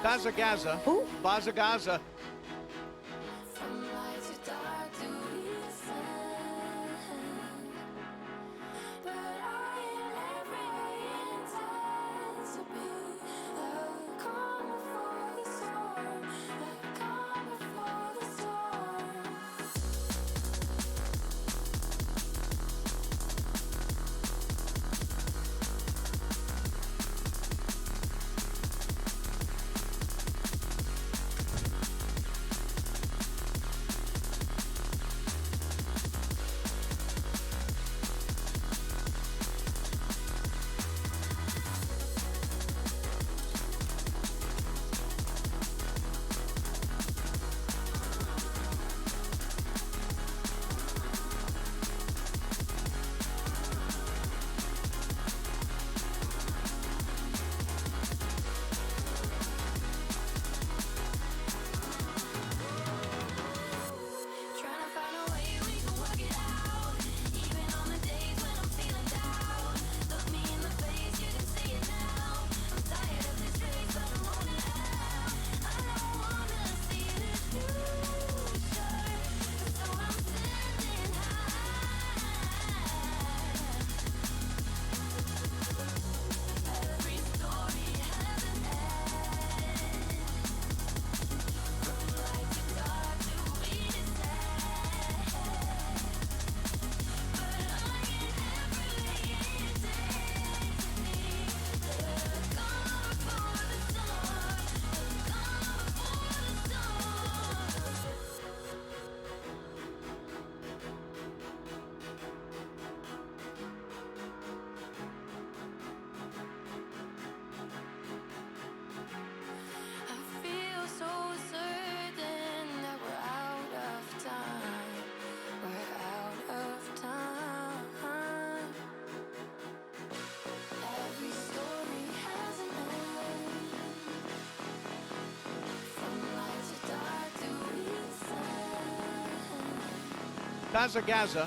Bazza. Who? Bazza. Bazza.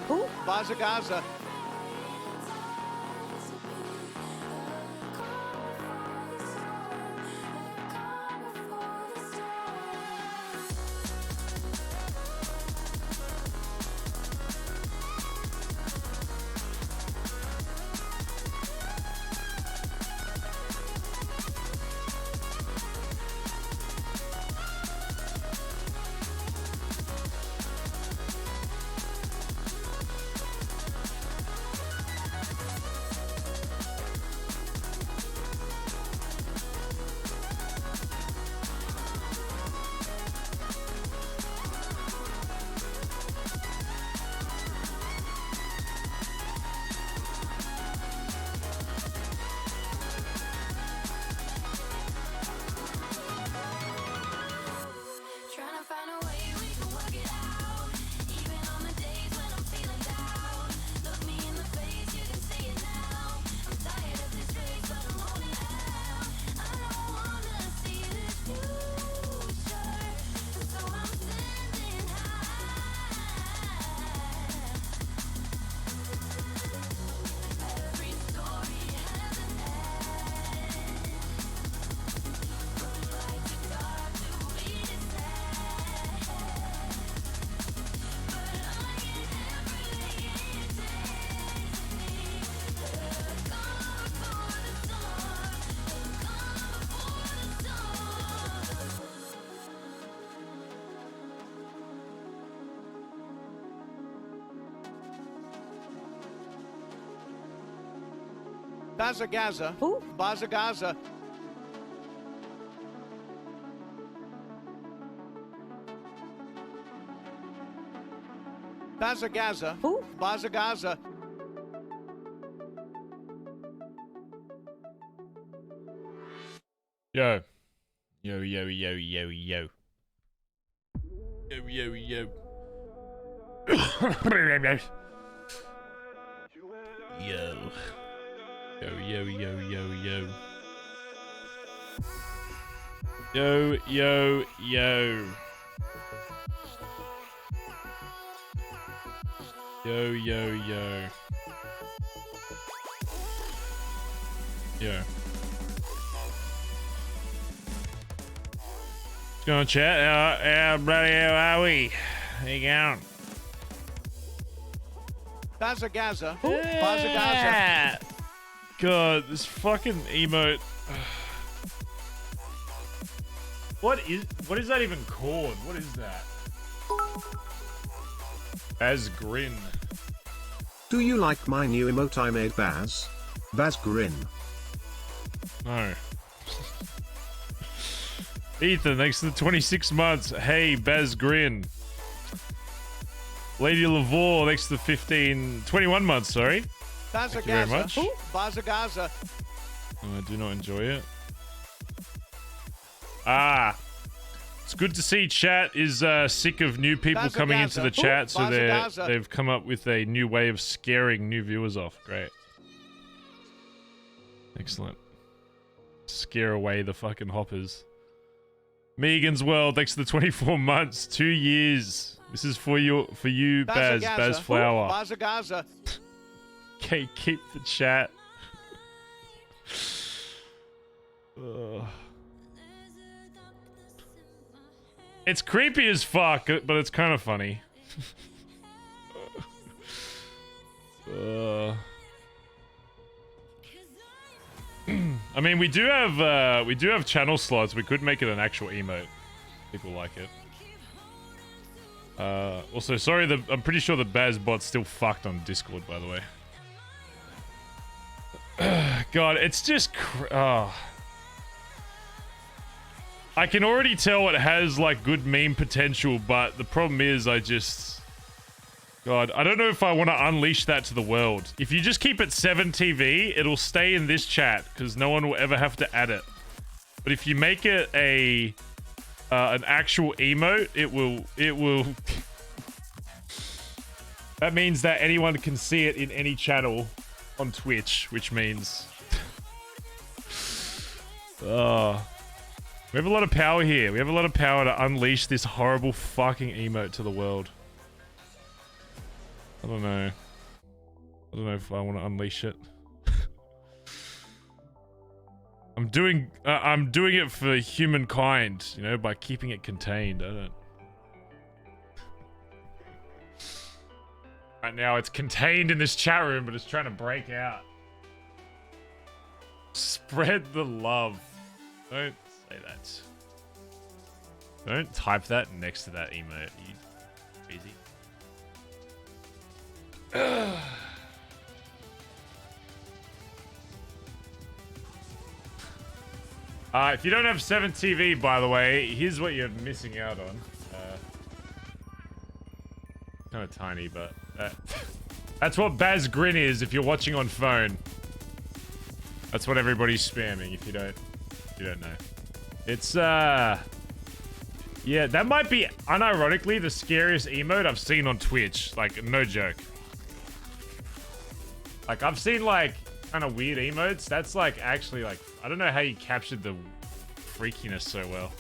Who? Bazza. Bazza. Who? Bazza. Bazza. Who? Bazza. Yo. Yo. Yo. What's going on, chat? How bloody hell are we? How you going? Bazza Gaza. Bazza Gaza. God, this fucking emote. What is that even called? What is that? Bazz Grin. Do you like my new emote I made, Bazz? Bazz Grin. No. Ethan, thanks for the 26 months. Hey, Bazz Grin. Lady Lavore, thanks for the 21 months, sorry. Bazza Thank you very Gaza. much. Bazza Gaza. I do not enjoy it. Ah. It's good to see chat is sick of new people Bazza coming Gaza. into the chat, so Bazza Gaza. they've come up with a new way of scaring new viewers off. Great. Excellent. Scare away the fucking hoppers. Megan's World, thanks for the 24 months, 2 years. This is for you, Bazza Bazz, Gaza. Bazz Flower. Bazza Gaza. Okay, keep the chat. Ugh. It's creepy as fuck, but it's kind of funny. I mean, we do have channel slots. We could make it an actual emote. People like it. Also, sorry, I'm pretty sure the Bazz bot's still fucked on Discord, by the way. God, it's just I can already tell it has like good meme potential, but the problem is God, I don't know if I want to unleash that to the world. If you just keep it 7TV, it'll stay in this chat because no one will ever have to add it. But if you make it an actual emote, it will that means that anyone can see it in any channel on Twitch, which means we have a lot of power here. We have a lot of power to unleash this horrible fucking emote to the world. I don't know if I want to unleash it. I'm doing it for humankind, you know, by keeping it contained. Right now it's contained in this chat room, but it's trying to break out. Spread the love. Don't say that. Don't type that next to that emote. You busy. If you don't have 7TV, by the way, here's what you're missing out on. Kind of tiny, but that's what Bazz Grin is if you're watching on phone. That's what everybody's spamming. If you don't know, it's yeah, that might be unironically the scariest emote I've seen on Twitch. Like, no joke. Like, I've seen like kind of weird emotes. That's like actually like, I don't know how you captured the freakiness so well.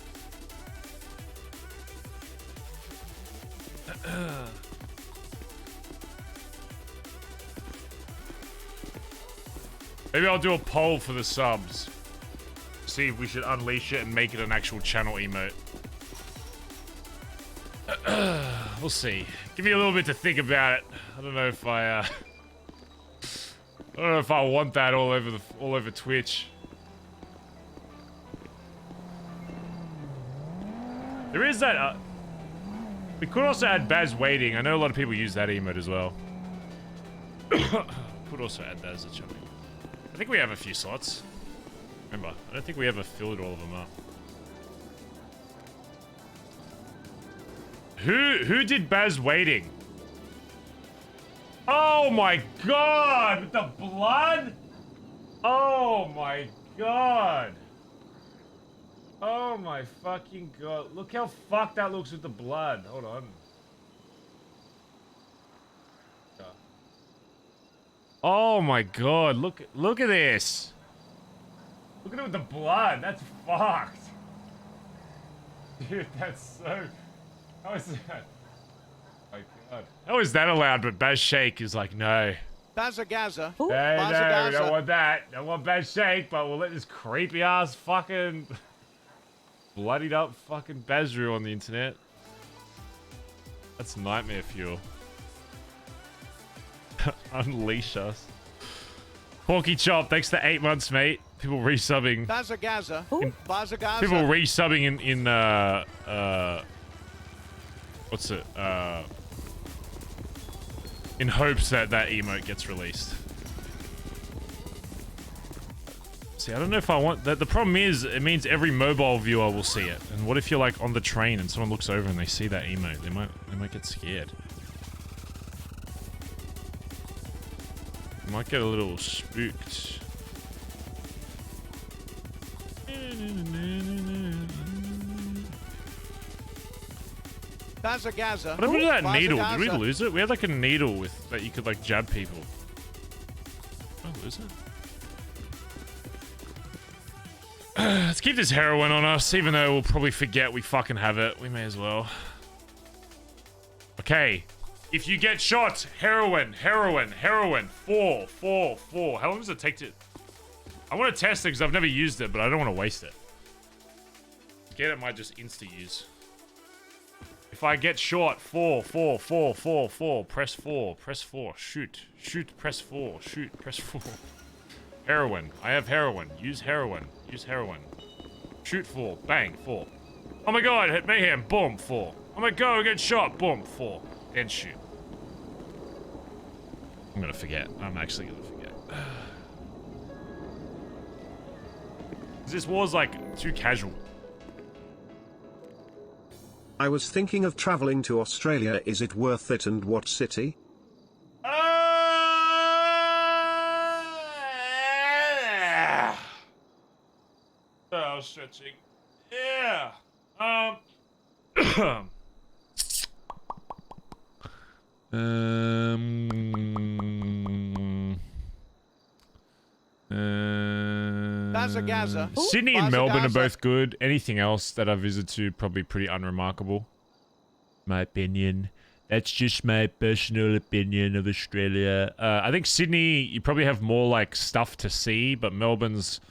Maybe I'll do a poll for the subs. See if we should unleash it and make it an actual channel emote. We'll see. Give me a little bit to think about it. I don't know if I want that all over Twitch. There is that. We could also add Bazz waiting. I know a lot of people use that emote as well. Could also add that as a channel. I think we have a few slots. Remember, I don't think we ever filled all of them up. Who did Bazz waiting? Oh my god! With the blood? Oh my god! Oh my fucking god. Look how fucked that looks with the blood. Hold on. Oh my god, look at this. Look at it with the blood. That's fucked. Dude, that's so... How is that? Oh my god. How is that allowed? But Bazz Shake is like, no. Bazza Gaza. Hey, Bazza no, Gaza. we don't want that. Don't want Bazz Shake, but we'll let this creepy ass fucking... bloodied up fucking Bazza on the internet. That's nightmare fuel. Unleash us. Porky Chop, thanks for 8 months, mate. People resubbing. Bazza. Ooh. Bazza. People resubbing in what's it? In hopes that that emote gets released. See, I don't know if I want that. The problem is, it means every mobile viewer will see it. And what if you're like on the train and someone looks over and they see that emote? They might get scared. Might get a little spooked. Bazza. What happened to that Bazza needle? Did we Gaza. lose it? We had like a needle with that you could like jab people. Oh, lose it? Let's keep this heroin on us, even though we'll probably forget we fucking have it. We may as well. Okay. If you get shot, heroin. 4. How long does it take to... I want to test it because I've never used it, but I don't want to waste it. Get it might just insta-use. If I get shot, 4. Press 4. Shoot, press 4. Shoot, press 4. Heroin. I have heroin. Use heroin. Shoot 4. Bang, 4. Oh my god, hit mayhem. Boom, 4. Oh my god, I get shot. Boom, 4. Then shoot. I'm gonna forget. I'm actually gonna forget. This war's like too casual. I was thinking of traveling to Australia. Is it worth it, and what city? Oh, stretching. Yeah. Gaza. Sydney and Bazza Melbourne are Gaza. both good. Anything else that I visit to, probably pretty unremarkable. My opinion. That's just my personal opinion of Australia. I think Sydney, you probably have more like stuff to see, but Melbourne's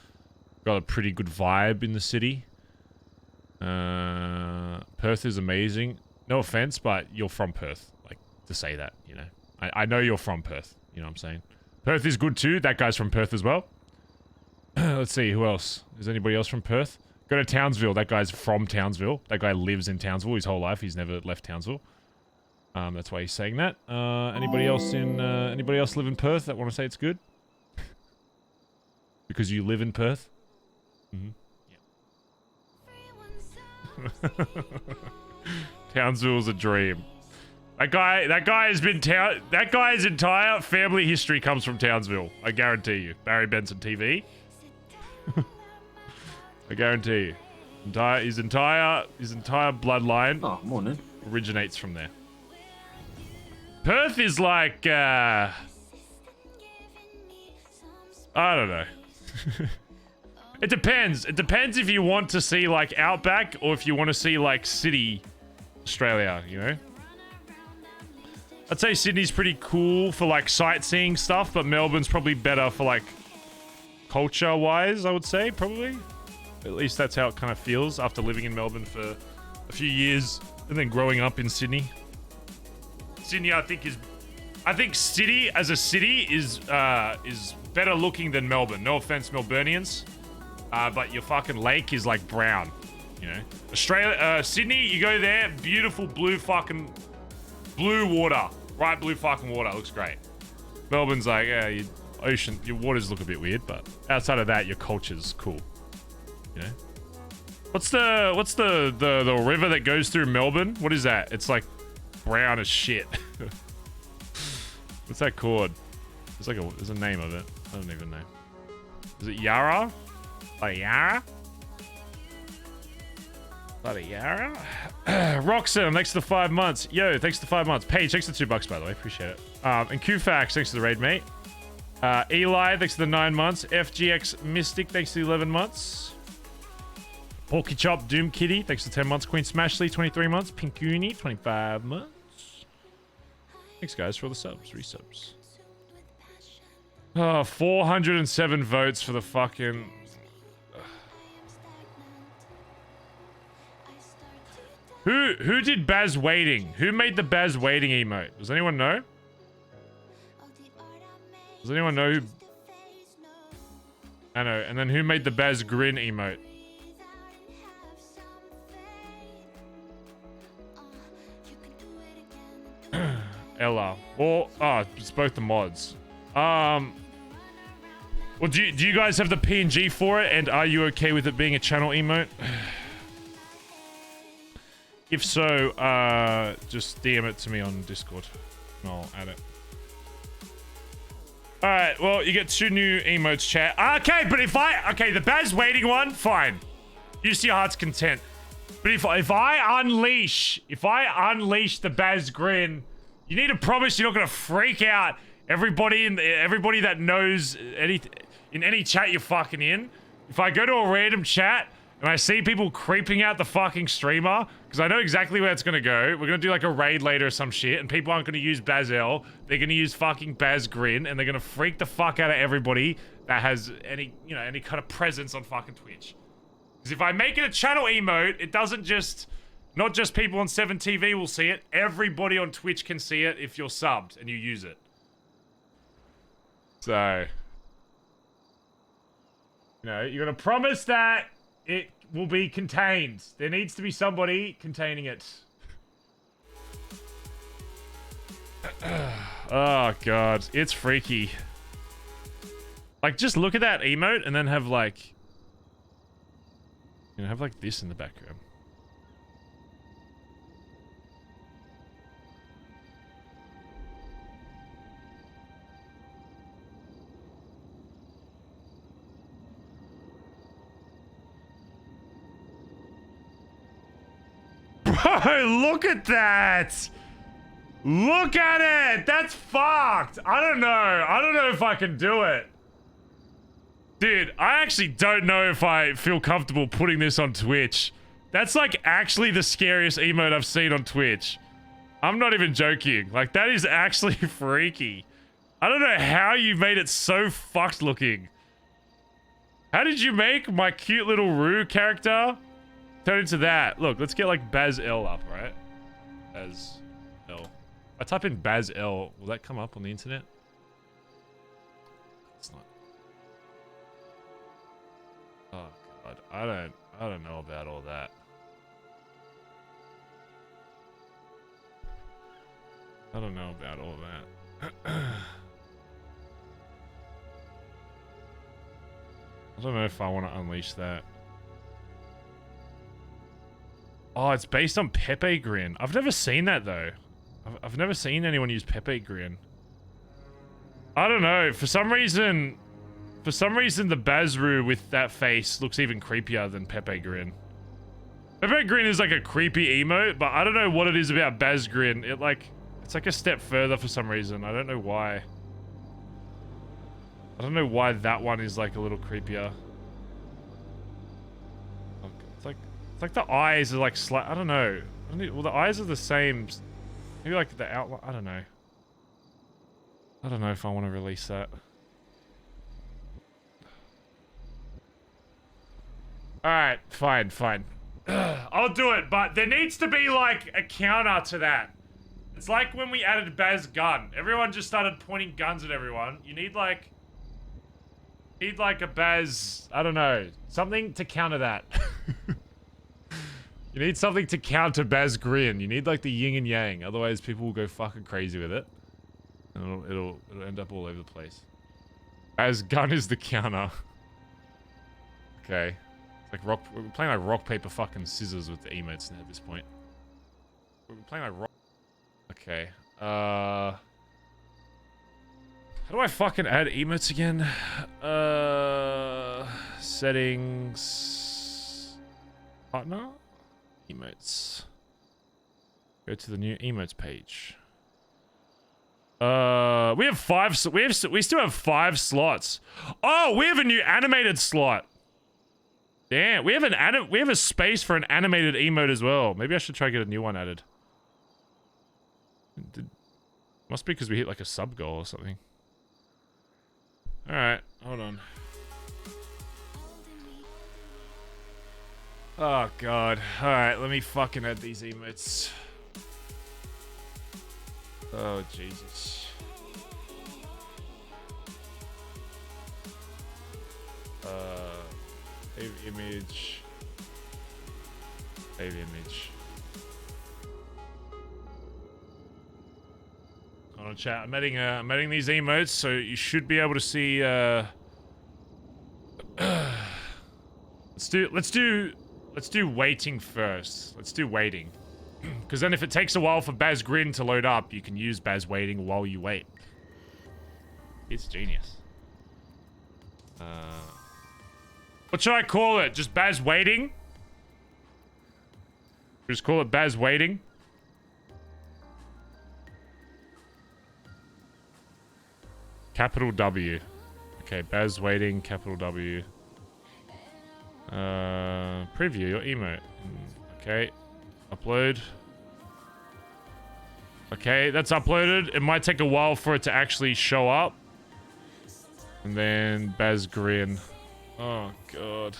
got a pretty good vibe in the city. Perth is amazing. No offense, but you're from Perth. Like, to say that, you know. I know you're from Perth. You know what I'm saying? Perth is good too. That guy's from Perth as well. Let's see, who else? Is anybody else from Perth? Go to Townsville. That guy's from Townsville. That guy lives in Townsville his whole life. He's never left Townsville. That's why he's saying that. Anybody else live in Perth that want to say it's good? Because you live in Perth? Yeah. Townsville's a dream. That guy's entire family history comes from Townsville. I guarantee you. Barry Benson TV. I guarantee you. His entire bloodline morning. originates from there. Perth is like I don't know. It depends. It depends if you want to see like outback or if you want to see like city Australia, you know? I'd say Sydney's pretty cool for like sightseeing stuff, but Melbourne's probably better for like culture wise, I would say, probably. At least that's how it kind of feels after living in Melbourne for a few years and then growing up in Sydney. Sydney, I think City as a city is better looking than Melbourne. No offense, Melburnians, but your fucking lake is like brown, you know. Sydney, you go there, beautiful blue water, bright blue fucking water, looks great. Melbourne's like, yeah, your waters look a bit weird, but outside of that, your culture's cool, you know. What's the river that goes through Melbourne? What is that? It's like brown as shit. What's that called? There's a name of it. I don't even know. Is it Yarra? Like Yarra? Bloody Yarra? Roxanne, thanks for the 5 months. Yo, thanks for the 5 months. Paige, thanks for the $2, by the way. Appreciate it. And Qfax, thanks for the raid, mate. Eli, thanks for the 9 months. FGX Mystic, thanks for the 11 months. Porky Chop Doom Kitty, thanks for 10 months. Queen Smashley, 23 months. Pinkuni, 25 months. Thanks, guys, for all the subs, resubs. 407 votes for the fucking... Who did Bazz waiting? Who made the Bazz waiting emote? Does anyone know? Does anyone know who? I know. And then who made the Bazz grin emote? Ella. Or it's both the mods. Well, do you guys have the PNG for it? And are you okay with it being a channel emote? If so, just DM it to me on Discord and I'll add it. Alright, well, you get 2 new emotes, chat. Okay, but the Bazz waiting one, fine. Use your heart's content. But if I unleash the Bazz grin, you need to promise you're not gonna freak out everybody that knows in any chat you're fucking in. If I go to a random chat and I see people creeping out the fucking streamer, because I know exactly where it's gonna go. We're gonna do like a raid later or some shit, and people aren't gonna use BazL. They're gonna use fucking Bazz grin, and they're gonna freak the fuck out of everybody that has any kind of presence on fucking Twitch. Because if I make it a channel emote, it doesn't just... Not just people on 7TV will see it. Everybody on Twitch can see it if you're subbed and you use it. So... you're gonna promise that it will be contained. There needs to be somebody containing it. Oh, God. It's freaky. Like, just look at that emote and then have, like... have, like, this in the background. Bro, look at that! Look at it! That's fucked! I don't know if I can do it. Dude, I actually don't know if I feel comfortable putting this on Twitch. That's like actually the scariest emote I've seen on Twitch. I'm not even joking. Like, that is actually freaky. I don't know how you made it so fucked looking. How did you make my cute little Roo character turn into that? Look, let's get like BazL up, right? BazL. I type in BazL, will that come up on the internet? It's not. Oh God, I don't know about all that. I don't know about all that. I don't know if I want to unleash that. Oh, it's based on Pepe Grin. I've never seen that though. I've never seen anyone use Pepe Grin. I don't know. For some reason the Bazroo with that face looks even creepier than Pepe Grin. Pepe Grin is like a creepy emote, but I don't know what it is about Bazz Grin. It's like a step further for some reason. I don't know why. I don't know why that one is like a little creepier. It's like the eyes are like I don't know. Well, the eyes are the same. Maybe like the outline. I don't know. I don't know if I want to release that. Alright, fine. I'll do it, but there needs to be like a counter to that. It's like when we added Bazz gun. Everyone just started pointing guns at everyone. You need like a Bazz, I don't know, something to counter that. You need something to counter Bazz Grin. You need like the yin and yang, otherwise people will go fucking crazy with it. And it'll end up all over the place. Bazz gun is the counter. Okay. It's like we're playing like rock, paper, fucking scissors with the emotes at this point. We're playing like rock. Okay. How do I fucking add emotes again? Settings. Partner? Emotes. Go to the new emotes page. We have 5. We still have 5 slots. Oh, we have a new animated slot. Damn, we have a space for an animated emote as well. Maybe I should try to get a new one added. Must be because we hit like a sub goal or something. Alright, hold on. Oh god. Alright, let me fucking add these emotes. Oh Jesus. Save image. Save image. On chat. I'm adding these emotes, so you should be able to see let's do waiting first. Let's do waiting. Because then if it takes a while for Bazz Grin to load up, you can use Bazz waiting while you wait. It's genius. What should I call it? Just Bazz waiting? Just call it Bazz waiting? Capital W. Okay, Bazz waiting, capital W. Preview your emote. Okay. Upload. Okay, that's uploaded. It might take a while for it to actually show up. And then Bazz Grin. Oh, God.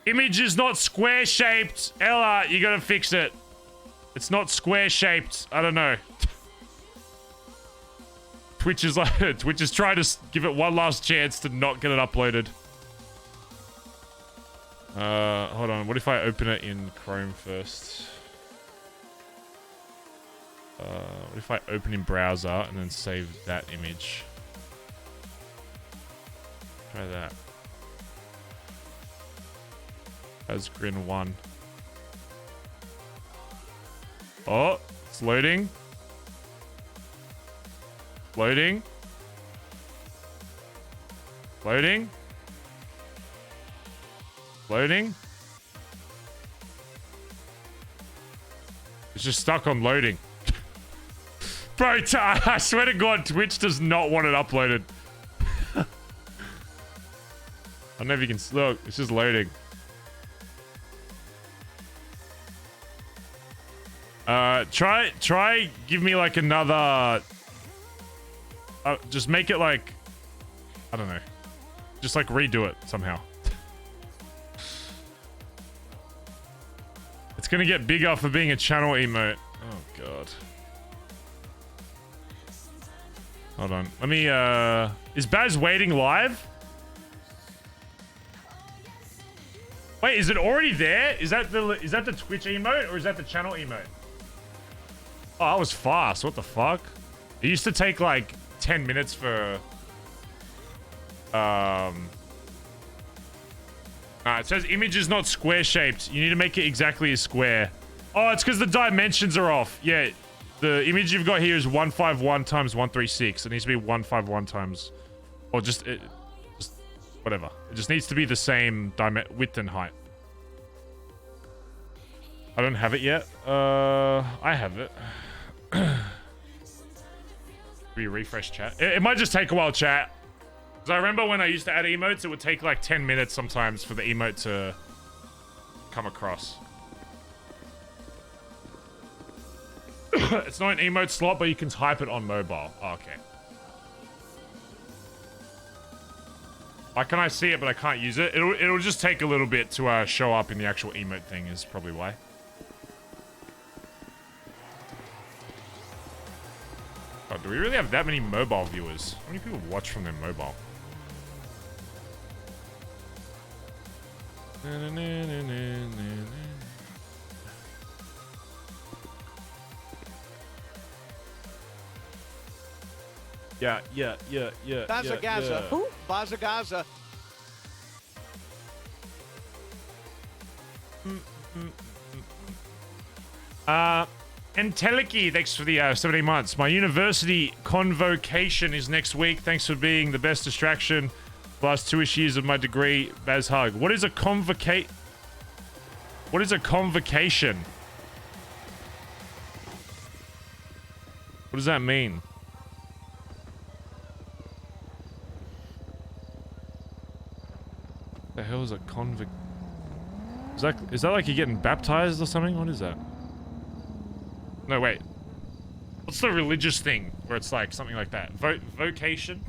Image is not square-shaped. Ella, you gotta fix it. It's not square-shaped. I don't know. Twitch is trying to give it one last chance to not get it uploaded. Hold on. What if I open it in Chrome first? What if I open in browser and then save that image? Try that. Bazz Grin 1. Oh, it's loading. Loading. Loading. Loading. It's just stuck on loading. Bro, I swear to God, Twitch does not want it uploaded. I don't know if you can look. It's just loading. Try. Give me like another. Just make it like. I don't know. Just like redo it somehow. It's gonna get bigger for being a channel emote. Oh god. Hold on. Let me is Bazz waiting live? Wait, is it already there? Is that the Twitch emote or is that the channel emote? Oh, that was fast. What the fuck? It used to take like 10 minutes for it says image is not square shaped. You need to make it exactly a square. Oh, it's because the dimensions are off. Yeah, the image you've got here is 151 times 136. It needs to be 151 times, or just whatever. It just needs to be the same width and height. I don't have it yet. I have it. We refresh chat. It might just take a while, chat. Because I remember when I used to add emotes, it would take like 10 minutes sometimes for the emote to come across. It's not an emote slot, but you can type it on mobile. Oh, okay. Why can I see it, but I can't use it? It'll just take a little bit to show up in the actual emote thing is probably why. Oh, do we really have that many mobile viewers? How many people watch from their mobile? Yeah. Bazza. Who? Bazza. And Teleki, thanks for the 17 months. My university convocation is next week. Thanks for being the best distraction. Last 2-ish years of my degree. Bazz hug. What is a convocation? What does that mean? The hell is a Is that like you're getting baptized or something? What is that? No, wait. What's the religious thing where it's like something like that? Vocation?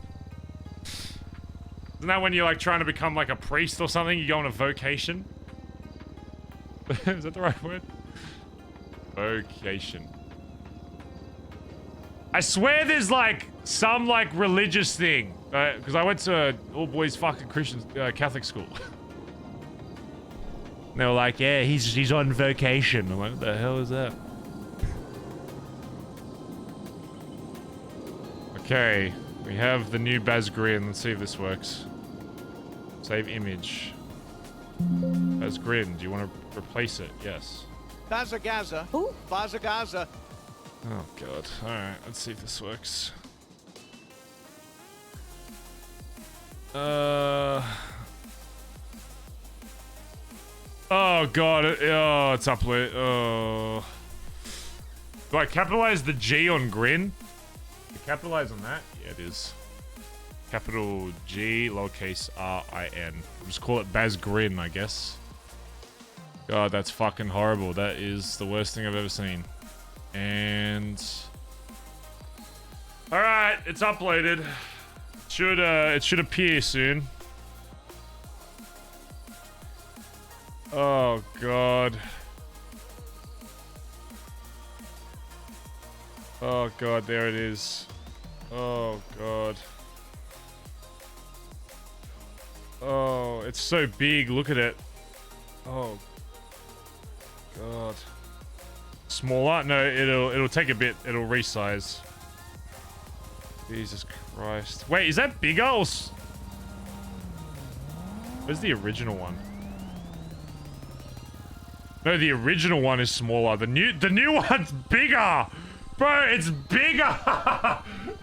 Isn't that when you're like trying to become like a priest or something? You go on a vocation? Is that the right word? Vocation. I swear there's like some like religious thing. Because I went to all boys fucking Christian Catholic school. And they were like, yeah, he's on vocation. I'm like, what the hell is that? Okay, we have the new Bazz grin. Let's see if this works. Save image. Bazz grin. Do you want to replace it? Yes. Bazza. Who? Bazza. Oh god. Alright, let's see if this works. Oh god. Oh, it's upload. Oh. Do I capitalize the G on grin? Capitalize on that? Yeah, it is. Capital G, lowercase R-I-N. I'll just call it Bazz Grin, I guess. God, that's fucking horrible. That is the worst thing I've ever seen. And... Alright, it's uploaded. It should appear soon. Oh, God. Oh, God, there it is. Oh, God. Oh, it's so big. Look at it. Oh, God. Smaller? No, it'll take a bit. It'll resize. Jesus Christ. Wait, is that bigger or... Where's the original one? No, the original one is smaller. The new one's bigger! Bro, it's bigger!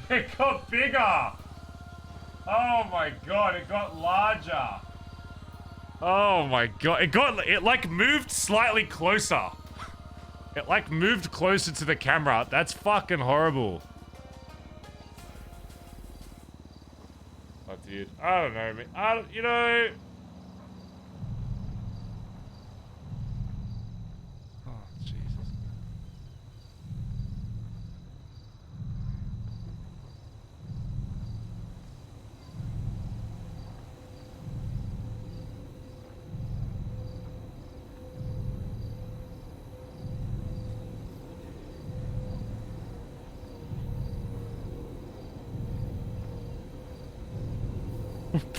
It got bigger! Oh my god, it got larger. Oh my god, it like moved slightly closer. It like moved closer to the camera. That's fucking horrible. Oh dude, I don't know, man. You know...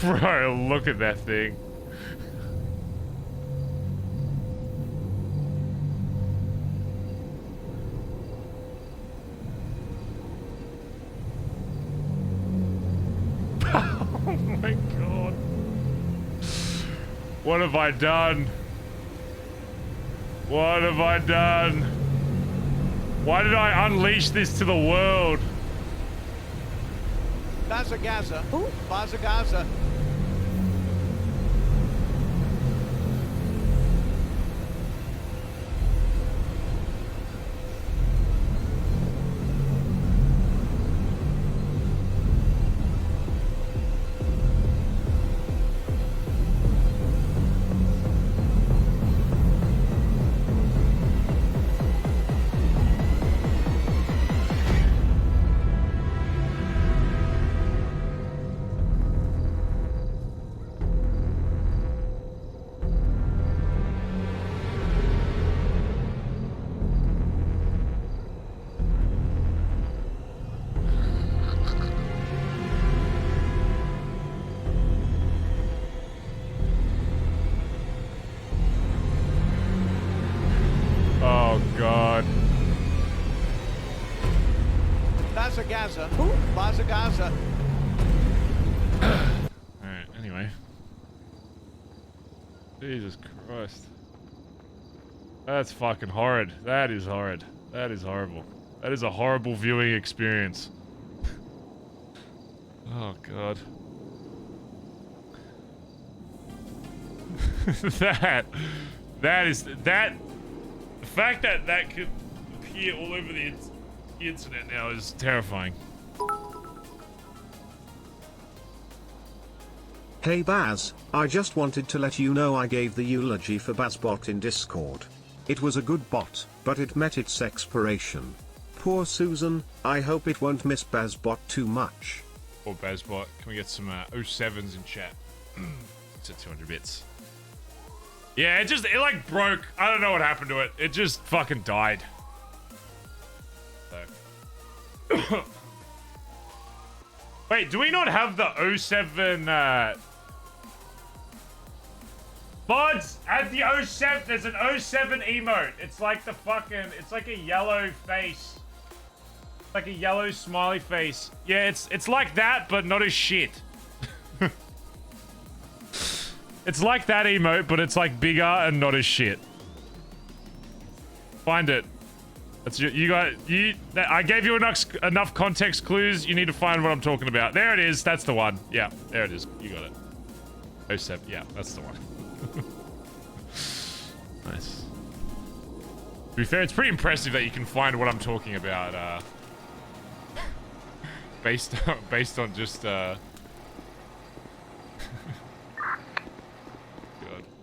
Bro, look at that thing. Oh my god. What have I done? What have I done? Why did I unleash this to the world? Bazza. Who? Bazza. Bazza. Who? Bazza. Alright, anyway. Jesus Christ. That's fucking horrid. That is horrid. That is horrible. That is a horrible viewing experience. Oh, God. The fact that that could appear all over the internet now is terrifying. Hey Bazz, I just wanted to let you know I gave the eulogy for BazzBot in Discord. It was a good bot, but it met its expiration. Poor Susan, I hope it won't miss BazzBot too much. Or Bazbot. Can we get some 07s in chat? It's at 200 bits. Yeah, it like broke. I don't know what happened to it. It just fucking died. So. Wait, do we not have the 07 VODs? At the 07, there's an 07 emote. It's like the fucking, it's like a yellow face. Like a yellow smiley face. Yeah, it's like that, but not as shit. It's like that emote, but it's like bigger and not as shit. Find it. That's you got you. I gave you enough context clues. You need to find what I'm talking about. There it is. That's the one. Yeah, there it is. You got it. 07. Yeah, that's the one. Nice. To be fair, it's pretty impressive that you can find what I'm talking about. Based on just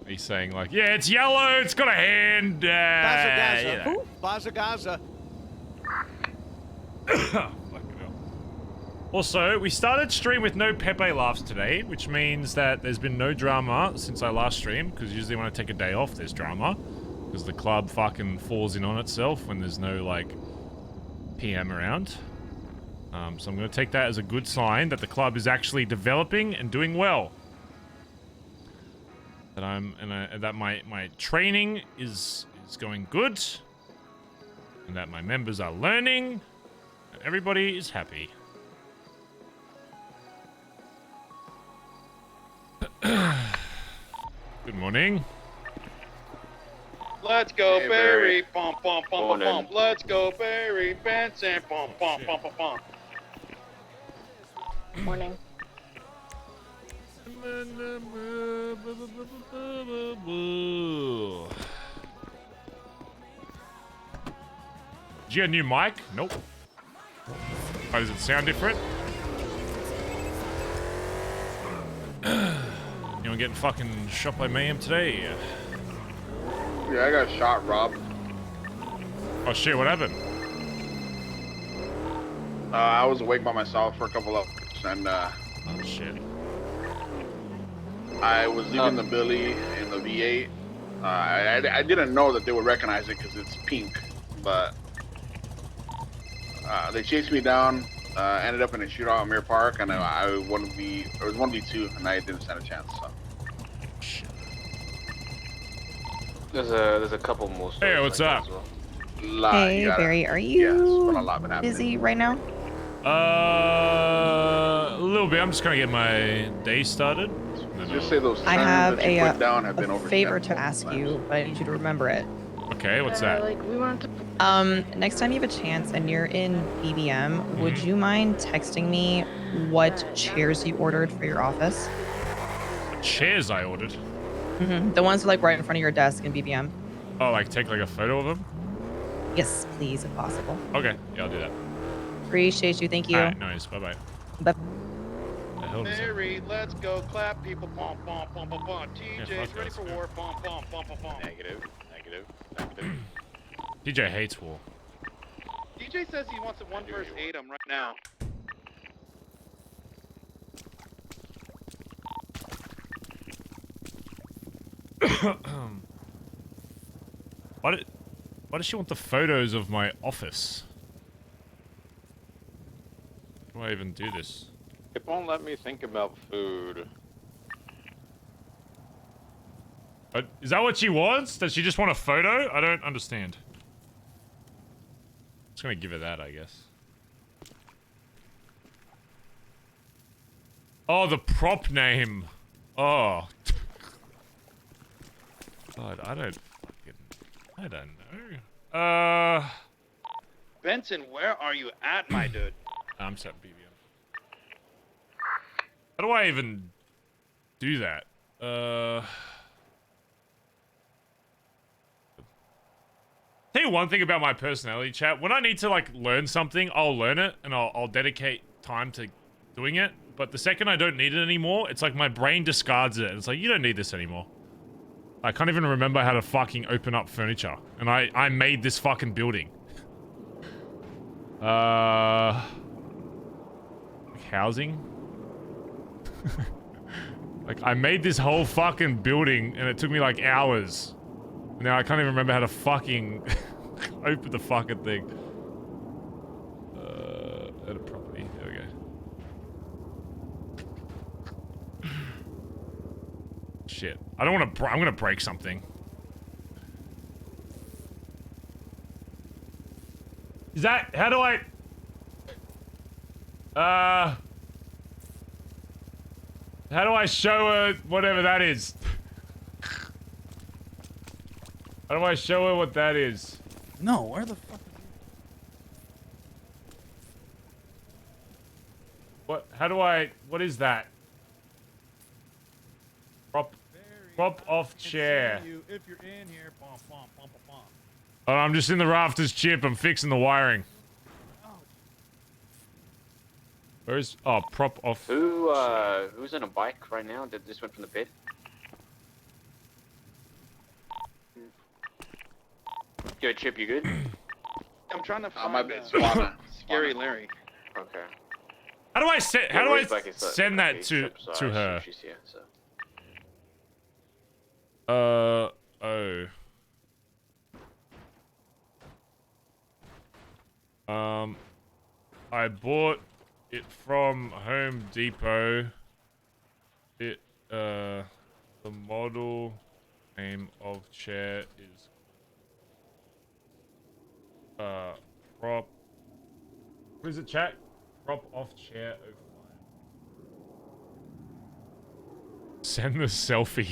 he's saying like, yeah, it's yellow, it's got a hand. Bazza You know. Bazza. Fucking hell. Also, we started stream with no Pepe laughs today, which means that there's been no drama since I last streamed, because usually when I take a day off, there's drama, because the club fucking falls in on itself when there's no, like, PM around. So I'm going to take that as a good sign that the club is actually developing and doing well. That that my training is going good, and that my members are learning, and everybody is happy. Good morning. Let's go, Hey, Barry. Barry. Bum, bum, bum, bum, bum. Let's go, Barry. Benson. Bum, bum, bum, bum, bum. Morning. Did you get a new mic? Nope. Oh, does it sound different? Anyone getting fucking shot by mayhem today? Yeah, I got shot, Rob. Oh shit, what happened? I was awake by myself for a couple of hours, and Oh shit. I was leaving the Billy in the V8. I didn't know that they would recognize it because it's pink, but they chased me down. Ended up in a shootout at Mirror Park, and I it was 1v2, and I didn't stand a chance. So. Shit. There's a couple more. Hey, what's like up? that as well. Hey, Barry, are Yes, you but a lot been happening. busy right now? A little bit. I'm just gonna get my day started. Just say those terms I have that you put down have been a over favor 10 to ask times. you, but I need you to remember it. Okay, what's that? Next time you have a chance and you're in BBM, would you mind texting me what chairs you ordered for your office? The chairs I ordered. The ones like right in front of your desk in BBM. Oh, like take like a photo of them? Yes, please, if possible. Okay, yeah, I'll do that. Appreciate you. Thank you. Alright, nice. Bye bye. Bye. The hell is that? Barry, let's go. Clap, people. Bum, bum, bum, bum, bum. TJ's fuck ready that. for war. Bum, bum, bum, bum, bum. Negative. DJ hates war. DJ says he wants a 1 versus 8 'em right now. Why does she want the photos of my office? How do I even do this? It won't let me think about food. Is that what she wants? Does she just want a photo? I don't understand. Just gonna give her that, I guess. Oh, the prop name. Oh. God, I don't know. Benson, where are you at, my dude? I'm set BBM. How do I even do that? Tell you one thing about my personality, chat. When I need to like learn something, I'll learn it and I'll dedicate time to doing it. But the second I don't need it anymore, it's like my brain discards it. It's like, you don't need this anymore. I can't even remember how to fucking open up furniture. And I made this fucking building. Housing? Like, I made this whole fucking building and it took me like hours. Now I can't even remember how to fucking open the fucking thing. Edit property. There we go. Shit. I don't want to. I'm gonna break something. Is that? How do I? How do I show her whatever that is? How do I show her what that is? No, where the fuck? What? How do I? What is that? Prop off chair. If you're in here, bom, bom, bom, bom, bom. Oh, I'm just in the rafters, Chip. I'm fixing the wiring. Where's... Oh, prop off. Who's on a bike right now that just went from the bed? Yo, Chip, you good? I'm trying to My find bad. Swana. Scary Larry. Okay. How do I send... How do I send that to to her? She's here, so. Oh. I bought it from Home Depot. The model name of chair is prop. What is it, chat? Prop off chair 05. Send the selfie.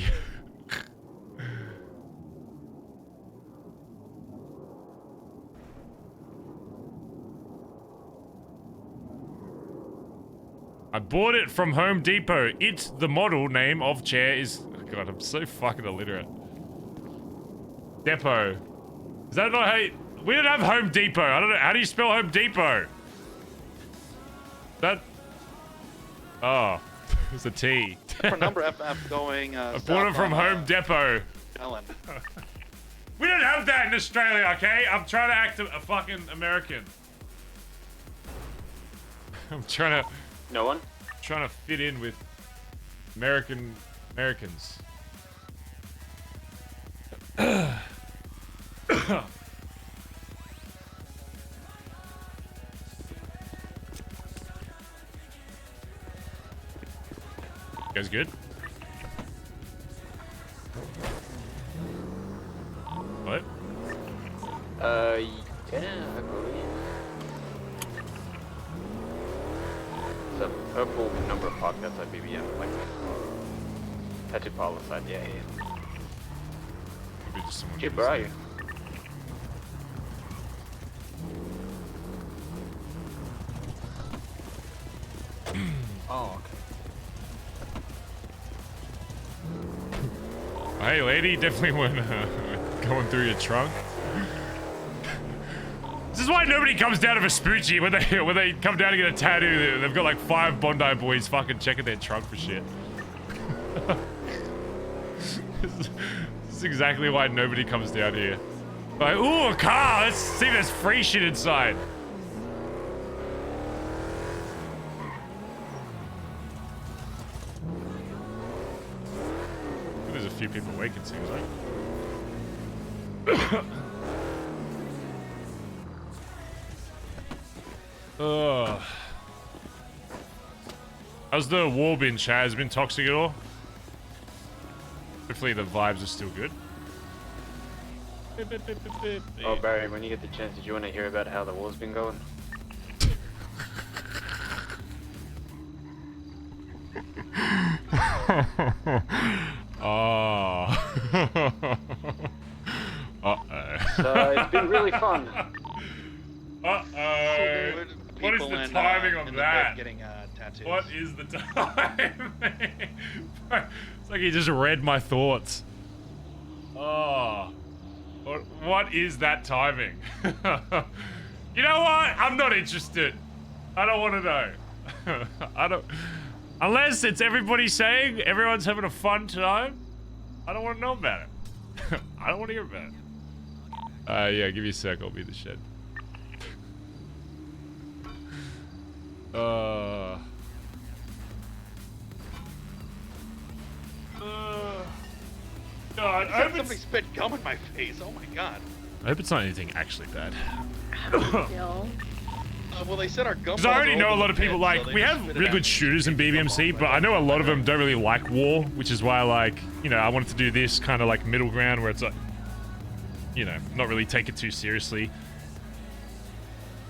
I bought it from Home Depot. It's the model name of chair is... Oh God, I'm so fucking illiterate. Depot. Is that not how you... We don't have Home Depot. I don't know. How do you spell Home Depot? That... Oh. It's a T. For number FF going, I bought it from Home Depot. Ellen. We don't have that in Australia, okay? I'm trying to act a fucking American. I'm trying to... No one? Trying to fit in with Americans. You guys good? What? Yeah, I believe. It's a purple number of podcasts at BBM, like tattoo parlor side, yeah. Maybe just someone. Chip, where are you? Oh, okay. Hey, lady, definitely when going through your trunk. This is why nobody comes down to Vespucci when they come down to get a tattoo. They've got like 5 Bondi boys fucking checking their trunk for shit. This is exactly why nobody comes down here. Like, ooh, a car. Let's see if there's free shit inside. There's a few people awake, it seems like. Ugh. How's the war been, Chad? Has it been toxic at all? Hopefully the vibes are still good. Oh, Barry, when you get the chance, did you want to hear about how the war's been going? Oh. Uh-oh. So, it's been really fun. Uh-oh. What is the timing of that? Getting tattoos. What is the timing? It's like he just read my thoughts. Oh. What is that timing? You know what? I'm not interested. I don't want to know. I don't... Unless it's everybody saying everyone's having a fun time, I don't want to know about it. I don't want to hear about it. Yeah, give me a sec. I'll be in the shed. God. I hope Somebody spit gum in my face. Oh my god. it's not anything actually bad. Still. Well, they said our gum. Because I already know a lot of people like, we have really good shooters in BBMC, but I know a lot of them don't really like war, which is why, like, you know, I wanted to do this kind of like middle ground where it's like, you know, not really take it too seriously.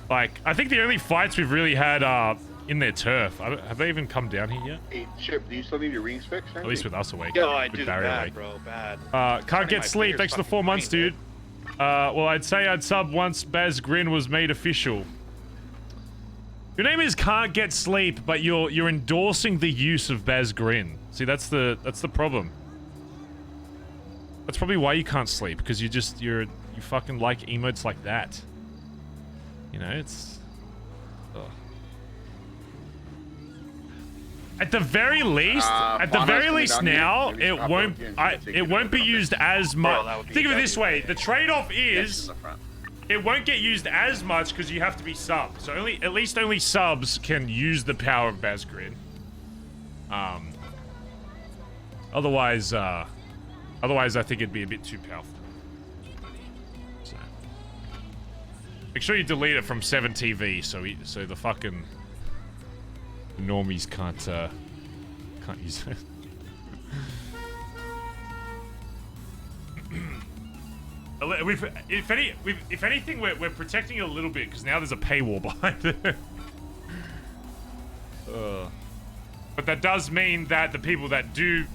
Like, I think the only fights we've really had are in their turf. Have they even come down here yet? Hey, Chip, do you still need your rings fixed? At least with us awake. Yo, I with do Barry bad, awake. bro. Bad. Can't Turning get my sleep. fingers Thanks for the fucking 4 months, green, dude. Well, I'd say I'd sub once Bazz Grin was made official. Your name is Can't Get Sleep, but you're endorsing the use of Bazz Grin. See, that's the problem. That's probably why you can't sleep, because you fucking like emotes like that. You know, it's... Ugh. At the very least, now, it won't be used as much. Think of it this way: the trade-off is it won't get used as much because you have to be sub. So at least only subs can use the power of Bazz Grin. Otherwise, I think it'd be a bit too powerful. So make sure you delete it from 7TV so the fucking normies can't use it. If anything, we're protecting it a little bit because now there's a paywall behind it. But that does mean that the people that do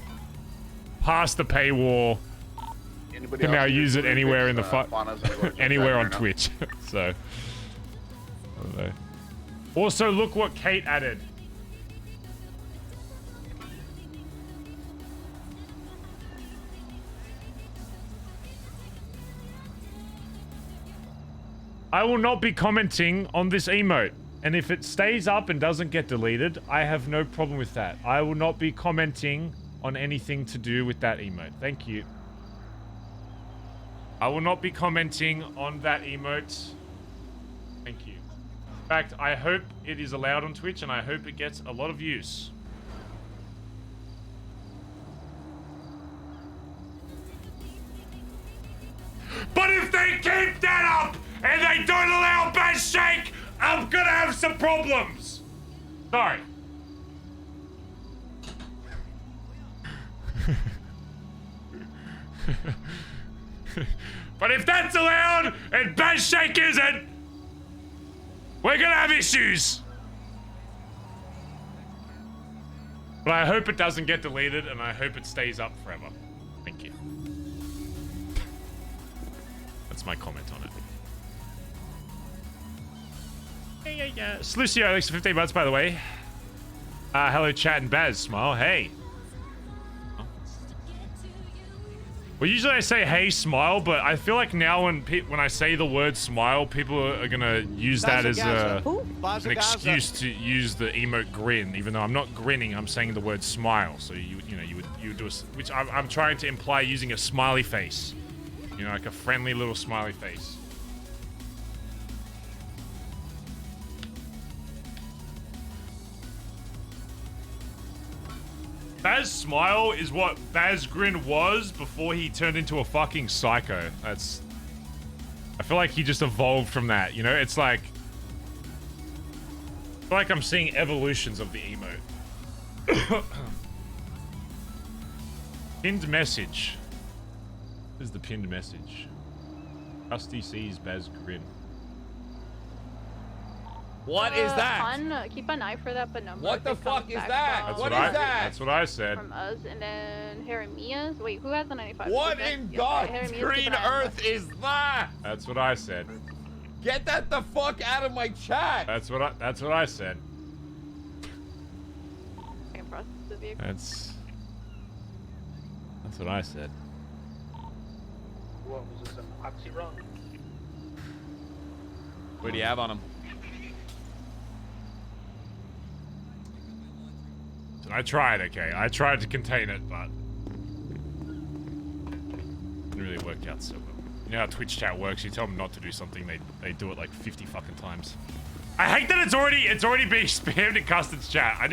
pass the paywall can now use it anywhere in the anywhere on Twitch. So, I don't know. Also, look what Kate added. I will not be commenting on this emote. And if it stays up and doesn't get deleted, I have no problem with that. I will not be commenting on anything to do with that emote. Thank you. I will not be commenting on that emote. Thank you. In fact, I hope it is allowed on Twitch and I hope it gets a lot of use. But if they keep that up and they don't allow Bazz Shake, I'm gonna have some problems. Sorry. But if that's allowed and Bazz Shake isn't, we're gonna have issues. But I hope it doesn't get deleted and I hope it stays up forever. Thank you. That's my comment on it. Yeah. Slucio, thanks for 15 months, by the way. Hello, chat and Bazz. Smile. Hey. Well, usually I say hey, smile, but I feel like now when I say the word smile, people are gonna use that as an excuse to use the emote grin, even though I'm not grinning, I'm saying the word smile. So you would do which I'm trying to imply using a smiley face. You know, like a friendly little smiley face. Bazz Smile is what Bazz Grin was before he turned into a fucking psycho. I feel like he just evolved from that, you know? It's like... I feel like I'm seeing evolutions of the emote. Pinned message. This is the pinned message. Rusty sees Bazz Grin. What is that? Keep an eye for that, but number. What the fuck is that? What is that? That's what I said. From us, and then Jeremias. Wait, who has the 95? What in God's green earth is that? That's what I said. Get that the fuck out of my chat. That's what I said. I can process the vehicle. That's what I said. What was this? An oxy run? What do you have on him? I tried, okay. I tried to contain it, but it didn't really work out so well. You know how Twitch chat works. You tell them not to do something, they do it like 50 fucking times. I hate that it's already being spammed in Custard's chat. I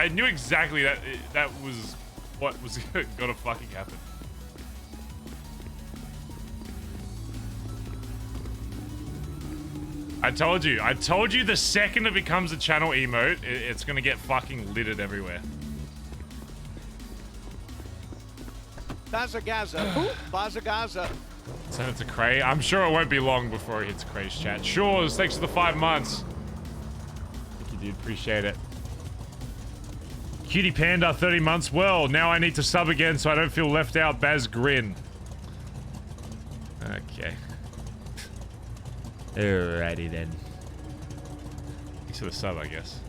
knew exactly that was what was gonna fucking happen. I told you the second it becomes a channel emote, it's gonna get fucking littered everywhere. Bazza Gaza. Bazza Gaza. Send it to Cray. I'm sure it won't be long before it hits Cray's chat. Sure, thanks for the 5 months. Thank you, dude. Appreciate it. Cutie Panda, 30 months. Well, now I need to sub again so I don't feel left out. Baz Grin. Okay. Alrighty then. Thanks for the sub, I guess.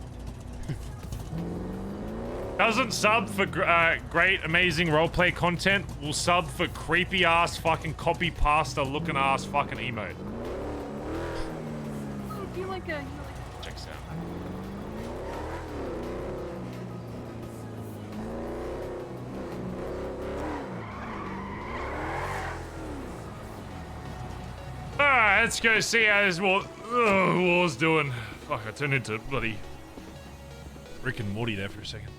Doesn't sub for great, amazing roleplay content. Will sub for creepy ass fucking copy pasta looking ass fucking emote. Oh, do you like a... Checks out. Alright, let's go see how this war's doing. Fuck, I turned into bloody Rick and Morty there for a second.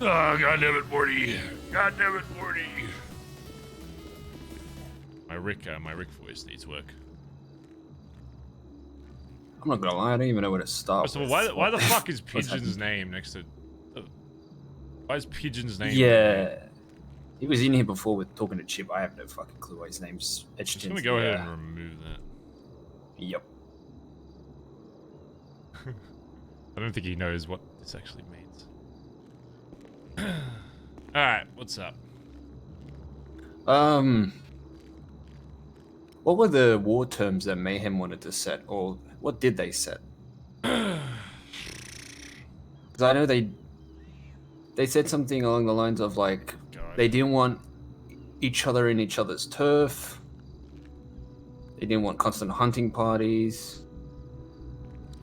Oh, God damn it, Morty. God damn it, Morty. My Rick voice needs work. I'm not gonna lie, I don't even know where to start. First of all, why the fuck is Pigeon's name next to... why is Pigeon's name? Yeah. He was in here before with talking to Chip. I have no fucking clue why his name's etched in. I'm gonna go ahead and remove that. Yep. I don't think he knows what this actually means. Alright, what's up? What were the war terms that Mayhem wanted to set, or what did they set? Because I know they said something along the lines of like they didn't want each other in each other's turf. They didn't want constant hunting parties.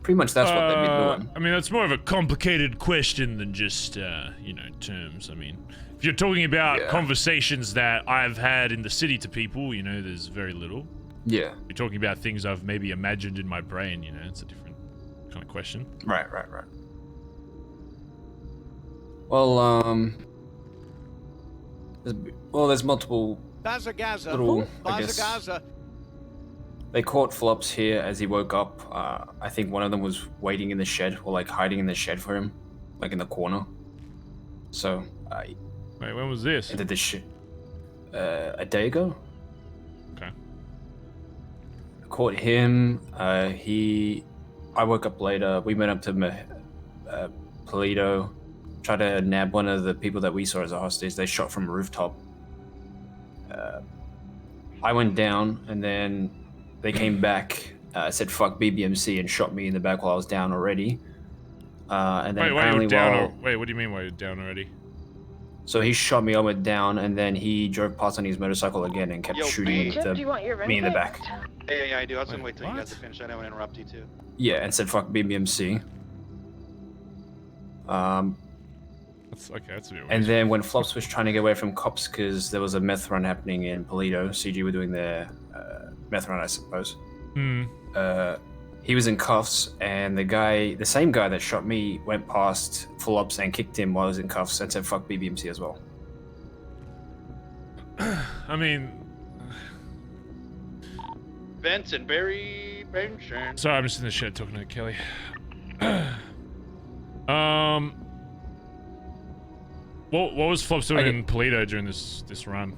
Pretty much that's what they've been doing. I mean, that's more of a complicated question than just, you know, terms. I mean, if you're talking about conversations that I've had in the city to people, you know, there's very little. Yeah. You're talking about things I've maybe imagined in my brain, you know, it's a different kind of question. Right. Well, there's multiple Bazza Gaza. little, I Bazza guess, Gaza. they caught Flops here as he woke up. I think one of them was waiting in the shed, or like hiding in the shed for him, like in the corner. So, wait, when was this? Did this shit a day ago. Okay. Caught him. I woke up later. We went up to Polito, tried to nab one of the people that we saw as a hostage. They shot from a rooftop. I went down, and then they came back, said fuck BBMC, and shot me in the back while I was down already. And then wait, you're down wait, what do you mean why you're down already? So he shot me, I went down, and then he drove past on his motorcycle again and kept shooting me in the back. Yeah, I do. I was gonna wait till you guys to finish. I don't want to interrupt you too. Yeah, and said fuck BBMC. That's okay, that's a bit weird. And then when Flops was trying to get away from cops because there was a meth run happening in Polito, CG were doing their meth run, I suppose. He was in cuffs, and the same guy that shot me went past Flops and kicked him while he was in cuffs and said fuck BBMC as well. I mean... Benson, Benson. Sorry, I'm just in the shed talking to Kelly. What was Flops doing in Polito during this run?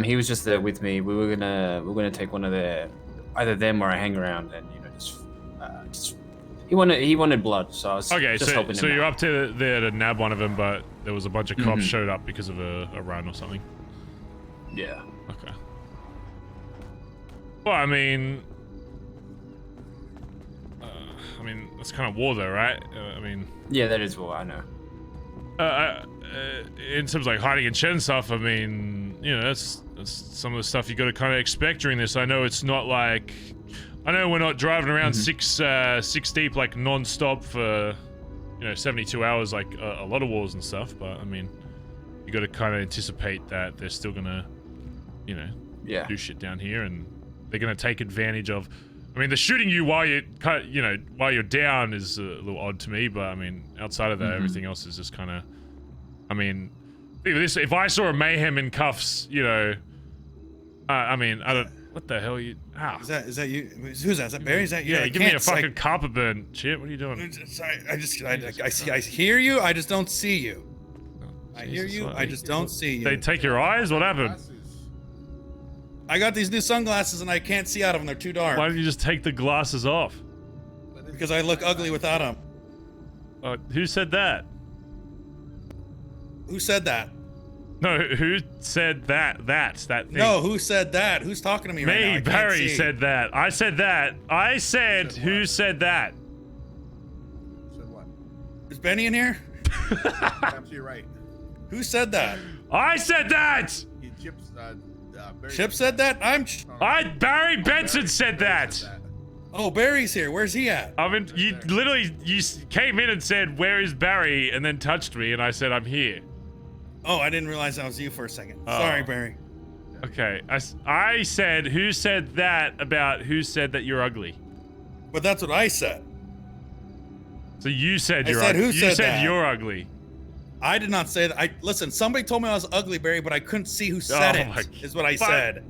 He was just there with me. We were gonna take one of either them or a hang around, and just he wanted blood, so I was just helping him. So you're up to there to nab one of them, but there was a bunch of cops showed up because of a run or something. Yeah. Okay. Well, I mean, that's kind of war, though, right? I mean. Yeah, that is war. I know. In terms of like hiding in shed and stuff, I mean, you know, that's some of the stuff you got to kind of expect during this. I know it's not like, I know we're not driving around six deep like non-stop for, 72 hours like a lot of wars and stuff. But I mean, you got to kind of anticipate that they're still gonna, do shit down here, and they're gonna take advantage of. I mean, the shooting you while you're down is a little odd to me, but I mean, outside of that, everything else is just kind of. I mean, if I saw a Mayhem in cuffs, I mean, I don't. What the hell are you? Ah. Is that you? Who's that? Is that Barry? Is that you? Yeah, give me a fucking carpet burn. Chip, what are you doing? Sorry, I hear you. I just don't see you. I hear you. I just don't see you. They take your eyes? What happened? I got these new sunglasses and I can't see out of them. They're too dark. Why don't you just take the glasses off? Because I look ugly without them. Who said that? Who said that? No, who said that thing? No, who said that? Who's talking to me right now? Me, Barry said that. I said that. I said, who said that? Said what? Is Benny in here? Absolutely right. Who said that? I said that! Chip said that? Barry Benson said that! Oh, Barry's here. Where's he at? I mean, you came in and said, where is Barry? And then touched me and I said, I'm here. Oh, I didn't realize that was you for a second. Sorry, Barry. Okay, I said, who said that about who said that you're ugly? But that's what I said. So you said you're ugly. Who said that? You're ugly. I did not say that. Listen, somebody told me I was ugly, Barry, but I couldn't see who said it, is what I said.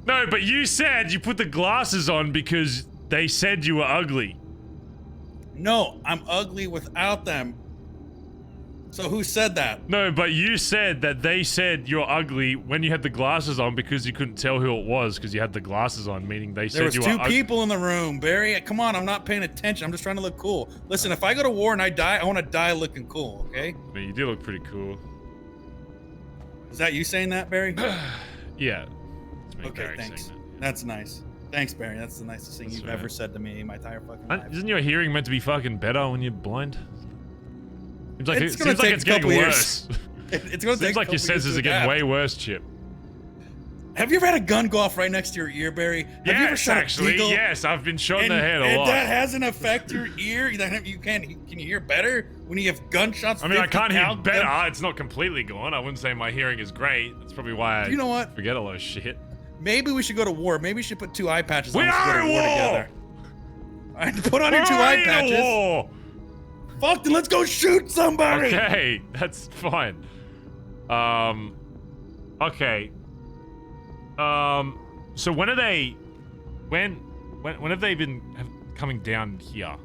No, but you said you put the glasses on because they said you were ugly. No, I'm ugly without them. So who said that? No, but you said that they said you're ugly when you had the glasses on because you couldn't tell who it was because you had the glasses on, meaning they said you were ugly. There was two people in the room, Barry. Come on, I'm not paying attention. I'm just trying to look cool. Listen, if I go to war and I die, I want to die looking cool, okay? I mean, you do look pretty cool. Is that you saying that, Barry? Yeah. Okay, Barry thanks. saying that, yeah. That's nice. Thanks, Barry. That's the nicest thing you've ever said to me in my entire fucking life. Isn't your hearing meant to be fucking better when you're blind? Seems like it's getting worse. It's gonna take Seems like your senses are getting way worse, Chip. Have you ever had a gun go off right next to your ear, Barry? Have you ever shot actually, a beagle? yes. I've been shot in the head a and lot. that hasn't affected your ear? Can you hear better when you have gunshots? I mean, I can't hear better. It's not completely gone. I wouldn't say my hearing is great. That's probably why You know what? forget a lot of shit. Maybe we should go to war. Maybe we should put 2 eye patches on. We are to go to war together. All right, put on your 2 eye patches. War. Fuck, then let's go shoot somebody. Okay, that's fine. Okay. So when are they? When have they been coming down here?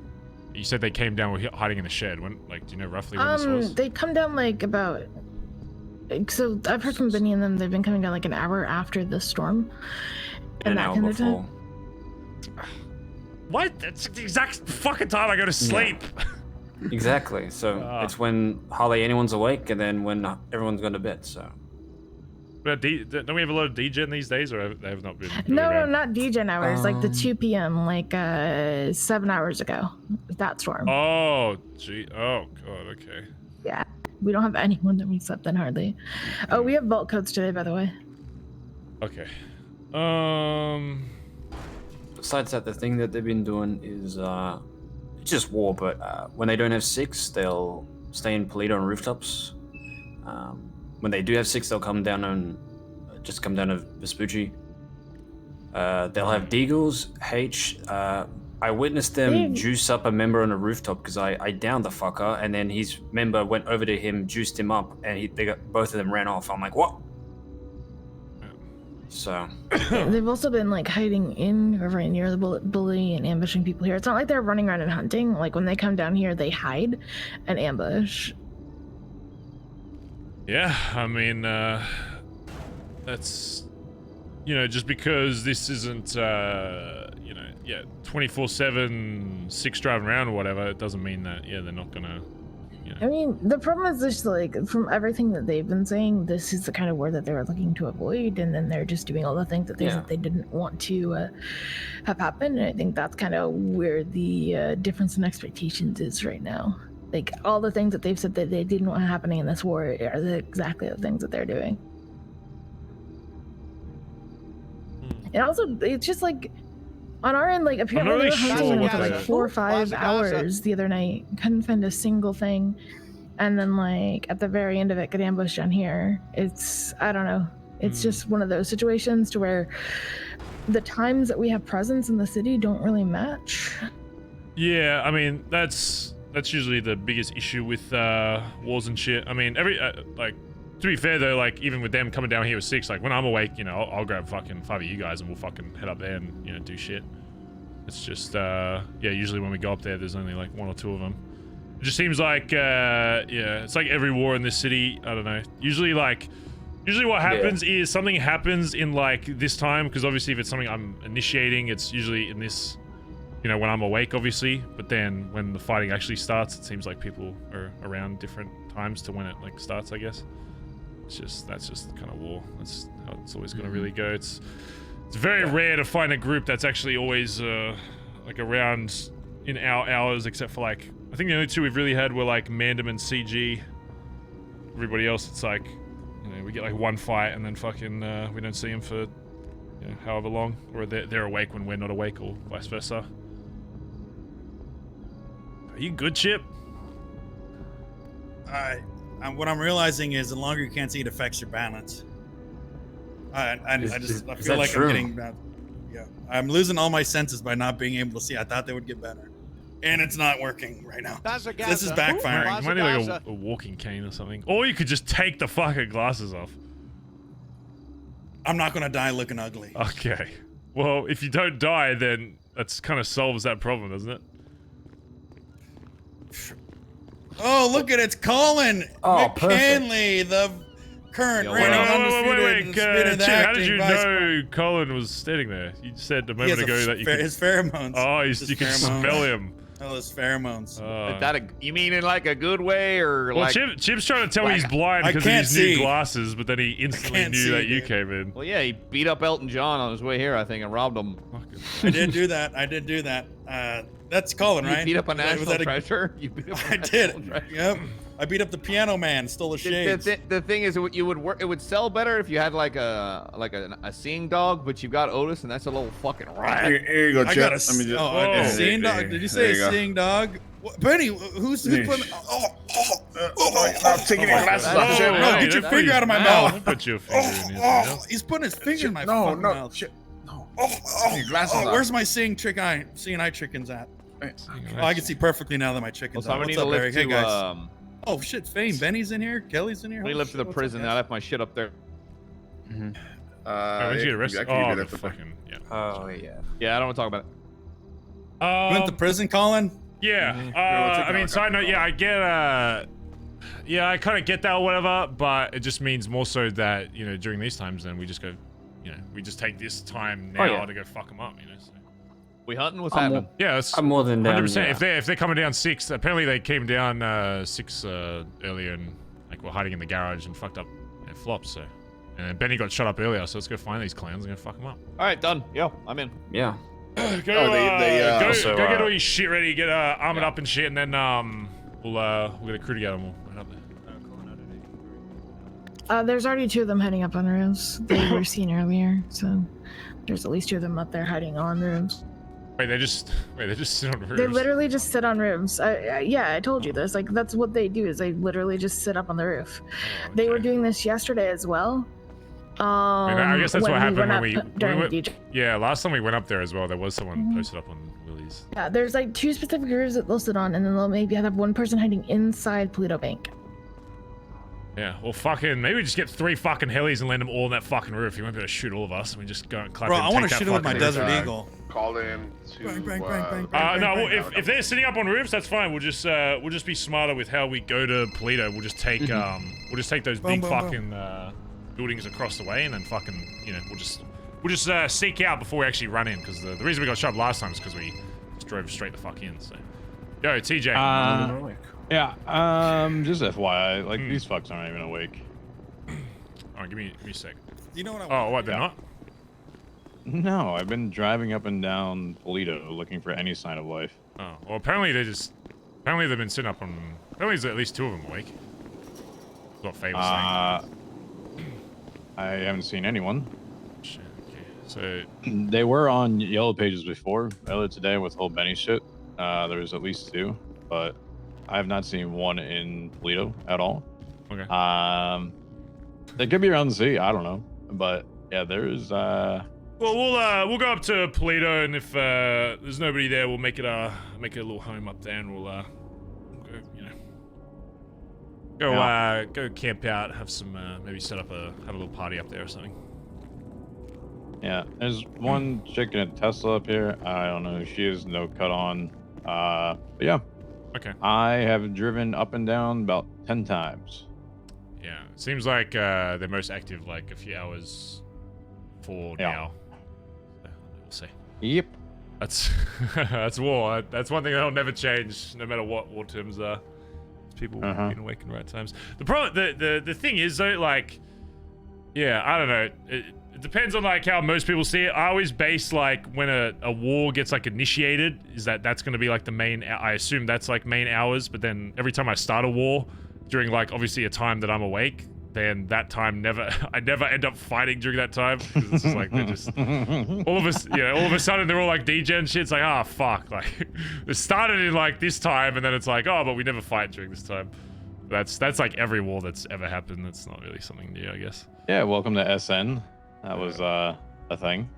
You said they came down, were hiding in the shed. When, like, do you know roughly when this was? They come down like about. So I've heard from Benny and them. They've been coming down like an hour after the storm, and that kind of time. What? That's the exact fucking time I go to sleep. Yeah. Exactly. So it's when hardly anyone's awake, and then when everyone's gone to bed. So. But don't we have a lot of DGen these days, or they have not been? No, not DGen hours. Like the 2 p.m. like 7 hours ago. That storm. Oh, gee. Oh god. Okay. Yeah. We don't have anyone that we slept in hardly. Oh, we have vault codes today, by the way. Okay. Besides that, the thing that they've been doing is it's just war. But when they don't have 6, they'll stay in Polito on rooftops. When they do have 6, they'll come down and come down to Vespucci. They'll have Deagles, H. I witnessed them juice up a member on a rooftop because I downed the fucker, and then his member went over to him, juiced him up, and both of them ran off. I'm like, what? So they've also been like hiding in or right near the bully and ambushing people here. It's not like they're running around and hunting. Like when they come down here, they hide and ambush. Yeah, I mean, that's, just because this isn't, 24/7, 6 driving around or whatever, it doesn't mean that, they're not gonna, I mean, the problem is just like, from everything that they've been saying, this is the kind of war that they were looking to avoid, and then they're just doing all the things that they said they didn't want to have happen, and I think that's kind of where the difference in expectations is right now. Like, all the things that they've said that they didn't want happening in this war are exactly the things that they're doing. And also, it's just like, on our end, like, apparently they were hunting for like 4 or 5 hours the other night. Couldn't find a single thing. And then, like, at the very end of it, got ambushed down here. It's, I don't know. It's just one of those situations to where the times that we have presence in the city don't really match. Yeah, I mean, that's usually the biggest issue with wars and shit. I mean, to be fair though, like even with them coming down here with 6, like when I'm awake, you know, I'll grab fucking 5 of you guys and we'll fucking head up there and, you know, do shit. It's just, yeah, usually when we go up there, there's only like 1 or 2 of them. It just seems like, yeah, it's like every war in this city. I don't know. Usually what happens is something happens in like this time, because obviously if it's something I'm initiating, it's usually in this, you know, when I'm awake, obviously. But then when the fighting actually starts, it seems like people are around different times to when it like starts, I guess. That's just kind of war. That's how it's always going to really go. It's very rare to find a group that's actually always like around in our hours, except for like, I think the only 2 we've really had were like Mandem and CG. Everybody else, it's like, you know, we get like 1 fight and then fucking we don't see them for, you know, however long, or they're awake when we're not awake, or vice versa. Are you good, Chip? What I'm realizing is the longer you can't see, it affects your balance. I feel like I'm getting bad. Yeah, I'm losing all my senses by not being able to see. I thought they would get better, and it's not working right now. This is backfiring. You might need like a walking cane or something, or you could just take the fucking glasses off. I'm not gonna die looking ugly. Okay. Well, if you don't die, then that's kind of solves that problem, doesn't it? Oh, look at it's Colin McKinley, the current Wait, Chip, how did you know Colin was standing there? You said a moment ago that you could... his pheromones. Oh, you can smell him. Oh, his pheromones. Is that you mean in like a good way, or well, like? Chip's trying to tell me he's blind because of his new glasses, but then he instantly knew that you came in. Well, yeah, he beat up Elton John on his way here, I think, and robbed him. I did do that. That's Colin, right? You beat up a national treasure? You beat up a I did. Yep. I beat up the piano man, stole his shades. The thing is, it would sell better if you had like a seeing dog, but you got Otis, and that's a little fucking rat. Here you go, Chip. A seeing dog? Did you say a seeing dog? Benny, who's putting? I'm taking your glasses off. No, get your finger out of my mouth. Put your finger in his mouth. He's putting his finger in my fucking mouth. No. Your glasses off. Where's my seeing eye chickens at? Oh, I can see perfectly now that my chicken's out. What's up, Eric? Hey, guys. Oh, shit, Fame. Benny's in here. Kelly's in here. We left to the prison. I left my shit up there. Where'd you get arrested? Oh, the fucking, yeah. Oh, yeah. Yeah, I don't want to talk about it. You went to prison, Colin? Yeah. I mean, side note, yeah, I get, yeah, I kind of get that or whatever, but it just means more so that, you know, during these times, then we just go, you know, we just take this time now to go fuck them up, you know, so. We hunting? What's happening? Yeah, it's I'm more than 100%. Yeah. If they're coming down 6, apparently they came down 6 earlier and like were hiding in the garage and fucked up and flopped. So, and then Benny got shot up earlier. So let's go find these clowns and go fuck them up. All right, done. Yo, I'm in. Yeah. Go get all your shit ready. Get armored up and shit, and then we'll get a crew together and we'll head up there. There's already 2 of them heading up on roofs. They were seen earlier, so there's at least 2 of them up there hiding on roofs. Wait, they just sit on roofs. They literally just sit on roofs. Yeah, I told you this. Like, that's what they do, is they literally just sit up on the roof. Oh, okay. They were doing this yesterday as well. I guess that's what happened when we went. Yeah, last time we went up there as well, there was someone posted up on Willie's. Yeah, there's like 2 specific roofs that they'll sit on, and then they'll maybe have 1 person hiding inside Pluto Bank. Yeah, well, fucking, maybe we just get 3 fucking helis and land them all on that fucking roof. You won't be able to shoot all of us, and we just go and clap. Bro, I want to shoot him with my Desert Eagle. Call in to. No, if they're sitting up on roofs, that's fine. We'll just be smarter with how we go to Polito. We'll just take those big fucking buildings across the way, and then fucking, you know, we'll just seek out before we actually run in. Because the reason we got shot last time is because we just drove straight the fuck in. So, yo, TJ. Yeah, just FYI, like, these fucks aren't even awake. Alright, give me a sec. You know what Oh, what, they're not? No, I've been driving up and down Polito looking for any sign of life. Oh, well, apparently they've been sitting up on, apparently there's at least 2 of them awake. That's what Faye was saying. I haven't seen anyone. Shit, okay. So... They were on Yellow Pages before. Earlier today with whole Benny shit. There was at least 2, but I have not seen 1 in Polito at all. Okay. They could be around the city. I don't know, but yeah, there's. Well, we'll go up to Polito, and if there's nobody there, we'll make it a little home up there, and we'll go, you know, Go camp out, have some maybe have a little party up there or something. Yeah, there's one chick in a Tesla up here. I don't know who she is, no cut on. But yeah. Okay. I have driven up and down about 10 times. Yeah, it seems like they're most active like a few hours for now. So, we'll see. Yep. That's that's war. That's one thing that'll never change, no matter what war terms are. People being awake in the right times. The problem, the thing is though, like, yeah, I don't know. It depends on like how most people see it. I always base like when a war gets like initiated, is that's going to be like the main. I assume that's like main hours. But then every time I start a war, during like obviously a time that I'm awake, then that time I never end up fighting during that time. Because it's just like they're just all of a sudden they're all like degen shit. It's like, ah, fuck, like it started in like this time, and then it's like, oh, but we never fight during this time. That's like every war that's ever happened. That's not really something new, I guess. Yeah, welcome to SN. That was a thing.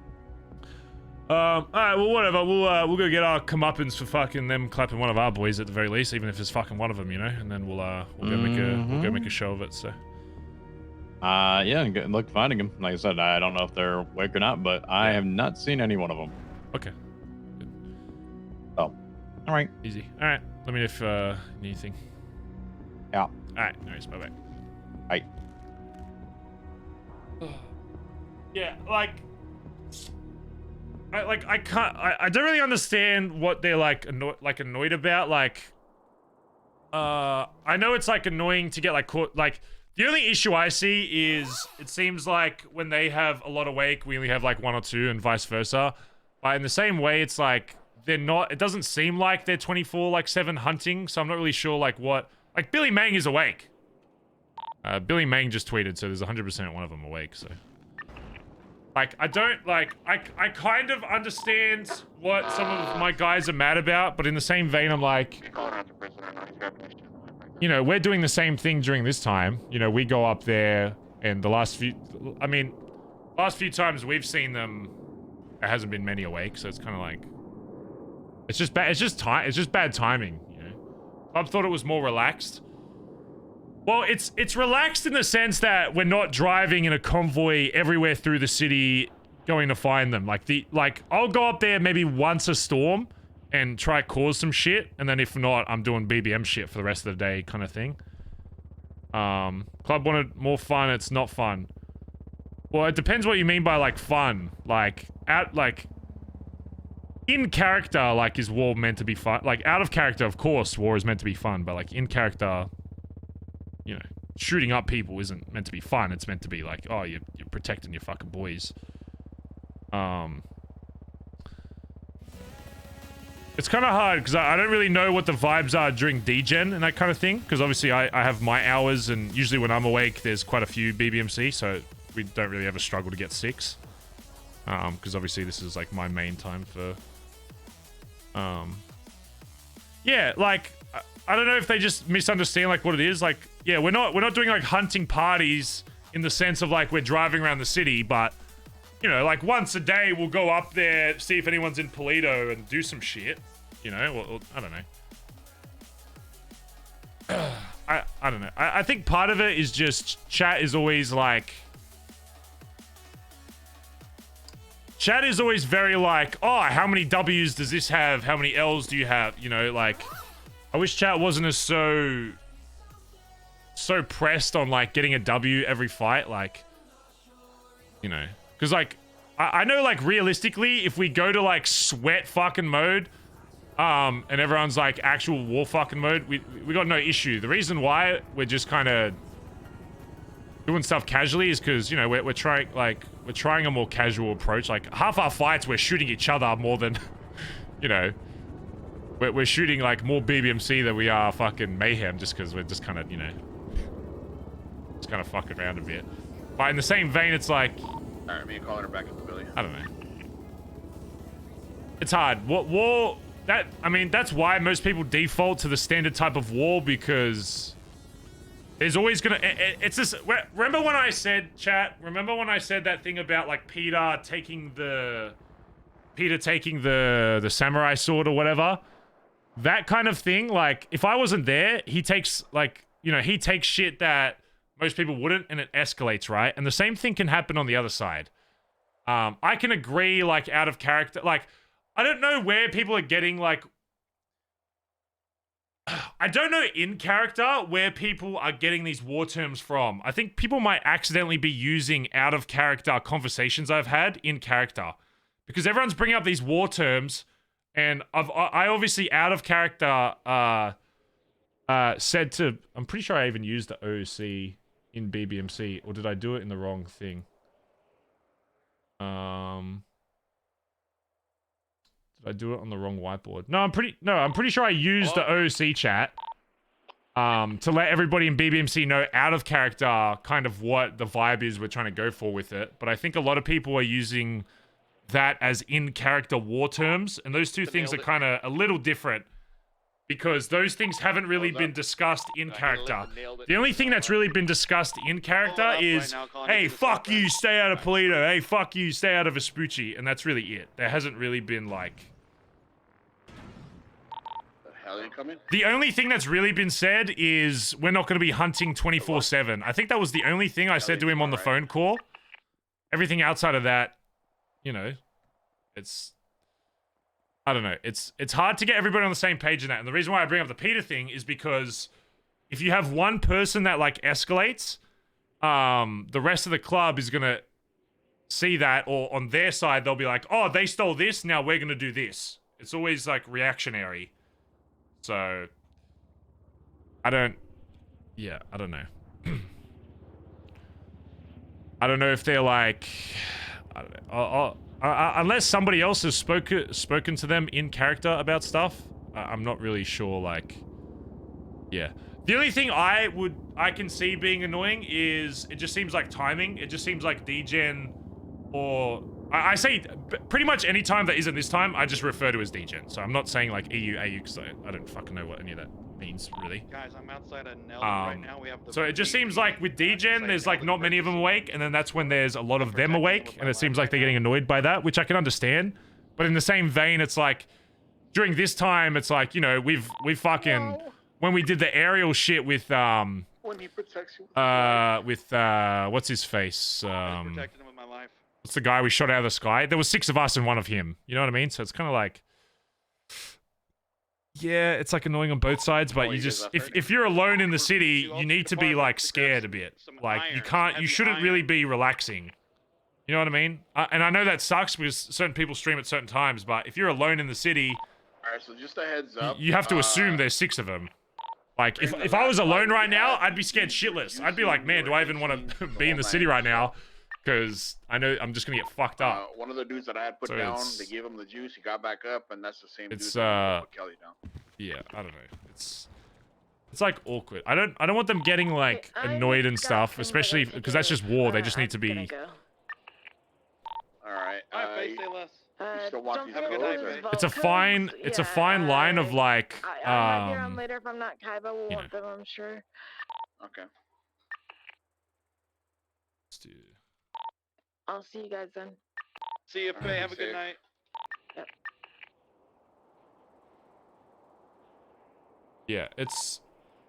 All right, well, whatever. We'll go get our comeuppance for fucking them clapping one of our boys at the very least, even if it's fucking one of them, you know. And then we'll go make a show of it. So. Yeah, good luck finding him. Like I said, I don't know if they're awake or not, but I have not seen any one of them. Okay. Good. Oh, all right. Easy. All right. Let me know if you need anything. Yeah. All right. Nice. Bye. Bye. Yeah, like I don't really understand what they're like annoyed about. Like, I know it's like annoying to get like caught. Like, the only issue I see is it seems like when they have a lot awake, we only have like one or two, and vice versa. But in the same way, it's like they're not. It doesn't seem like they're 24/7 hunting. So I'm not really sure like what. Like Billy Mang is awake. Billy Mang just tweeted, so there's 100% one of them awake. So. Like, I don't, like, I kind of understand what some of my guys are mad about, but in the same vein, I'm like, you know, we're doing the same thing during this time. You know, we go up there, and the last few times we've seen them, there hasn't been many awake, so it's kind of like, it's just bad timing, you know? I thought it was more relaxed. Well, it's relaxed in the sense that we're not driving in a convoy everywhere through the city going to find them. Like I'll go up there maybe once a storm and try cause some shit, and then if not, I'm doing BBM shit for the rest of the day kind of thing. Club wanted more fun, it's not fun. Well, it depends what you mean by like fun. Like in character, like is war meant to be fun? Like out of character, of course, war is meant to be fun, but like in character, you know, shooting up people isn't meant to be fun. It's meant to be like, oh, you're protecting your fucking boys. It's kind of hard because I don't really know what the vibes are during degen and that kind of thing. Because obviously I have my hours, and usually when I'm awake, there's quite a few BBMC, so we don't really ever struggle to get 6. Because obviously this is like my main time for. Yeah, like I don't know if they just misunderstand like what it is. Like, yeah, we're not doing like hunting parties in the sense of like we're driving around the city, but you know, like once a day we'll go up there, see if anyone's in Polito and do some shit. You know, or I don't know. I don't know. I think part of it is just chat is always like. Chat is always very like, oh, how many W's does this have? How many L's do you have? You know, like, I wish chat wasn't as so pressed on like getting a W every fight, like, you know, because like I know like realistically, if we go to like sweat fucking mode, and everyone's like actual war fucking mode, we got no issue. The reason why we're just kind of doing stuff casually is because, you know, we're trying a more casual approach. Like half our fights we're shooting each other more than, you know, we're shooting like more BBMC than we are fucking mayhem, just because we're just kind of, you know, just kind of fucking around a bit. But in the same vein, it's like, alright, me and calling her back at the Billy. I don't know. It's hard. War, I mean, that's why most people default to the standard type of war, because there's always gonna, it's this, remember when I said, chat, remember when I said that thing about like Peter taking the samurai sword or whatever? That kind of thing, like, if I wasn't there, he takes, like, you know, he takes shit that most people wouldn't, and it escalates, right? And the same thing can happen on the other side. I can agree, like, out of character. Like, I don't know where people are getting, like... I don't know in character where people are getting these war terms from. I think people might accidentally be using out of character conversations I've had in character. Because everyone's bringing up these war terms, and I obviously out of character said to... I'm pretty sure I even used the OC in BBMC, or did I do it in the wrong thing? Did I do it on the wrong whiteboard? No, I'm pretty sure I used the OC chat to let everybody in BBMC know out of character kind of what the vibe is we're trying to go for with it. But I think a lot of people are using that as in character war terms, and those two things are kind of a little different because those things haven't really been discussed in character. The only thing that's really been discussed in character is, hey, fuck you, stay out of Polito. Hey, fuck you, stay out of Vespucci. And that's really it. There hasn't really been, like... The only thing that's really been said is we're not going to be hunting 24/7. I think that was the only thing I said to him on the phone call. Everything outside of that, you know, it's... I don't know. It's hard to get everybody on the same page in that. And the reason why I bring up the Peter thing is because if you have one person that, like, escalates, the rest of the club is going to see that, or on their side, they'll be like, oh, they stole this, now we're going to do this. It's always, like, reactionary. So, I don't know. I don't know if they're like, I don't know. Unless somebody else has spoken to them in character about stuff, I'm not really sure, like, yeah. The only thing I can see being annoying is it just seems like timing. It just seems like degen, or I say pretty much any time that isn't this time, I just refer to as degen. So I'm not saying like EU, AU, because I don't fucking know what any of that means, really. Guys, I'm outside of Nelda right now. We have the so it just seems like with degen, there's like not many of them awake, and then that's when there's a lot of them awake, and it seems like they're getting annoyed by that, which I can understand. But in the same vein, it's like during this time, it's like, you know, we've fucking when we did the aerial shit with when he protects you with what's his face protected him with my life. What's the guy we shot out of the sky? There was 6 of us and 1 of him. You know what I mean? So it's kind of like, yeah, it's like annoying on both sides, but you just, if you're alone in the city, you need to be like scared a bit. Like you shouldn't really be relaxing. You know what I mean? And I know that sucks because certain people stream at certain times, but if you're alone in the city, alright, so just a heads up, you have to assume there's 6 of them. Like if I was alone right now, I'd be scared shitless. I'd be like, man, do I even want to be in the city right now? Because I know I'm just gonna get fucked up. One of the dudes that I had put down, they gave him the juice, he got back up, and that's the same dude that put Kelly down. Yeah, I don't know. It's like awkward. I don't want them getting like annoyed and stuff, especially because that's just war. They just need to be. Alright, say less. Still want these It's a fine line of like I'll be around later if I'm not Kaiba. We'll want them, I'm sure. Okay. Let's do. I'll see you guys then. See you, Faye. Have a good night. Yep. Yeah, it's.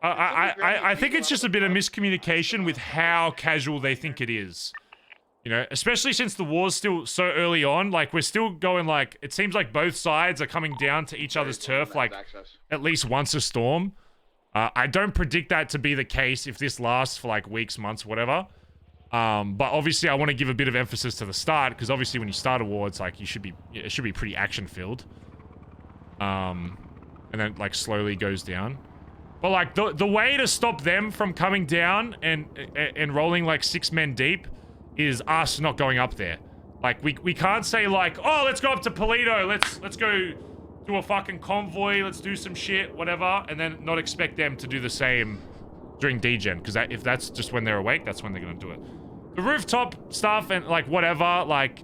I think it's just a bit of miscommunication with how casual they think it is. You know, especially since the war's still so early on. Like, we're still going, like, it seems like both sides are coming down to each other's turf, like, at least once a storm. I don't predict that to be the case if this lasts for, like, weeks, months, whatever. But obviously I want to give a bit of emphasis to the start, because obviously when you start a war, it's like it should be pretty action-filled. And then, like, slowly goes down. But, like, the way to stop them from coming down and rolling, like, 6 men deep is us not going up there. Like, we can't say, like, oh, let's go up to Polito, let's go do a fucking convoy, let's do some shit, whatever, and then not expect them to do the same during degen, because if that's just when they're awake, that's when they're gonna do it. The rooftop stuff and, like, whatever, like,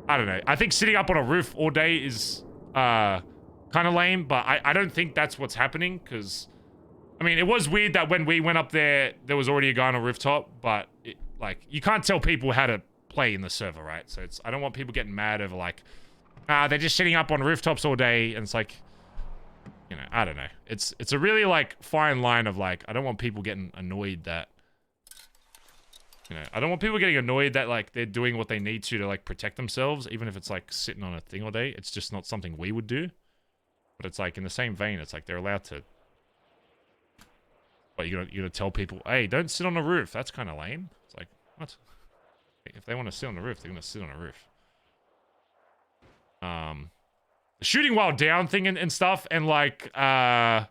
I don't know. I think sitting up on a roof all day is kind of lame, but I don't think that's what's happening, because, I mean, it was weird that when we went up there, there was already a guy on a rooftop, but, like, you can't tell people how to play in the server, right? So I don't want people getting mad over, like, they're just sitting up on rooftops all day, and it's like, you know, I don't know. It's a really like fine line of like, I don't want people getting annoyed that, you know, I don't want people getting annoyed that like they're doing what they need to like protect themselves, even if it's like sitting on a thing all day. It's just not something we would do. But it's like in the same vein, it's like they're allowed to. But you're gonna tell people, hey, don't sit on the roof. That's kind of lame. It's like, what? If they want to sit on the roof, they're gonna sit on the roof. The shooting while down thing and stuff, and like I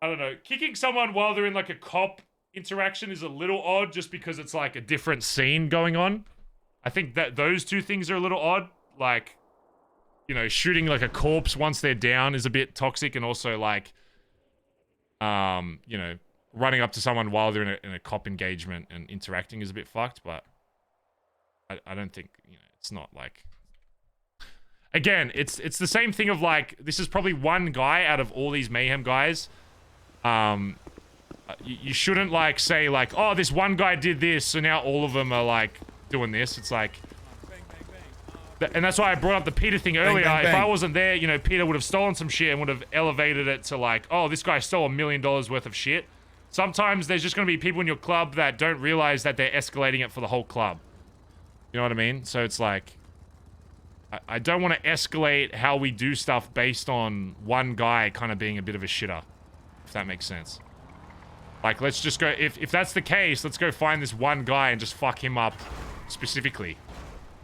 don't know, kicking someone while they're in like a cop interaction is a little odd, just because it's like a different scene going on. I think that those two things are a little odd. Like, you know, shooting like a corpse once they're down is a bit toxic, and also like, you know, running up to someone while they're in a cop engagement and interacting is a bit fucked. But I don't think, you know, it's not like. Again, it's the same thing of like, this is probably one guy out of all these mayhem guys. You shouldn't like say like, oh, this one guy did this, so now all of them are like doing this. It's like, and that's why I brought up the Peter thing earlier. Bang, bang, bang. If I wasn't there, you know, Peter would have stolen some shit and would have elevated it to like, oh, this guy stole $1 million worth of shit. Sometimes there's just going to be people in your club that don't realize that they're escalating it for the whole club. You know what I mean? So it's like, I don't want to escalate how we do stuff based on one guy kind of being a bit of a shitter, if that makes sense. Like, let's just go, if that's the case, let's go find this one guy and just fuck him up specifically.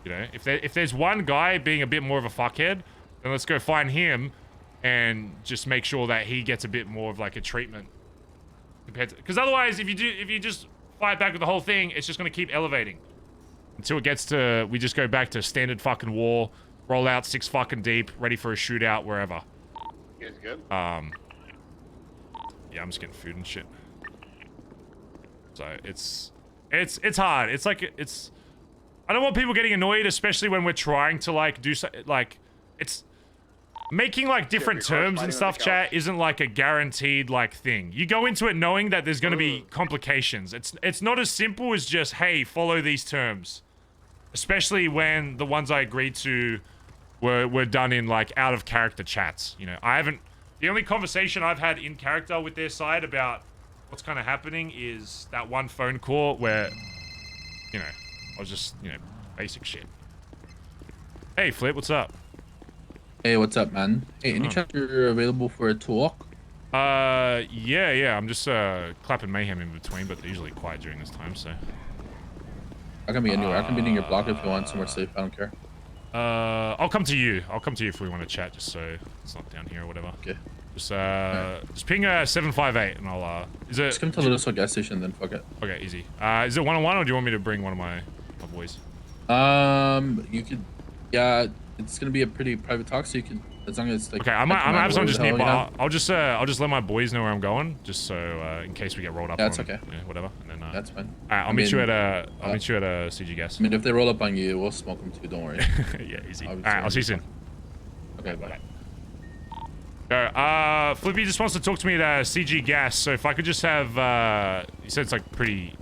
You know, if there's one guy being a bit more of a fuckhead, then let's go find him and just make sure that he gets a bit more of like a treatment compared to, because otherwise if you just fight back with the whole thing, it's just going to keep elevating until it gets to, we just go back to standard fucking war, roll out 6 fucking deep, ready for a shootout wherever. You guys good? Yeah, I'm just getting food and shit. So it's hard. It's like, it's, I don't want people getting annoyed, especially when we're trying to like do so, like, it's making like different terms and stuff, chat, isn't like a guaranteed like thing. You go into it knowing that there's going to be complications. It's not as simple as just, hey, follow these terms. Especially when the ones I agreed to were done in like out of character chats. You know, the only conversation I've had in character with their side about what's kind of happening is that one phone call where, you know, I was just, you know, basic shit. Hey, Flip, what's up? Hey, what's up, man? Hey, any chance you're available for a talk? Yeah, I'm just clapping mayhem in between, but they're usually quiet during this time, so. I can be anywhere. I can be in your block if you want, somewhere safe. I don't care. I'll come to you. I'll come to you if we want to chat, just so it's not down here or whatever. Okay. Just ping 758 and I'll is it? Just come to the little gas station, then fuck it. Okay, easy. Is it 1-on-1 or do you want me to bring one of my boys? You could, yeah. It's gonna be a pretty private talk, so you can, as long as like. Okay, I might have someone just nearby. I'll just let my boys know where I'm going, just so in case we get rolled up. Yeah, that's on, okay. Yeah, whatever. And then that's fine. Alright, I'll meet you at CG Gas. I mean, if they roll up on you, we'll smoke them too. Don't worry. Yeah, easy. Alright, I'll see you soon. Okay, bye. Flippy just wants to talk to me at CG Gas, so if I could just have, he said it's like pretty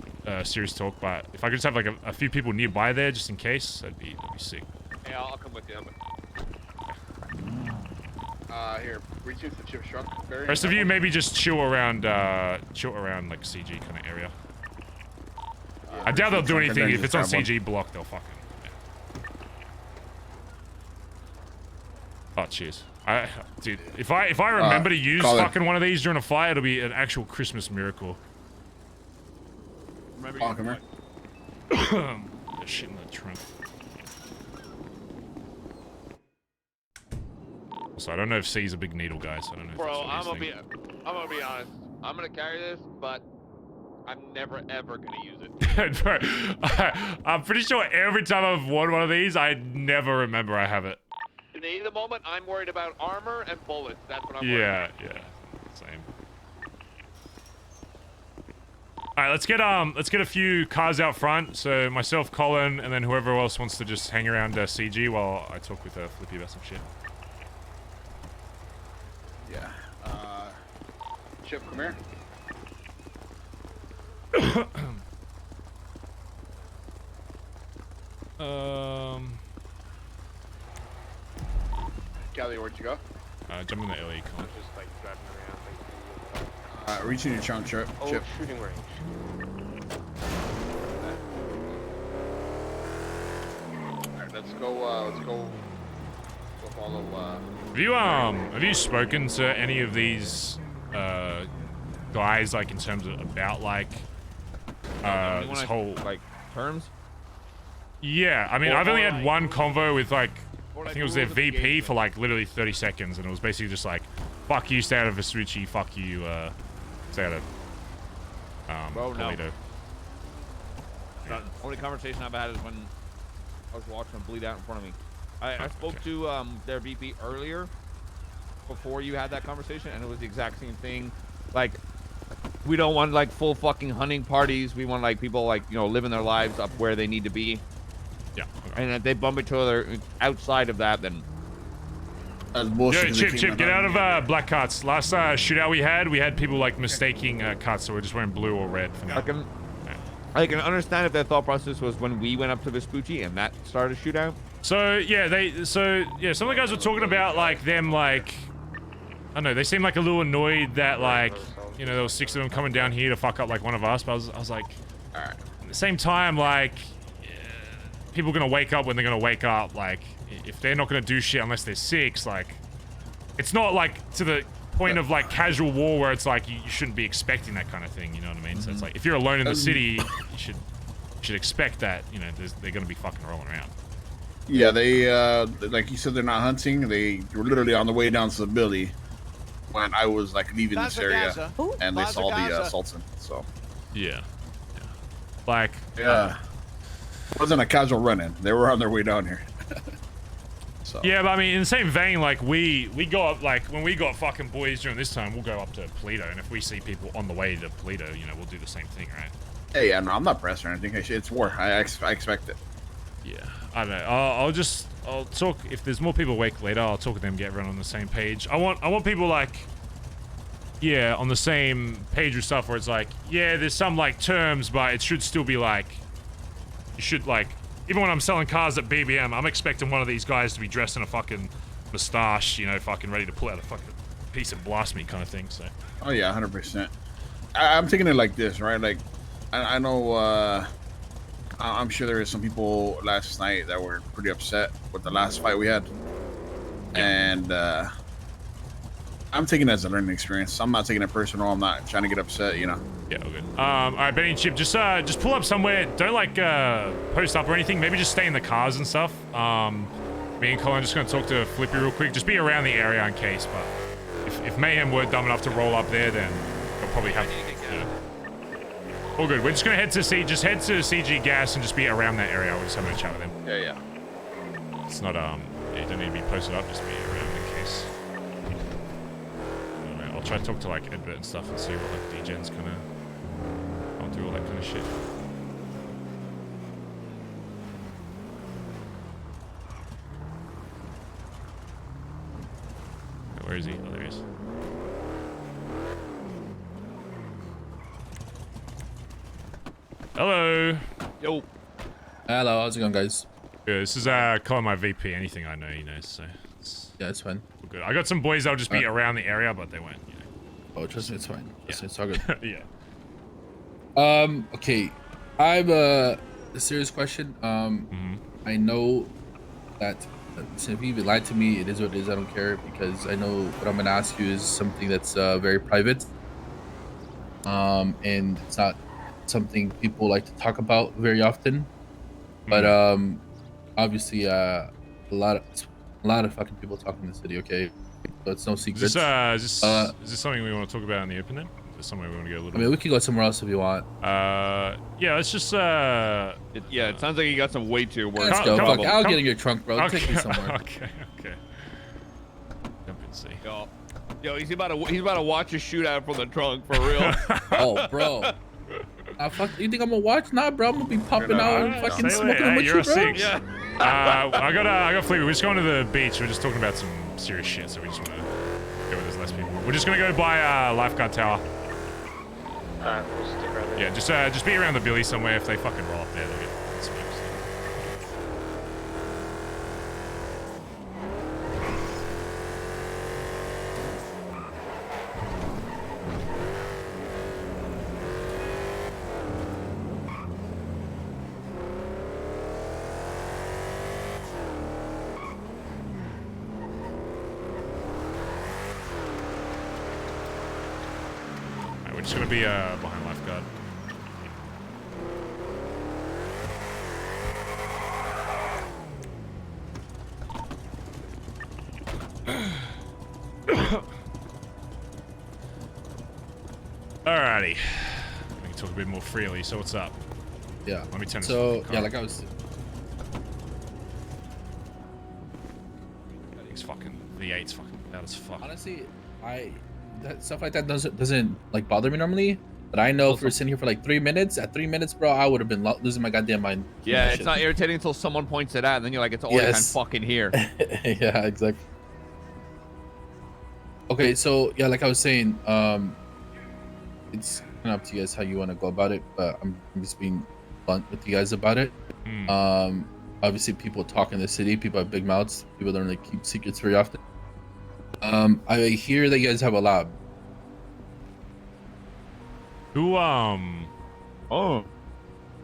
serious talk, but if I could just have like a few people nearby there, just in case, that'd be sick. Yeah, I'll come with you. Here, reach into the chip truck. Rest of you maybe just chill around like CG kind of area. I doubt they'll do anything. If it's on CG block, they'll fucking. Yeah. Oh, cheers. Dude, if I remember to use fucking one of these during a fight, it'll be an actual Christmas miracle. Remember There's shit in the trunk. So I don't know if C's a big needle guy, so I don't know. Bro, I'm gonna be honest. I'm gonna carry this, but I'm never ever gonna use it. Bro, I'm pretty sure every time I've worn one of these, I never remember I have it. In the heat of the moment, I'm worried about armor and bullets. That's what I'm worried about. Yeah, same. All right, let's get a few cars out front. So myself, Colin, and then whoever else wants to just hang around CG while I talk with Flippy about some shit. Yeah. Chip, come here. Scally, where'd you go? Jump in the LE con. Just like driving around. Reaching your trunk, Chip. Oh, shooting range. Alright, let's go follow, Have you spoken to any of these, guys, like, in terms of, about, like, this whole... Like, terms? Yeah, I mean, Or- I've only or had like- one convo with, like, or I like think it was their rules of VP engagement. for, like, literally 30 seconds, and it was basically just like, fuck you, stay out of Vespucci, fuck you, stay out of, Bro, no. Toledo. The only conversation I've had is when I was watching them bleed out in front of me. I spoke to their VP earlier, before you had that conversation, and it was the exact same thing. Like, we don't want like full fucking hunting parties. We want like people like, you know, living their lives up where they need to be. Yeah. And if they bump each other outside of that, then that's bullshit. Yo, Chip, get out of black carts. Last shootout we had people like mistaking cuts, so we're just wearing blue or red for now. I can understand if their thought process was when we went up to Vespucci and that started a shootout. So yeah, some of the guys were talking about like them like, I don't know, they seemed like a little annoyed that like, you know, there was 6 of them coming down here to fuck up like one of us, but I was like, alright. At the same time, like, people are gonna wake up when they're gonna wake up. Like, if they're not gonna do shit unless they're 6, like, it's not like to the point of like casual war where it's like you shouldn't be expecting that kind of thing, you know what I mean? So it's like, if you're alone in the city, you should expect that, you know, they're gonna be fucking rolling around. Yeah, they like you said, they're not hunting. They were literally on the way down to the Billy when I was like leaving this area, and they saw the Sultan. So yeah, like it wasn't a casual run-in. They were on their way down here. So yeah, but I mean, in the same vein, like we go up, like when we got fucking boys during this time, we'll go up to Toledo, and if we see people on the way to Toledo, you know, we'll do the same thing, right? Hey, yeah, no, I'm not pressed or anything. It's war. I expect it. Yeah, I don't know. I'll talk, if there's more people awake later, I'll talk with them, get everyone on the same page. I want people like, yeah, on the same page with stuff where it's like, yeah, there's some like terms, but it should still be like, you should like, even when I'm selling cars at BBM, I'm expecting one of these guys to be dressed in a fucking mustache, you know, fucking ready to pull out a fucking piece and blast me kind of thing, so. Oh yeah, 100%. I'm taking it like this, right? Like, I know, I'm sure there is some people last night that were pretty upset with the last fight we had, and I'm taking it as a learning experience. I'm not taking it personal. I'm not trying to get upset, you know. Yeah, all good. All right, Benny and Chip, just pull up somewhere. Don't like post up or anything. Maybe just stay in the cars and stuff. Me and Colin are just gonna talk to Flippy real quick. Just be around the area in case. But if Mayhem were dumb enough to roll up there, then they'll probably have. All good. We're just gonna head to CG Gas and just be around that area. We're just having a chat with him. Yeah. It's not yeah, you don't need to be posted up. Just be around in case. Anyway, I'll try to talk to like Edbert and stuff and see what like DGen's gonna. I'll do all that kind of shit. Where is he? Oh, there he is. Hello. Yo. Hello, how's it going, guys? Yeah, this is calling my VP. Anything I know, he knows. So yeah, it's fine. We're good. I got some boys that'll just be around the area, but they won't. You know. Oh, trust me, it's fine. Trust me, it's all good. Yeah. Okay, I have a serious question. I know that if you even lied to me, it is what it is. I don't care, because I know what I'm gonna ask you is something that's very private. And it's not something people like to talk about very often. But obviously, a lot of fucking people talk in the city. Okay, so it's no secret. Is this something we want to talk about in the open then? Is there somewhere we want to go a little? I mean, we could go somewhere else if you want. Yeah, let's just. Yeah, it sounds like you got some weight to your work. Let's go. Fuck, I'll get in your trunk, bro. Okay. Take me somewhere. Okay. Jump and see. Yo, he's about to watch a shootout from the trunk for real. Oh, bro. Fuck, you think I'm gonna watch? Nah, bro. I'm gonna be popping out and fucking smoking with you're you, a bro. 6. Yeah. I got Fleetwood. We're just going to the beach. We're just talking about some serious shit, so we just want to go where there's less people. We're just gonna go by lifeguard tower. We'll stick around there. Yeah, just be around the Billy somewhere. If they fucking roll up there, they'll get smoked. It's gonna be behind lifeguard. Alrighty. We can talk a bit more freely. So what's up? Yeah. Let me turn this So car. yeah, like I was. It's fucking V8's fucking loud as fuck. Honestly, that stuff like that doesn't like bother me normally. But I know if we're sitting here for like 3 minutes, at 3 minutes, bro, I would have been losing my goddamn mind. Yeah, it's not irritating until someone points it out, and then you're like, it's already kind of fucking here. Yeah, exactly. Okay, so yeah, like I was saying, it's kind of up to you guys how you want to go about it, but I'm just being blunt with you guys about it. Obviously, people talk in the city. People have big mouths. People don't really keep secrets very often. I hear that you guys have a lab. Who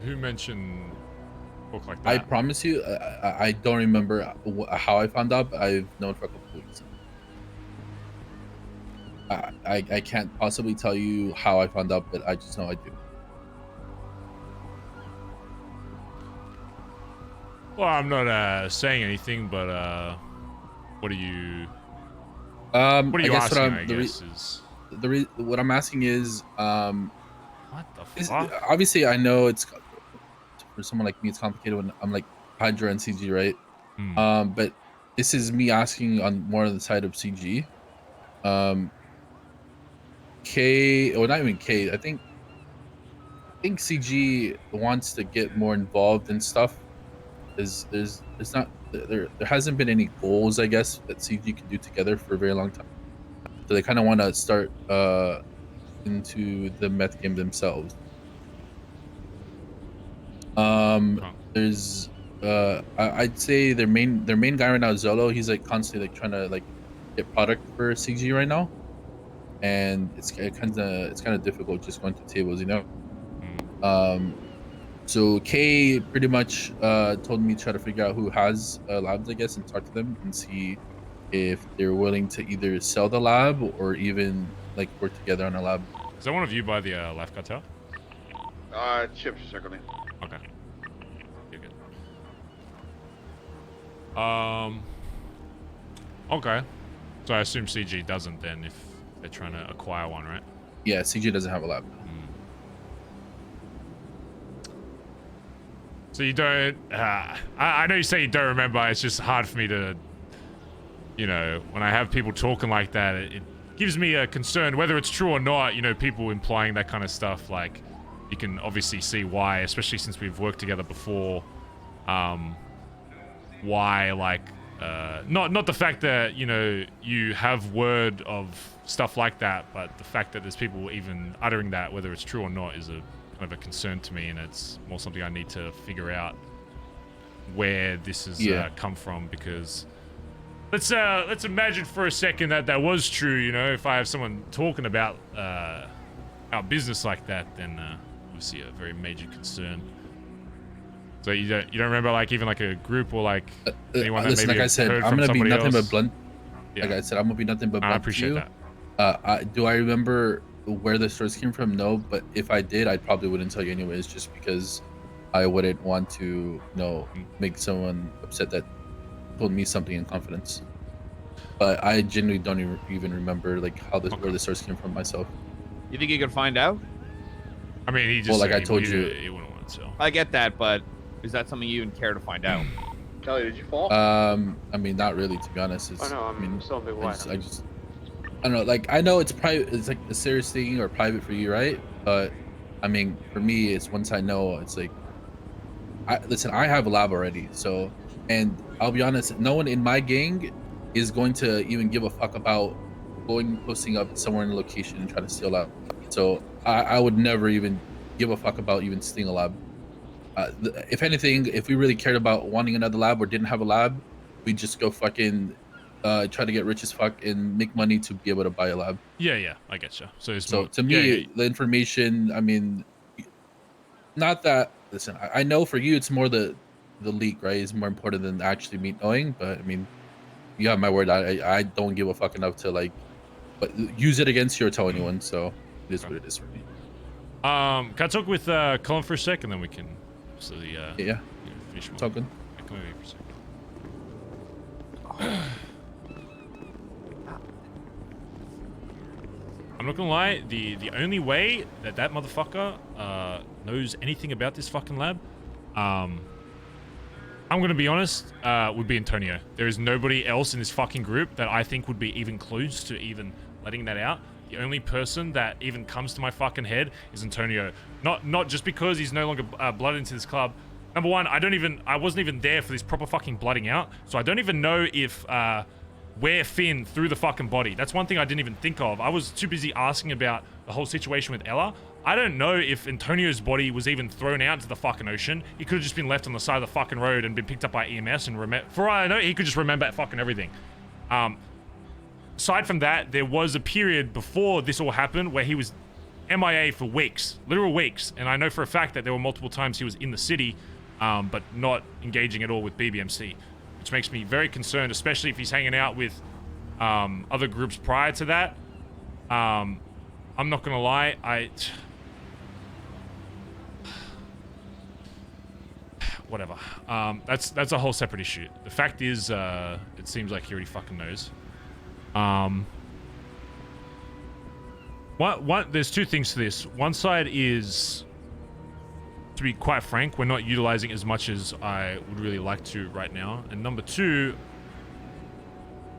who mentioned talk like that? I promise you, I don't remember how I found out, but I've known for a couple of weeks. I can't possibly tell you how I found out, but I just know I do. Well, I'm not saying anything, but what are you? What are you asking? I guess is what I'm asking is what the fuck? Obviously, I know it's for someone like me, it's complicated when I'm like Hydra and CG, right? But this is me asking on more on the side of CG. K, or not even K. I think CG wants to get more involved in stuff. There's not there hasn't been any goals, I guess, that CG can do together for a very long time. So they kind of want to start into the meth game themselves. There's I'd say their main guy right now is Zolo. He's like constantly like trying to like get product for CG right now, and it's kind of difficult just going to tables, you know. So Kay pretty much told me to try to figure out who has labs, I guess, and talk to them and see if they're willing to either sell the lab or even like work together on a lab. Is that one of you by the lifeguard tower? Chips circling. Okay. You're good. Okay. So I assume CG doesn't then if they're trying to acquire one, right? Yeah, CG doesn't have a lab. So you don't... I know you say you don't remember. It's just hard for me to... You know, when I have people talking like that, it gives me a concern, whether it's true or not, you know, people implying that kind of stuff, like, you can obviously see why, especially since we've worked together before, why, like, not the fact that, you know, you have word of stuff like that, but the fact that there's people even uttering that, whether it's true or not, is a kind of a concern to me, and it's more something I need to figure out where this has come from, because let's imagine for a second that that was true. You know, if I have someone talking about our business like that, then obviously a very major concern. So you don't remember like even like a group or like anyone that listen, maybe like I said, heard I'm from gonna be somebody nothing else? but blunt. Yeah. Like I said, I'm gonna be nothing but blunt. I appreciate to you. Do I remember where the source came from? No, but if I did, I probably wouldn't tell you anyways, just because I wouldn't want to, you know, make someone upset that told me something in confidence. But I genuinely don't even remember like how this where the source came from myself. You think you could find out? I mean, he just well, like said I told he you, wouldn't want to. I get that, but is that something you even care to find out? Kelly, did you fall? I mean, not really, to be honest. It's, Oh no, I mean, still a big wide. I don't know. Like I know it's private. It's like a serious thing or private for you, right? But I mean, for me, it's once I know, it's like, listen, I have a lab already, so, and I'll be honest, no one in my gang is going to even give a fuck about posting up somewhere in the location and trying to steal out. So I would never even give a fuck about even stealing a lab. If anything, if we really cared about wanting another lab or didn't have a lab, we'd just go fucking try to get rich as fuck and make money to be able to buy a lab. Yeah, I get you. So to me, the information, I mean, not that, listen, I know for you it's more the leak, right? Is more important than actually me knowing, but I mean, you have my word. I don't give a fuck enough to like, but use it against you or tell anyone. So It is what it is for me. Can I talk with Colin for a sec, and then we can finish. Talking. Come over here for a sec. I'm not gonna lie. The only way that motherfucker knows anything about this fucking lab, I'm gonna be honest, would be Antonio. There is nobody else in this fucking group that I think would be even close to even letting that out. The only person that even comes to my fucking head is Antonio. Not just because he's no longer blooded into this club. Number one, I wasn't even there for this proper fucking blooding out, so I don't even know if where Finn threw the fucking body. That's one thing I didn't even think of. I was too busy asking about the whole situation with Ella. I don't know if Antonio's body was even thrown out into the fucking ocean. He could have just been left on the side of the fucking road and been picked up by EMS and for all I know, he could just remember fucking everything. Aside from that, there was a period before this all happened where he was MIA for weeks, literal weeks. And I know for a fact that there were multiple times he was in the city, but not engaging at all with BBMC. Which makes me very concerned, especially if he's hanging out with other groups prior to that. I'm not gonna lie, whatever. That's a whole separate issue. The fact is, it seems like he already fucking knows. There's two things to this. One side is, to be quite frank, we're not utilizing as much as I would really like to right now. And number two,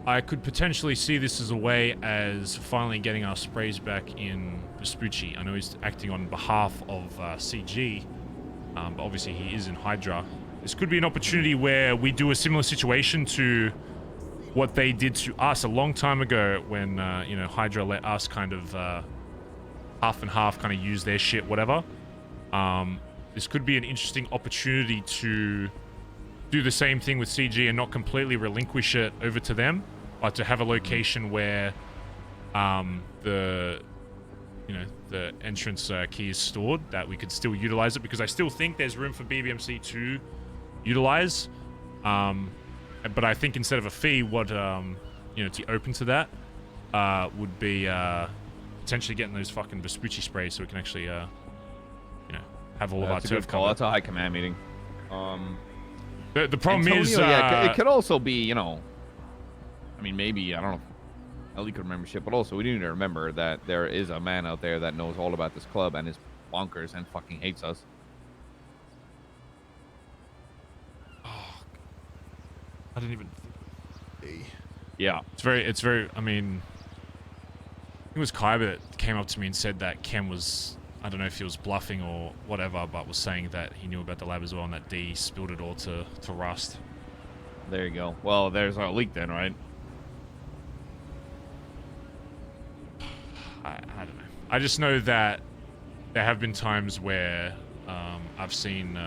I could potentially see this as a way as finally getting our sprays back in Vespucci. I know he's acting on behalf of CG, but obviously he is in Hydra. This could be an opportunity where we do a similar situation to what they did to us a long time ago when, you know, Hydra let us kind of half and half kind of use their shit, whatever. This could be an interesting opportunity to do the same thing with CG and not completely relinquish it over to them, but to have a location where the entrance key is stored, that we could still utilize it, because I still think there's room for BBMC to utilize. But I think instead of a fee, what to be open to that would be potentially getting those fucking Vespucci sprays so we can actually have all of our turf cover. That's a high command meeting. The problem Antonio, is, it could also be, I mean, maybe, I don't know, Ellie could remember shit, but also we need to remember that there is a man out there that knows all about this club and is bonkers and fucking hates us. I didn't even. Yeah, it's very. I mean, it was Kai that came up to me and said that Ken was, I don't know if he was bluffing or whatever, but was saying that he knew about the lab as well and that D spilled it all to Rust. There you go. Well, there's our leak then, right? I don't know. I just know that there have been times where I've seen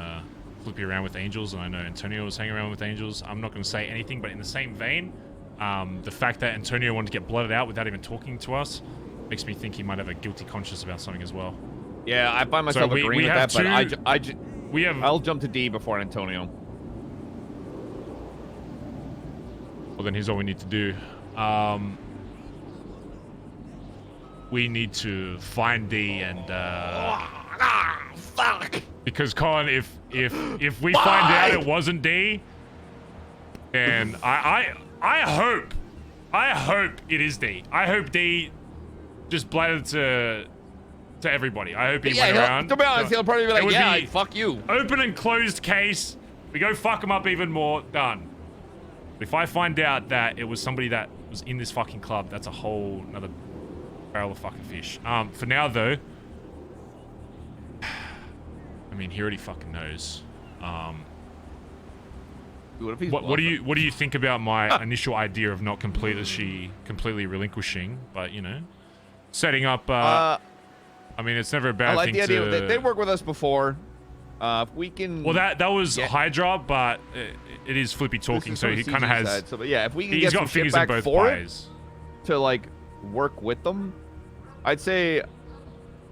Flippy around with Angels, and I know Antonio was hanging around with Angels. I'm not going to say anything, but in the same vein, the fact that Antonio wanted to get blooded out without even talking to us makes me think he might have a guilty conscience about something as well. Yeah, I find myself agreeing with that, but I'll jump to D before Antonio. Well, then here's all we need to do. We need to find D and fuck. Because Colin, if we find out it wasn't D, then I hope it is D. I hope D just bladdered to everybody. I hope he went around. To be honest, he'll probably be like, yeah, fuck you. Open and closed case. We go fuck him up even more. Done. If I find out that it was somebody that was in this fucking club, that's a whole another barrel of fucking fish. For now though, I mean, he already fucking knows. What do you think about my initial idea of not completely relinquishing, but setting up? I mean, it's never a bad thing. I like the idea that they worked with us before. If we can. Well, that was Hydra, but it is Flippy talking, so he kind of has. Side. So, but yeah, if we can he's get got some fingers shit in back both for pies. It, to like work with them, I'd say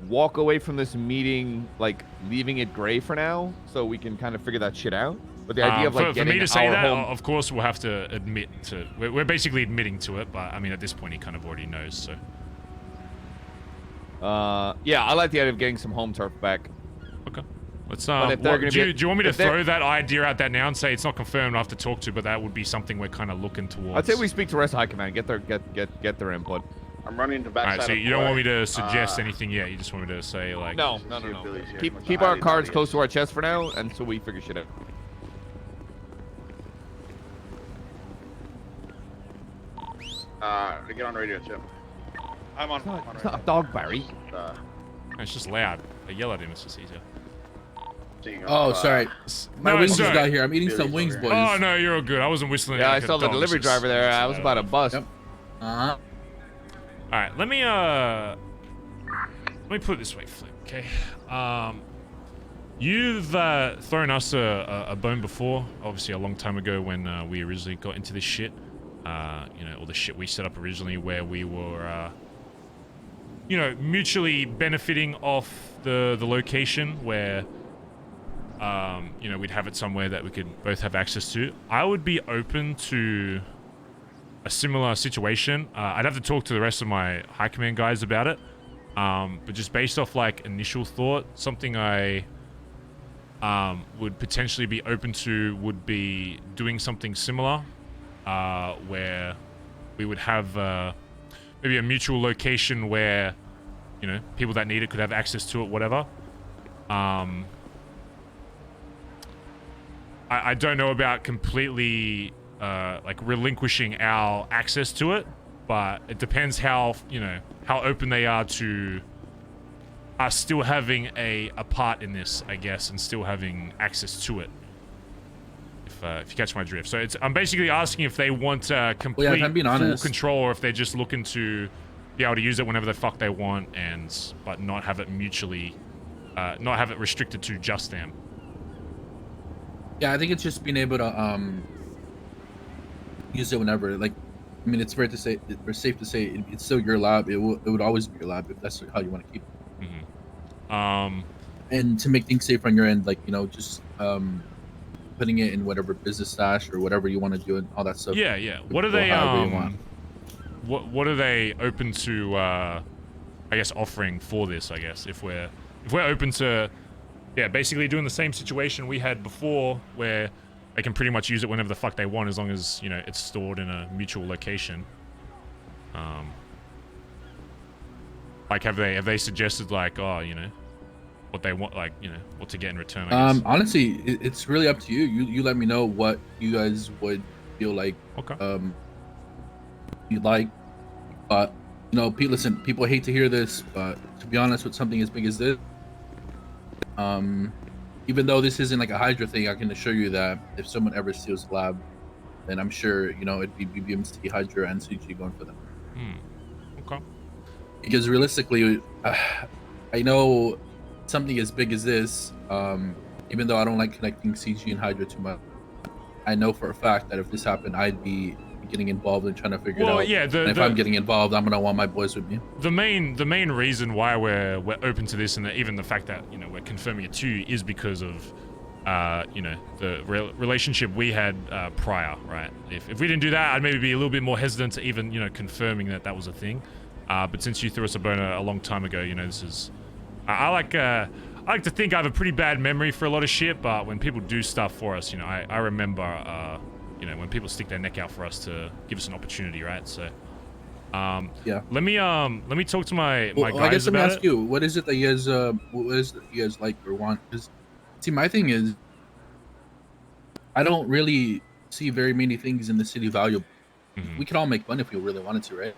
walk away from this meeting like leaving it gray for now, so we can kind of figure that shit out. But the idea of like for me to say that, home... of course, we'll have to admit to. We're basically admitting to it, but I mean, at this point, he kind of already knows. So Yeah, I like the idea of getting some home turf back. Okay. Let's But if do they're gonna you be- do you want me to if they're- throw that idea out there now and say it's not confirmed? I have to talk to, but that would be something we're kind of looking towards. I'd say we speak to the rest of High Command, get their input. I'm running the All backside. right, so of you don't want me to Troy. suggest anything yet. You just want me to say like. No. Keep our cards close to our chest for now, and so we figure shit out. Get on radio, Chip. I'm on. It's not a dog, Barry. It's just loud. I yell at him. It's just easier. Oh, sorry. My wings just got here. I'm eating some wings, boys. Oh no, you're all good. I wasn't whistling. Yeah, I like a saw the dog, delivery it's just- driver there. I was about to bust. Yep. All right, let me put it this way, Flip. Okay. You've thrown us a bone before, obviously a long time ago when we originally got into this shit. You know, all the shit we set up originally where we were, you know, mutually benefiting off the location where, you know, we'd have it somewhere that we could both have access to. I would be open to a similar situation. I'd have to talk to the rest of my high command guys about it. But just based off like initial thought, something I would potentially be open to would be doing something similar, where we would have maybe a mutual location where, you know, people that need it could have access to it, whatever. I don't know about completely like relinquishing our access to it, but it depends how, you know, how open they are to us still having a part in this, I guess, and still having access to it. If you catch my drift. So I'm basically asking if they want complete if I'm being full honest. control, or if they're just looking to be able to use it whenever the fuck they want, but not have it mutually, not have it restricted to just them. Yeah, I think it's just being able to use it whenever. Like, I mean, it's fair to say, or safe to say, it's still your lab. It would always be your lab if that's how you want to keep it. Mm-hmm. And to make things safe on your end, like, you know, just putting it in whatever business stash or whatever you want to do and all that stuff. Yeah. What are Go they however you want. what are they open to I guess offering for this, I guess, if we're open to basically doing the same situation we had before where they can pretty much use it whenever the fuck they want as long as, you know, it's stored in a mutual location. Like have they suggested like, oh, you know, what they want, like, you know, what to get in return, I guess? Honestly, it's really up to you. You let me know what you guys would feel like. Okay. You'd like, but you know, listen, people hate to hear this, but to be honest, with something as big as this, even though this isn't like a Hydra thing, I can assure you that if someone ever steals the lab, then I'm sure, you know, it'd be BBMC, Hydra, and CG going for them. Okay. Because realistically, I know something as big as this, even though I don't like connecting CG and Hydra too much, I know for a fact that if this happened, I'd be getting involved and trying to figure it out. Yeah, and if I'm getting involved, I'm gonna want my boys with me. The main reason why we're open to this, and even the fact that, you know, we're confirming it to you, is because of you know, the relationship we had prior, right? If we didn't do that, I'd maybe be a little bit more hesitant to even, you know, confirming that was a thing. But since you threw us a bone a long time ago, you know, this is I like to think I have a pretty bad memory for a lot of shit, but when people do stuff for us, you know, I remember you know, when people stick their neck out for us to give us an opportunity, right? So yeah. Let me talk to my guys I guess let me about ask it. you, what is it that you guys like or want? Because see, my thing is, I don't really see very many things in the city valuable. We could all make money if we really wanted to, right?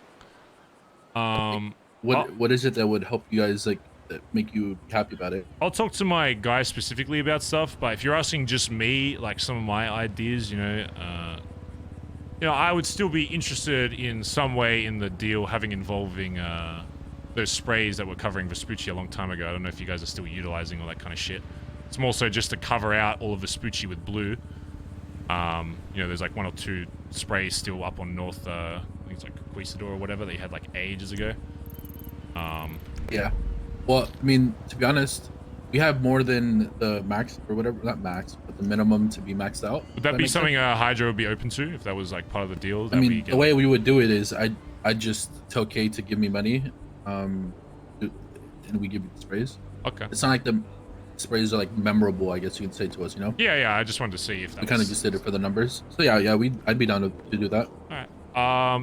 What is it that would help you guys, like, that make you happy about it? I'll talk to my guys specifically about stuff, but if you're asking just me, like some of my ideas, you know, I would still be interested in some way in the deal having involving those sprays that were covering Vespucci a long time ago. I don't know if you guys are still utilizing all that kind of shit. It's more so just to cover out all of Vespucci with blue. You know, there's like 1 or 2 sprays still up on North, I think it's like Conquistador or whatever that you had like ages ago. Yeah. Well, I mean, to be honest, we have more than the max, or whatever, not max, but the minimum to be maxed out. Would that be something Hydra would be open to if that was like part of the deal? I mean, the way we would do it is I just tell Kay to give me money. and we give you the sprays. Okay. It's not like the sprays are like memorable, I guess you could say to us, you know? Yeah. I just wanted to see if that we kind of just did it for the numbers. So yeah, I'd be down to do that. All right.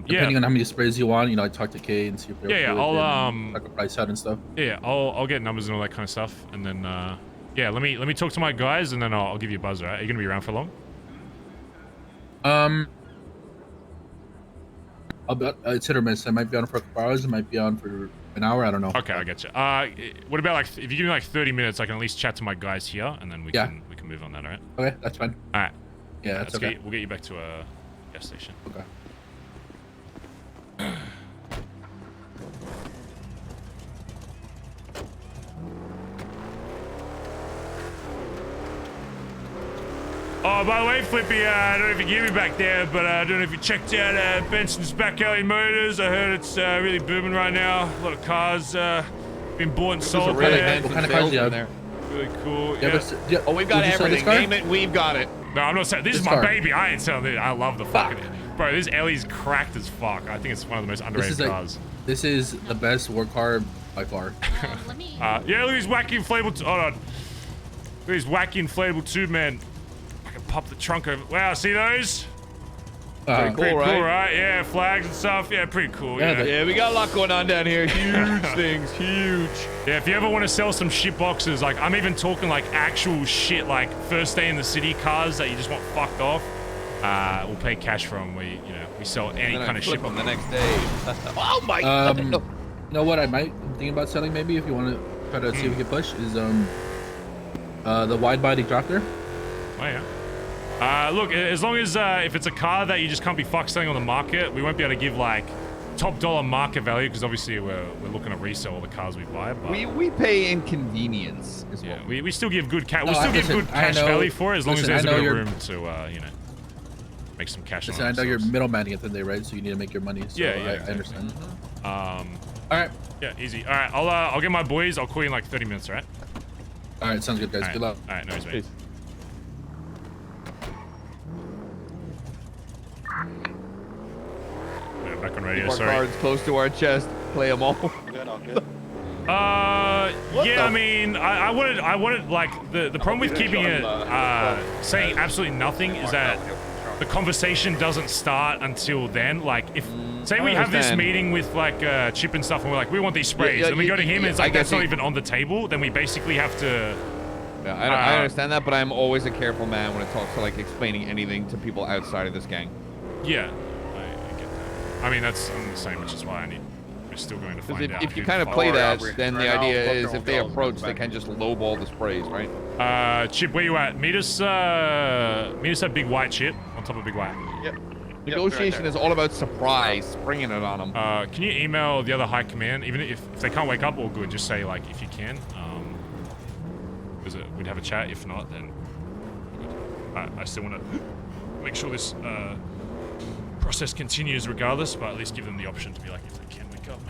Depending on how many sprays you want, you know, I talk to Kay and see if they're I'll check a price out and stuff. Yeah, I'll get numbers and all that kind of stuff, and then yeah, let me talk to my guys, and then I'll give you a buzz. Right? Are you gonna be around for long? It's hit or miss. I might be on for a couple hours. I might be on for an hour. I don't know. Okay, I get you. What about like if you give me like 30 minutes, I can at least chat to my guys here, and then we can move on that. All right? Okay, that's fine. All right. Yeah, that's okay. We'll get you back to a gas station. Okay. Oh, by the way, Flippy, I don't know if you can hear me back there, but I don't know if you checked out Benson's Back Alley Motors. I heard it's really booming right now. A lot of cars being bought and sold there. What kind of cars do you have there? Really cool. Yeah. Oh, we've got everything. Name it, we've got it. No, I'm not saying this is my baby. I ain't selling it. I love the fucking bro. This Ellie's cracked as fuck. I think it's one of the most underrated cars. This is the best work car by far. Yeah, look at these wacky inflatable. Hold on. Look at these wacky inflatable tube, man. I can pop the trunk over. Wow, see those? Pretty cool, right? Yeah, flags and stuff. Yeah, pretty cool. Yeah, we got a lot going on down here. Huge things, huge. Yeah, if you ever want to sell some shit boxes, like I'm even talking like actual shit, like first day in the city cars that you just want fucked off. We'll pay cash for them. We sell any kind of shit on the next day. Oh my god. You know what I'm thinking about selling maybe if you want to try to see if we can push is the wide body tractor. Oh yeah. Look, as long as if it's a car that you just can't be fuck selling on the market, we won't be able to give like top dollar market value because obviously we're looking to resell all the cars we buy. But we pay inconvenience as well. We still give good cash. We still give good cash value for it as long as there's a bit of room to make some cash. Listen, I know you're middlemanning at the end of the day, right? So you need to make your money. So yeah, I understand. All right. Yeah, easy. All right, I'll get my boys. I'll call you in like 30 minutes. All right. All right, sounds good, guys. All right. Good luck. All right, no worries, mate. Back on radio. Keep our Sorry. cards close to our chest. Play them all. Good, all good. Yeah, I mean, I wanted like the problem with keeping it saying absolutely nothing is that the conversation doesn't start until then. Like if say we have this meeting with like Chip and stuff and we're like we want these sprays and we go to him and it's like that's not even on the table, then we basically have to I understand that, but I'm always a careful man when it talks to like explaining anything to people outside of this gang. Yeah, I get that. I mean that's I'm the same, which is why we're still going to find out. If you kind of play that, then the idea is if they approach, they can just lowball the sprays, right? Chip, where you at? Meet us at Big White, Chip, on top of Big White. Yep. Negotiation is all about surprise, springing it on them. Can you email the other high command, even if they can't wake up, all good, just say like if you can. We'd have a chat. If not, then I still want to make sure this process continues regardless, but at least give them the option to be like if they can wake up.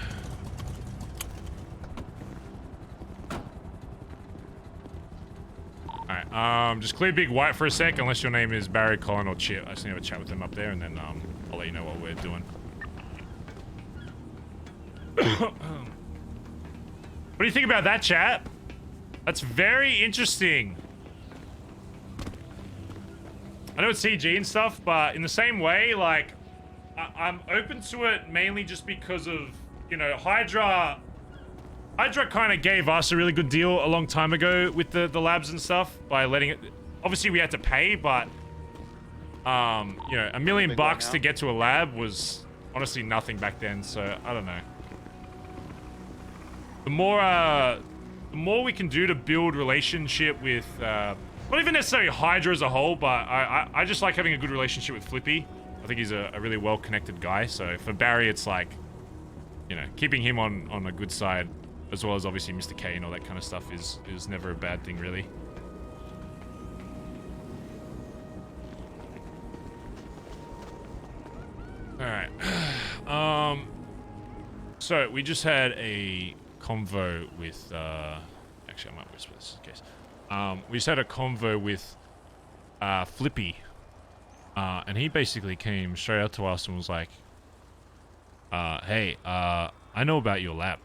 Alright, just clear Big White for a sec, unless your name is Barry, Colin, or Chip. I just need to have a chat with them up there, and then I'll let you know what we're doing. What do you think about that, chat? That's very interesting. I know it's CG and stuff, but in the same way, like, I'm open to it mainly just because of, you know, Hydra kind of gave us a really good deal a long time ago with the labs and stuff by letting it... Obviously, we had to pay, but, you know, $1 million bucks to get to a lab was honestly nothing back then, so I don't know. The more we can do to build relationship with, not even necessarily Hydra as a whole, but I just like having a good relationship with Flippy. I think he's a really well-connected guy. So for Barry, it's like, you know, keeping him on a good side, as well as obviously Mr. K and all that kind of stuff is never a bad thing, really. All right. So we just had a convo with actually I might whisper this in case. We just had a convo with Flippy, and he basically came straight out to us and was like, hey, I know about your lab.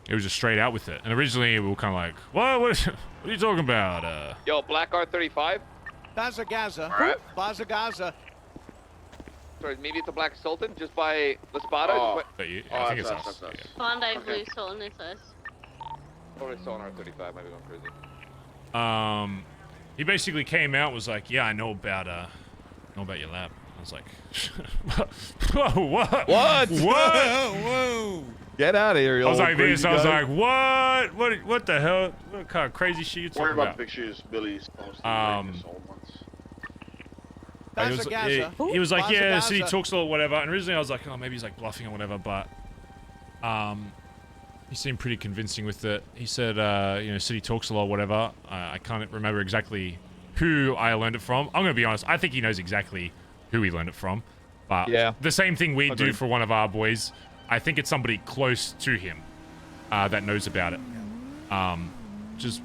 It was just straight out with it. And originally we were kind of like, what are you talking about? Yo, Black R35. Bazza Gaza. Alright. Bazza Gaza. Sorry, maybe it's a Black Sultan just by La Spada. Oh. I think it's us. Yeah. Bondi Blue Sultan is us. Probably saw an R35. Might be going crazy. He basically came out, was like, yeah, I know about your lab. I was like, whoa, what? What? Whoa! Get out of here, you I was old like this. crazy I was guy. like, what the hell? What kind of crazy shit you Worry talking about about? the pictures Billy's posting. He was, Bazza Gaza. he was like, Bazza yeah, Gaza. city talks a lot, whatever. And originally I was like, oh, maybe he's like bluffing or whatever. But he seemed pretty convincing with it. He said, you know, city talks a lot, whatever. I can't remember exactly who I learned it from. I'm gonna be honest. I think he knows exactly who he learned it from. But yeah, the same thing we do agreed. for one of our boys. I think it's somebody close to him that knows about it. Just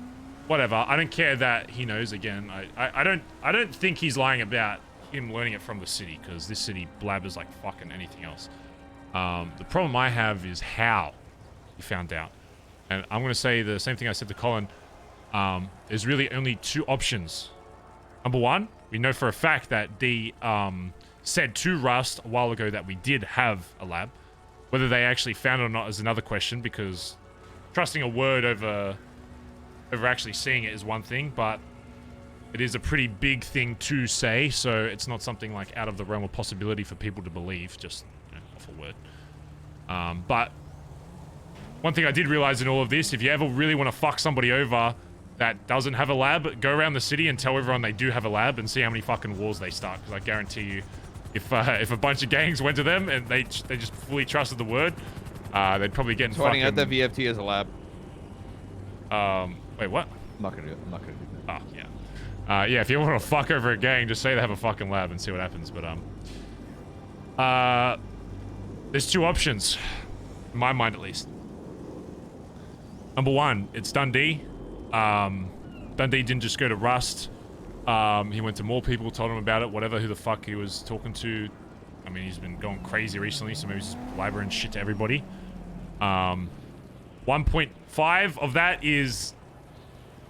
whatever. I don't care that he knows. Again, I don't think he's lying about him learning it from the city, because this city blabbers like fucking anything else. The problem I have is how he found out, and I'm gonna say the same thing I said to Colin. There's really only two options. Number one, we know for a fact that D said to Rust a while ago that we did have a lab. Whether they actually found it or not is another question, because trusting a word over actually seeing it is one thing, but it is a pretty big thing to say, so it's not something like out of the realm of possibility for people to believe, just, you know, off a word. But one thing I did realize in all of this, if you ever really want to fuck somebody over that doesn't have a lab, go around the city and tell everyone they do have a lab and see how many fucking wars they start, because I guarantee you, if a bunch of gangs went to them and they just fully trusted the word, they'd probably get in Pointing fucking... out that VFT as a lab. Wait, what? I'm not gonna do it. I'm not gonna do that. Oh, yeah. Yeah, if you want to fuck over a gang, just say they have a fucking lab and see what happens. But, there's two options. In my mind, at least. Number one, it's Dundee. Dundee didn't just go to Rust. He went to more people, told him about it, whatever, who the fuck he was talking to. I mean, he's been going crazy recently, so maybe he's just blabbering shit to everybody. 1.5 of that is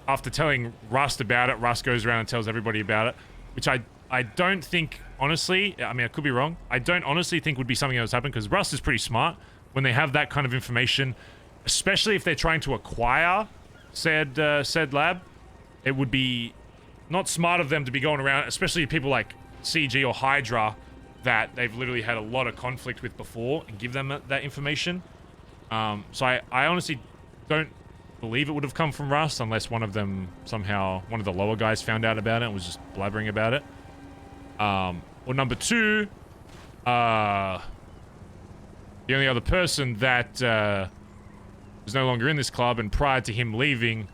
after telling Rust about it, Rust goes around and tells everybody about it, which I don't think, honestly, I mean, I could be wrong, I don't honestly think would be something that has happened, because Rust is pretty smart when they have that kind of information, especially if they're trying to acquire said lab. It would be not smart of them to be going around, especially people like CG or Hydra that they've literally had a lot of conflict with before, and give them that information. So I honestly don't believe it would have come from Rust, unless one of them somehow, one of the lower guys found out about it and was just blabbering about it. Or number two, the only other person that was no longer in this club, and prior to him leaving,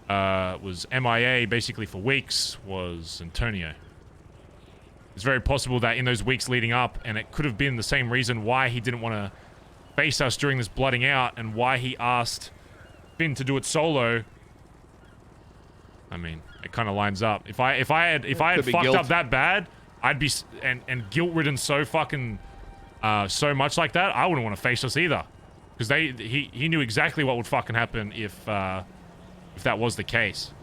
was MIA basically for weeks, was Antonio. It's very possible that in those weeks leading up, and it could have been the same reason why he didn't want to face us during this blooding out, and why he asked Finn to do it solo. I mean, it kind of lines up. If I had fucked up that bad, I'd be and guilt-ridden so fucking so much like that, I wouldn't want to face us either, because he knew exactly what would fucking happen if that was the case.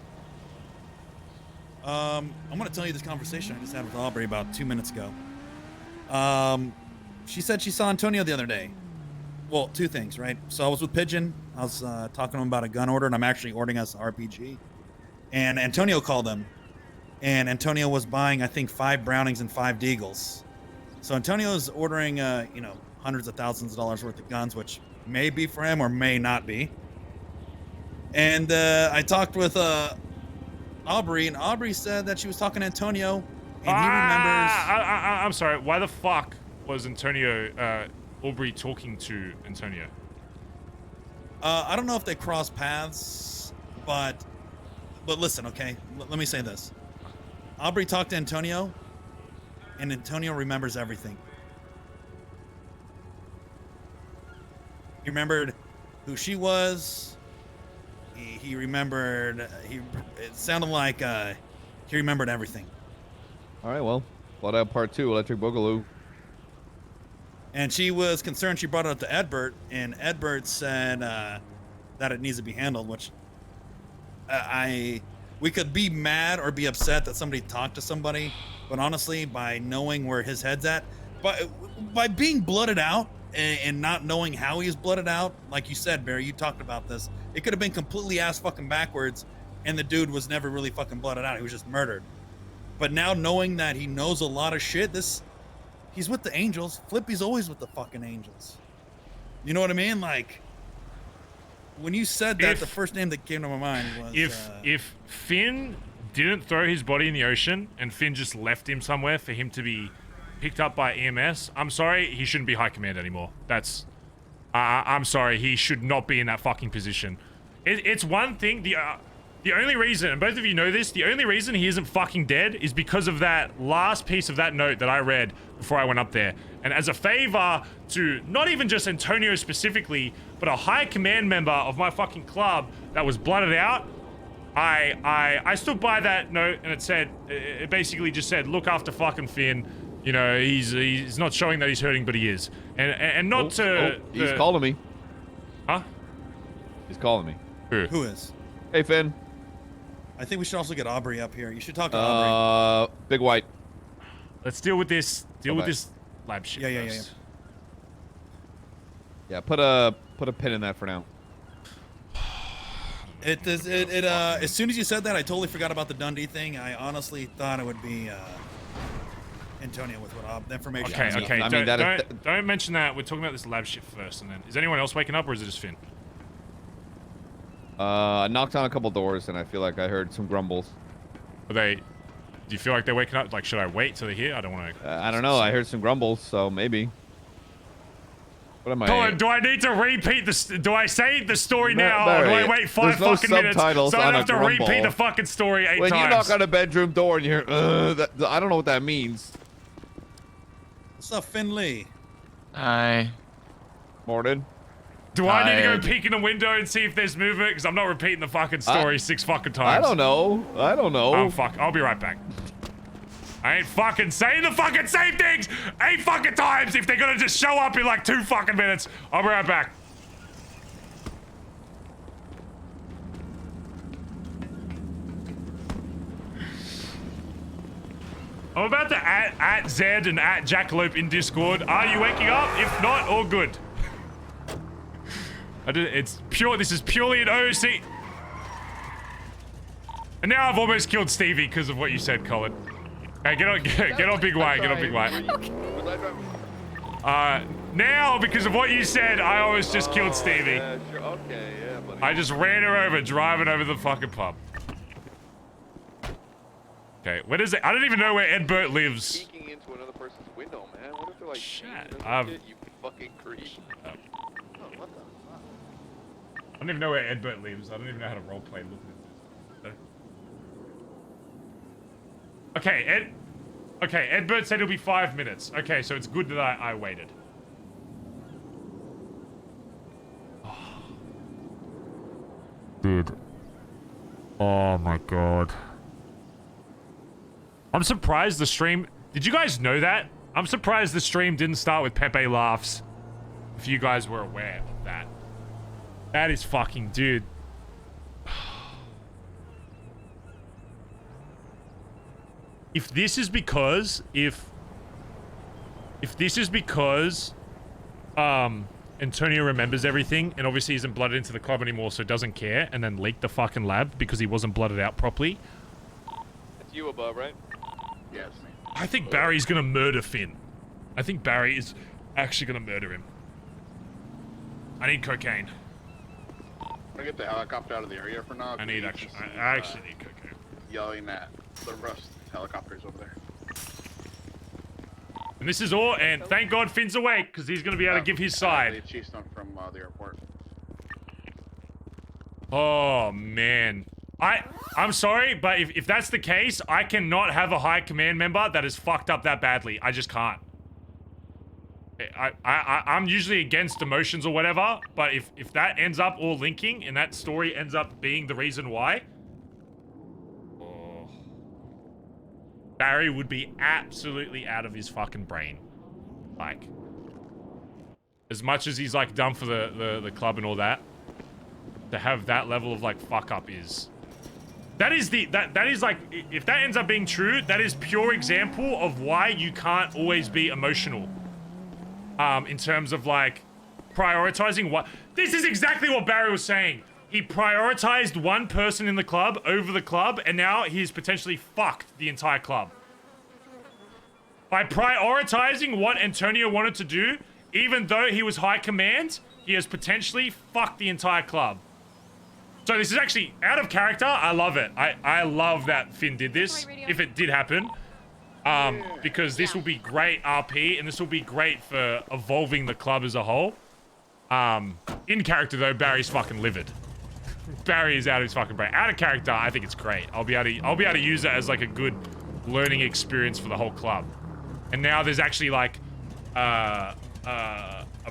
I'm gonna tell you this conversation I just had with Aubrey about 2 minutes ago. She said she saw Antonio the other day. Well, two things, right? So I was with Pigeon. I was talking to him about a gun order, and I'm actually ordering us an RPG. And Antonio called him, and Antonio was buying, I think, 5 Brownings and 5 Deagles. So Antonio's ordering, you know, hundreds of thousands of dollars worth of guns, which may be for him or may not be. And I talked with Aubrey, and Aubrey said that she was talking to Antonio, and he remembers... I'm sorry, why the fuck was Antonio, Aubrey talking to Antonio? I don't know if they cross paths, but listen, okay? Let me say this. Aubrey talked to Antonio, and Antonio remembers everything. He remembered who she was. He remembered... it sounded like he remembered everything. All right, well, Blood Out Part 2, Electric Boogaloo. And she was concerned. She brought it up to Edbert, and Edbert said that it needs to be handled, which we could be mad or be upset that somebody talked to somebody, but honestly, by knowing where his head's at, by being blooded out and not knowing how he's blooded out, like you said, Barry, you talked about this, it could have been completely ass fucking backwards, and the dude was never really fucking blooded out. He was just murdered. But now knowing that he knows a lot of shit, he's with the Angels. Flippy's always with the fucking Angels. You know what I mean? Like, when you said that, the first name that came to my mind was... If Finn didn't throw his body in the ocean and Finn just left him somewhere for him to be picked up by EMS, I'm sorry, he shouldn't be high command anymore. That's... I'm sorry, he should not be in that fucking position. It's one thing, the only reason, and both of you know this, the only reason he isn't fucking dead is because of that last piece of that note that I read before I went up there. And as a favor to not even just Antonio specifically, but a high command member of my fucking club that was blooded out, I stood by that note, and it basically just said, look after fucking Finn. You know, he's not showing that he's hurting, but he is. And not he's calling me. Huh? He's calling me. Who is? Hey, Finn. I think we should also get Aubrey up here. You should talk to Aubrey. Big White. Let's deal with this. Deal with this lab shit first. Yeah, put a pin in that for now. As soon as you said that, I totally forgot about the Dundee thing. I honestly thought it would be Antonio with what the information. Okay. Don't mention that. We're talking about this lab shit first, and then is anyone else waking up, or is it just Finn? I knocked on a couple doors, and I feel like I heard some grumbles. Do you feel like they're waking up? Like, should I wait till they're here? I don't want to... I don't know. I heard some grumbles, so maybe. What am I... Colin, do I need to repeat this? Do I say the story now, or do I wait 5 fucking minutes so I don't have to repeat the fucking story 8 times? When you knock on a bedroom door and you're, I don't know what that means. What's up, Finley? Hi. Morning. Do I need to go peek in the window and see if there's movement? Because I'm not repeating the fucking story 6 fucking times. I don't know. Oh, fuck. I'll be right back. I ain't fucking saying the fucking same things 8 fucking times if they're gonna just show up in like 2 fucking minutes. I'll be right back. I'm about to at Zed and at Jackalope in Discord. Are you waking up? If not, all good. It's pure. This is purely an OC. And now I've almost killed Stevie because of what you said, Colin. Hey, get on Big White. Get on Big White. Now because of what you said, I almost just killed Stevie. Yeah, sure. Okay, yeah, buddy. I just ran her over, driving over the fucking pub. Okay, where is it? I don't even know where Edbert lives. Peeking into another person's window, man. What if they're like, shit, you fucking creep. I don't even know where Edbert lives. I don't even know how to roleplay looking at this. Okay, Edbert said it'll be 5 minutes. Okay, so it's good that I waited. Dude. Oh my god. I'm surprised the stream... Did you guys know that? I'm surprised the stream didn't start with Pepe laughs. If you guys were aware of that. That is fucking... Dude. If this is because... If this is because... Antonio remembers everything and obviously isn't blooded into the club anymore, so doesn't care, and then leaked the fucking lab because he wasn't blooded out properly. It's you above, right? Yes. I think Barry's gonna murder Finn. I think Barry is actually gonna murder him. I need cocaine. I'm gonna get the helicopter out of the area for now. I actually need cocaine. Yelling at the Rust helicopters over there. And this is all, and thank God Finn's awake, because he's gonna be able to give his side. They chased them from the airport. Oh, man. I'm sorry, but if that's the case, I cannot have a high command member that is fucked up that badly. I just can't. I'm usually against emotions or whatever, but if that ends up all linking and that story ends up being the reason why, Barry would be absolutely out of his fucking brain. Like, As much as he's like done for the club and all that, to have that level of like fuck up is that is like, if that ends up being true, that is pure example of why you can't always be emotional. In terms of like prioritizing what, this is exactly what Barry was saying. He prioritized one person in the club over the club, and now he's potentially fucked the entire club. By prioritizing what Antonio wanted to do, even though he was high command, he has potentially fucked the entire club. So this is actually out of character. I love it. I love that Finn did this, if it did happen. Because this will be great RP, and this will be great for evolving the club as a whole. In character though, Barry's fucking livid. Barry is out of his fucking brain. Out of character, I think it's great. I'll be able to use it as like a good learning experience for the whole club. And now there's actually like a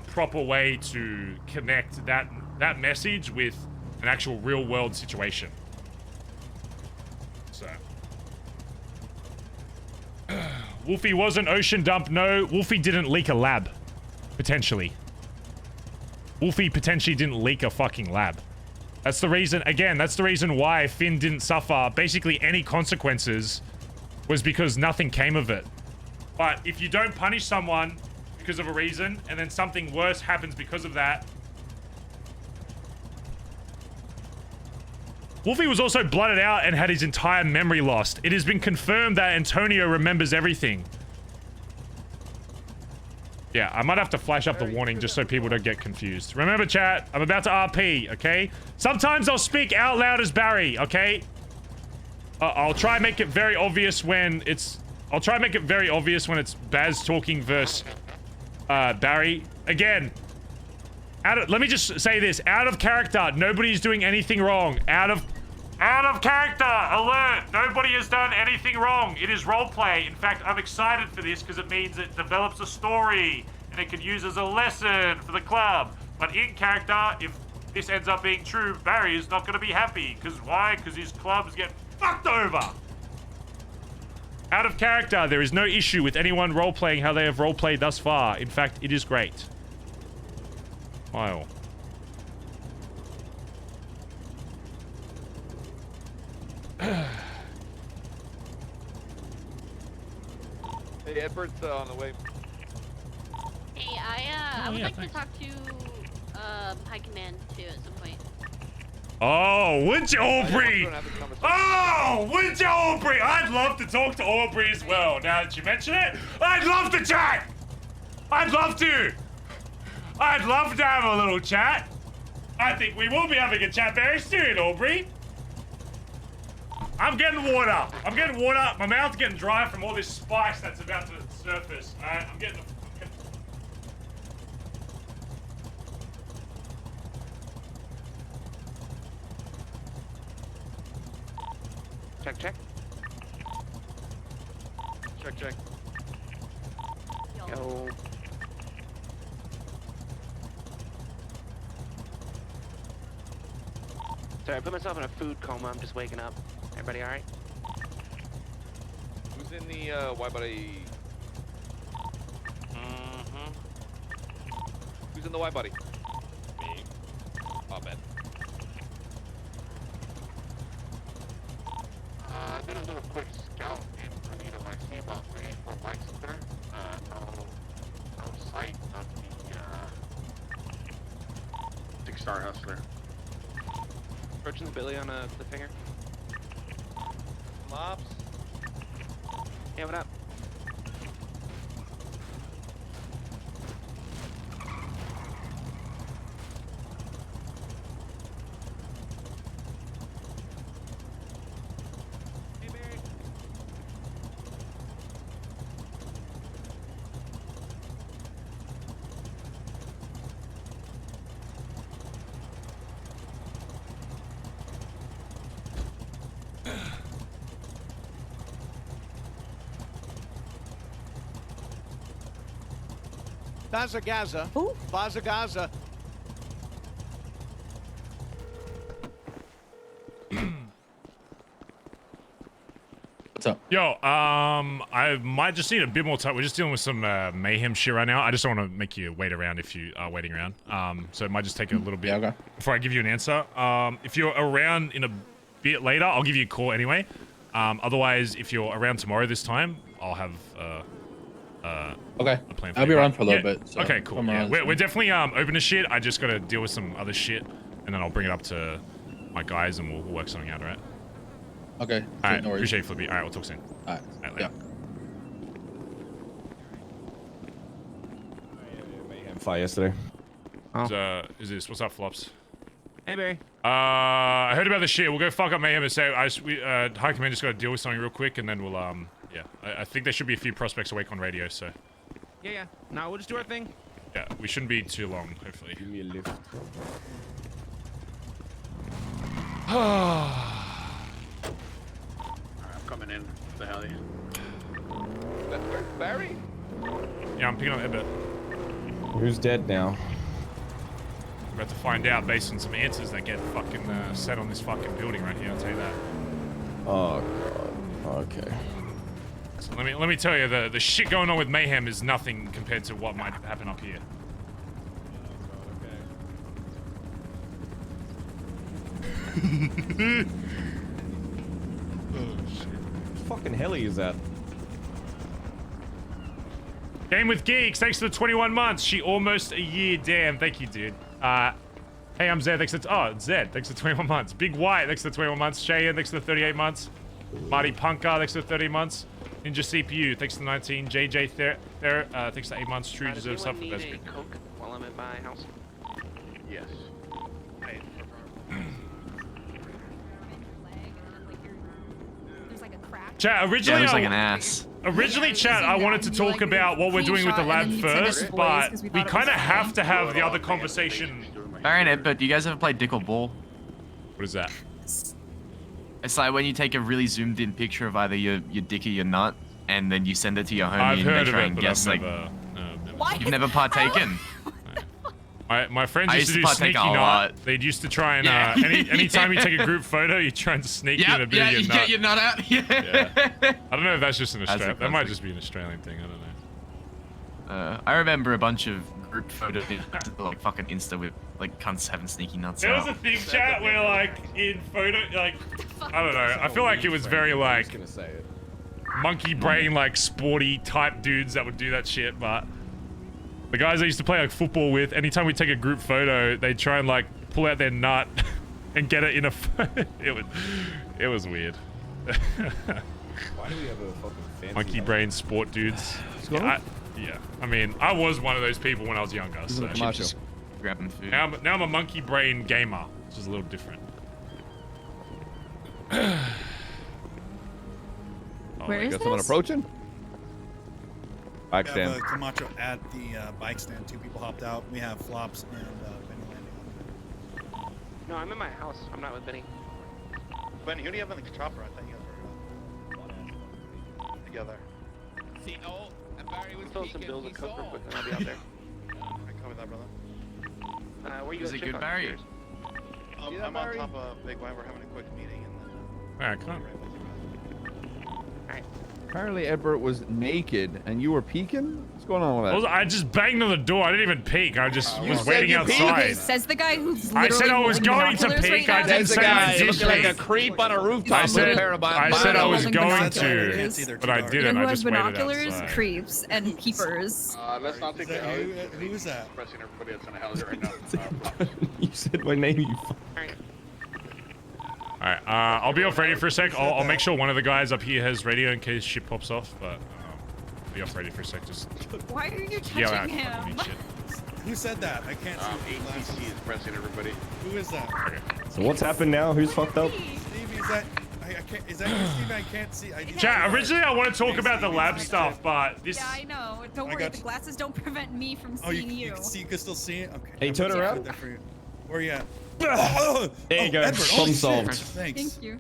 proper way to connect that message with an actual real world situation. So Wolfie was an ocean dump. No, Wolfie didn't leak a lab. Potentially. Wolfie potentially didn't leak a fucking lab. That's the reason, again, that's the reason why Finn didn't suffer basically any consequences, was because nothing came of it. But if you don't punish someone because of a reason, and then something worse happens because of that. Wolfie was also blooded out and had his entire memory lost. It has been confirmed that Antonio remembers everything. Yeah, I might have to flash up the warning just so people don't get confused. Remember, chat, I'm about to RP, okay? Sometimes I'll speak out loud as Barry, okay? I'll try and make it very obvious when it's... I'll try and make it very obvious when it's Bazz talking versus Barry. Again, let me just say this. Out of character, nobody's doing anything wrong. Out of character, alert! Nobody has done anything wrong. It is roleplay. In fact, I'm excited for this because it means it develops a story and it can use as a lesson for the club. But in character, if this ends up being true, Barry is not going to be happy. Because why? Because his clubs get fucked over. Out of character, there is no issue with anyone roleplaying how they have roleplayed thus far. In fact, it is great. Smile. Hey, Edward's on the way. Hey, I would like to talk to High Command too at some point. Oh, would you, Aubrey? Oh, would you, Aubrey? I'd love to talk to Aubrey as well. Now that you mention it, I'd love to chat. I'd love to. I'd love to have a little chat. I think we will be having a chat very soon, Aubrey. I'm getting water. I'm getting water. My mouth's getting dry from all this spice that's about to surface. Alright, I'm getting Check, check. Check, check. Yo. Sorry, I put myself in a food coma. I'm just waking up. Everybody all right? Who's in the wide body? Who's in the wide body? Me. Oh, man. I'm gonna do a quick scout in Toledo. I see about 3 or 4 bikes there. No sight of the 6-star hustler. Approaching the Billy on a cliffhanger. Mops. Yeah, what up? Hey, Barry. Bazza. Bazza. What's up? Yo, I might just need a bit more time. We're just dealing with some mayhem shit right now. I just don't want to make you wait around if you are waiting around. So it might just take a little bit before I give you an answer. If you're around in a bit later, I'll give you a call anyway. Otherwise, if you're around tomorrow this time, I'll have okay. a plan for I'll you. be around for a little bit. So okay, cool. Yeah, we're definitely open to shit. I just gotta deal with some other shit, and then I'll bring it up to my guys, and we'll work something out. All right. Okay. All right. No worries. Appreciate it, Flippy. All right, we'll talk soon. All right. Later. Fire yesterday. Is this what's up, Flops? Hey, Barry. I heard about the shit. We'll go fuck up Mayhem and say High Command just got to deal with something real quick, and then we'll yeah. I think there should be a few prospects awake on radio, so. Yeah. No, we'll just do our thing. Yeah, we shouldn't be too long, hopefully. Give me a lift. Alright, I'm coming in. What the hell? Barry? Yeah, I'm picking up Ebert. Who's dead now? We're about to find out based on some answers that get fucking set on this fucking building right here. I'll tell you that. Oh god. Okay. So let me tell you, the shit going on with Mayhem is nothing compared to what might happen up here. Oh shit. What fucking heli is that? Game with Geeks, thanks for the 21 months. She almost a year, damn. Thank you, dude. Hey, I'm Zed, thanks for Zed, thanks for 21 months. Big White, thanks for 21 months. Cheyenne, thanks for 38 months. Marty Punker, thanks for 30 months. Ninja CPU, thanks for 19. JJ thanks for 8 months. True deserves stuff for best. Coke while I'm at my house? Yes. Chat, originally looks like an ass. Originally, chat, I wanted to talk about what we're doing with the lab first, but we kind of have to have the other conversation. Alright, but do you guys ever play Dick or Ball? What is that? It's like when you take a really zoomed in picture of either your dick or your nut, and then you send it to your homie I've and heard they try of it, and but guess I've like. never. You've never partaken? My friends I used to do partake sneaky a nut. lot. They'd used to try and anytime you take a group photo, you try and sneak in a bit of your you nut. get your nut out. Yeah. I don't know if that's just an Australian. That might classic. just be an Australian thing. I don't know. I remember a bunch of group photos like fucking Insta with like cunts having sneaky nuts There out. was a thing, chat, where like in photo, like I don't know. I feel like it was very like monkey brain, like sporty type dudes that would do that shit, but. The guys I used to play like football with, anytime we take a group photo, they try and like pull out their nut and get it in a it was weird. Why do we have a fucking fancy Monkey brain sport dudes. Yeah, I mean, I was one of those people when I was younger. So just grabbing food. now I'm a monkey brain gamer, which is a little different. Where is got someone approaching? Bike We stand. have Camacho at the bike stand. 2 people hopped out. We have Flops and Benny landing. No, I'm in my house. I'm not with Benny. Benny, who do you have in the chopper? I thought you guys were together. See, oh, and Barry was Fill some bills and coke real quick, and I'll be out there. I come with that, brother. Where you Is guys it good, check on Barry? yours? I'm on top of Big White. We're having a quick meeting, and then. Alright, come on. Apparently Edbert was naked and you were peeking? What's going on with that? I just banged on the door. I didn't even peek. I just was said waiting you outside. peeked. Says the guy who's I said I was going to binoculars peek. right I now. didn't There's a say guy I did looking like a peek. creep on a rooftop I with said a pair of I said I was holding going to, binoculars. but I You didn't. know I who has just waited binoculars, outside. creeps, and peepers. Let's not take the L. Who is that? Pressing everybody that's in the house right now. You said my name, you Alright, I'll be off radio for a sec. I'll make sure one of the guys up here has radio in case shit pops off, but I'll be off radio for a sec. Just Why are you yell out touching fucking him? me shit. Who said that? I can't see. ATC is pressing everybody. Who is that? So what's happened now? Who's fucked up? Stevie, is that? I can't. Is that you, Stevie? I can't see. Chat, originally I want to talk about the lab stuff, but this... Yeah, I know. Don't worry, the glasses don't prevent me from Oh, seeing you can see. You can still see it. Okay. Hey, turn I'm gonna around. put that for you. Where you at? There you go. Edward, Problem holy shit. solved. Thanks. Thank you.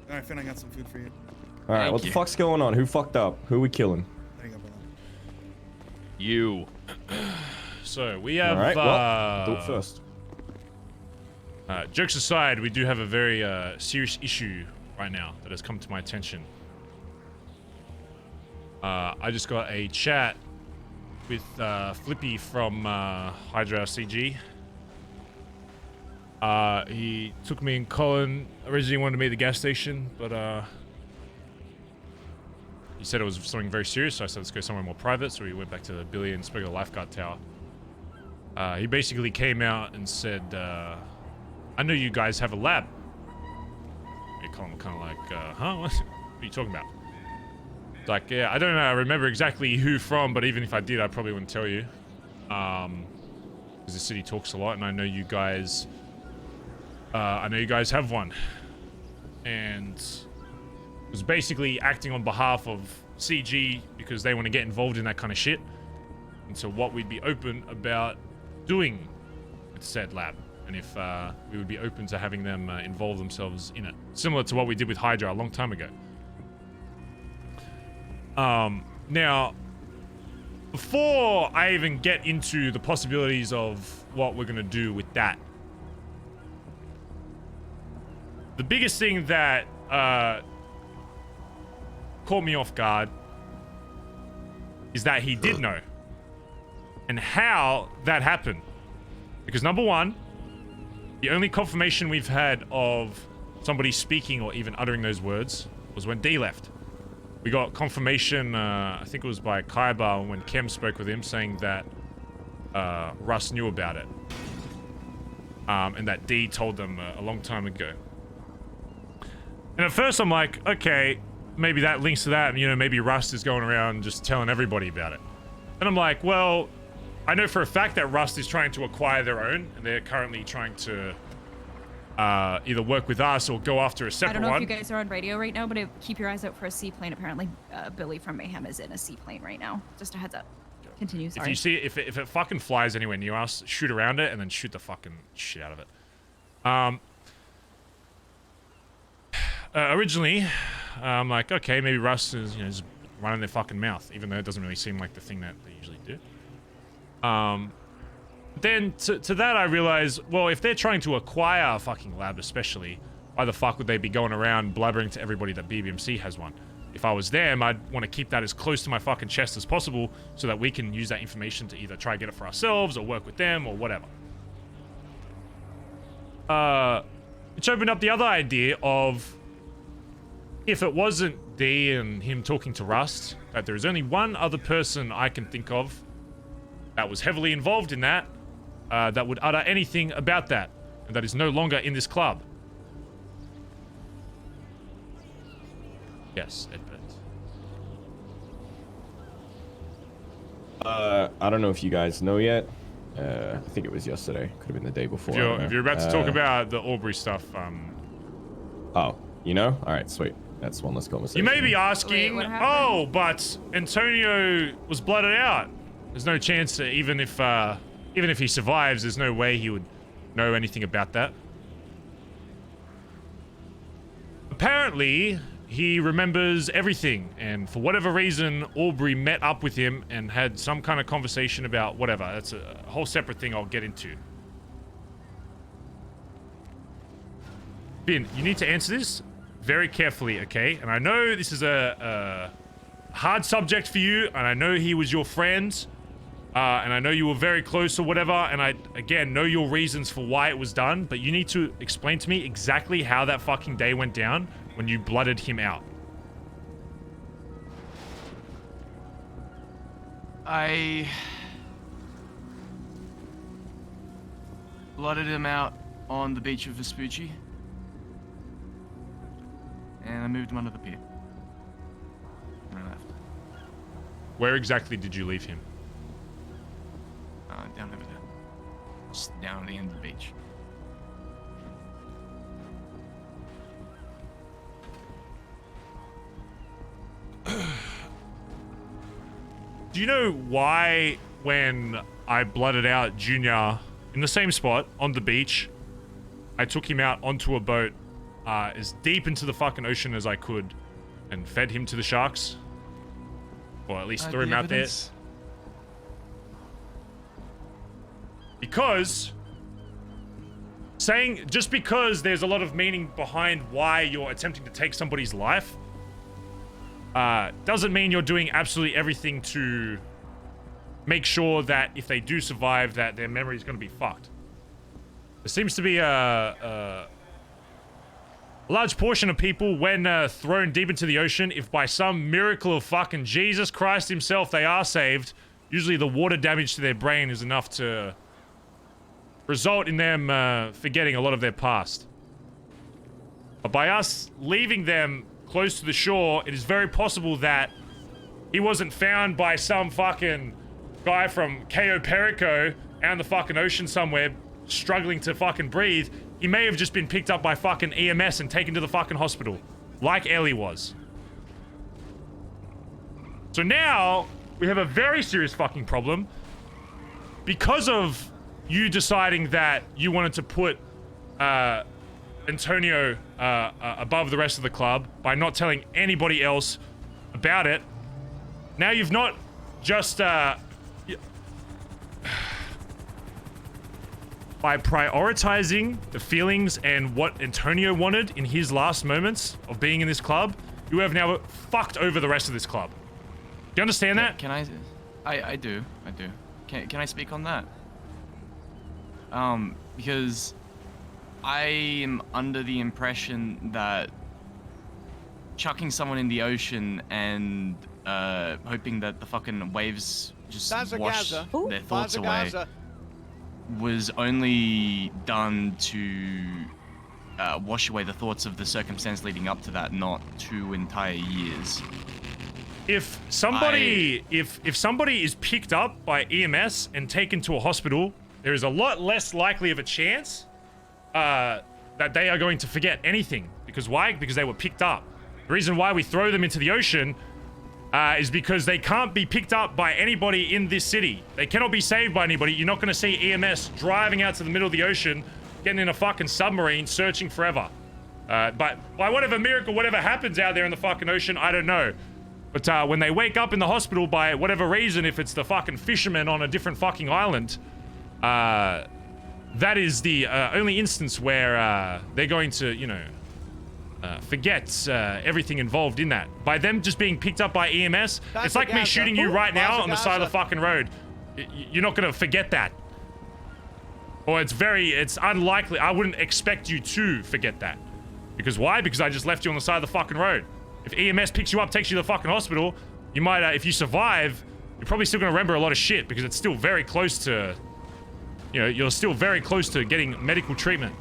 All right, Finn, I got some food for you. All right, what the fuck's going on? Who fucked up? Who we killing? There you go, brother. You. So, we have, All right, well, do it first. Jokes aside, we do have a very serious issue right now that has come to my attention. I just got a chat with Flippy from Hydra CG. He took me and Colin. Originally wanted to meet at the gas station, but he said it was something very serious, so I said let's go somewhere more private. So we went back to Billy and spoke at the lifeguard tower. He basically came out and said, I know you guys have a lab. And Colin was kind of like, huh? What are you talking about? It's like, yeah, I don't know. I remember exactly who from, but even if I did, I probably wouldn't tell you. Because the city talks a lot, and I know you guys have one. And was basically acting on behalf of CG because they want to get involved in that kind of shit. And so what we'd be open about doing with said lab. And if we would be open to having them involve themselves in it. Similar to what we did with Hydra a long time ago. Now, before I even get into the possibilities of what we're going to do with that, the biggest thing that caught me off guard is that he did know. And how that happened. Because number one, the only confirmation we've had of somebody speaking or even uttering those words was when D left. We got confirmation, I think it was by Kaiba when Kem spoke with him, saying that Russ knew about it. And that D told them a long time ago. And at first I'm like, okay, maybe that links to that. You know, maybe Rust is going around just telling everybody about it. And I'm like, well, I know for a fact that Rust is trying to acquire their own, and they're currently trying to either work with us or go after a separate one. I don't know if you guys are on radio right now, but keep your eyes out for a seaplane. Apparently, Billy from Mayhem is in a seaplane right now. Just a heads up. Continue, sorry. If you see it, if it fucking flies anywhere near us, shoot around it and then shoot the fucking shit out of it. Originally, I'm like, okay, maybe Rust is, you know, just running their fucking mouth, even though it doesn't really seem like the thing that they usually do. Then to that I realized, well, if they're trying to acquire a fucking lab especially, why the fuck would they be going around blabbering to everybody that BBMC has one? If I was them, I'd want to keep that as close to my fucking chest as possible so that we can use that information to either try and get it for ourselves or work with them or whatever. Which opened up the other idea of, if it wasn't D and him talking to Rust, that there is only one other person I can think of that was heavily involved in that, that would utter anything about that, and that is no longer in this club. Yes, Edbert. I don't know if you guys know yet. I think it was yesterday. Could have been the day before. If you're about to talk about the Aubrey stuff, Oh, you know? Alright, sweet. That's one less conversation. You may be asking, oh, but Antonio was blooded out. There's no chance that even if he survives, there's no way he would know anything about that. Apparently, he remembers everything, and for whatever reason, Aubrey met up with him and had some kind of conversation about whatever. That's a whole separate thing I'll get into. Bin, you need to answer this very carefully, okay? And I know this is a hard subject for you, and I know he was your friend, and I know you were very close or whatever, and I, again, know your reasons for why it was done, but you need to explain to me exactly how that fucking day went down when you blooded him out. I blooded him out on the beach of Vespucci, and I moved him under the pier. And I left. Where exactly did you leave him? Down over there. Just down at the end of the beach. Do you know why when I blooded out Junior in the same spot on the beach, I took him out onto a boat as deep into the fucking ocean as I could and fed him to the sharks? Or at least threw him out there? Because just because there's a lot of meaning behind why you're attempting to take somebody's life doesn't mean you're doing absolutely everything to make sure that if they do survive, that their memory is going to be fucked. There seems to be a large portion of people, when thrown deep into the ocean, if by some miracle of fucking Jesus Christ himself they are saved, usually the water damage to their brain is enough to result in them forgetting a lot of their past. But by us leaving them close to the shore, it is very possible that he wasn't found by some fucking guy from Cayo Perico out in the fucking ocean somewhere struggling to fucking breathe. He may have just been picked up by fucking EMS and taken to the fucking hospital, like Ellie was. So now we have a very serious fucking problem because of you deciding that you wanted to put Antonio above the rest of the club by not telling anybody else about it. Now you've not just by prioritizing the feelings and what Antonio wanted in his last moments of being in this club, you have now fucked over the rest of this club. Do you understand that? Can I do. Can I speak on that? Because I am under the impression that chucking someone in the ocean and hoping that the fucking waves just wash their thoughts away was only done to wash away the thoughts of the circumstance leading up to that, not 2 entire years. If somebody if somebody is picked up by EMS and taken to a hospital, there is a lot less likely of a chance that they are going to forget anything. Because why? Because they were picked up. The reason why we throw them into the ocean is because they can't be picked up by anybody in this city. They cannot be saved by anybody. You're not going to see EMS driving out to the middle of the ocean, getting in a fucking submarine, searching forever. But by whatever miracle, whatever happens out there in the fucking ocean, I don't know. But when they wake up in the hospital by whatever reason, if it's the fucking fishermen on a different fucking island, that is the only instance where they're going to, you know, forget everything involved in that. By them just being picked up by EMS, it's like me shooting you right now on the side of the fucking road. You're not gonna forget that. Or it's unlikely. I wouldn't expect you to forget that. Because why? Because I just left you on the side of the fucking road. If EMS picks you up, takes you to the fucking hospital, you might, if you survive, you're probably still gonna remember a lot of shit because it's still very close to, you know, you're still very close to getting medical treatment.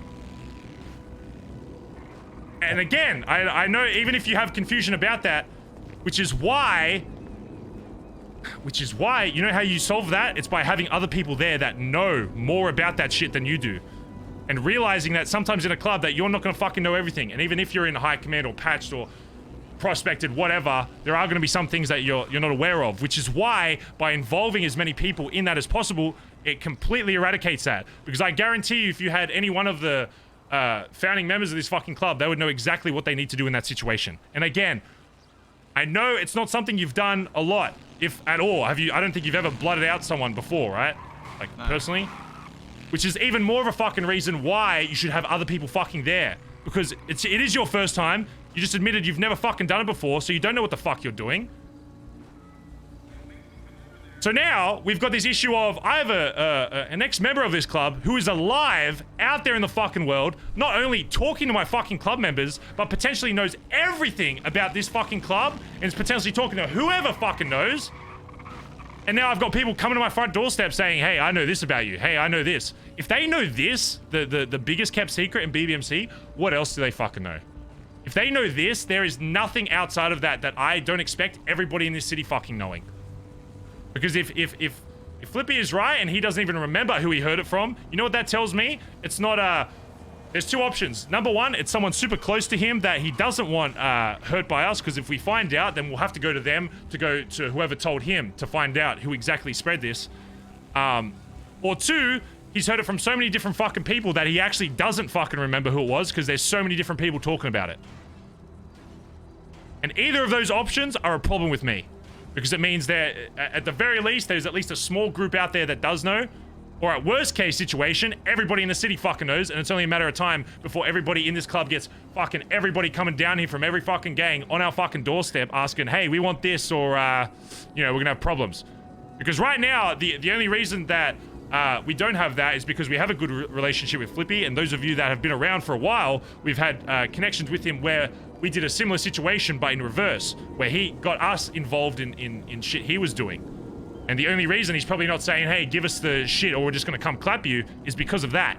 And again, I know even if you have confusion about that, which is why, you know how you solve that? It's by having other people there that know more about that shit than you do. And realizing that sometimes in a club that you're not gonna fucking know everything. And even if you're in high command or patched or prospected, whatever, there are gonna be some things that you're not aware of. Which is why, by involving as many people in that as possible, it completely eradicates that. Because I guarantee you, if you had any one of the founding members of this fucking club, they would know exactly what they need to do in that situation. And again, I know it's not something you've done a lot, if at all. I don't think you've ever blooded out someone before, right? Like, personally? Which is even more of a fucking reason why you should have other people fucking there. Because it is your first time. You just admitted you've never fucking done it before, so you don't know what the fuck you're doing. So now, we've got this issue of, I have an ex-member of this club who is alive out there in the fucking world, not only talking to my fucking club members, but potentially knows everything about this fucking club, and is potentially talking to whoever fucking knows. And now I've got people coming to my front doorstep saying, hey, I know this about you. Hey, I know this. If they know this, the biggest kept secret in BBMC, what else do they fucking know? If they know this, there is nothing outside of that I don't expect everybody in this city fucking knowing. Because if Flippy is right and he doesn't even remember who he heard it from, you know what that tells me? It's not there's two options. Number one, it's someone super close to him that he doesn't want hurt by us, because if we find out, then we'll have to go to them to go to whoever told him to find out who exactly spread this. Or two, he's heard it from so many different fucking people that he actually doesn't fucking remember who it was, because there's so many different people talking about it. And either of those options are a problem with me. Because it means that, at the very least, there's at least a small group out there that does know. Or at worst case situation, everybody in the city fucking knows, and it's only a matter of time before everybody in this club gets fucking everybody coming down here from every fucking gang on our fucking doorstep asking, hey, we want this, or, you know, we're gonna have problems. Because right now, the only reason that we don't have that is because we have a good relationship with Flippy, and those of you that have been around for a while, we've had connections with him where we did a similar situation, but in reverse, where he got us involved in shit he was doing. And the only reason he's probably not saying, hey, give us the shit or we're just gonna come clap you is because of that.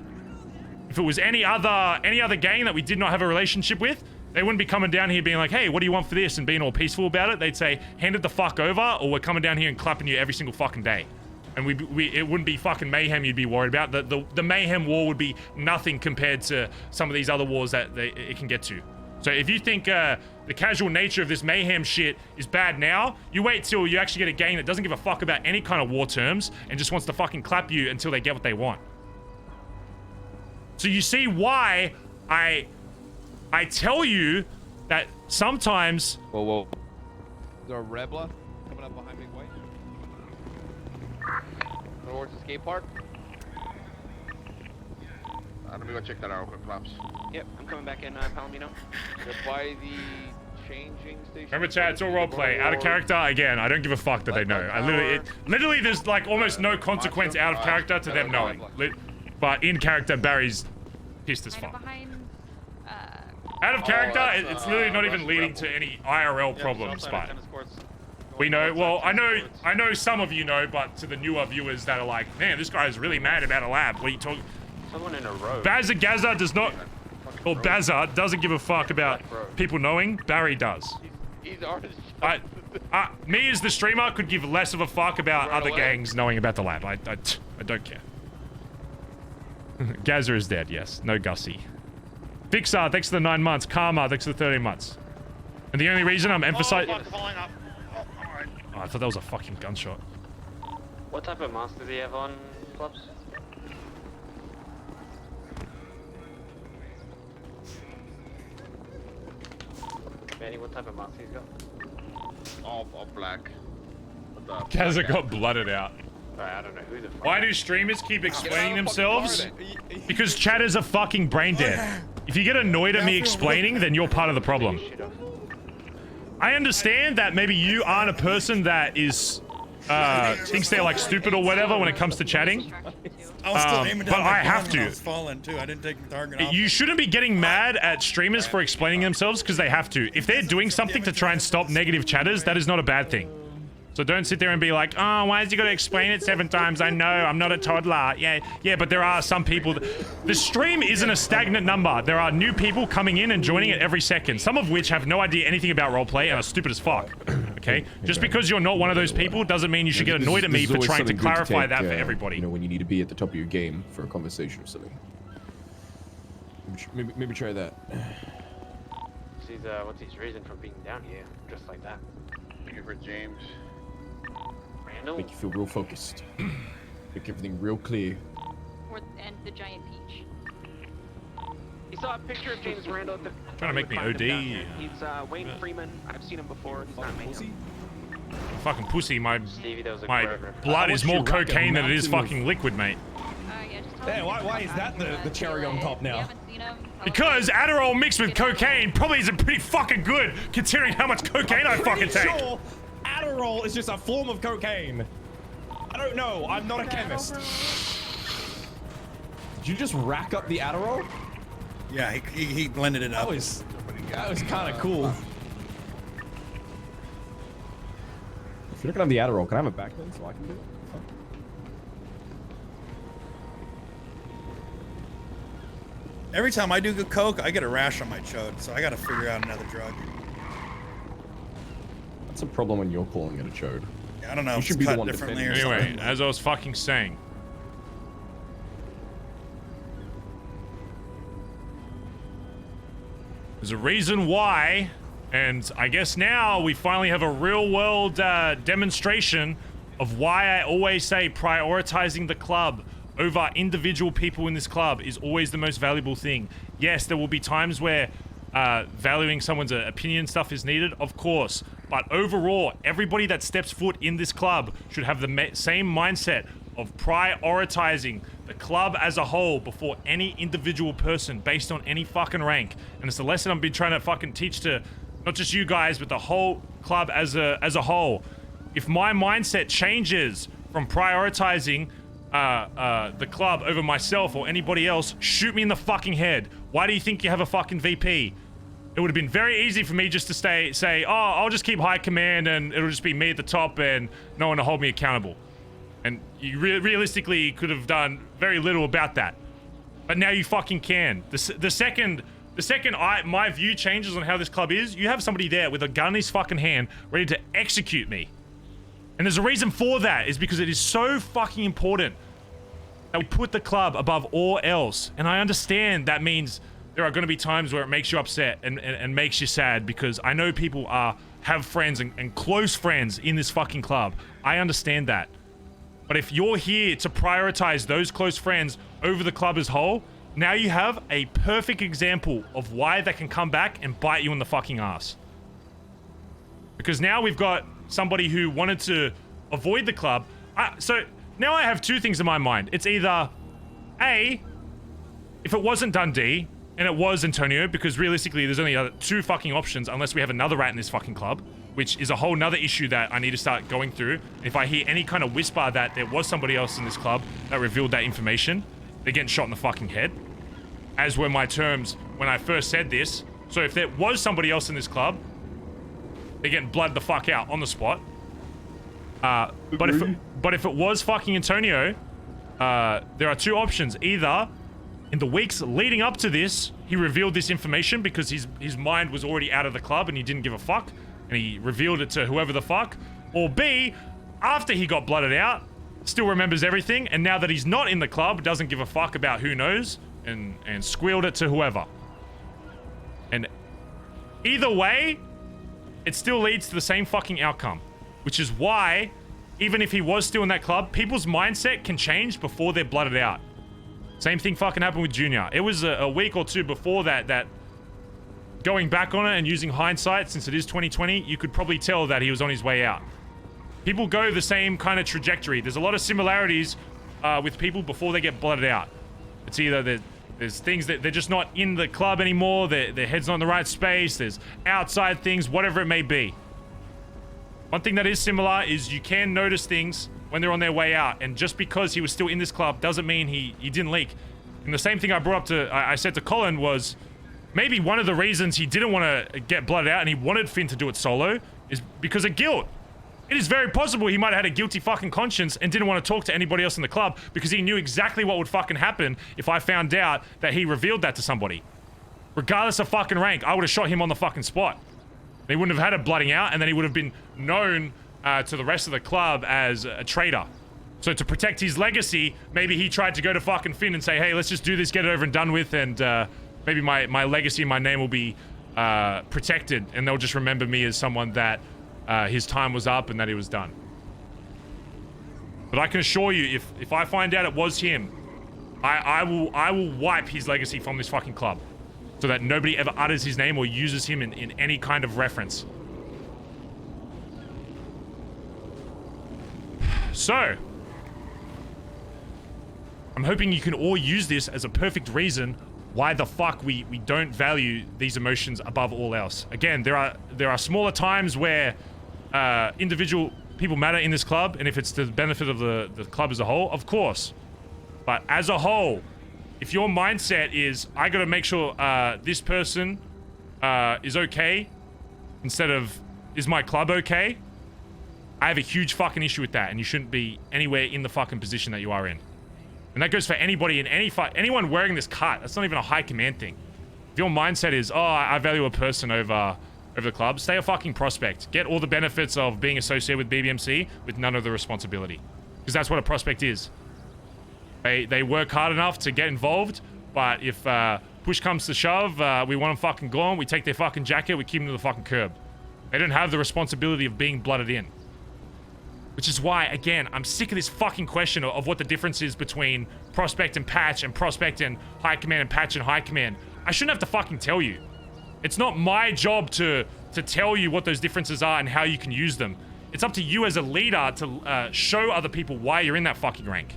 If it was any other gang that we did not have a relationship with, they wouldn't be coming down here being like, hey, what do you want for this? And being all peaceful about it. They'd say, hand it the fuck over, or we're coming down here and clapping you every single fucking day. And it wouldn't be fucking mayhem you'd be worried about. The mayhem war would be nothing compared to some of these other wars that it can get to. So if you think the casual nature of this mayhem shit is bad now, you wait till you actually get a gang that doesn't give a fuck about any kind of war terms and just wants to fucking clap you until they get what they want. So you see why I tell you that sometimes... Whoa. Is there a Rebla coming up behind me? Wait. Towards the skate park? Let me go check that out real quick, Pops. Yep, I'm coming back in Palomino. Just by the changing station. Remember, chat, it's all roleplay. Out of character, again, I don't give a fuck that they know. I literally, there's like almost no consequence out of character to them knowing. But in character, Barry's pissed as fuck. Out of character, it's literally not even leading to any IRL problems, but we know. Well, I know some of you know, but to the newer viewers that are like, man, this guy is really mad about a lab. What are you talking? Someone in a row. Bazza does not, or Bazza doesn't give a fuck about people knowing. Barry does. He's already. Me as the streamer could give less of a fuck about other gangs knowing about the lab. I don't care. Gazza is dead. Yes. No Gussie. Fixar, thanks for the 9 months. Karma, thanks for the 13 months. And the only reason I'm emphasizing... Oh, I thought that was a fucking gunshot. What type of mask does he have on, Clubs? Manny, what type of mask he's got? All black. Gazza got blooded out. I don't know who the fuck. Why do streamers keep explaining themselves? Because chatters are fucking brain dead. If you get annoyed at me explaining, then you're part of the problem. I understand that maybe you aren't a person that is thinks they're like stupid or whatever when it comes to chatting. I was still aiming down but I have to. I was falling too. I didn't take the target off. You shouldn't be getting mad at streamers for explaining themselves because they have to. If they're doing something to try and stop negative chatters, that is not a bad thing. So don't sit there and be like, oh, why has he got to explain it 7 times? I know, I'm not a toddler. Yeah, but there are some people... The stream isn't a stagnant number. There are new people coming in and joining it every second, some of which have no idea anything about roleplay and are stupid as fuck. Okay? Just because you're not one of those people doesn't mean you should get annoyed at me for trying to clarify that for everybody. You know, when you need to be at the top of your game for a conversation or something. Maybe try that. What's his reason for being down here, just like that? Looking for James. Make you feel real focused. Make everything real clear. And the giant peach. He saw a picture of James Randall at the... Trying to make me OD. He's Wayne Freeman. I've seen him before. He's not Mayhem. Fucking pussy, my blood is more cocaine than it is fucking liquid, mate. Yeah, why is that the cherry on top now? Because Adderall mixed with cocaine probably isn't pretty fucking good, considering how much cocaine I fucking take. Sure Adderall is just a form of cocaine. I don't know. I'm not a chemist. Did you just rack up the Adderall? Yeah, he blended it up. That was kind of cool. If you're looking at the Adderall, can I have it back then so I can do it? Every time I do good coke, I get a rash on my chode, so I gotta figure out another drug. That's a problem when you're calling it a chode. Yeah, I don't know. You if should it's be the cut one differently or Anyway, something. as I was fucking saying. There's a reason why, and I guess now we finally have a real-world demonstration of why I always say prioritizing the club over individual people in this club is always the most valuable thing. Yes, there will be times where valuing someone's opinion stuff is needed, of course. But overall, everybody that steps foot in this club should have the same mindset of prioritizing the club as a whole before any individual person based on any fucking rank. And it's a lesson I've been trying to fucking teach to not just you guys, but the whole club as a whole. If my mindset changes from prioritizing the club over myself or anybody else, shoot me in the fucking head. Why do you think you have a fucking VP? It would have been very easy for me just to say, oh, I'll just keep high command and it'll just be me at the top and no one to hold me accountable. And you realistically could have done very little about that. But now you fucking can. The second my view changes on how this club is, you have somebody there with a gun in his fucking hand ready to execute me. And there's a reason for that, is because it is so fucking important that we put the club above all else. And I understand that means there are going to be times where it makes you upset and makes you sad, because I know people have friends and close friends in this fucking club. I understand that. But if you're here to prioritize those close friends over the club as whole, now you have a perfect example of why they can come back and bite you in the fucking ass. Because now we've got somebody who wanted to avoid the club. So now I have two things in my mind. It's either A, if it wasn't Dundee and it was Antonio, because realistically there's only two fucking options unless we have another rat in this fucking club, which is a whole nother issue that I need to start going through. If I hear any kind of whisper that there was somebody else in this club that revealed that information, they're getting shot in the fucking head. As were my terms when I first said this. So if there was somebody else in this club, they're getting blood the fuck out on the spot. But if it was fucking Antonio, there are two options. Either in the weeks leading up to this, he revealed this information because his mind was already out of the club and he didn't give a fuck, and he revealed it to whoever the fuck. Or B, after he got blooded out, still remembers everything, and now that he's not in the club, doesn't give a fuck about who knows, and squealed it to whoever. And either way, it still leads to the same fucking outcome, which is why, even if he was still in that club, people's mindset can change before they're blooded out. Same thing fucking happened with Junior. It was a week or two before that going back on it and using hindsight, since it is 2020, you could probably tell that he was on his way out. People go the same kind of trajectory. There's a lot of similarities with people before they get blooded out. It's either there's things that they're just not in the club anymore, their head's not in the right space, there's outside things, whatever it may be. One thing that is similar is you can notice things when they're on their way out, and just because he was still in this club doesn't mean he didn't leak. And the same thing I brought up I said to Colin was, maybe one of the reasons he didn't want to get blooded out and he wanted Finn to do it solo is because of guilt. It is very possible he might have had a guilty fucking conscience and didn't want to talk to anybody else in the club because he knew exactly what would fucking happen if I found out that he revealed that to somebody. Regardless of fucking rank, I would have shot him on the fucking spot. He wouldn't have had a blooding out, and then he would have been known to the rest of the club as a traitor. So to protect his legacy, maybe he tried to go to fucking Finn and say, hey, let's just do this, get it over and done with, and maybe my legacy and my name will be protected, and they'll just remember me as someone that his time was up and that he was done. But I can assure you, if I find out it was him, I will wipe his legacy from this fucking club, so that nobody ever utters his name or uses him in any kind of reference. So, I'm hoping you can all use this as a perfect reason why the fuck we don't value these emotions above all else. Again, there are smaller times where individual people matter in this club, and if it's to the benefit of the club as a whole, of course. But as a whole, if your mindset is, I gotta make sure this person is okay, instead of, is my club okay? I have a huge fucking issue with that, and you shouldn't be anywhere in the fucking position that you are in. And that goes for anybody in any fight, anyone wearing this cut. That's not even a high command thing. If your mindset is, oh, I value a person over the club, stay a fucking prospect. Get all the benefits of being associated with BBMC with none of the responsibility. Because that's what a prospect is. They work hard enough to get involved, but if push comes to shove, we want them fucking gone, we take their fucking jacket, we keep them to the fucking curb. They don't have the responsibility of being blooded in. Which is why, again, I'm sick of this fucking question of what the difference is between prospect and patch, and prospect and high command, and patch and high command. I shouldn't have to fucking tell you. It's not my job to tell you what those differences are and how you can use them. It's up to you as a leader to show other people why you're in that fucking rank.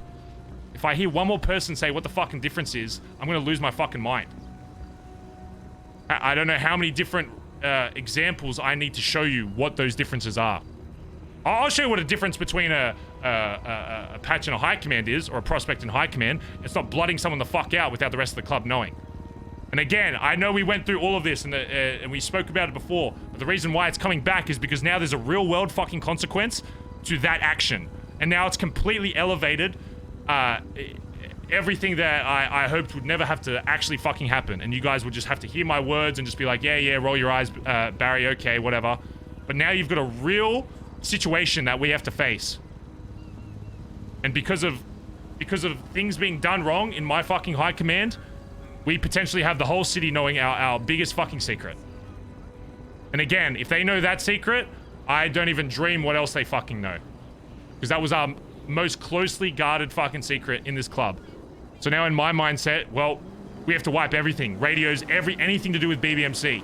If I hear one more person say what the fucking difference is, I'm gonna lose my fucking mind. I don't know how many different examples I need to show you what those differences are. I'll show you what a difference between a patch and a high command is, or a prospect and high command. It's not blooding someone the fuck out without the rest of the club knowing. And again, I know we went through all of this and we spoke about it before, but the reason why it's coming back is because now there's a real world fucking consequence to that action. And now it's completely elevated everything that I hoped would never have to actually fucking happen. And you guys would just have to hear my words and just be like, yeah, roll your eyes, Barry, okay, whatever. But now you've got a real situation that we have to face. And because of things being done wrong in my fucking high command, we potentially have the whole city knowing our biggest fucking secret. And again, if they know that secret, I don't even dream what else they fucking know. Because that was our most closely guarded fucking secret in this club. So now in my mindset, well, we have to wipe everything. Radios, anything to do with BBMC.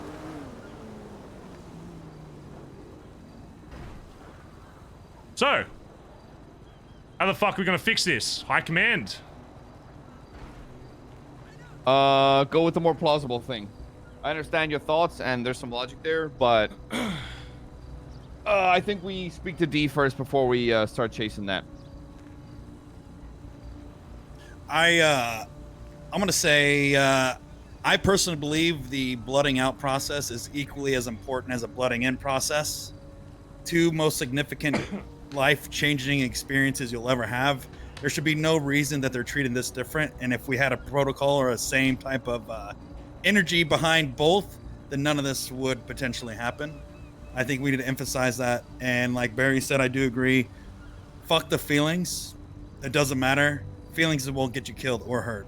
So, how the fuck are we gonna fix this? High command. Go with the more plausible thing. I understand your thoughts, and there's some logic there, but I think we speak to D first before we start chasing that. I'm gonna say I personally believe the blooding out process is equally as important as a blooding in process. Two most significant life-changing experiences you'll ever have. There should be no reason that they're treating this different. And if we had a protocol or a same type of energy behind both, then none of this would potentially happen. I think we need to emphasize that. And like Barry said, I do agree. Fuck the feelings. It doesn't matter. Feelings won't get you killed or hurt.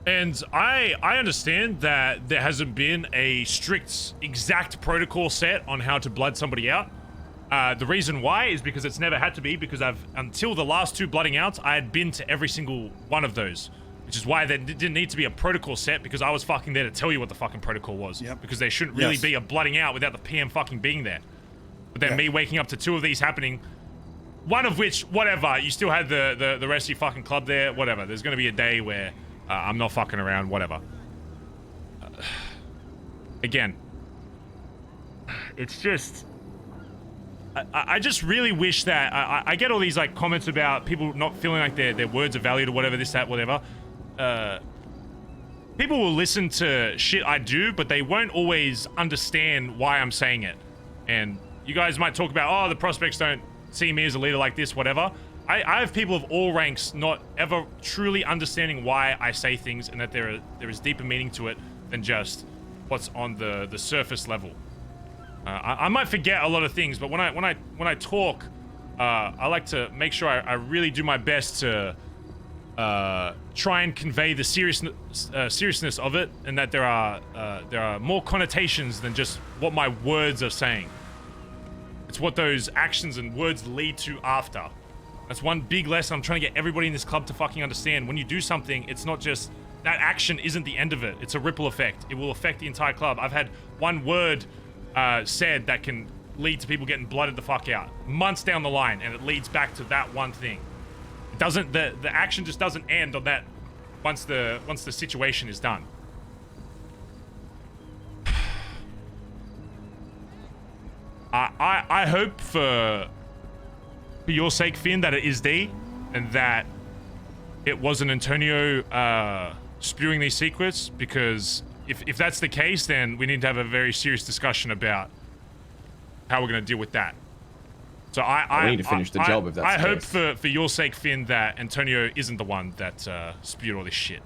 And I understand that there hasn't been a strict, exact protocol set on how to blood somebody out. The reason why is because it's never had to be, because until the last two blooding outs, I had been to every single one of those. Which is why there didn't need to be a protocol set, because I was fucking there to tell you what the fucking protocol was. Yep. Because there shouldn't really be a blooding out without the PM fucking being there. But then me waking up to two of these happening, one of which, whatever, you still had the rest of your fucking club there, whatever. There's gonna be a day where I'm not fucking around, whatever. Again, it's just... I just really wish that... I get all these like comments about people not feeling like their words are valued or whatever, this, that, whatever. People will listen to shit I do, but they won't always understand why I'm saying it. And you guys might talk about, oh, the prospects don't see me as a leader like this, whatever. I have people of all ranks not ever truly understanding why I say things, and that there is deeper meaning to it than just what's on the surface level. I might forget a lot of things, but when I talk, I like to make sure I really do my best to try and convey the seriousness of it, and that there are more connotations than just what my words are saying. It's what those actions and words lead to after. That's one big lesson I'm trying to get everybody in this club to fucking understand. When you do something, it's not just... That action isn't the end of it. It's a ripple effect. It will affect the entire club. I've had one word said that can lead to people getting blooded the fuck out. Months down the line, and it leads back to that one thing. It doesn't... The action just doesn't end on that once the situation is done. I hope for your sake, Finn, that it is D, and that it wasn't Antonio spewing these secrets, because if that's the case, then we need to have a very serious discussion about how we're going to deal with that. So we need to finish the job if that's the case. I hope for your sake, Finn, that Antonio isn't the one that spewed all this shit.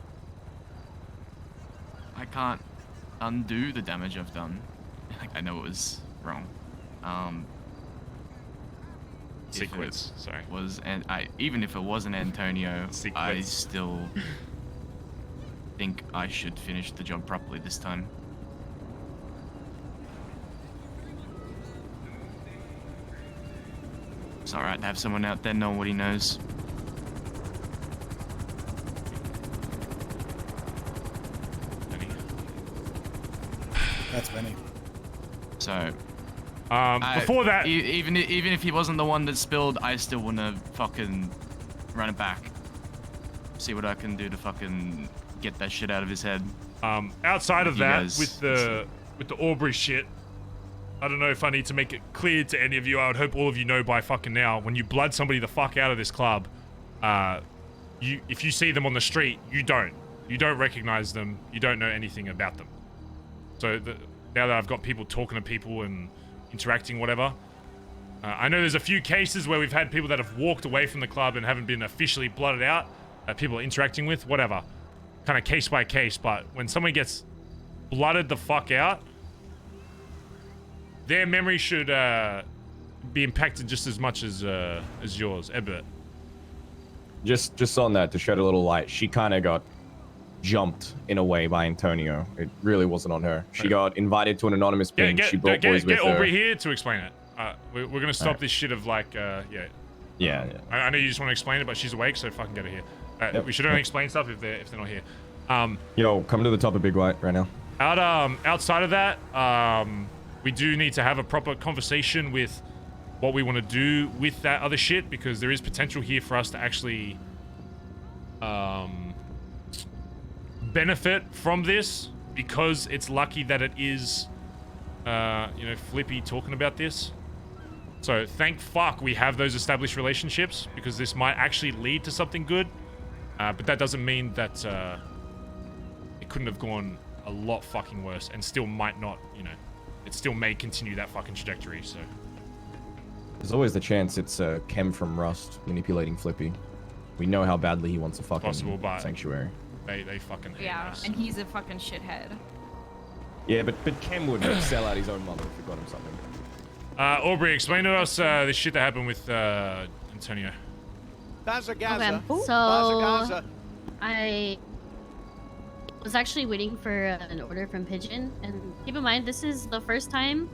I can't undo the damage I've done. I know it was wrong. Sequence, sorry. Even if it wasn't Antonio, I still think I should finish the job properly this time. It's alright to have someone out there know what he knows. That's Benny. So, Before that, even if he wasn't the one that spilled, I still wanna fucking run it back. See what I can do to fucking get that shit out of his head. Outside of that, with the Aubrey shit, I don't know if I need to make it clear to any of you. I would hope all of you know by fucking now. When you blood somebody the fuck out of this club, if you see them on the street, you don't recognize them. You don't know anything about them. So now that I've got people talking to people and interacting, whatever. I know there's a few cases where we've had people that have walked away from the club and haven't been officially blotted out. People are interacting with, whatever. Kind of case by case, but when someone gets blooded the fuck out, their memory should be impacted just as much as yours, Ebert. Just on that, to shed a little light, she kind of got jumped in a way by Antonio. It really wasn't on her. She got invited to an anonymous ping. She brought boys with her. Get Aubrey here to explain it. We're gonna stop this shit of like, Yeah. I know you just want to explain it, but she's awake, so fucking get her here. We should only explain stuff if they're not here. Yo, come to the top of Big White right now. Outside of that, we do need to have a proper conversation with what we want to do with that other shit, because there is potential here for us to actually benefit from this, because it's lucky that it is Flippy talking about this. So thank fuck we have those established relationships, because this might actually lead to something good, but that doesn't mean that it couldn't have gone a lot fucking worse, and still might not, it still may continue that fucking trajectory. So there's always the chance it's Kem from Rust manipulating Flippy. We know how badly he wants a fucking sanctuary. They fucking hate us. And he's a fucking shithead. Yeah, but Kem would sell out his own mother if he got him something. Aubrey, explain to us the shit that happened with Antonio. Bazza Okay, so Bazza. I was actually waiting for an order from Pigeon, and keep in mind this is the first time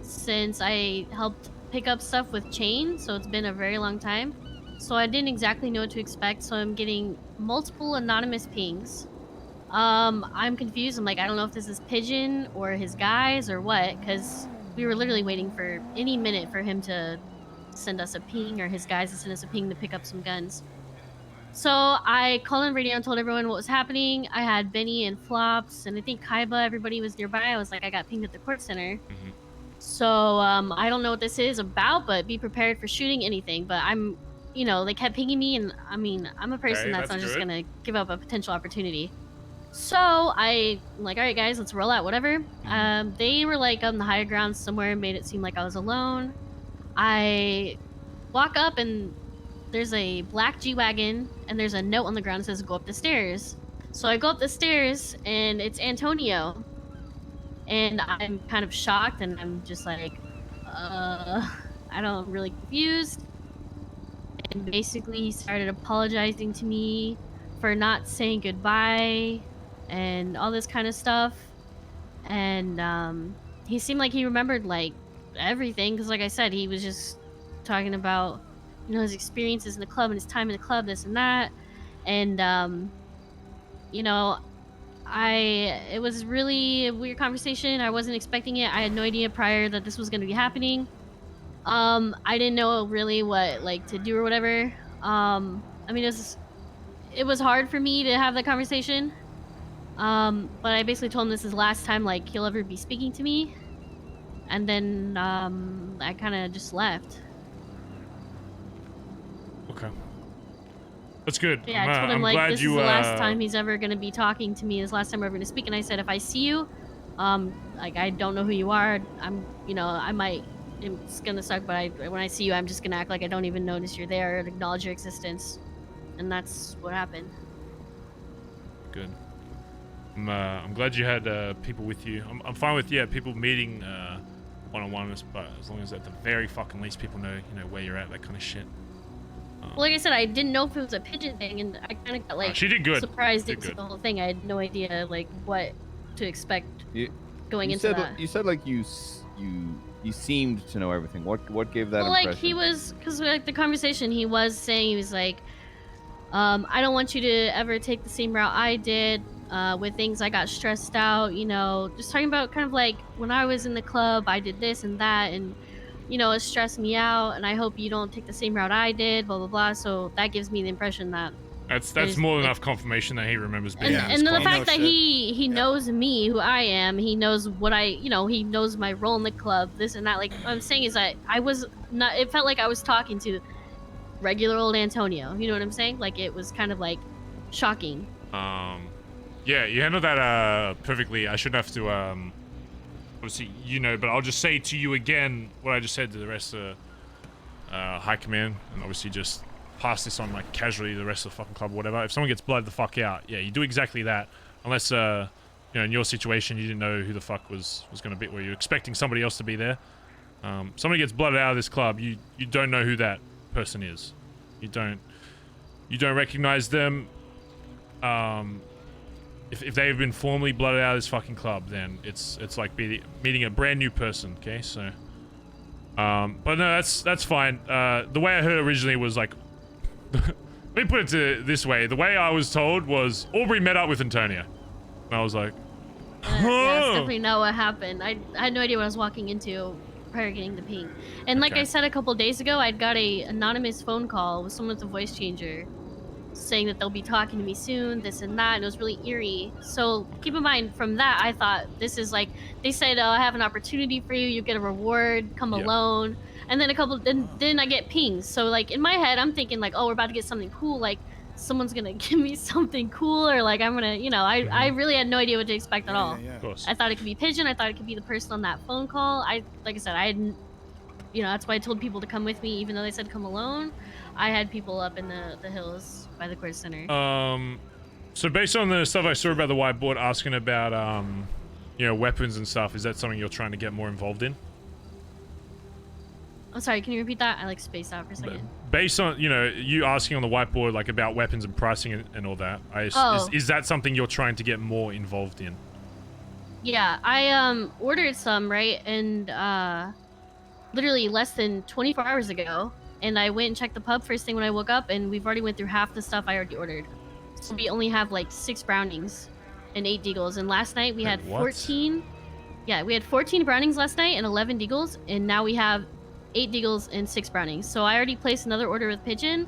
since I helped pick up stuff with Chain, so it's been a very long time. So I didn't exactly know what to expect, so I'm getting multiple anonymous pings. I'm confused. I'm like, I don't know if this is Pigeon or his guys or what, because we were literally waiting for any minute for him to send us a ping, or his guys to send us a ping to pick up some guns. So I called on radio and told everyone what was happening. I had Benny and Flops, and I think Kaiba, everybody was nearby. I was like, I got pinged at the court center. So I don't know what this is about, but be prepared for shooting anything. But I'm, they kept pinging me, and I mean, I'm a person that's not just gonna give up a potential opportunity. So I'm like, all right, guys, let's roll out, whatever. They were like on the higher ground somewhere and made it seem like I was alone. I walk up and there's a black G-Wagon and there's a note on the ground that says, go up the stairs. So I go up the stairs and it's Antonio. And I'm kind of shocked and I'm just like, I don't really confused. And basically he started apologizing to me for not saying goodbye and all this kind of stuff. And he seemed like he remembered like everything, because like I said, he was just talking about his experiences in the club and his time in the club, this and that. And it was really a weird conversation. I wasn't expecting it. I had no idea prior that this was going to be happening. I didn't know really what to do or whatever. I mean, it was hard for me to have that conversation. But I basically told him this is the last time he'll ever be speaking to me. And then I kind of just left. Okay. That's good. Yeah, I told him this is the last time he's ever going to be talking to me. This last time we're going to speak. And I said, if I see you, I don't know who you are. I might, it's going to suck, but when I see you, I'm just going to act like I don't even notice you're there and acknowledge your existence. And that's what happened. Good. I'm glad you had people with you. I'm fine with people meeting one-on-one, but as long as at the very fucking least people know where you're at, that kind of shit. Well, like I said, I didn't know if it was a Pigeon thing, and I kind of got she did good. Surprised into the whole thing. I had no idea what to expect going into that. You said you seemed to know everything. What gave that impression? He was, because the conversation he was saying, he was like, I don't want you to ever take the same route I did. with things. I got stressed out, you know, just talking about kind of like when I was in the club, I did this and that, and you know, it stressed me out, and I hope you don't take the same route I did, blah blah blah. So that gives me the impression that That's more than enough confirmation that he remembers being. and then the fact that he knows me, who I am, he knows what he knows my role in the club, this and that. Like what I'm saying is that I was not. It felt like I was talking to regular old Antonio. You know what I'm saying? Like it was kind of like shocking. Yeah, you handled that perfectly. I shouldn't have to obviously, you know, but I'll just say to you again what I just said to the rest of High Command, and obviously just pass this on like casually to the rest of the fucking club or whatever. If someone gets blooded the fuck out, yeah, you do exactly that. Unless you know, in your situation you didn't know who the fuck was gonna be, where you're expecting somebody else to be there. Somebody gets blooded out of this club, you don't know who that person is. You don't recognize them. If they've been formally blooded out of this fucking club, then it's like meeting a brand new person. Okay, so but no, that's fine. The way I heard originally was like, let me put it this way. The way I was told was Aubrey met up with Antonio, and I was like, yeah, that's definitely not what happened. I had no idea what I was walking into prior to getting the ping. And like I said a couple days ago, I'd got a anonymous phone call with someone with a voice changer saying that they'll be talking to me soon, this and that, and it was really eerie. So keep in mind, from that, I thought this is like, they said, I have an opportunity for you, you get a reward, come alone. And then then I get pings. So like in my head, I'm thinking like, oh, we're about to get something cool, like someone's gonna give me something cool, or like I'm gonna, you know, I really had no idea what to expect at all. Of course. I thought it could be Pigeon, I thought it could be the person on that phone call. Like I said, I hadn't, you know, that's why I told people to come with me, even though they said come alone. I had people up in the hills by the Quartz Center. So based on the stuff I saw about the whiteboard asking about, you know, weapons and stuff, is that something you're trying to get more involved in? I'm sorry, can you repeat that? I like spaced out for a second. Based on, you know, you asking on the whiteboard like about weapons and pricing and all that, is that something you're trying to get more involved in? Yeah, I ordered some, right? And literally less than 24 hours ago. And I went and checked the pub first thing when I woke up, and we've already went through half the stuff I already ordered. So we only have like 6 brownings and 8 deagles. And last night we had 14. Yeah, we had 14 brownings last night and 11 deagles. And now we have 8 deagles and 6 brownings. So I already placed another order with Pigeon.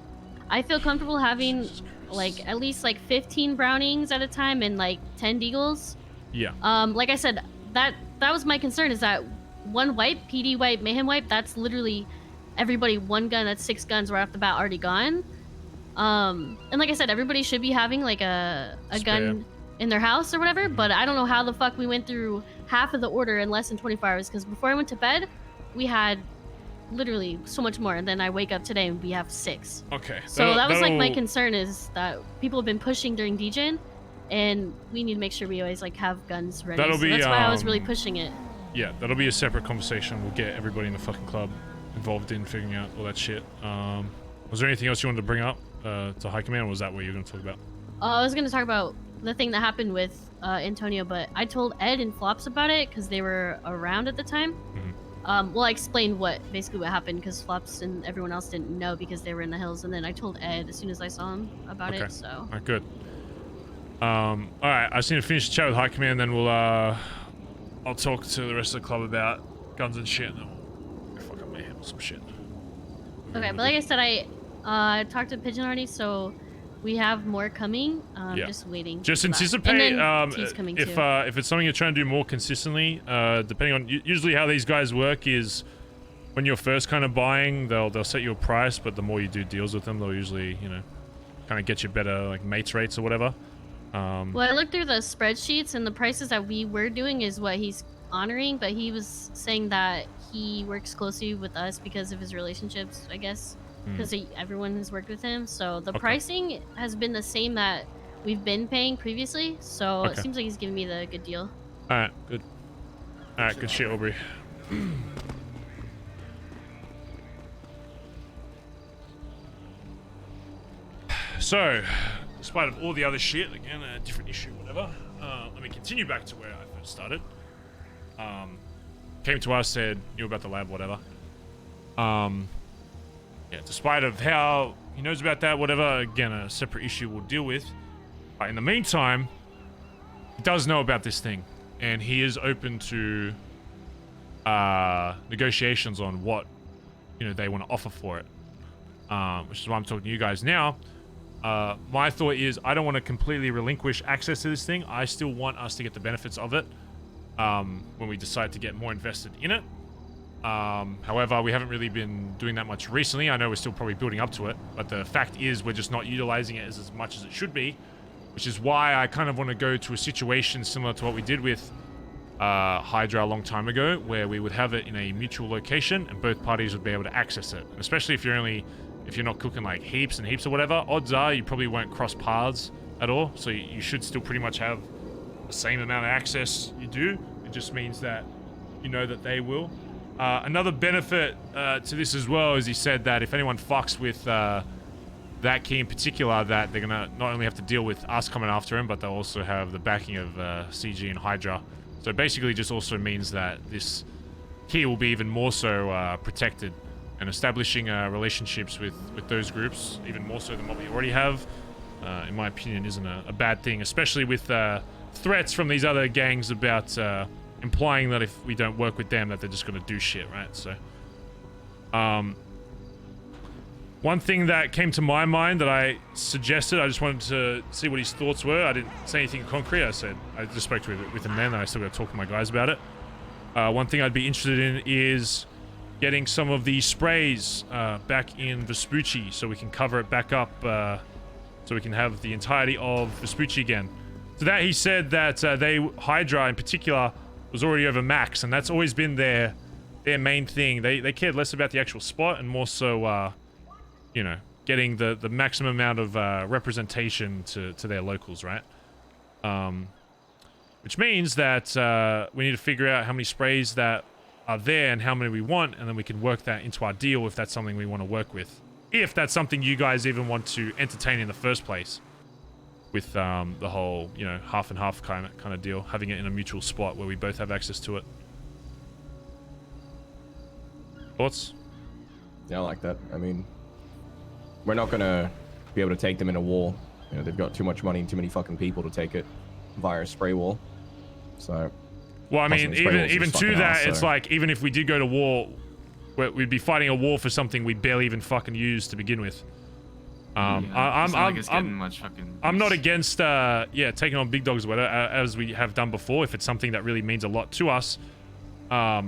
I feel comfortable having like at least like 15 brownings at a time and like 10 deagles. Yeah. Like I said, that was my concern, is that one wipe, PD wipe, Mayhem wipe, that's literally everybody one gun. That's 6 guns right off the bat already gone. And like I said, everybody should be having like a gun in their house or whatever, but I don't know how the fuck we went through half of the order in less than 24 hours, because before I went to bed we had literally so much more, and then I wake up today and we have 6. Okay. So that was like my concern, is that people have been pushing during DJing, and we need to make sure we always like have guns ready. That'll be, that's why I was really pushing it. Yeah, that'll be a separate conversation. We'll get everybody in the fucking club involved in figuring out all that shit. Was there anything else you wanted to bring up to High Command, or was that what you were going to talk about? I was going to talk about the thing that happened with Antonio, but I told Ed and Flops about it because they were around at the time. Well, I explained basically what happened, because Flops and everyone else didn't know because they were in the hills, and then I told Ed as soon as I saw him about it. So. All right, good. All right, I just need to finish the chat with High Command, then we'll I'll talk to the rest of the club about guns and shit, and then we'll fuck up Mayhem with some shit. Okay, but like I said, I talked to Pigeon already, so we have more coming. Just waiting. Just for that. anticipate And then T's coming too. if it's something you're trying to do more consistently, depending on usually how these guys work is when you're first kind of buying, they'll set you a price, but the more you do deals with them, they'll usually, you know, kind of get you better like mates rates or whatever. Well, I looked through the spreadsheets, and the prices that we were doing is what he's honoring, but he was saying that he works closely with us because of his relationships, I guess, because everyone has worked with him. So the pricing has been the same that we've been paying previously, so it seems like he's giving me the good deal. All right, good. All right, good shit, Aubrey. So, despite of all the other shit, again, a different issue, whatever, let me continue back to where I first started. Came to us, said, knew about the lab, whatever. Yeah, despite of how he knows about that, whatever, again, a separate issue we'll deal with. But in the meantime, does know about this thing, and he is open to negotiations on what they want to offer for it, which is why I'm talking to you guys now. My thought is I don't want to completely relinquish access to this thing. I still want us to get the benefits of it when we decide to get more invested in it. However, we haven't really been doing that much recently. I know we're still probably building up to it, but the fact is we're just not utilizing it as much as it should be, which is why I kind of want to go to a situation similar to what we did with Hydra a long time ago, where we would have it in a mutual location and both parties would be able to access it. And especially if you're not cooking like heaps and heaps or whatever, odds are you probably won't cross paths at all, so you should still pretty much have the same amount of access you do. It just means that you know that they will. Another benefit to this as well is he said that if anyone fucks with that key in particular, that they're gonna not only have to deal with us coming after him, but they'll also have the backing of CG and Hydra. So basically just also means that this key will be even more so protected, and establishing relationships with those groups, even more so than what we already have, in my opinion, isn't a bad thing, especially with threats from these other gangs about implying that if we don't work with them that they're just going to do shit, right? So one thing that came to my mind that I suggested, I just wanted to see what his thoughts were. I didn't say anything concrete. I just spoke with him then, and I still got to talk to my guys about it. One thing I'd be interested in is getting some of the sprays back in Vespucci so we can cover it back up, so we can have the entirety of Vespucci again. So that he said that Hydra in particular was already over max, and that's always been their main thing. They cared less about the actual spot and more so getting the maximum amount of representation to their locals, right? Which means that we need to figure out how many sprays that are there and how many we want, and then we can work that into our deal if that's something we want to work with. If that's something you guys even want to entertain in the first place, with the whole, half and half kind of deal, having it in a mutual spot where we both have access to it. Thoughts? Yeah, I like that. I mean, we're not gonna be able to take them in a war. They've got too much money and too many fucking people to take it via a spray wall. So. Well, I mean, even to that, it's like, even if we did go to war, we'd be fighting a war for something we barely even fucking use to begin with. I'm not against taking on big dogs or whatever, as we have done before, if it's something that really means a lot to us. But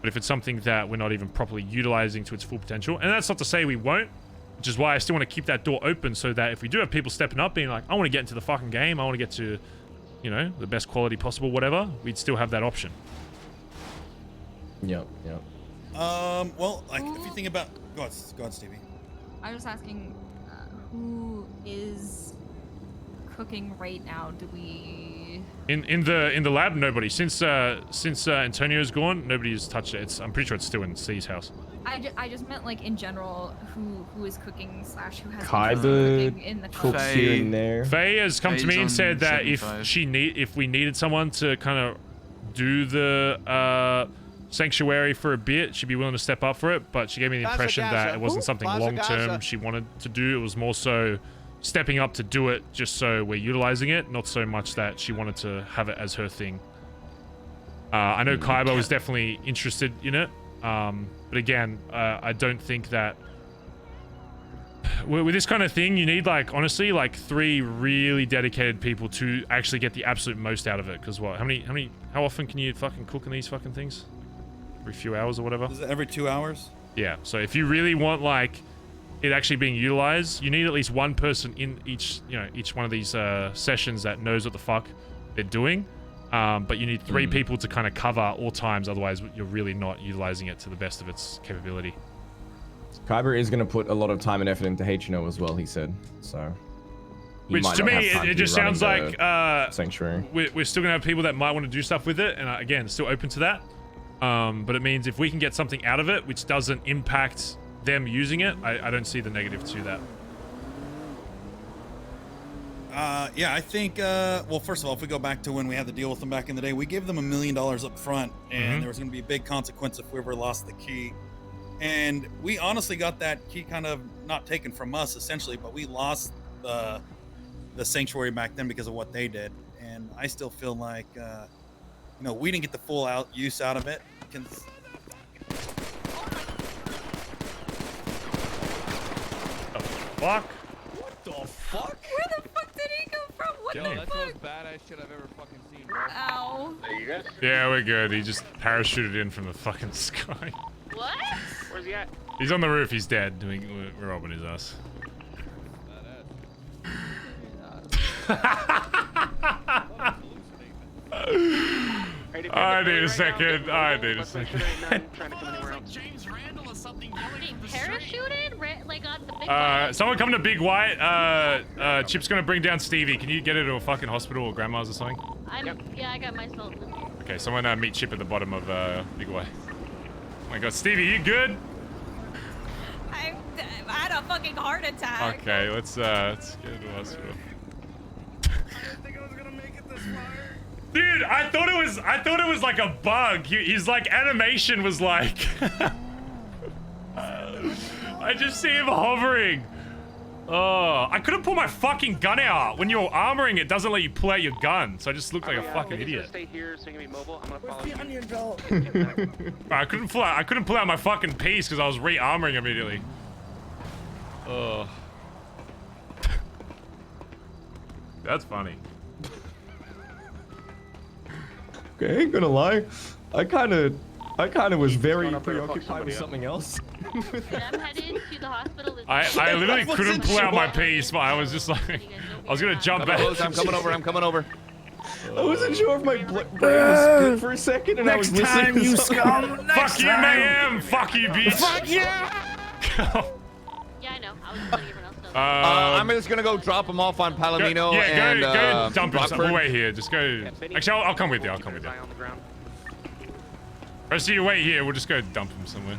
if it's something that we're not even properly utilizing to its full potential, and that's not to say we won't, which is why I still want to keep that door open, so that if we do have people stepping up being like, I want to get into the fucking game, I want to get to the best quality possible, whatever, we'd still have that option. Yep. Well, like, if you think about... Go on, Stevie. I was asking, who is cooking right now? Do we... In the lab, nobody. Since Antonio's gone, nobody's touched it. I'm pretty sure it's still in C's house. I just meant, like, in general, who is cooking / who has Kyber in the cooks here and there. Faye has come to me and said that if we needed someone to kind of do the sanctuary for a bit, she'd be willing to step up for it, but she gave me the impression that it wasn't something long-term she wanted to do. It was more so stepping up to do it just so we're utilizing it, not so much that she wanted to have it as her thing. I know Kaiba was definitely interested in it, but again, I don't think that with this kind of thing, you need, like, honestly, like 3 really dedicated people to actually get the absolute most out of it. Because how often can you fucking cook in these fucking things? Every few hours or whatever? Is it every 2 hours? Yeah, so if you really want, like, it actually being utilized, you need at least one person in each one of these sessions that knows what the fuck they're doing. But you need 3 people to kind of cover all times, otherwise you're really not utilizing it to the best of its capability. Kyber is going to put a lot of time and effort into HNO as well, he said. So, which to me, it just sounds like sanctuary. We're still going to have people that might want to do stuff with it, and again, still open to that. But it means if we can get something out of it which doesn't impact them using it, I don't see the negative to that. Yeah, I think, well, first of all, if we go back to when we had to deal with them back in the day, we gave them $1 million up front, and there was going to be a big consequence if we ever lost the key. And we honestly got that key kind of not taken from us, essentially, but we lost the sanctuary back then because of what they did. and I still feel like we didn't get the full use out of it. Fuck. What the fuck? Where the fuck did he come from? What Yo, the that's fuck? the most badass shit I've ever fucking seen, bro. Ow. Hey, you guys? Yeah, we're good. He just parachuted in from the fucking sky. What? Where's he at? He's on the roof. He's dead. We're robbing his ass. I need a second. I need a second. James Randall or something. Parachuted? Like on the big Someone come to Big White. Chip's gonna bring down Stevie. Can you get her to a fucking hospital or grandma's or something? Yeah, I got my salt. Okay, someone meet Chip at the bottom of Big White. Oh my god, Stevie, you good? I had a fucking heart attack. Okay, let's get to the hospital. Dude, I thought it was like a bug. His like animation was like I just see him hovering. Oh, I couldn't pull my fucking gun out. When you're armoring, it doesn't let you pull out your gun, so I just look like a fucking idiot. Stay here so you can be mobile. I'm gonna follow Where's the onion belt? I couldn't pull out my fucking piece because I was re-armoring immediately. Oh. That's funny. Okay, I ain't gonna lie. I kind of was very preoccupied with something else. I'm headed to the hospital with I literally couldn't pull out my piece, but I was just like, I was gonna jump back. I'm coming over. I'm coming over. I wasn't sure if my brain was split for a second, and I was listening to something. Fuck you, Mayhem! Fuck you, bitch! Fuck yeah! Yeah, I know. I was letting everyone else know. I'm just gonna go drop him off on Palomino and go dump him. Rockford. We'll wait here. Just go. Actually, I'll come with you. I'll come with you. Rest of you wait here. We'll just go dump him somewhere.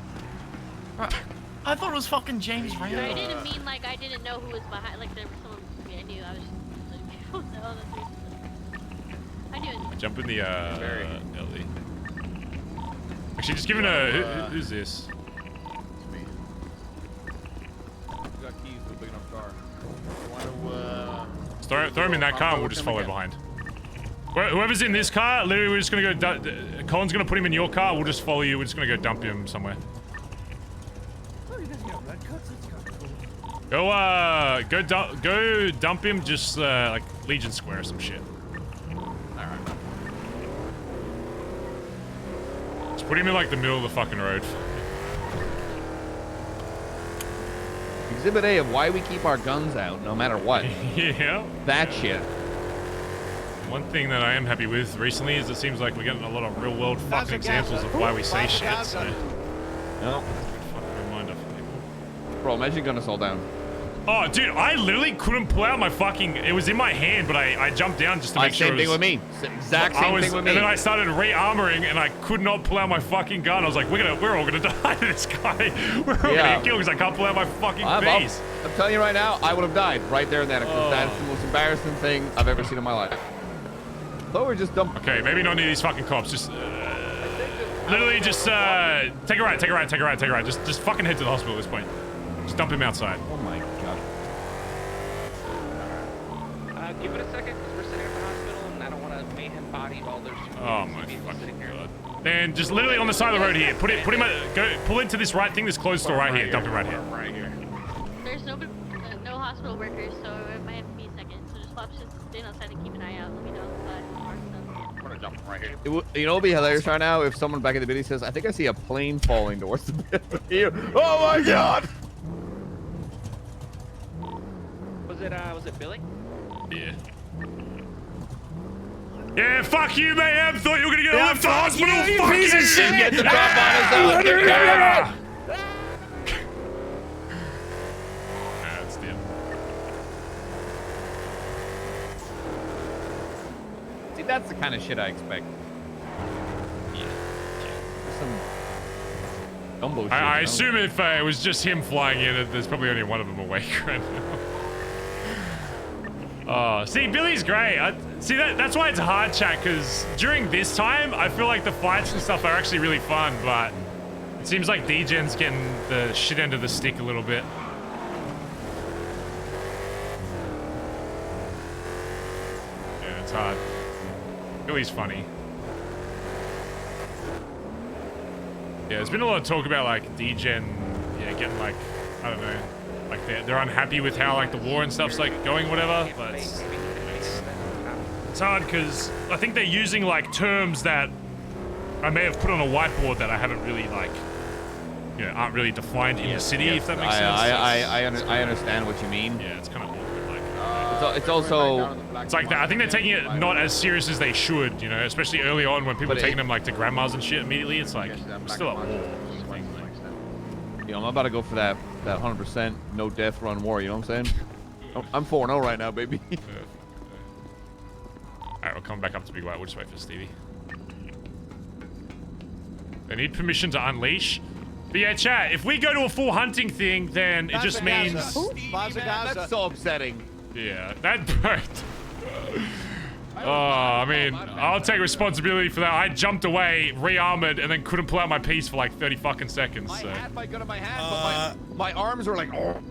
I thought it was fucking James Randall. I didn't mean like I didn't know who was behind. Like there was someone I knew. I was just like, oh no, that's I knew it. Jump in the LE. Actually, just give him a. Who's this? Got keys to a big enough car. Throw him in that car and we'll just follow behind. Whoever's in this car, literally we're just gonna go. Colin's gonna put him in your car. We'll just follow you. We're just gonna go dump him somewhere. Go dump him just like Legion Square or some shit. Alright. Just put him in like the middle of the fucking road. Exhibit A of why we keep our guns out no matter what. Yeah. That shit. One thing that I am happy with recently is it seems like we're getting a lot of real world fucking examples of why we say shit, so. No. Fucking reminder for people. Bro, imagine gunning us all down. Oh, dude, I literally couldn't pull out my fucking. It was in my hand, but I jumped down just to make sure. Same thing with me. Exact same thing with me. And then I started re-armoring, and I could not pull out my fucking gun. I was like, we're all gonna die to this guy. We're all gonna get killed because I can't pull out my fucking face. I'm telling you right now, I would have died right there and then. Because that's the most embarrassing thing I've ever seen in my life. So we're just dumb. Okay, maybe not near these fucking cops. Just literally just take a ride. Just fucking head to the hospital at this point. Just dump him outside. Oh my god. Give it a second, because we're sitting at the hospital, and I don't want to mayhem body while there's two sitting here. Then just literally on the side of the road here. Put him. Pull into this right thing. This closed store right here. Dump him right here. Right here. There's no hospital workers, so it might have to be a second. So just flop just stand outside and keep an eye out. Let me know if I'm gonna jump right here. You know what would be hilarious right now if someone back in the video says, I think I see a plane falling towards the building. Oh my god! Was it Billy? Yeah. Yeah, fuck you, man. Thought you were gonna get a lift to the hospital. You Fuck piece of shit. Get the drop on us out. That's the end. See, that's the kind of shit I expect. Some dumbo shit. I assume if it was just him flying in, there's probably only one of them awake right now. Oh, see, Billy's great. That's why it's hard, chat, because during this time, I feel like the fights and stuff are actually really fun, but it seems like D-Gen's getting the shit end of the stick a little bit. Yeah, it's hard. Billy's funny. Yeah, there's been a lot of talk about like degen, yeah, getting like, I don't know, like they're unhappy with how like the war and stuff's like going, whatever. But it's hard because I think they're using like terms that I may have put on a whiteboard that I haven't really like, you know, aren't really defined in the city. If that makes sense. I understand what you mean. Yeah, it's kind of awkward. Like, it's also. It's like that. I think they're taking it not as serious as they should, you know, especially early on when people are taking them like to grandmas and shit immediately. It's like, we're still at war. You know, I'm about to go for that 100% no death run war, you know what I'm saying? I'm 4-0 right now, baby. Alright, we're coming back up to Big White. We'll just wait for Stevie. They need permission to unleash. But yeah, chat, if we go to a full hunting thing, then it just means... That's so upsetting. Yeah, that... Oh, I mean, I'll take responsibility for that. I jumped away, re-armored, and then couldn't pull out my piece for like 30 fucking seconds. So. I had my gun in my hand, but my arms were like, oh.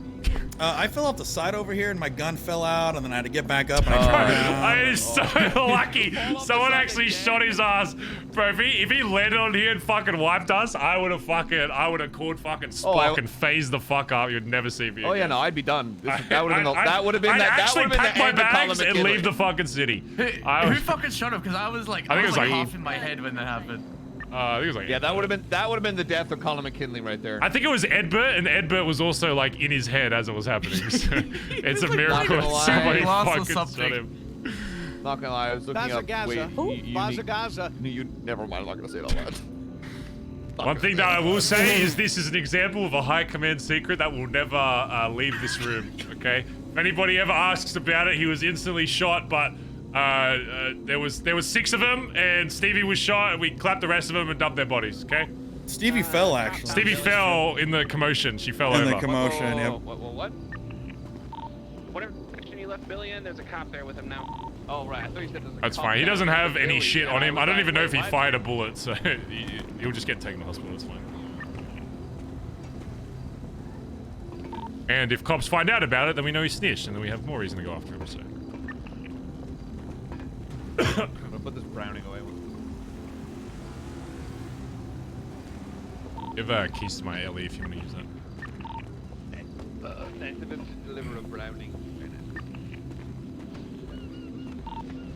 I fell off the side over here and my gun fell out, and then I had to get back up and I turned around. I is so lucky. Someone actually shot his ass. Bro, if he landed on here and fucking wiped us, I would have called fucking Spock and phased the fuck up. You'd never see me again. Oh yeah, no, I'd be done. That would have been I'd actually pack my bags and leave the fucking city. Who fucking shot him? Because I was like, I think it was like half in my head when that happened. I think it was like that would have been the death of Colin McKinley right there. I think it was Edbert, and Edbert was also like in his head as it was happening. So it's a miracle that somebody fucking shot him. Not gonna lie, I was looking up. Bazza. Never mind. I'm not gonna say it all that. One thing that I will say is this is an example of a high command secret that will never leave this room. Okay, if anybody ever asks about it, he was instantly shot, but. There was 6 of them, and Stevie was shot, and we clapped the rest of them and dumped their bodies. Okay. Stevie fell actually. Stevie fell in the commotion. She fell over. In the commotion. Yep. What? Whatever section you left Billy in, there's a cop there with him now. Oh right, I thought you said there's a That's cop fine. He down doesn't there have with any Billy. shit on him. I don't even know if he What? fired a bullet, so he'll just get taken to hospital. It's fine. And if cops find out about it, then we know he snitched, and then we have more reason to go after him. So. I'm gonna put this Browning away. Give keys to my LE if you want to use that. Thanks to deliver a Browning.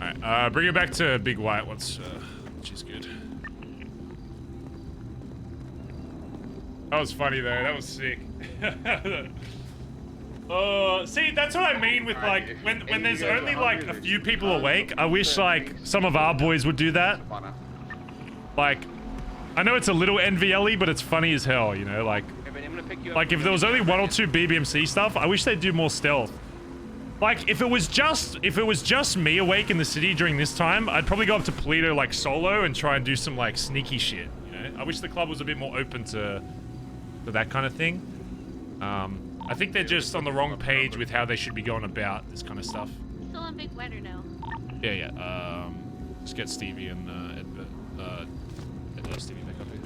Alright, bring it back to Big White once she's good. That was funny though, that was sick. See, that's what I mean with like, when there's only like a few people awake, I wish like some of our boys would do that. Like, I know it's a little NVLE, but it's funny as hell, you know, like if there was only 1 or 2 BBMC stuff, I wish they'd do more stealth. Like, if it was just me awake in the city during this time, I'd probably go up to Polito like solo and try and do some like sneaky shit, you know? I wish the club was a bit more open to that kind of thing. I think they're just on the wrong page with how they should be going about this kind of stuff. Still on Big White or no? Yeah. Just get Stevie and Stevie back up here.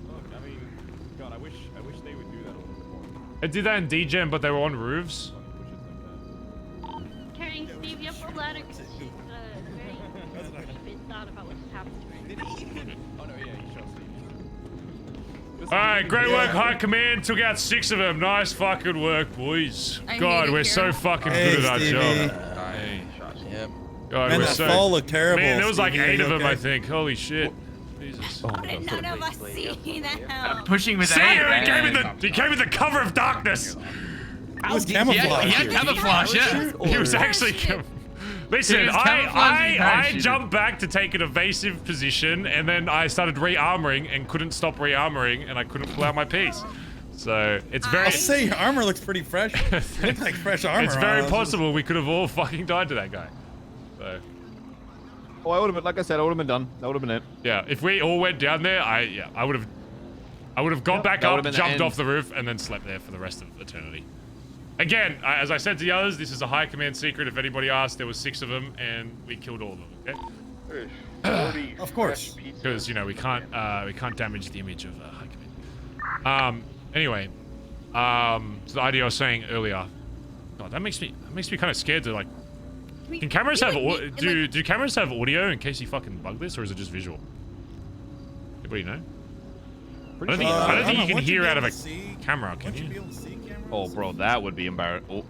Look, I mean, God, I wish they would do that a little bit more. I did that in DGen, but they were on roofs. Carrying Stevie up a ladder because she's very even thought about what just happened to her. Oh no, yeah, he shot Stevie. Alright, great work, High Command. Took out 6 of them. Nice fucking work, boys. God, we're so fucking good at our job. Hey. Yep. God, Man, we're that so... fall looked terrible. Man, there was like Stevie, 8 of them, okay? I think. Holy shit. Jesus. How did none of us see that? I'm pushing with See, 8, he came in the cover of darkness. It was camouflage. He had camouflage, yeah. He was actually... Listen, I jumped back to take an evasive position, and then I started re-armoring and couldn't stop re-armoring, and I couldn't pull out my piece. So, it's very... I'll say your armor looks pretty fresh. It looks like fresh armor. It's very possible we could have all fucking died to that guy. So... Oh, I would have been, like I said, I would have been done. That would have been it. Yeah, if we all went down there, I would have got back up, jumped off the roof, and then slept there for the rest of eternity. Again, as I said to the others, this is a high command secret. If anybody asked, there was 6 of them, and we killed all of them. Okay. Of course. Because you know we can't damage the image of high command. Anyway, so the idea I was saying earlier. God, that makes me kind of scared to like Can cameras have do cameras have audio in case you fucking bug this, or is it just visual? Anybody know? I don't think you can hear out of a camera, can you? Oh, bro, that would be embarrassing.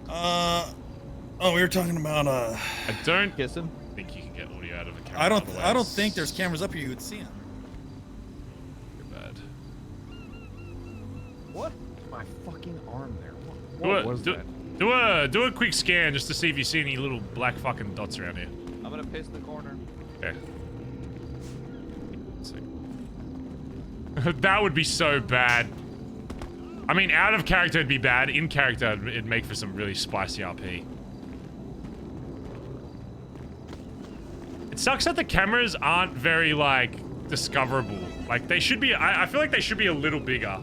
Oh, we were talking about I don't kiss him. think you can get audio out of a camera. I don't think there's cameras up here you would see them. Bad. What? My fucking arm there. What was that? Do a quick scan just to see if you see any little black fucking dots around here. I'm gonna piss the corner. Okay. That would be so bad. I mean, out of character it'd be bad. In character it'd make for some really spicy RP. It sucks that the cameras aren't very, like, discoverable. Like, they should be... I feel like they should be a little bigger.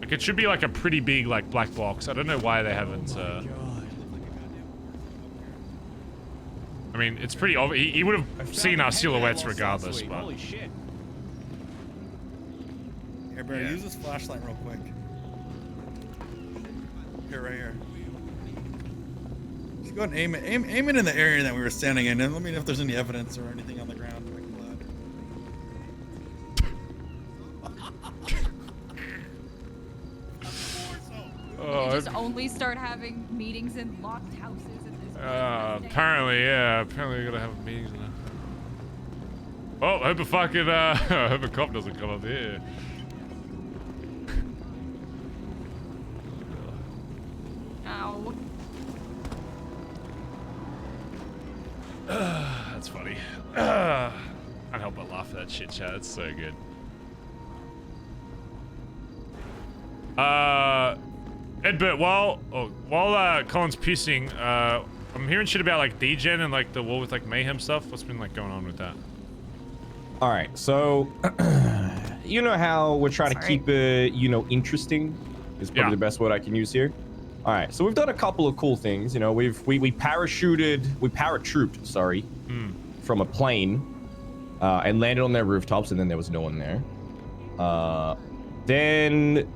Like, it should be, like, a pretty big, like, black box. I don't know why they haven't, I mean, it's pretty obvious. He would have seen our silhouettes regardless, but... Holy shit. Here, Barry, use this flashlight real quick. Here, right here. Just go ahead and aim it in the area that we were standing in, and let me know if there's any evidence or anything on the ground. Oh, They just only start having meetings in locked houses at this apparently, yeah. Apparently we gotta have meetings now. Oh, I hope a fucking, I hope a cop doesn't come up here. Ow. That's funny. Can't help but laugh at that shit, chat. It's so good. Edbert, while Colin's pissing, I'm hearing shit about like degen and like the war with like mayhem stuff. What's been like going on with that? All right, so you know how we're trying to keep it, interesting is probably the best word I can use here. All right, so we've done a couple of cool things. You know, we paratrooped, sorry, from a plane and landed on their rooftops, and then there was no one there. Then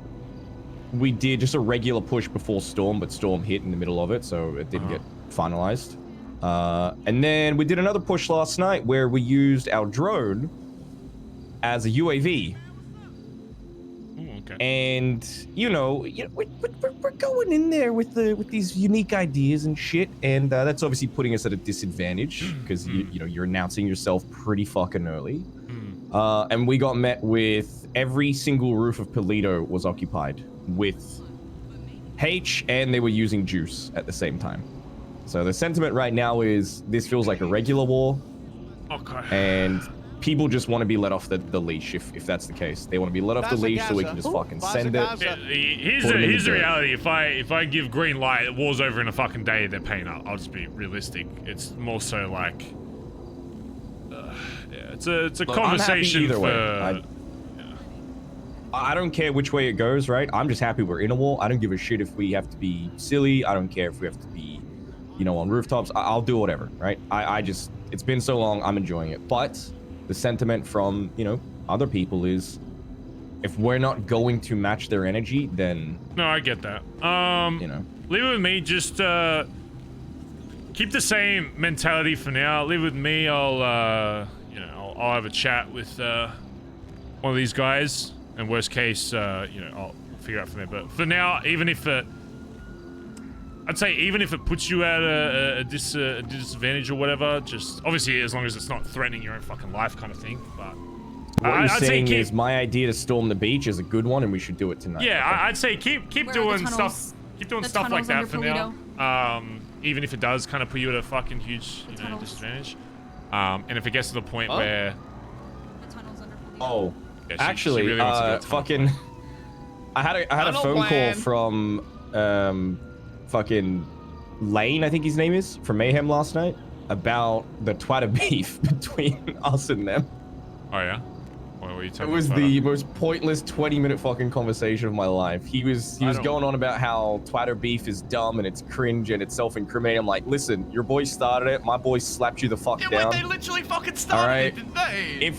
we did just a regular push before Storm, but Storm hit in the middle of it, so it didn't get finalized. And then we did another push last night where we used our drone as a UAV. Okay. And we're going in there with these unique ideas and shit, and that's obviously putting us at a disadvantage because you're announcing yourself pretty fucking early. And we got met with every single roof of Polito was occupied with H, and they were using juice at the same time. So the sentiment right now is this feels like a regular war. Okay. And people just want to be let off the leash if that's the case. They want to be let off the leash so we can just fucking send it. Here's the reality. If I give green light, war's over in a fucking day, they're paying up. I'll just be realistic. It's more so like it's a Look, conversation I'm happy either way. I don't care which way it goes, right? I'm just happy we're in a war. I don't give a shit if we have to be silly. I don't care if we have to be, on rooftops. I'll do whatever, right? I just, it's been so long, I'm enjoying it. But the sentiment from, other people is if we're not going to match their energy, then... No, I get that. Leave it with me. Just keep the same mentality for now. Leave it with me. I'll have a chat with one of these guys. And worst case, I'll figure out from there. But for now, even if it puts you at a disadvantage or whatever, just obviously as long as it's not threatening your own fucking life, kind of thing. But what you're saying is my idea to storm the beach is a good one, and we should do it tonight. Yeah, I'd say keep doing stuff. Keep doing stuff like that for now. Even if it does kind of put you at a fucking huge, disadvantage. And if it gets to the point where, yeah, actually, she really wants to do a fucking, I had a phone call from fucking Lane, I think his name is, from Mayhem last night about the twatter beef between us and them. Oh yeah. What were you talking about? It was the most pointless 20-minute fucking conversation of my life. He was going on about how twatter beef is dumb and it's cringe and it's self-incriminating. I'm like, listen, your boy started it. My boy slapped you the fuck down. Wait, they literally fucking started it, didn't they?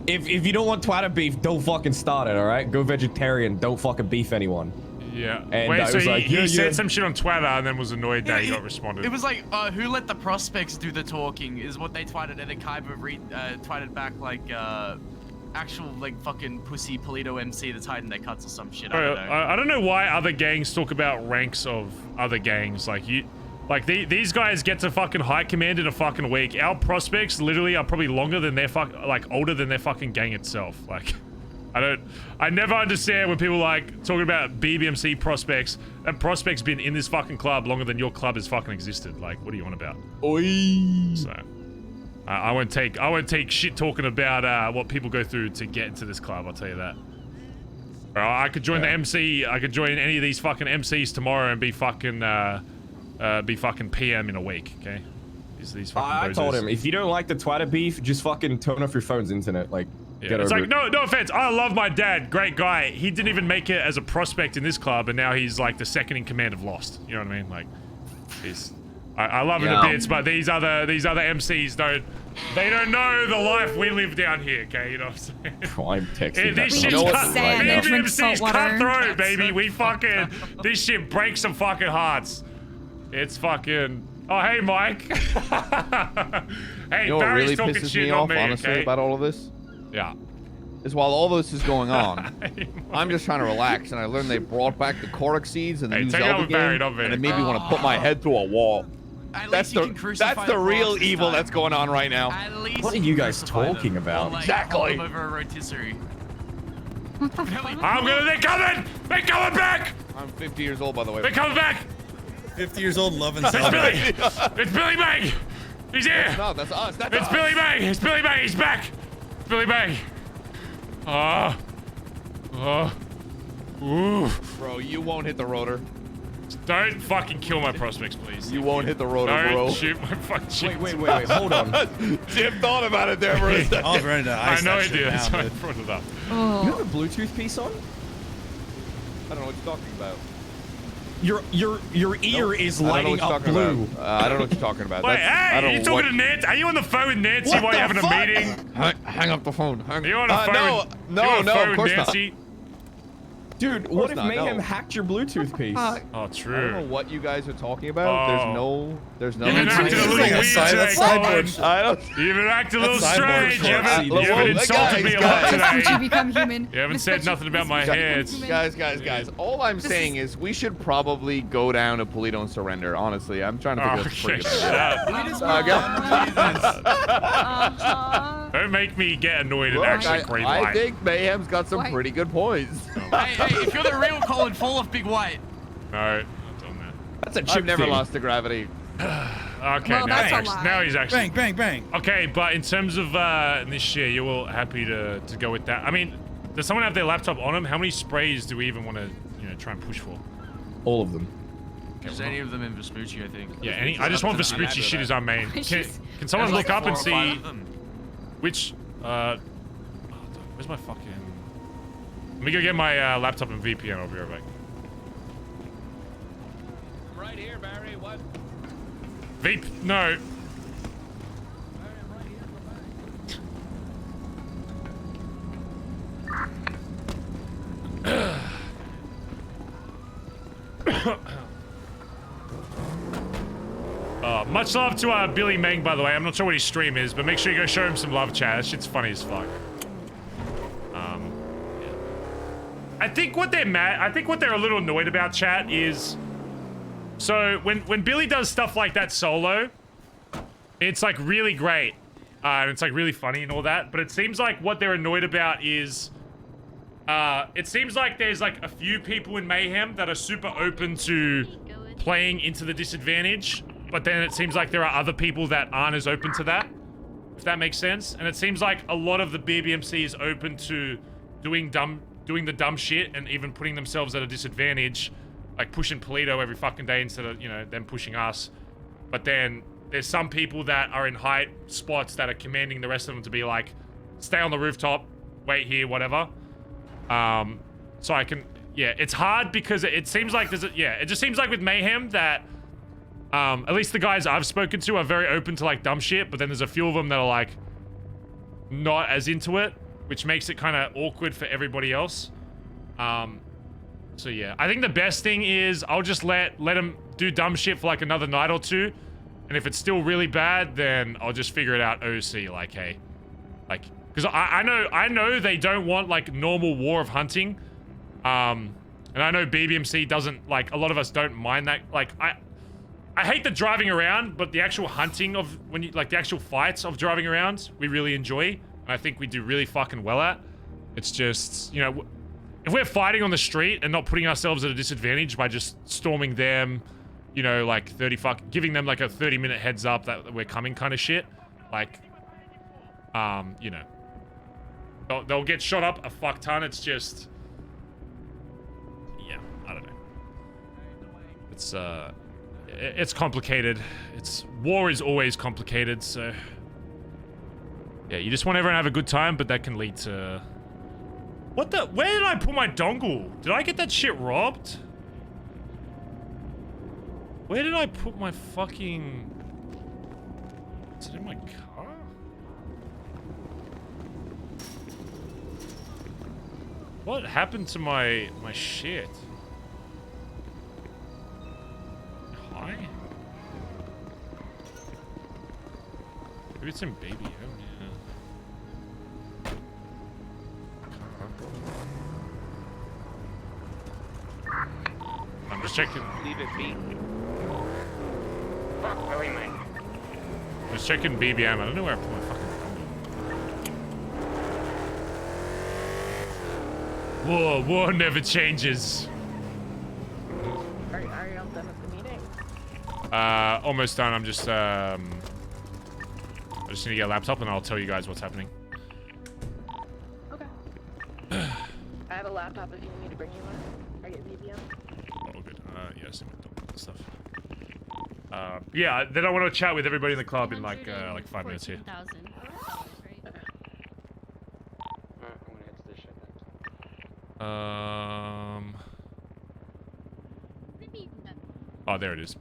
If you don't want twatter beef, don't fucking start it. All right, go vegetarian. Don't fucking beef anyone. Yeah. And Wait, I so was like, he yeah, said yeah. some shit on Twitter and then was annoyed that he got responded. It was like, who let the prospects do the talking is what they tweeted, and then Kaiba tweeted back like, actual like fucking pussy Polito MC that's hiding their cuts or some shit. I don't know why other gangs talk about ranks of other gangs. Like these guys get to fucking high command in a fucking week. Our prospects literally are probably longer than their older than their fucking gang itself. Like, I never understand when people like talking about BBMC prospects. That prospect's been in this fucking club longer than your club has fucking existed. Like, what are you on about? Oi. So, I won't take shit talking about what people go through to get into this club. I'll tell you that. I could join the MC. I could join any of these fucking MCs tomorrow and be fucking PM in a week. Okay. These fucking I told him, if you don't like the Twitter beef, just fucking turn off your phone's internet. Like, yeah, it's like, no offense. I love my dad. Great guy. He didn't even make it as a prospect in this club, and now he's like the second in command of Lost. You know what I mean? Like, I love him to bits, but these other MCs don't know the life we live down here. Okay, you know what I'm saying? I'm texting. This shit's cutthroat, baby. We fucking this shit breaks some fucking hearts. It's fucking. Oh, hey, Mike. Hey, You know what Barry's really talking pisses shit me on off, me, honestly, okay? about all of this? Yeah. Is while all this is going on, I'm just trying to relax, and I learned they brought back the Korok seeds and the new take it Zelda over, Barry, game, not me. and it made me want to put my head through a wall. That's the real evil that's going on right now. What are you guys talking about? Exactly. Over a rotisserie. They're coming! They're coming back! I'm 50 years old, by the way. They're coming back! 50 years old and loving It's Zelda. Billy! It's Billy May! He's here! No, that's us. That's It's us. Billy May! It's Billy May! He's back! It's Billy May! Ooh. Bro, you won't hit the rotor. Don't fucking kill my prospects, please. You won't hit the rotor, Don't bro. shoot my fucking shit. Wait, hold on. Jim thought about it there for a second. I was ready to ice I know that he shit did. down, That's why I dude. brought it up. You have a Bluetooth piece on? I don't know what you're talking about. Your ear is lighting up blue. I don't know what you're talking about. Wait, I hey, don't you know talking to Nancy? Are you on the phone with Nancy What while you're the having a fuck? meeting? Hang up the phone. Are you on the phone? No, you on the phone of with course Nancy? not. Dude, what if Mayhem hacked your Bluetooth piece? Oh, true. I don't know what you guys are talking about. Oh. There's no. You've been acting a little weird today, Colin. I don't. You've been acting a little That's cyborg strange. You haven't Whoa, insulted me a lot guys. today. Would you become human? You haven't said nothing about my hair. It's Guys. All I'm saying is we should probably go down to Polito and surrender. Honestly, I'm trying to figure out this okay, freaking shut up. Don't make me get annoyed and actually green light. I think Mayhem's got some pretty good points. Hey, if you're the real Colin, fall off Big White. No, I've done that. That's a chip I've never thing. lost to gravity. Okay, Well, that's a lie. now he's actually. Bang, bang, bang. Okay, but in terms of this year, you're all happy to go with that. I mean, does someone have their laptop on them? How many sprays do we even want to, try and push for? All of them. There's any of them in Vespucci, I think. Yeah, I just want Vespucci shit as our main. Can someone look up and see which? Where's my fucking? Let me go get my laptop and VPN. I'll be right back. Right here, Barry. What? No. Much love to Billy Meng, by the way. I'm not sure what his stream is, but make sure you go show him some love, chat. That shit's funny as fuck. Yeah. I think what they're a little annoyed about, chat, is so when Billy does stuff like that solo, it's like really great. And it's like really funny and all that, but it seems like what they're annoyed about is it seems like there's like a few people in Mayhem that are super open to playing into the disadvantage, but then it seems like there are other people that aren't as open to that, if that makes sense. And it seems like a lot of the BBMC is open to doing the dumb shit and even putting themselves at a disadvantage, like pushing Polito every fucking day instead of, them pushing us. But then there's some people that are in height spots that are commanding the rest of them to be like, stay on the rooftop, wait here, whatever. So I can, it's hard because it seems like it just seems like with Mayhem that, at least the guys I've spoken to are very open to like dumb shit, but then there's a few of them that are like not as into it, which makes it kind of awkward for everybody else. So yeah, I think the best thing is I'll just let him do dumb shit for like another night or two, and if it's still really bad, then I'll just figure it out OC. Like, hey, like, because I know they don't want like normal war of hunting, and I know BBMC doesn't, like, a lot of us don't mind that. Like, I hate the driving around, but the actual hunting of when you like the actual fights of driving around, we really enjoy, and I think we do really fucking well at. It's just, you know, if we're fighting on the street and not putting ourselves at a disadvantage by just storming them, you know, like giving them like a 30-minute heads up that we're coming kind of shit, like, you know, they'll get shot up a fuck ton. It's just, yeah, I don't know. It's complicated. War is always complicated, so yeah, you just want everyone to have a good time, but that can lead to... What the? Where did I put my dongle? Did I get that shit robbed? Where did I put my fucking... Is it in my car? What happened to my shit? Hi? Maybe it's in Baby Home, yeah. I'm just checking. Leave it be. I'm just checking BBM. I don't know where I put my fucking dongle. War never changes. Are you all done with the meeting? Almost done. I'm just I just need to get a laptop and I'll tell you guys what's happening. Okay. I have a laptop if you need me to bring you one. Are you at BBM? Oh, good. Yeah, I see my dongle and stuff. Yeah, then I want to chat with everybody in the club in like 5 minutes here. Oh, there it is.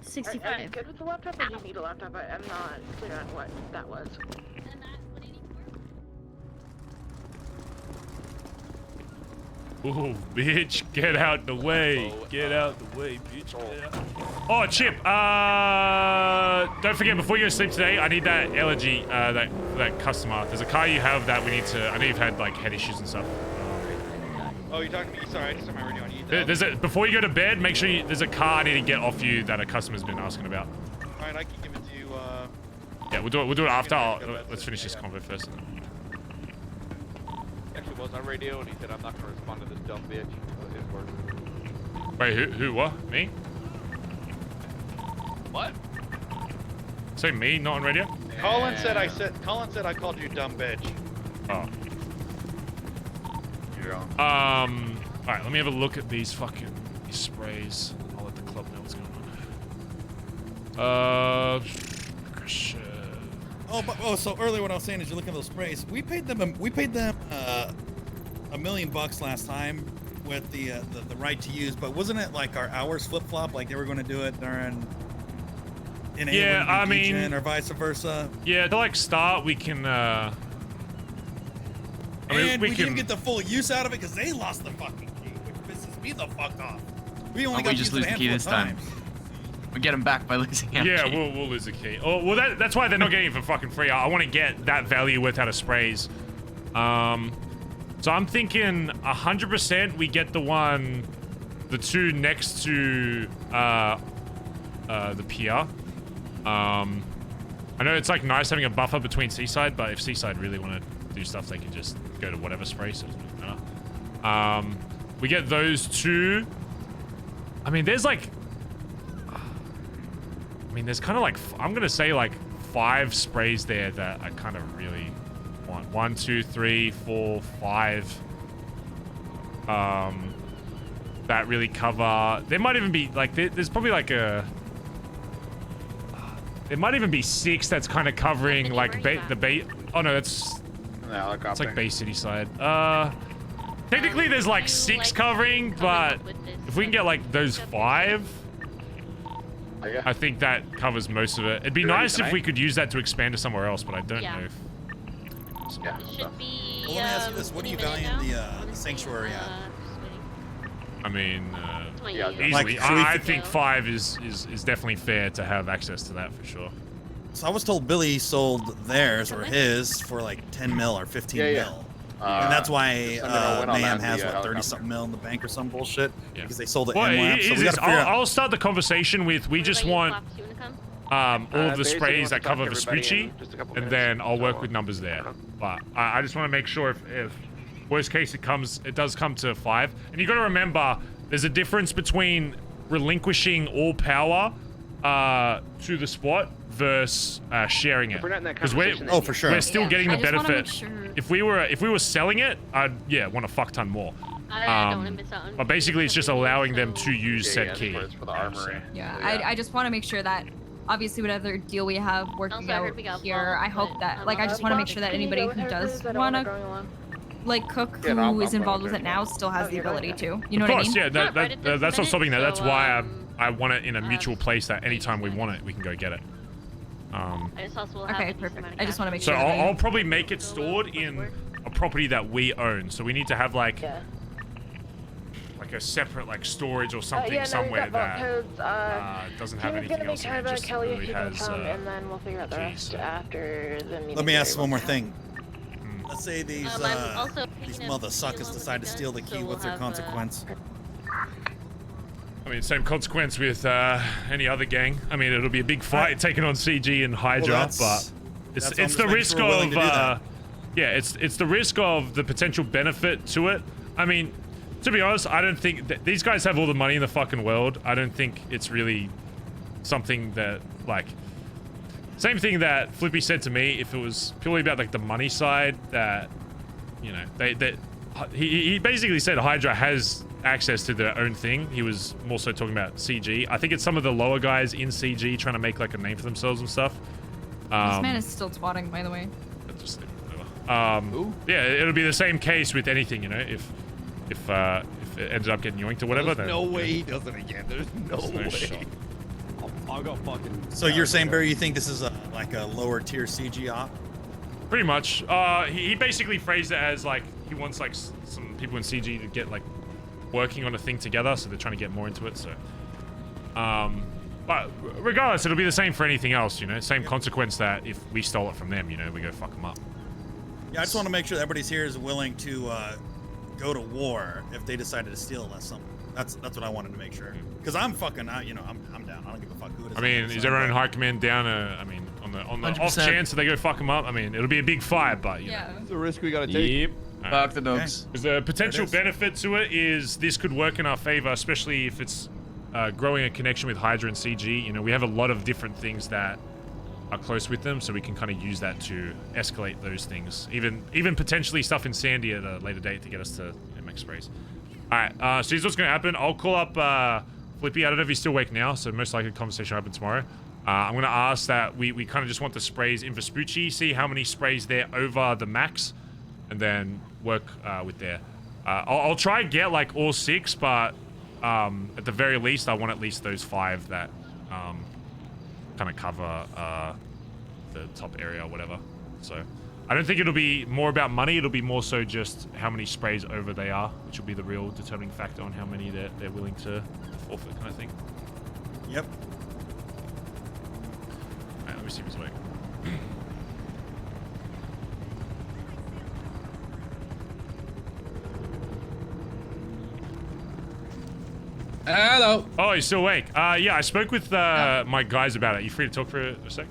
65. Are you good with the laptop, or do you need a laptop? I'm not clear on what that was. Ooh, bitch, get out the way. Get out the way, bitch. Get out. Oh, Chip, don't forget, before you go to sleep today, I need that elegy, that customer. There's a car you have that we need to, I know you've had, like, head issues and stuff. Oh, you're talking to me? Sorry, I just have my radio on you. Before you go to bed, make sure there's a car I need to get off you that a customer's been asking about. Alright, I can give it to you, Yeah, we'll do it after. Let's finish this convo first. Actually was on radio and he said, I'm not going to respond to this dumb bitch. That was his words. Wait, who, what? Me? What? Say me, not on radio? Colin said I called you dumb bitch. Oh. Alright, let me have a look at these sprays. I'll let the club know what's going on. So earlier what I was saying is you look at those sprays. We paid them $1 million last time with the right to use, but wasn't it like our hours flip flop? Like they were going to do it during yeah, I mean, or vice versa. Yeah, to like start, we can. We didn't get the full use out of it because they lost the fucking key, which pisses me the fuck off. We only got to use it a handful of times. We get them back by losing our Yeah, key. we'll lose a key. Oh, well, that's why they're not getting it for fucking free. I want to get that value worth out of sprays. So I'm thinking 100% we get the two next to the pier. I know it's like nice having a buffer between Seaside, but if Seaside really want to do stuff, they can just go to whatever spray, so it doesn't really matter. We get those two. I mean, there's like... there's kind of like... I'm going to say like 5 sprays there that I kind of really want. 1, 2, 3, 4, 5. That really cover... There might even be like... There's probably like a... There might even be 6 that's kind of covering like the Bay... Oh no, that's... It's like Bay City side. Technically there's like 6 covering, but if we can get like those 5, I think that covers most of it. It'd be nice if we could use that to expand to somewhere else, but I don't know if... Yeah. It should be. Well, let me ask you this: what do you value the sanctuary at? I mean, Yeah, easily. like, I think 5 is definitely fair to have access to that for sure. So I was told Billy sold theirs or his for like 10 mil or 15 mil. And that's why Mayhem has what 30-something mil in the bank or some bullshit because they sold it. Well, so we I'll start the conversation with we just want all of the sprays that cover Vespucci, and then I'll work with numbers there. But I just want to make sure if worst case it does come to 5, and you got to remember there's a difference between relinquishing all power to the spot versus sharing it, because we're still getting the benefit. If we were selling it, I'd want a fuck ton more. I don't want to miss out on. But basically, it's just allowing them to use said key. For the armory. Yeah, I just want to make sure that obviously whatever deal we have working out here, I hope that I just want to make sure that anybody who does want to cook who is involved with it now still has the ability to. You know what I mean? Of course, yeah. That's not stopping that. That's why I want it in a mutual place that anytime we want it, we can go get it. Okay, perfect. I just want to make so sure. So I'll probably make it stored in a property that we own. So we need to have like a separate storage or something somewhere that doesn't have anything else in it. Just really has and then we'll figure out the rest after the meeting. Let me ask one more thing. Let's say these mother suckers decide to steal the key. What's their consequence? I mean, same consequence with any other gang. I mean, it'll be a big fight taking on CG and Hydra, but it's the risk of it's the risk of the potential benefit to it. I mean, to be honest, I don't think that these guys have all the money in the fucking world. I don't think it's really something that same thing that Flippy said to me. If it was purely about the money side, that he basically said Hydra has access to their own thing. He was more so talking about CG. I think it's some of the lower guys in CG trying to make a name for themselves and stuff. This man is still twatting, by the way. Yeah, it'll be the same case with anything, if it ended up getting yoinked or whatever. There's no way he does it again. There's no way. Shot. I'll go fucking. So you're saying, Barry, you think this is a lower tier CG op? Pretty much. He basically phrased it as he wants some people in CG to get working on a thing together, so they're trying to get more into it. So, but regardless, it'll be the same for anything else. Same consequence that if we stole it from them, we go fuck them up. Yeah, I just want to make sure that everybody's here is willing to go to war if they decided to steal something. That's what I wanted to make sure. Because I'm fucking out. I'm down. I don't give a fuck who it is. I mean, is everyone in high command down? On the off chance that they go fuck them up. I mean, it'll be a big fight, but it's a risk we gotta take. Yep. Fuck the nugs. Because the potential benefit to it is this could work in our favor, especially if it's growing a connection with Hydra and CG. We have a lot of different things that are close with them, so we can kind of use that to escalate those things. Even potentially stuff in Sandy at a later date to get us to make sprays. All right, so here's what's going to happen. I'll call up Flippy. I don't know if he's still awake now, so most likely the conversation will happen tomorrow. I'm going to ask that we kind of just want the sprays in Vespucci, see how many sprays there over the max, and then work with there. I'll try and get all 6, but at the very least, I want at least those 5 that kind of cover the top area or whatever. So I don't think it'll be more about money. It'll be more so just how many sprays over they are, which will be the real determining factor on how many they're willing to forfeit, kind of thing. Yep. All right, let me see if he's awake. Hello. Oh, you're still awake. Yeah, I spoke with my guys about it. You free to talk for a sec?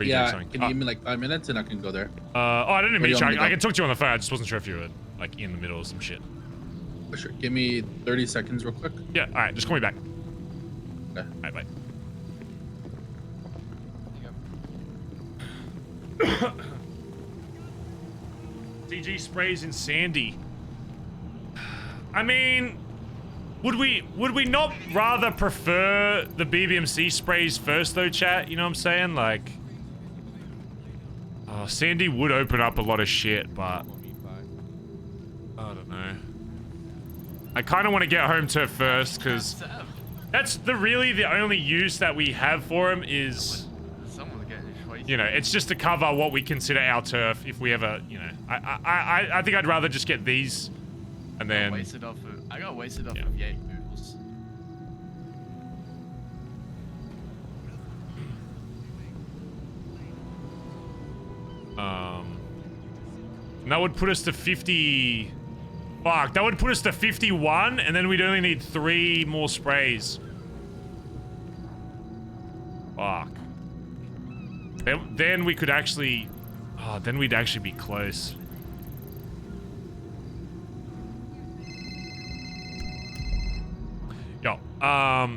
Yeah, can you give me 5 minutes and I can go there? I didn't mean I can talk to you on the phone. I just wasn't sure if you were in the middle of some shit. For sure. Give me 30 seconds real quick. Yeah, all right. Just call me back. Okay. All right, bye. CG sprays in Sandy. I mean, would we not rather prefer the BBMC sprays first though, chat? You know what I'm saying? Sandy would open up a lot of shit, but I don't know. I kind of want to get home to it first because that's really the only use that we have for him is you know, it's just to cover what we consider our turf if we ever, you know. I think I'd rather just get these and then... I got wasted off of Yate moves. And that would put us to 50... Fuck, that would put us to 51, and then we'd only need 3 more sprays. Fuck. Then we could actually... Oh, then we'd actually be close. Yo,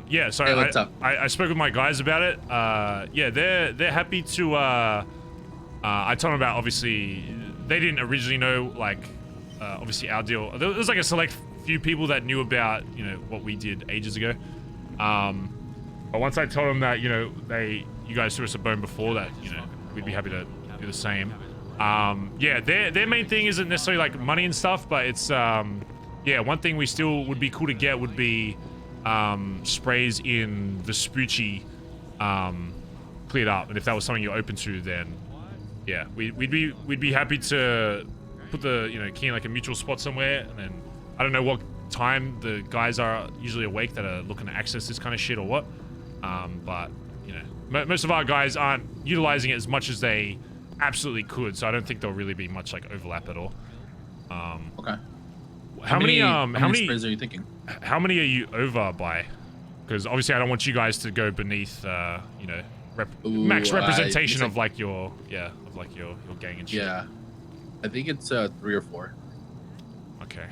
yeah, sorry, hey, what's up? I spoke with my guys about it. Yeah, they're happy to, I told them about, obviously, they didn't originally know, like, obviously our deal. There was like a select few people that knew about, you know, what we did ages ago. But once I told them that, you know, you guys threw us a bone before that, you know, we'd be happy to do the same. Yeah, their main thing isn't necessarily like money and stuff, but it's, yeah, one thing we still would be cool to get would be, sprays in Vespucci, cleared up. And if that was something you're open to, then yeah, we'd be happy to put the, you know, key in like a mutual spot somewhere, and then I don't know what time the guys are usually awake that are looking to access this kind of shit or what, but you know, most of our guys aren't utilizing it as much as they absolutely could, so I don't think there'll really be much like overlap at all. Okay. How many sprays are you thinking? How many are you over by? Because obviously I don't want you guys to go beneath, you know, max representation of like your, yeah, of like your gang and shit. Yeah, I think it's 3 or 4. Okay.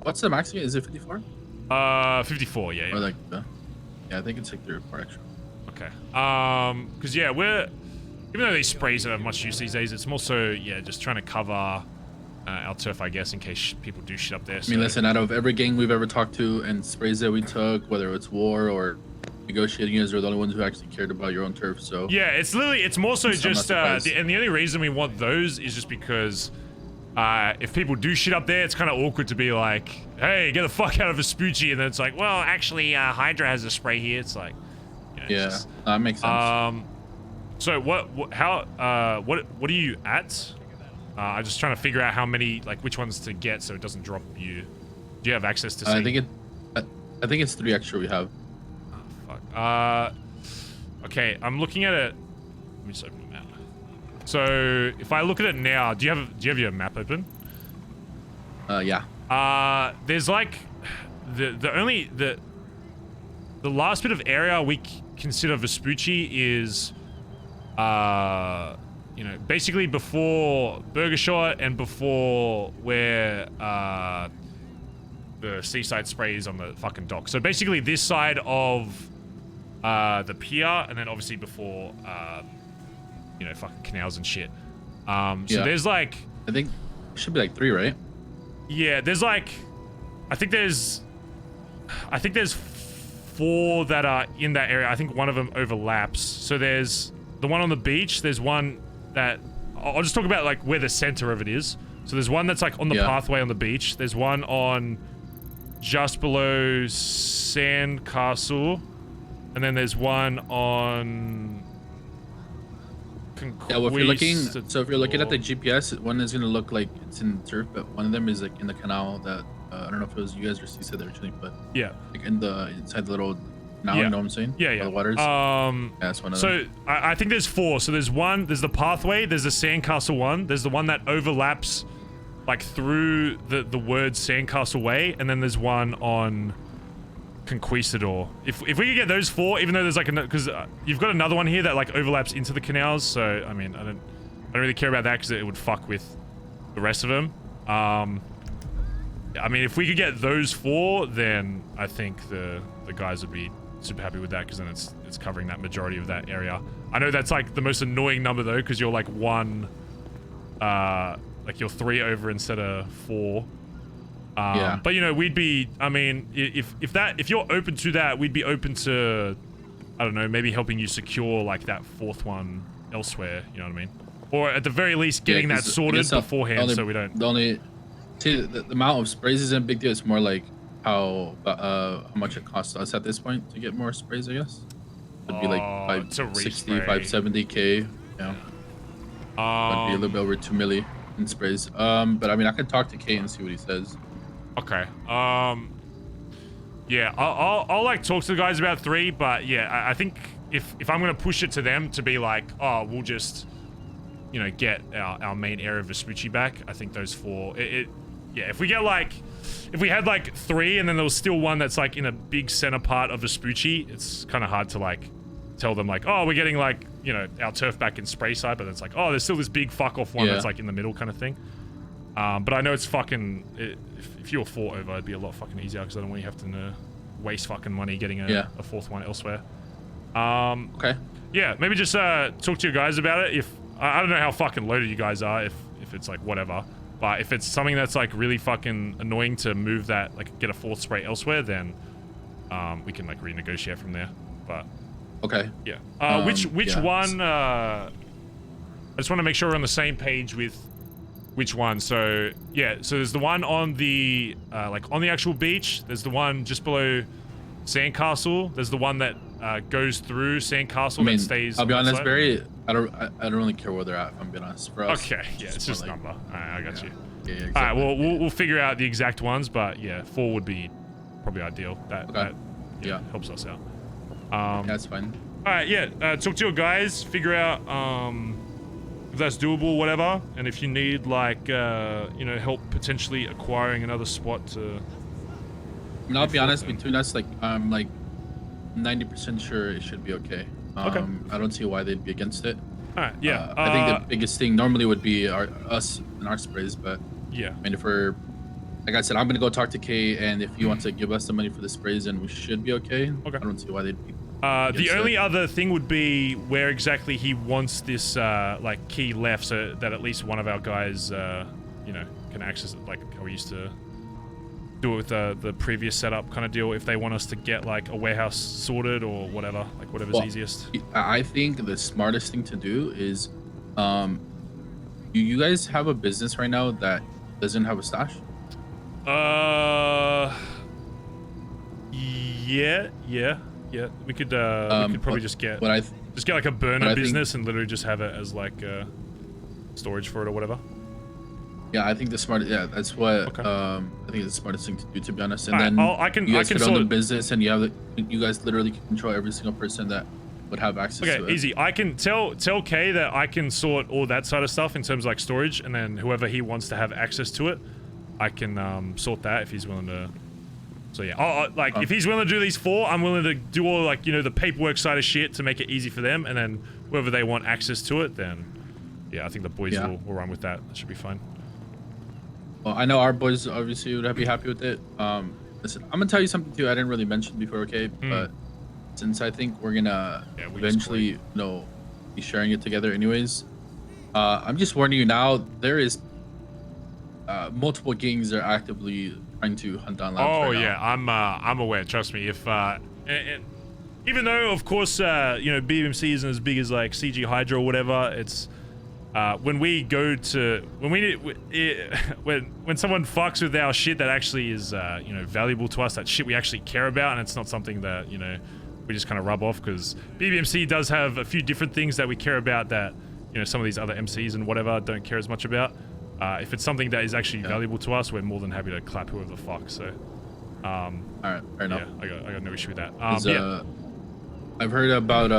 What's the maximum? Is it 54? 54. Yeah. Or like, yeah, I think it's like 3 or 4 extra. Okay. Because yeah, even though these sprays don't have much use these days, it's more so, yeah, just trying to cover our turf, I guess, in case people do shit up there. I mean, listen, out of every gang we've ever talked to and sprays that we took, whether it's war or negotiating, you guys are the only ones who actually cared about your own turf, so... Yeah, it's literally, it's more so just, and the only reason we want those is just because if people do shit up there, it's kind of awkward to be like, hey, get the fuck out of Vespucci, and then it's like, well, actually, Hydra has a spray here. It's like, you know, yeah, that makes sense. So what are you at? I'm just trying to figure out how many, like, which ones to get so it doesn't drop you. Do you have access to see? I think it's 3 extra we have. Oh, fuck. Okay, I'm looking at it. Let me just open the map. So if I look at it now, do you have your map open? Yeah. There's like the last bit of area we consider Vespucci is you know, basically before Burger Shot and before where the seaside spray is on the fucking dock. So basically this side of the pier, and then obviously before you know, fucking canals and shit. So there's like, I think it should be like 3, right? Yeah, there's like, I think there's 4 that are in that area. I think one of them overlaps. So there's the one on the beach. There's one that, I'll just talk about like where the center of it is. So there's one that's like on the pathway on the beach. There's one on just below Sandcastle. And then there's one on... Yeah, well, if you're looking, so if you're looking at the GPS, one is gonna look like it's in turf, but one of them is like in the canal that I don't know if it was you guys or C said they were chilling, but yeah, like inside the little canal, you know what I'm saying? Yeah, by yeah. the waters. Yeah, that's one of them. So I think there's 4. So there's the pathway, there's the Sandcastle one, there's the one that overlaps like through the word Sandcastle Way, and then there's one on Conquistador. If we could get those 4, even though there's like because you've got another one here that like overlaps into the canals, so I mean I don't really care about that because it would fuck with the rest of them. I mean, if we could get those 4, then I think the guys would be super happy with that, because then it's covering that majority of that area. I know that's like the most annoying number though, because you're like like you're 3 over instead of 4. Yeah. But you know, we'd be, I mean, if you're open to that, we'd be open to, I don't know, maybe helping you secure like that 4th one elsewhere, you know what I mean? Or at the very least getting that sorted beforehand, so we don't... The amount of sprays isn't a big deal, it's more like how much it costs us at this point to get more sprays, I guess. It'd be like 560, 570k. Yeah. It'd be a little bit over 2 milli in sprays. But I mean, I could talk to Kate and see what he says. Okay. Yeah, I'll like talk to the guys about 3, but yeah, I think if I'm gonna push it to them to be like, oh, we'll just, you know, get our main area of Vespucci back. I think those 4. Yeah, if we had like 3 and then there was still one that's like in a big center part of Vespucci, it's kind of hard to like tell them like, oh, we're getting like, you know, our turf back in Sprayside, but it's like, oh, there's still this big fuck off one that's like in the middle kind of thing. But I know it's fucking, if you were 4 over, it'd be a lot fucking easier because I don't want you having to waste fucking money getting a 4th one elsewhere. Okay. Yeah, maybe just talk to your guys about it. If I don't know how fucking loaded you guys are, if it's like whatever, but if it's something that's like really fucking annoying to move that, like get a 4th spray elsewhere, then we can like renegotiate from there. But okay. Yeah. Which one? I just want to make sure we're on the same page with which one. So yeah, so there's the one on the like on the actual beach. There's the one just below Sandcastle. There's the one that goes through Sandcastle that stays. I'll be honest, Barry. I don't really care where they're at. If I'm being honest. For us, okay. Yeah, it's just like, number. All right, I got you. Yeah, exactly. All right. Well, we'll figure out the exact ones, but yeah, 4 would be probably ideal. That helps us out. That's fine. All right. Yeah. Talk to your guys. Figure out if that's doable, whatever. And if you need like you know, help potentially acquiring another spot to. I mean, I'll be honest, between us, like I'm like 90% sure it should be okay. Okay. I don't see why they'd be against it. All right. Yeah. I think the biggest thing normally would be us and our sprays, but yeah. I mean, if we're, like I said, I'm gonna go talk to Kay, and if you want to give us the money for the sprays, then we should be okay. Okay. I don't see why they'd be. The only other thing would be where exactly he wants this like key left, so that at least one of our guys, you know, can access it, like how we used to do it with the previous setup kind of deal. If they want us to get like a warehouse sorted or whatever, like whatever's easiest. I think the smartest thing to do is, you guys have a business right now that doesn't have a stash? Yeah. We could probably just get like a burner business and literally just have it as like storage for it or whatever. Yeah, I think that's what I think it's the smartest thing to do, to be honest. And then you guys can own the business, and you guys literally can control every single person that would have access to it. Okay, easy. I can tell Kay that I can sort all that side of stuff in terms of like storage, and then whoever he wants to have access to it, I can sort that if he's willing to. So yeah, if he's willing to do these 4, I'm willing to do all like, you know, the paperwork side of shit to make it easy for them, and then whoever they want access to it, then yeah, I think the boys will run with that. That should be fine. Well, I know our boys obviously would be happy with it. Listen, I'm gonna tell you something too I didn't really mention before, okay? But since I think we're gonna eventually, you know, be sharing it together anyways, I'm just warning you now. There is multiple gangs that are actively trying to hunt down labs. Oh right yeah, now. I'm aware. Trust me. If and even though of course you know, BMC isn't as big as like CG Hydra or whatever, it's when we go to when someone fucks with our shit that actually is you know, valuable to us, that shit we actually care about, and it's not something that, you know, we just kind of rub off, because BBMC does have a few different things that we care about that, you know, some of these other MCs and whatever don't care as much about. If it's something that is actually valuable to us, we're more than happy to clap whoever the fuck. So all right, fair enough. Yeah, I got no issue with that. I've heard about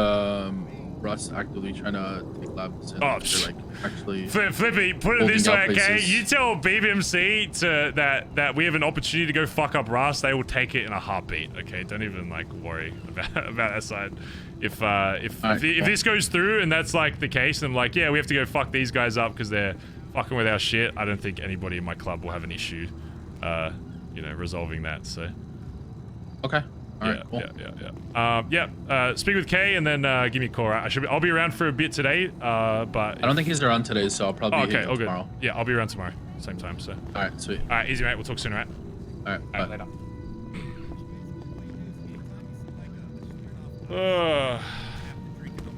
Russ actively trying to take labs and like actually Flippy, put it this way, okay? You tell BBMC that we have an opportunity to go fuck up Russ, they will take it in a heartbeat, okay? Don't even like worry about that side. If this goes through and that's like the case, and like, yeah, we have to go fuck these guys up because they're fucking with our shit, I don't think anybody in my club will have an issue you know, resolving that. So okay. All right, cool. Speak with Kay and then give me a call. Right? I'll be around for a bit today, but I don't think he's around today, so I'll probably hit you tomorrow. Yeah, I'll be around tomorrow, same time. So all right, sweet. All right, easy, mate. We'll talk soon, right? All right, later.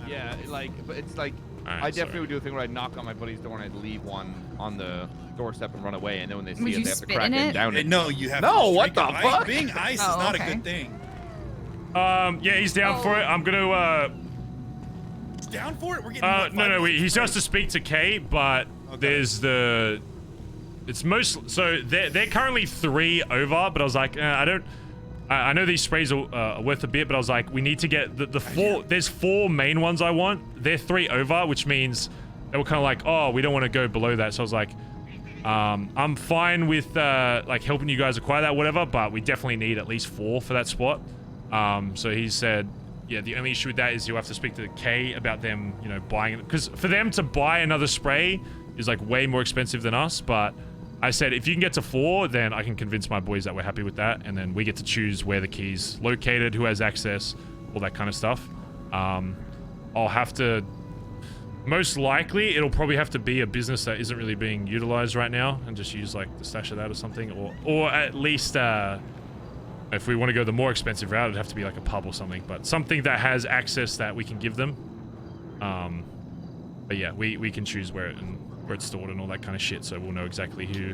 Yeah, like, but it's like, I definitely would do a thing where I'd knock on my buddy's door and I'd leave one on the doorstep and run away, and then when they see it, they have to crack it and down it. No, you have no, to what the ice. fuck? Being ice is not a good thing. Yeah, he's down for it. I'm gonna, He's down for it? We're getting no, he still has to speak to Kay, but there's the... It's most... So, they're currently 3 over, but I was like, I know these sprays are worth a bit, but I was like, we need to get the 4... There's 4 main ones I want. They're 3 over, which means they were kind of like, oh, we don't want to go below that. So I was like, I'm fine with, like, helping you guys acquire that, whatever, but we definitely need at least 4 for that spot. So he said, yeah, the only issue with that is you'll have to speak to Kay about them, you know, buying it. Because for them to buy another spray is, like, way more expensive than us, but... I said, if you can get to 4, then I can convince my boys that we're happy with that, and then we get to choose where the key's located, who has access, all that kind of stuff. I'll have to... Most likely, it'll probably have to be a business that isn't really being utilized right now, and just use, like, the stash of that or something, or at least, if we want to go the more expensive route, it'd have to be, like, a pub or something, but something that has access that we can give them. But yeah, we can choose where it's stored and all that kind of shit, so we'll know exactly who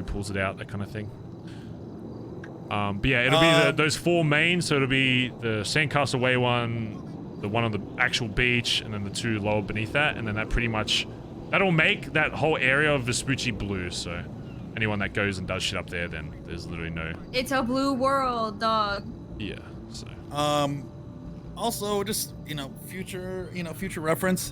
pulls it out, that kind of thing. But yeah, it'll be those 4 main, so it'll be the Sandcastle Way one, the one on the actual beach, and then the 2 lower beneath that, and then that pretty much... That'll make that whole area of Vespucci blue, so anyone that goes and does shit up there, then there's literally no... It's a blue world, dog. Yeah, so... Also, just, future reference,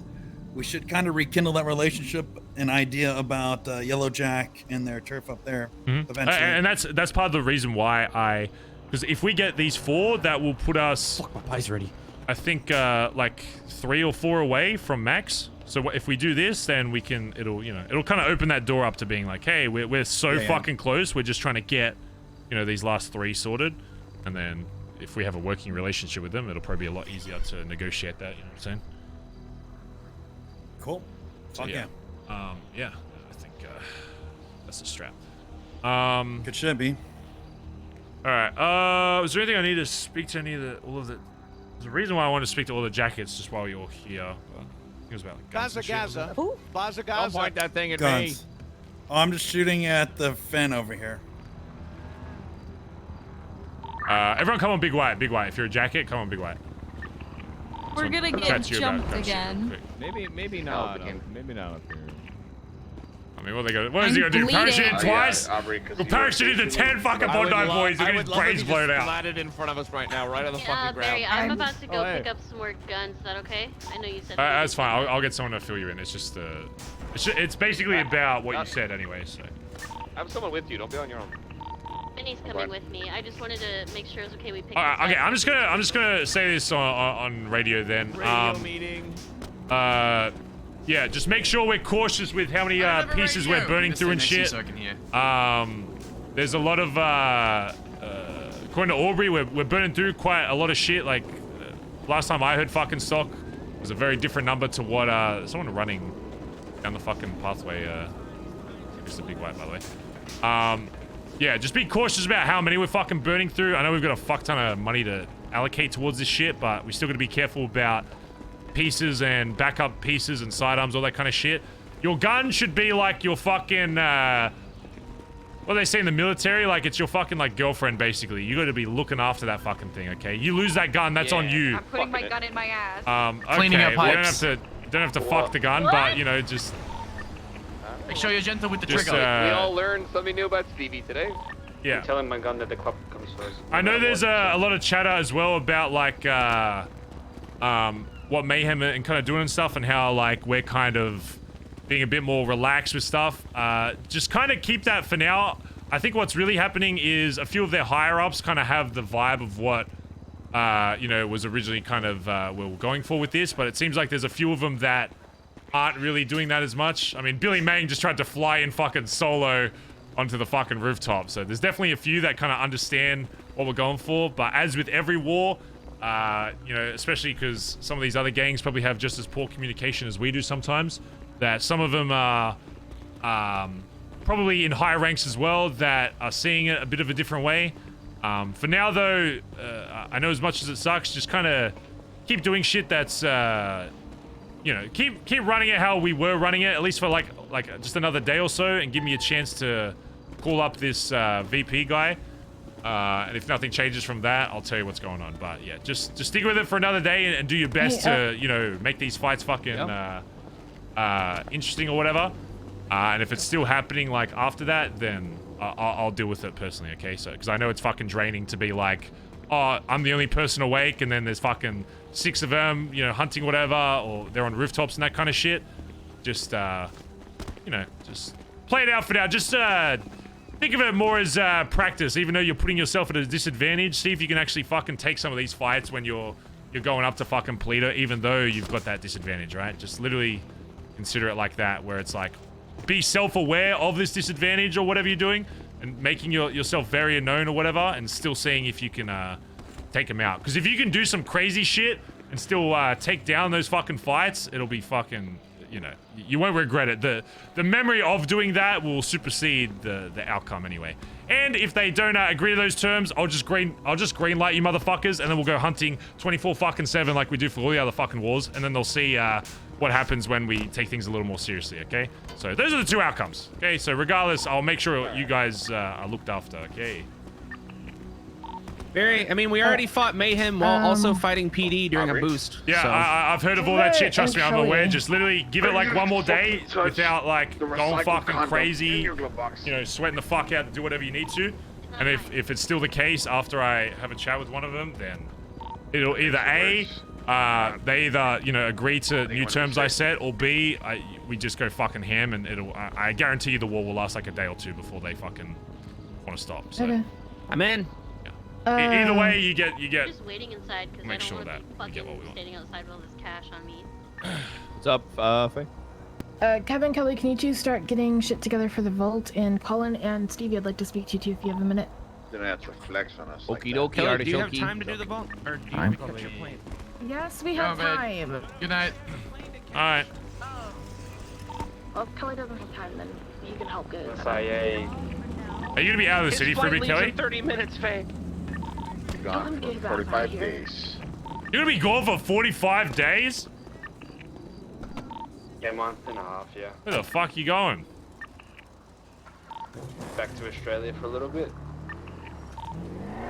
we should kind of rekindle that relationship, an idea about Yellow Jack and their turf up there eventually. And that's part of the reason why because if we get these 4, that will put us... Fuck, my pie's ready. I think, like, 3 or 4 away from max. So if we do this, then we can... It'll kind of open that door up to being like, hey, we're so fucking close. We're just trying to get, these last 3 sorted. And then if we have a working relationship with them, it'll probably be a lot easier to negotiate that, you know what I'm saying? Cool. So, yeah. Yeah, I think that's the strap. Good shit, B. All right. Was there anything I need to speak to There's a reason why I want to speak to all the jackets just while you're here. I think it was about like guns and shit. Bazza Don't point that thing at Guns. me. Oh, I'm just shooting at the Fen over here. Everyone come on Big White. Big White. If you're a jacket, come on Big White. We're gonna get jumped again. Maybe not. Maybe not up here. I mean, what is he gonna do? Parachute in twice? We'll parachute into 10 fucking Bondi boys. They're getting his brains blown out. Splatted in front of us right now, right on the fucking ground. Barry, I'm about to go pick up some more guns. Is that okay? I know you said. That's fine. I'll get someone to fill you in. It's just it's basically about what you said anyway. So. I have someone with you. Don't be on your own. Minnie's coming with me. I just wanted to make sure it's okay. We picked. Okay, I'm just gonna say this on radio then. Radio meeting. Yeah, just make sure we're cautious with how many pieces we're burning through and shit. There's a lot of according to Aubrey, we're burning through quite a lot of shit. Like last time I heard fucking stock was a very different number to what someone running down the fucking pathway. It's a Big White, by the way. Yeah, just be cautious about how many we're fucking burning through. I know we've got a fuck ton of money to allocate towards this shit, but we still got to be careful about pieces and backup pieces and sidearms, all that kind of shit. Your gun should be like your fucking, what do they say in the military? Like, it's your fucking, like, girlfriend, basically. You got to be looking after that fucking thing, okay? You lose that gun, that's on you. I'm putting my gun in my ass. Okay, Cleaning up pipes. You don't have to fuck the gun, but, just... Make sure you're gentle with the Just, trigger. We all learned something new about Stevie today. Yeah. I'm telling my gun that the club comes first. I know there's a lot of chatter as well about, like, what Mayhem and kind of doing and stuff, and how, like, we're kind of being a bit more relaxed with stuff. Just kind of keep that for now. I think what's really happening is a few of their higher-ups kind of have the vibe of what, was originally kind of, we were going for with this, but it seems like there's a few of them that aren't really doing that as much. I mean, Billy Mang just tried to fly in fucking solo onto the fucking rooftop, so there's definitely a few that kind of understand what we're going for, but as with every war, especially because some of these other gangs probably have just as poor communication as we do sometimes, that some of them are probably in higher ranks as well that are seeing it a bit of a different way. For now, though, I know as much as it sucks, just kind of keep doing shit that's, keep running it how we were running it, at least for like just another day or so, and give me a chance to call up this VP guy. And if nothing changes from that, I'll tell you what's going on. But yeah, just stick with it for another day and do your best to, you know, make these fights fucking interesting or whatever. And if it's still happening like after that, then I'll deal with it personally, okay? So, because I know it's fucking draining to be like, oh, I'm the only person awake, and then there's fucking 6 of them, you know, hunting whatever, or they're on rooftops and that kind of shit. Just, you know, just play it out for now. Just think of it more as practice, even though you're putting yourself at a disadvantage. See if you can actually fucking take some of these fights when you're going up to fucking Polito, even though you've got that disadvantage, right? Just literally consider it like that, where it's like, be self-aware of this disadvantage or whatever you're doing, and making yourself very unknown or whatever, and still seeing if you can take them out. Because if you can do some crazy shit and still take down those fucking fights, it'll be fucking, you know, you won't regret it. The memory of doing that will supersede the outcome anyway. And if they don't agree to those terms, I'll just green light you motherfuckers, and then we'll go hunting 24/7 like we do for all the other fucking wars, and then they'll see what happens when we take things a little more seriously, okay? So those are the 2 outcomes, okay? So regardless, I'll make sure you guys are looked after, okay? Barry, I mean, we already fought Mayhem while also fighting PD during a boost. Yeah, so. I've heard of all that shit. Trust me, I'm aware. Just literally give it like 1 more day without like going fucking crazy, you know, sweating the fuck out to do whatever you need to. And if it's still the case after I have a chat with one of them, then it'll either A, they either, you know, agree to new terms I set, or B, we just go fucking ham, and I guarantee you the war will last like a day or 2 before they fucking want to stop. So. Okay. I'm in. Either way, you get. I'm just waiting inside because I don't want to be fucking standing outside with all this cash on me. What's up, Faye? Kevin, Kelly, can you two start getting shit together for the vault? And Colin and Stevie, I'd like to speak to you too if you have a minute. Then have to flex on us. Okie dokie, Kelly, do you have time to do the vault? Or do you Time. pick up your plane? Yes, we have time. Good night. All right. Well, if Kelly doesn't have time, then you can help get it. Are you gonna be out of the city for a bit, Kelly? In 30 minutes, Faye. Gone for 45 days. You're gonna be gone for 45 days? Yeah, a month and a half, yeah. Where the fuck you going? Back to Australia for a little bit.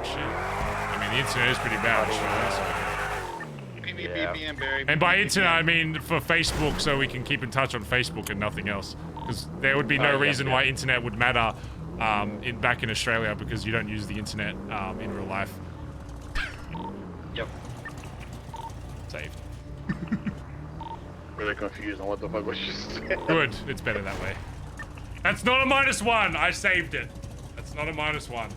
Shit. I mean, the internet is pretty bad. And by internet, I mean for Facebook, so we can keep in touch on Facebook and nothing else. Because there would be no reason why internet would matter back in Australia, because you don't use the internet in real life. Yep. Saved. Really confused on what the fuck was just saying. Good. It's better that way. That's not a -1. I saved it. That's not a -1.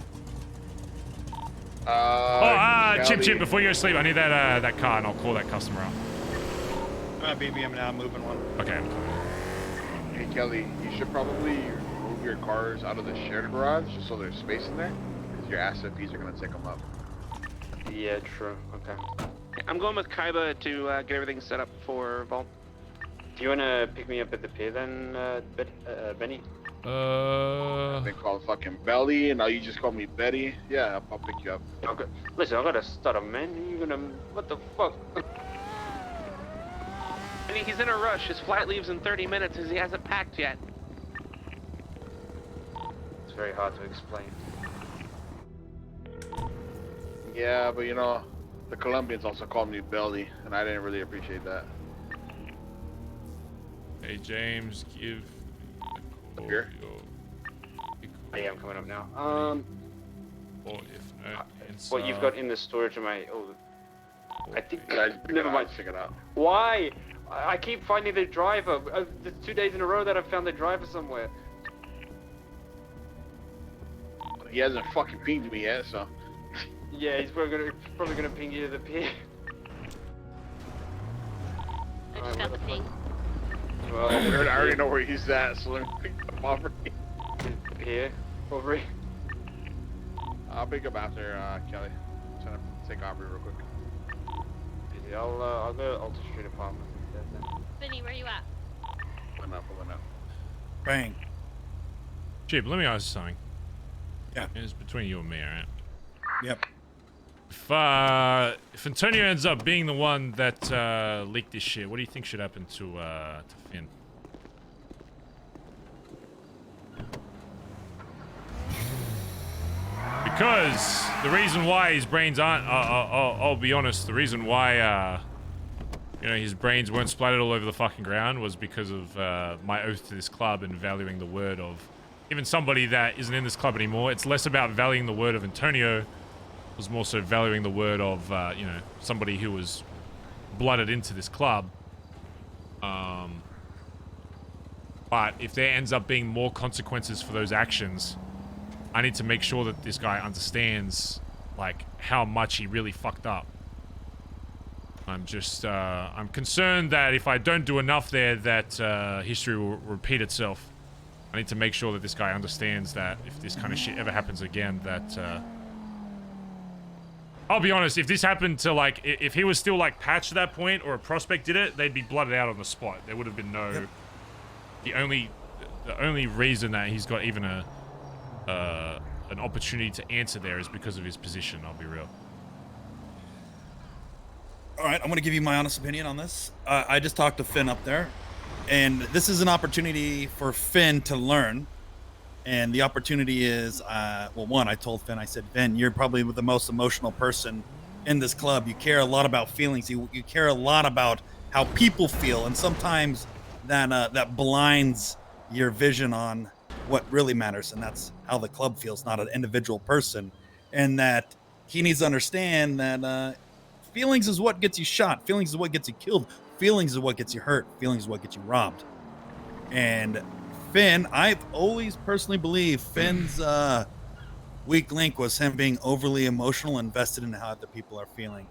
Chip, before you go to sleep, I need that car, and I'll call that customer out. I'm at BBM now, I'm moving one. Okay. Hey, Kelly, you should probably move your cars out of the shared garage just so there's space in there, because your asset fees are going to take them up. Yeah, true. Okay. I'm going with Kaiba to get everything set up for Vault. Do you want to pick me up at the pier then, Benny? They call fucking Belly, and now you just call me Betty. Yeah, I'll pick you up. Okay. Listen, I gotta stutter, man. You're gonna... What the fuck? I mean, he's in a rush. His flight leaves in 30 minutes as he hasn't packed yet. It's very hard to explain. Yeah, but you know, the Colombians also called me Belly, and I didn't really appreciate that. Hey, James, give... Up here? Yeah, I'm coming up now. Or if no, what you've got in the storage of my... Oh, I think... Never mind, figure it out. Why? I keep finding the driver. There's 2 days in a row that I've found the driver somewhere. He hasn't fucking pinged me yet, so... Yeah, he's probably gonna ping you to the pier. I just got the ping. Well, I already know where he's at, so let me pick him up. Here, over here. I'll pick up after Kelly. I'm trying to take Aubrey real quick. Easy, I'll go to Alta Street Apartment. Vinny, where you at? Pulling up. Bang. Chip, let me ask you something. Yeah. It's between you and me, alright? Yep. If Antonio ends up being the one that leaked this shit, what do you think should happen to Finn? Because the reason why his brains aren't, I'll be honest, the reason why, you know, his brains weren't splattered all over the fucking ground was because of my oath to this club and valuing the word of even somebody that isn't in this club anymore. It's less about valuing the word of Antonio. It was more so valuing the word of, you know, somebody who was blooded into this club. But if there ends up being more consequences for those actions, I need to make sure that this guy understands, like, how much he really fucked up. I'm just, I'm concerned that if I don't do enough there, that history will repeat itself. I need to make sure that this guy understands that if this kind of shit ever happens again, that, I'll be honest, if this happened to, like, if he was still, like, patched at that point, or a prospect did it, they'd be blooded out on the spot. There would have been no... Yep. The only reason that he's got even an opportunity to answer there is because of his position, I'll be real. All right, I'm going to give you my honest opinion on this. I just talked to Finn up there, and this is an opportunity for Finn to learn. And the opportunity is, well, one, I told Finn, I said, Finn, you're probably the most emotional person in this club. You care a lot about feelings. You care a lot about how people feel, and sometimes that blinds your vision on what really matters, and that's how the club feels, not an individual person. And that he needs to understand that feelings is what gets you shot. Feelings is what gets you killed. Feelings is what gets you hurt. Feelings is what gets you robbed. And Finn, I've always personally believed Finn's weak link was him being overly emotional, invested in how other people are feeling.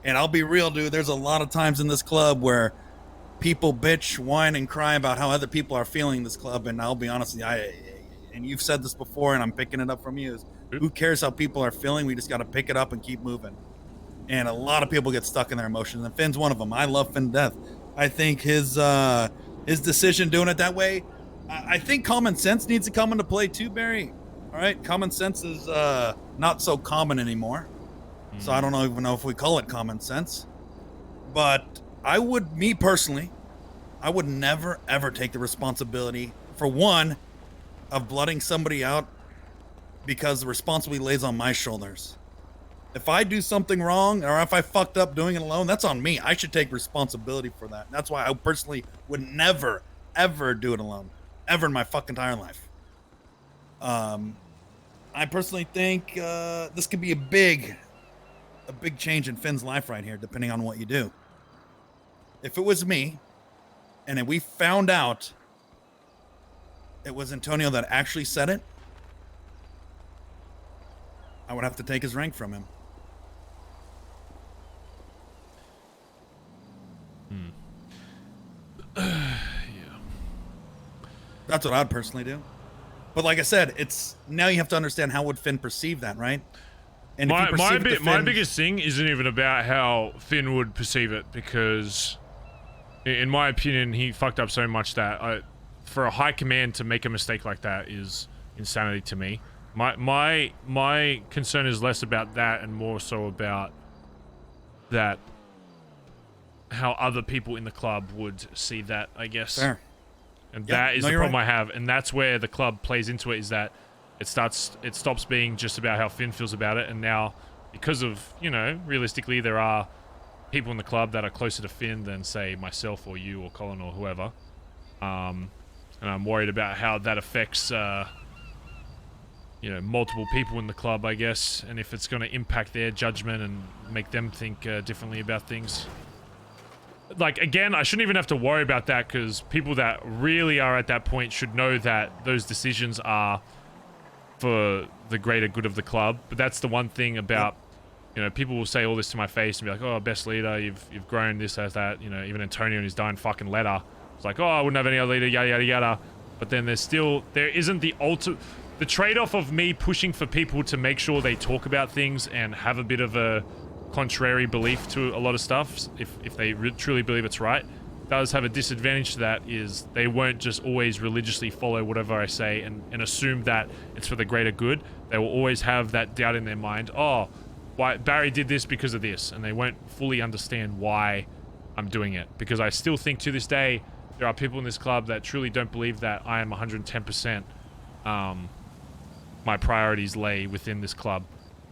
And I'll be real, dude, there's a lot of times in this club where people bitch, whine, and cry about how other people are feeling in this club. And I'll be honest with you, and you've said this before, and I'm picking it up from you, is who cares how people are feeling? We just got to pick it up and keep moving. And a lot of people get stuck in their emotions, and Finn's one of them. I love Finn to death. I think his decision doing it that way, I think common sense needs to come into play too, Barry. All right, common sense is not so common anymore. So I don't even know if we call it common sense. But me personally, I would never, ever take the responsibility, for one, of blooding somebody out, because the responsibility lays on my shoulders. If I do something wrong, or if I fucked up doing it alone, that's on me. I should take responsibility for that. That's why I personally would never, ever do it alone. Ever in my fucking entire life. I personally think this could be a big change in Finn's life right here, depending on what you do. If it was me, and then we found out it was Antonio that actually said it, I would have to take his rank from him. Yeah. That's what I'd personally do. But like I said, it's now you have to understand how would Finn perceive that, right? And my biggest thing isn't even about how Finn would perceive it, because in my opinion, he fucked up so much that for a high command to make a mistake like that is insanity to me. My concern is less about that and more so about that how other people in the club would see that, I guess. Fair. And that is the problem I have, and that's where the club plays into it, is that it stops being just about how Finn feels about it, and now, because of, you know, realistically, there are people in the club that are closer to Finn than, say, myself or you or Colin or whoever. And I'm worried about how that affects, you know, multiple people in the club, I guess, and if it's going to impact their judgment and make them think differently about things. Like, again, I shouldn't even have to worry about that, because people that really are at that point should know that those decisions are for the greater good of the club. But that's the one thing about, you know, people will say all this to my face and be like, oh, best leader, you've grown this, as that, you know, even Antonio in his dying fucking letter, it's like, oh, I wouldn't have any other leader, yada, yada, yada. But then there isn't the the trade-off of me pushing for people to make sure they talk about things and have a bit of a contrary belief to a lot of stuff, if they truly believe it's right, does have a disadvantage to that, is they won't just always religiously follow whatever I say and assume that it's for the greater good. They will always have that doubt in their mind, oh, why Barry did this because of this, and they won't fully understand why I'm doing it, because I still think to this day there are people in this club that truly don't believe that I am 110% my priorities lay within this club.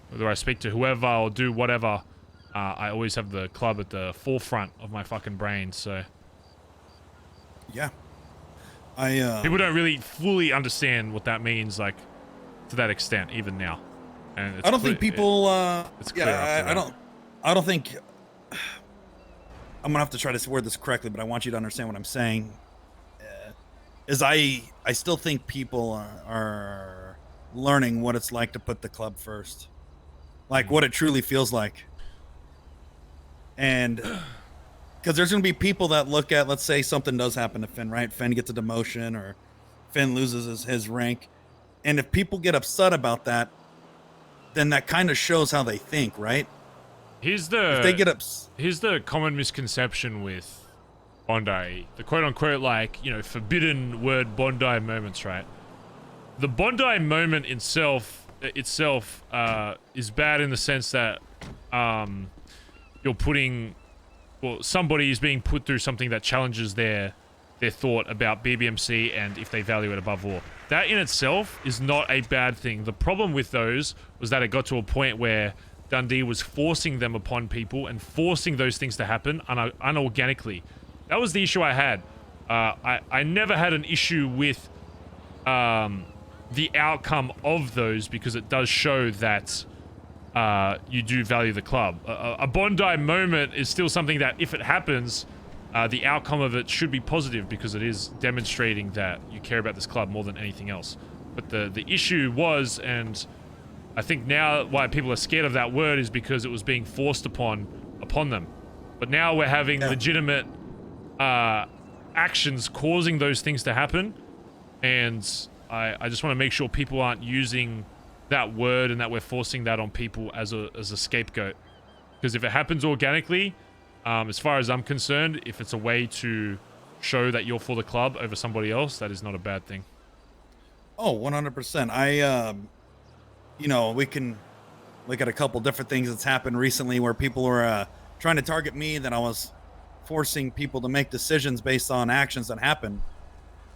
Whether I speak to whoever or do whatever, I always have the club at the forefront of my fucking brain, so... Yeah. People don't really fully understand what that means, like, to that extent, even now. And it's I don't think people, it's clear I don't think... I'm gonna have to try to word this correctly, but I want you to understand what I'm saying. Is I still think people are learning what it's like to put the club first. Like, what it truly feels like. And... Because there's going to be people that look at, let's say something does happen to Finn, right? Finn gets a demotion or Finn loses his rank. And if people get upset about that, then that kind of shows how they think, right? Here's the common misconception with Bondi. The quote-unquote, like, you know, forbidden word Bondi moments, right? The Bondi moment itself is bad in the sense that you're putting... Well, somebody is being put through something that challenges their thought about BBMC and if they value it above all. That in itself is not a bad thing. The problem with those was that it got to a point where Dundee was forcing them upon people and forcing those things to happen unorganically. That was the issue I had. I never had an issue with the outcome of those because it does show that you do value the club. A Bondi moment is still something that, if it happens, the outcome of it should be positive because it is demonstrating that you care about this club more than anything else. But the issue was, and I think now why people are scared of that word is because it was being forced upon them. But now we're having legitimate actions causing those things to happen, and I just want to make sure people aren't using that word and that we're forcing that on people as a scapegoat. Because if it happens organically, as far as I'm concerned, if it's a way to show that you're for the club over somebody else, that is not a bad thing. Oh, 100%. You know, we can look at a couple different things that's happened recently where people were trying to target me, that I was forcing people to make decisions based on actions that happened.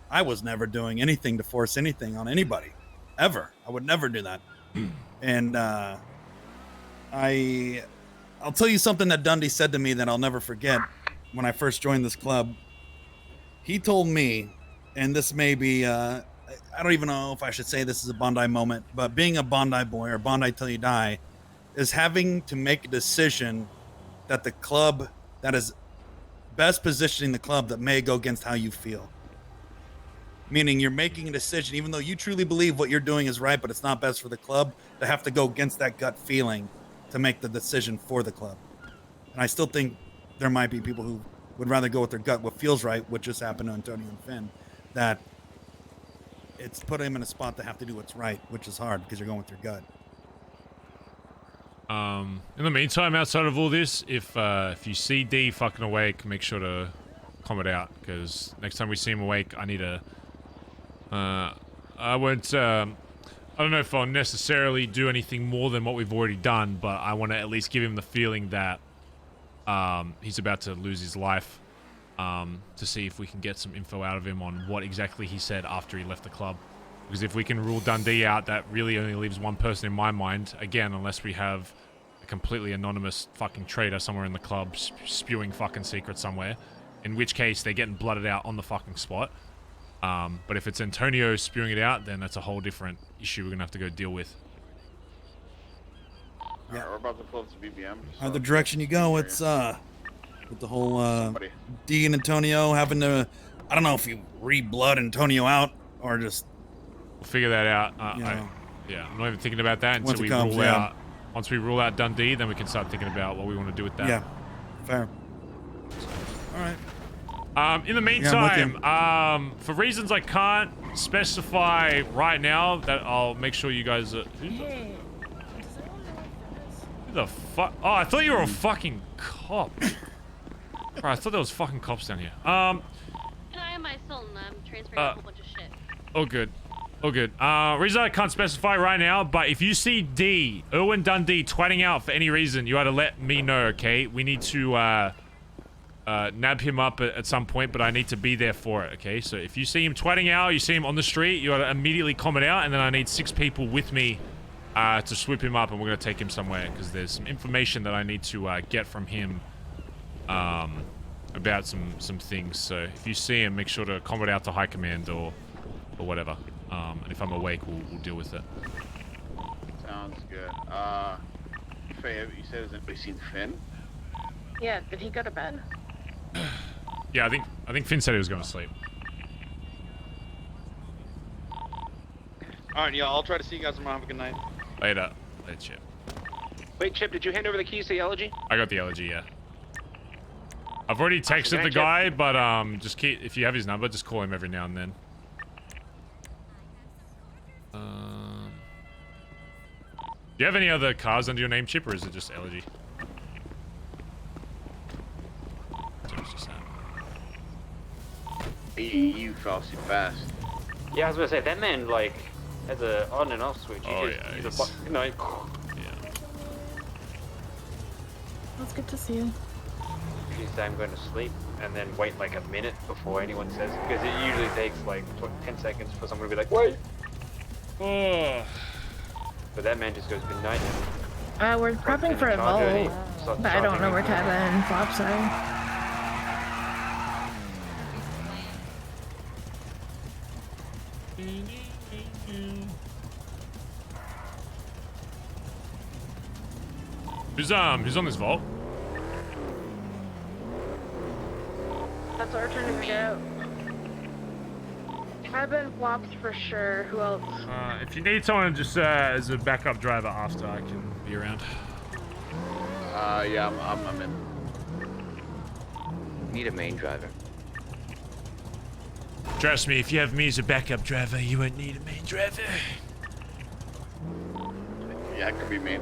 I was never doing anything to force anything on anybody. Ever. I would never do that. And I'll tell you something that Dundee said to me that I'll never forget when I first joined this club. He told me, and this may be, I don't even know if I should say this is a Bondi moment, but being a Bondi boy or Bondi till you die is having to make a decision that the club, that is best positioning the club that may go against how you feel. Meaning you're making a decision, even though you truly believe what you're doing is right, but it's not best for the club, to have to go against that gut feeling to make the decision for the club. And I still think there might be people who would rather go with their gut, what feels right, what just happened to Antonio and Finn, that it's put him in a spot to have to do what's right, which is hard because you're going with your gut. In the meantime, outside of all this, if you see D fucking awake, make sure to comment out, because next time we see him awake, I need a... I won't, I don't know if I'll necessarily do anything more than what we've already done, but I want to at least give him the feeling that he's about to lose his life, to see if we can get some info out of him on what exactly he said after he left the club. Because if we can rule Dundee out, that really only leaves one person in my mind, again, unless we have a completely anonymous fucking traitor somewhere in the club spewing fucking secrets somewhere, in which case they're getting blooded out on the fucking spot. But if it's Antonio spewing it out, then that's a whole different issue we're gonna have to go deal with. Yeah, we're about to pull up to BBM. The direction you go, it's with the whole D and Antonio having to, I don't know if you re-blood Antonio out or just... We'll figure that out. Yeah, I'm not even thinking about that until we rule out. Once we rule out Dundee, then we can start thinking about what we want to do with that. Yeah, fair. All right. In the meantime, for reasons I can't specify right now, that I'll make sure you guys... who the fuck? Oh, I thought you were a fucking cop. Bro, I thought there was fucking cops down here. And I am myself, and I'm transferring a whole bunch of shit. Oh, good. Oh, good. Reason I can't specify right now, but if you see D, Erwin Dundee, twatting out for any reason, you ought to let me know, okay? We need to nab him up at some point, but I need to be there for it, okay? So if you see him twatting out, you see him on the street, you gotta immediately comment out, and then I need 6 people with me to swoop him up, and we're gonna take him somewhere, because there's some information that I need to get from him about some things. So if you see him, make sure to comment out to High Command or whatever. And if I'm awake, we'll deal with it. Sounds good. Faye, you said has anybody seen Finn? Yeah, did he go to bed? Yeah, I think Finn said he was going to sleep. Alright, yeah, I'll try to see you guys tomorrow. Have a good night. Later, Chip. Wait, Chip, did you hand over the keys to the elegy? I got the elegy, yeah. I've already texted the guy, but just if you have his number, just call him every now and then. Do you have any other cars under your name, Chip, or is it just elegy? You fell asleep fast. Yeah, I was gonna say that man like has a on and off switch. He's That's good to see you. You say I'm going to sleep and then wait like a minute before anyone says it, because it usually takes like 10 seconds for someone to be like, wait. But that man just goes good night. We're prepping for a vault, but I don't know where Kevin and Flops are. Who's on this vault? That's what we're trying to figure out. Kevin, Flops for sure. Who else? If you need someone just as a backup driver after, I can be around. Yeah, I'm in. Need a main driver. Trust me, if you have me as a backup driver, you won't need a main driver. Yeah, it could be me.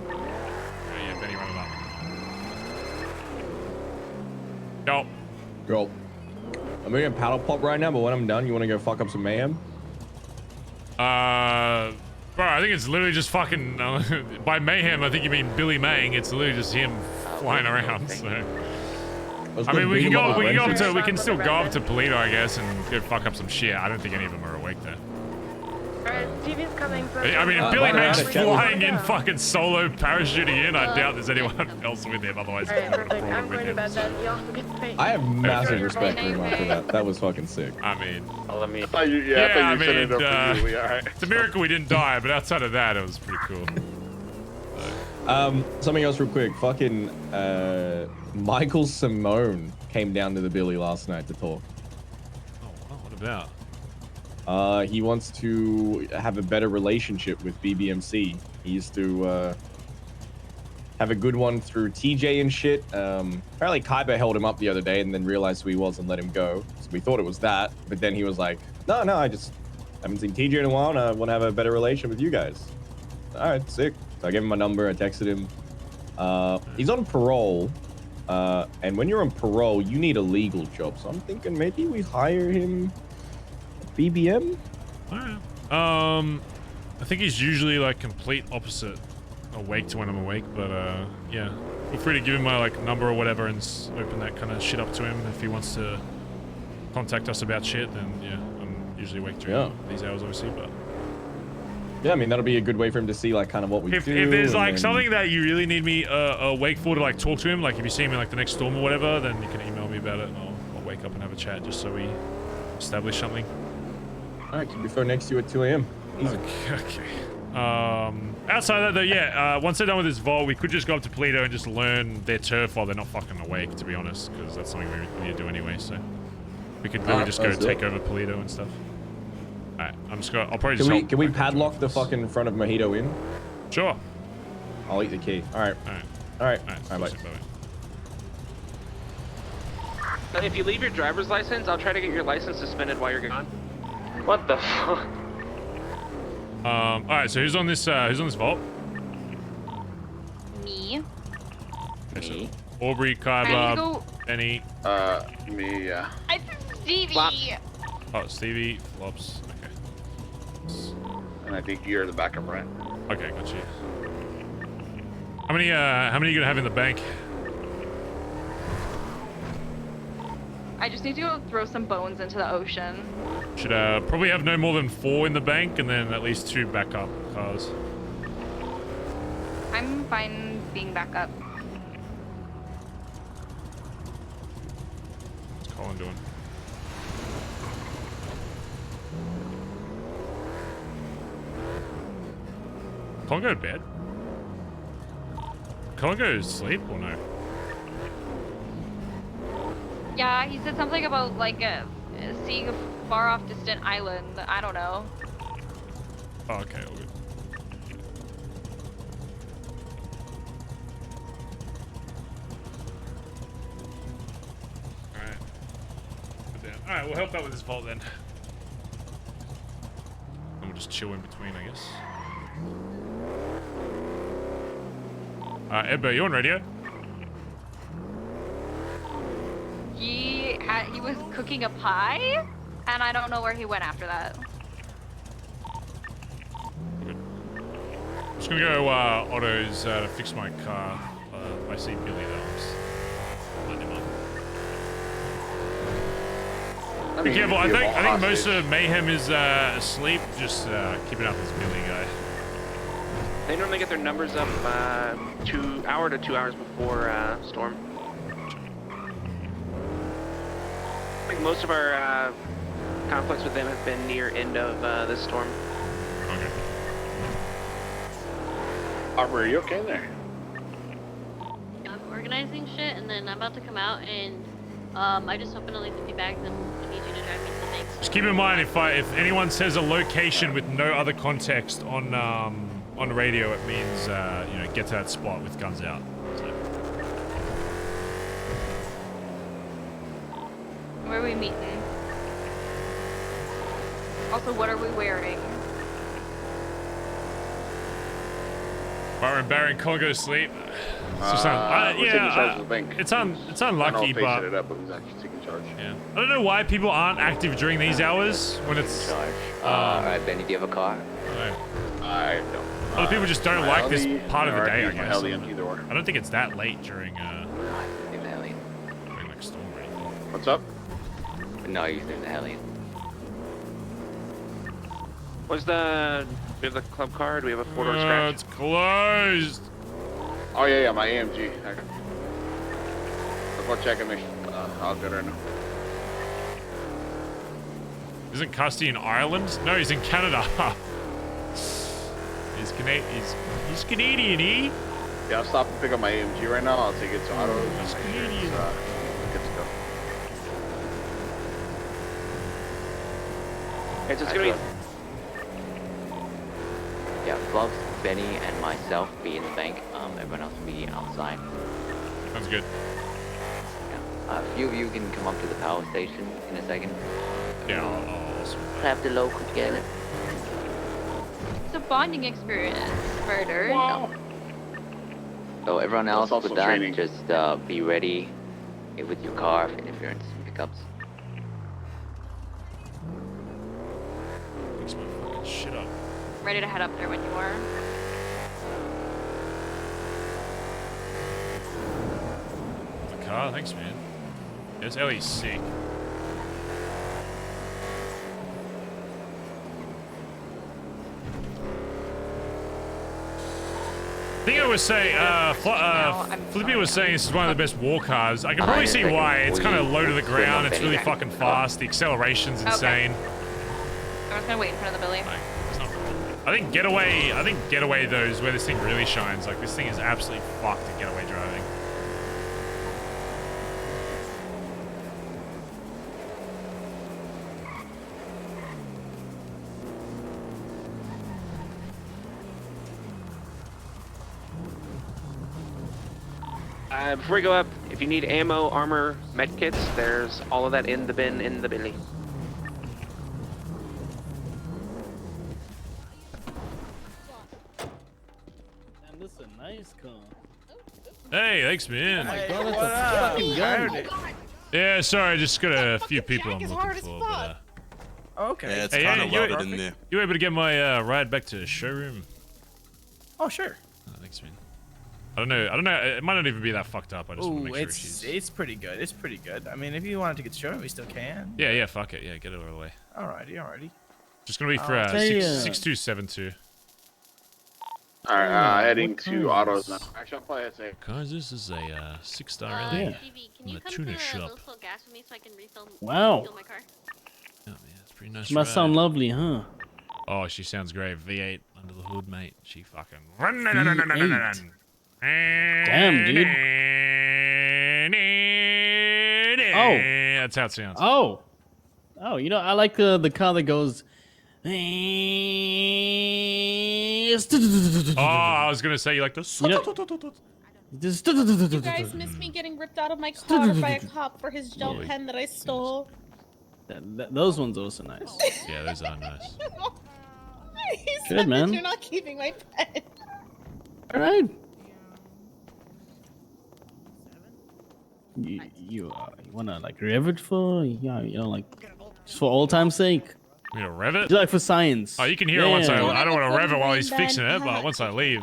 Yeah, Benny, run it up. Go. Go. I'm making paddle pop right now, but when I'm done, you want to go fuck up some mayhem? Bro, I think it's literally just fucking by mayhem. I think you mean Billy Maying. It's literally just him flying around. So, I mean, we can still go up to Polito, I guess, and go fuck up some shit. I don't think any of them are awake though. Alright, TV's coming. I mean, if Billy May's flying in, fucking solo parachuting in, I doubt there's anyone else with him. Otherwise, Alright, perfect. I'm going to bed then. Y'all have a good night. I have massive respect for him after that. That was fucking sick. I mean, I thought you set it up for you. Alright. It's a miracle we didn't die, but outside of that, it was pretty cool. Something else real quick. Fucking Michael Simone came down to the Billy last night to talk. Oh, what about? He wants to have a better relationship with BBMC. He used to have a good one through TJ and shit. Apparently Kaiba held him up the other day and then realized who he was and let him go. So we thought it was that, but then he was like, no, I just haven't seen TJ in a while and I want to have a better relation with you guys. All right, sick. So I gave him my number, I texted him. He's on parole. And when you're on parole, you need a legal job. So I'm thinking maybe we hire him BBM? Alright. I think he's usually like complete opposite awake to when I'm awake, but yeah. Feel free to give him my like number or whatever and open that kind of shit up to him if he wants to contact us about shit, then yeah, I'm usually awake during these hours obviously, but yeah, I mean that'll be a good way for him to see like kind of what we do. If there's like something that you really need me awake for to like talk to him, like if you see me like the next storm or whatever, then you can email me about it and I'll wake up and have a chat just so we establish something. Alright, keep your phone next to you at 2 a.m. Easy. Okay. Outside of that though, yeah, once they're done with this vault, we could just go up to Polito and just learn their turf while they're not fucking awake, to be honest, because that's something we need to do anyway, so. We could really just go take over Polito and stuff. Alright, I'll probably just Can we padlock the fucking front of Mojito in? Sure. I'll eat the key. Alright. Alright, bye. If you leave your driver's license, I'll try to get your license suspended while you're gone. What the fuck? Alright, so who's on this vault? Me. Okay, so Aubrey, Kaiba, Benny. Me, yeah. I think Stevie. Oh, Stevie, Flops. Okay. And I think you're the backup, right? Okay, got you. How many are you gonna have in the bank? I just need to go throw some bones into the ocean. Should probably have no more than 4 in the bank, and then at least 2 backup cars. I'm fine being back up. What's Colin doing? Colin go to bed? Colin go to sleep or no? Yeah, he said something about like seeing a far off distant island. I don't know. Oh, okay, all good. Alright. Alright, we'll help out with this vault then. And we'll just chill in between, I guess. Ebba, you on radio? He was cooking a pie, and I don't know where he went after that. I'm just gonna go Otto's to fix my car. I see Billy though. Let him up. Be careful. I think most of Mayhem is asleep. Just keeping up this Billy guy. They normally get their numbers up 1 hour to 2 hours before storm. I think most of our conflicts with them have been near end of this storm. Okay. Arbor, are you okay there? I'm organizing shit, and then I'm about to come out, and I just opened a lengthy bag, then I need you to drive me to the bank. Just keep in mind if anyone says a location with no other context on radio, it means you know, get to that spot with guns out. So. Where are we meeting? Also, what are we wearing? Baron can't go to sleep. It's just we're taking charge of the bank. It's I unlucky, don't know if they but set it up, but who's actually taking charge? Yeah. I don't know why people aren't active during these hours when it's. Alright, Benny, do you have a car? I don't. A lot of people just don't like this part of the day, I guess. Either or. I don't think it's that late during Hellion. during like storm or anything. What's up? No, he's doing the Hellion. What's the... Do we have the club car? Do we have a 4-door scratch? It's closed. Oh yeah, my AMG. I'll go check and make I'll get her now. Isn't Custy in Ireland? No, he's in Canada. He's Canadian, eh? Yeah, I'll stop and pick up my AMG right now. I'll take it to Otto's. He's Canadian. Good to go. It's just gonna be... Yeah, Bluff, Benny, and myself be in the bank. Everyone else will be outside. Sounds good. Yeah. A few of you can come up to the power station in a second. Yeah, I'll have the local together. It's a bonding experience, murder. Wow. So everyone else with that, training. just be ready with your car for interference and pickups. Fix my fucking shit up. Ready to head up there when you are. The car, thanks, man. This Ellie's sick. I think I was saying, Flippy was saying this is one of the best war cars. I can probably see why. It's kind of low to the ground. It's really fucking fast. The acceleration's insane. I was gonna wait in front of the Billy. I think getaway though is where this thing really shines. Like this thing is absolutely fucked at getaway driving. Before we go up, if you need ammo, armor, med kits, there's all of that in the bin in the Billy. And this is a nice car. Hey, thanks, man. Oh my God, that's a fucking gun. Yeah, sorry, I just got a few people I'm looking for. But, Okay. Yeah, it's kind of loaded in there. You able to get my ride back to the showroom? Oh, sure. Oh, thanks, man. I don't know. It might not even be that fucked up. I just want to Ooh, make sure it's pretty good. It's pretty good. I mean, if you wanted to get straight, we still can. Yeah, fuck it. Yeah, get it out of the way. Alrighty. Just gonna be for 6272. Alright, heading to autos now. Actually, I'll probably say. Guys, this is a 6-star rally from the tuna shop. Wow. Yeah, man, it's pretty nice. She must sound lovely, huh? Oh, she sounds great. V8 under the hood, mate. She fucking. Damn, dude. Oh, that's how it sounds. Oh, you know, I like the car that goes. Oh, I was gonna say you like this. You guys miss me getting ripped out of my car by a cop for his gel pen that I stole. Those ones are also nice. Yeah, those are nice. He Good, said man. that you're not keeping my pen. All right. You wanna like rev it for you know like just for old time's sake. You gonna rev it? Do like for science. Oh, you can hear it once I don't want to rev it while he's fixing it, but once I leave,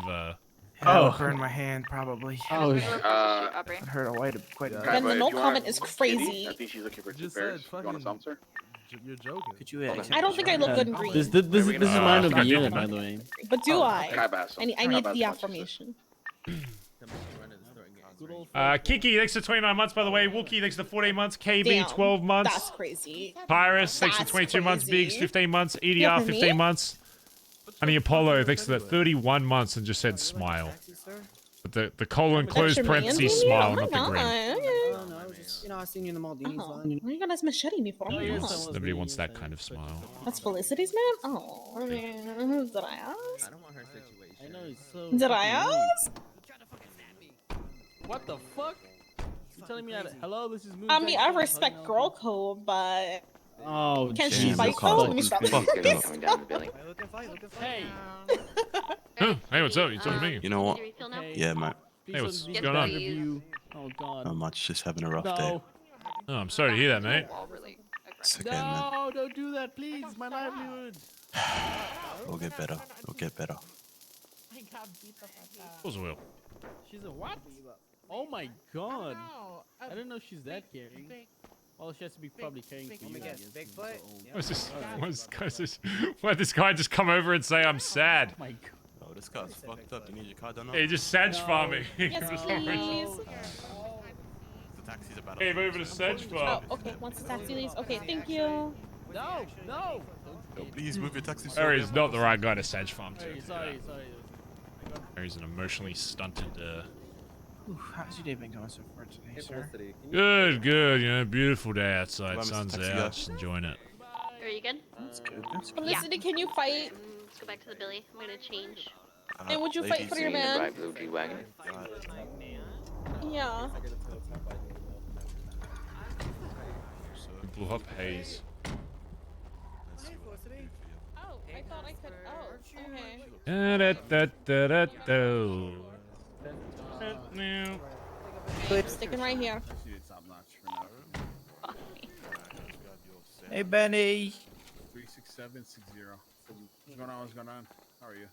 burn my hand probably. Oh, it hurt quite a bit. Then the no comment is crazy. I think she's looking for 2 pairs. You want to sum, sir? You're joking. Could you? I don't think I look good in green. This is mine of the year, by the way. But do I? Kaibass. I need the affirmation. Kiki, thanks for 29 months, by the way. Wookie, thanks for 14 months. KB, Damn, 12 months. That's crazy. Pyrus, thanks for 22 months. Biggs, 15 months. EDR, 15 months. Honey Apollo, thanks for 31 months and just said smile. But the colon closed parentheses smile, not the grin. You know, I seen you in the Maldives. What are you guys machete me for? Nobody wants that kind of smile. That's Felicity's man? Oh, I mean, did I ask? I don't want her situation. Did I ask? What the fuck? You telling me that? Hello, this is. I mean, I respect girl code, but oh, can she fight though? Let me stop. Hey. Hey, what's up? You talking to me? You know what? Yeah, mate. Hey, what's going on? Oh god. Not much, just having a rough day. No. Oh, I'm sorry to hear that, mate. It's okay, man. No, don't do that, please. It's my livelihood. It'll get better. It'll get better. Of course it will. She's a what? Oh my god. I didn't know she's that caring. Well, she has to be probably caring for you. Why'd this guy just come over and say I'm sad? Oh my god. Oh, this car's fucked up. You need your car done up. Hey, just Sedge farming. Yes, please. The taxi's about Came over to Sedge farm. Oh, okay. Once the taxi leaves. Okay, thank you. No. No, please move your taxi. Harry's not the right guy to Sedge farm to. Sorry. Harry's an emotionally stunted. How's your day been going so far today, sir? Good. You know, beautiful day outside. Sun's out. Just enjoying it. Are you good? That's good. That's good. Felicity, can you fight? Let's go back to the Billy. I'm gonna change. And would you fight for your man? Blue G-Wagon. Yeah. Blew up haze. Oh, I thought I could. Oh, okay. Sticking right here. Hey, Benny. 36760. What's going on? What's going on? How are you?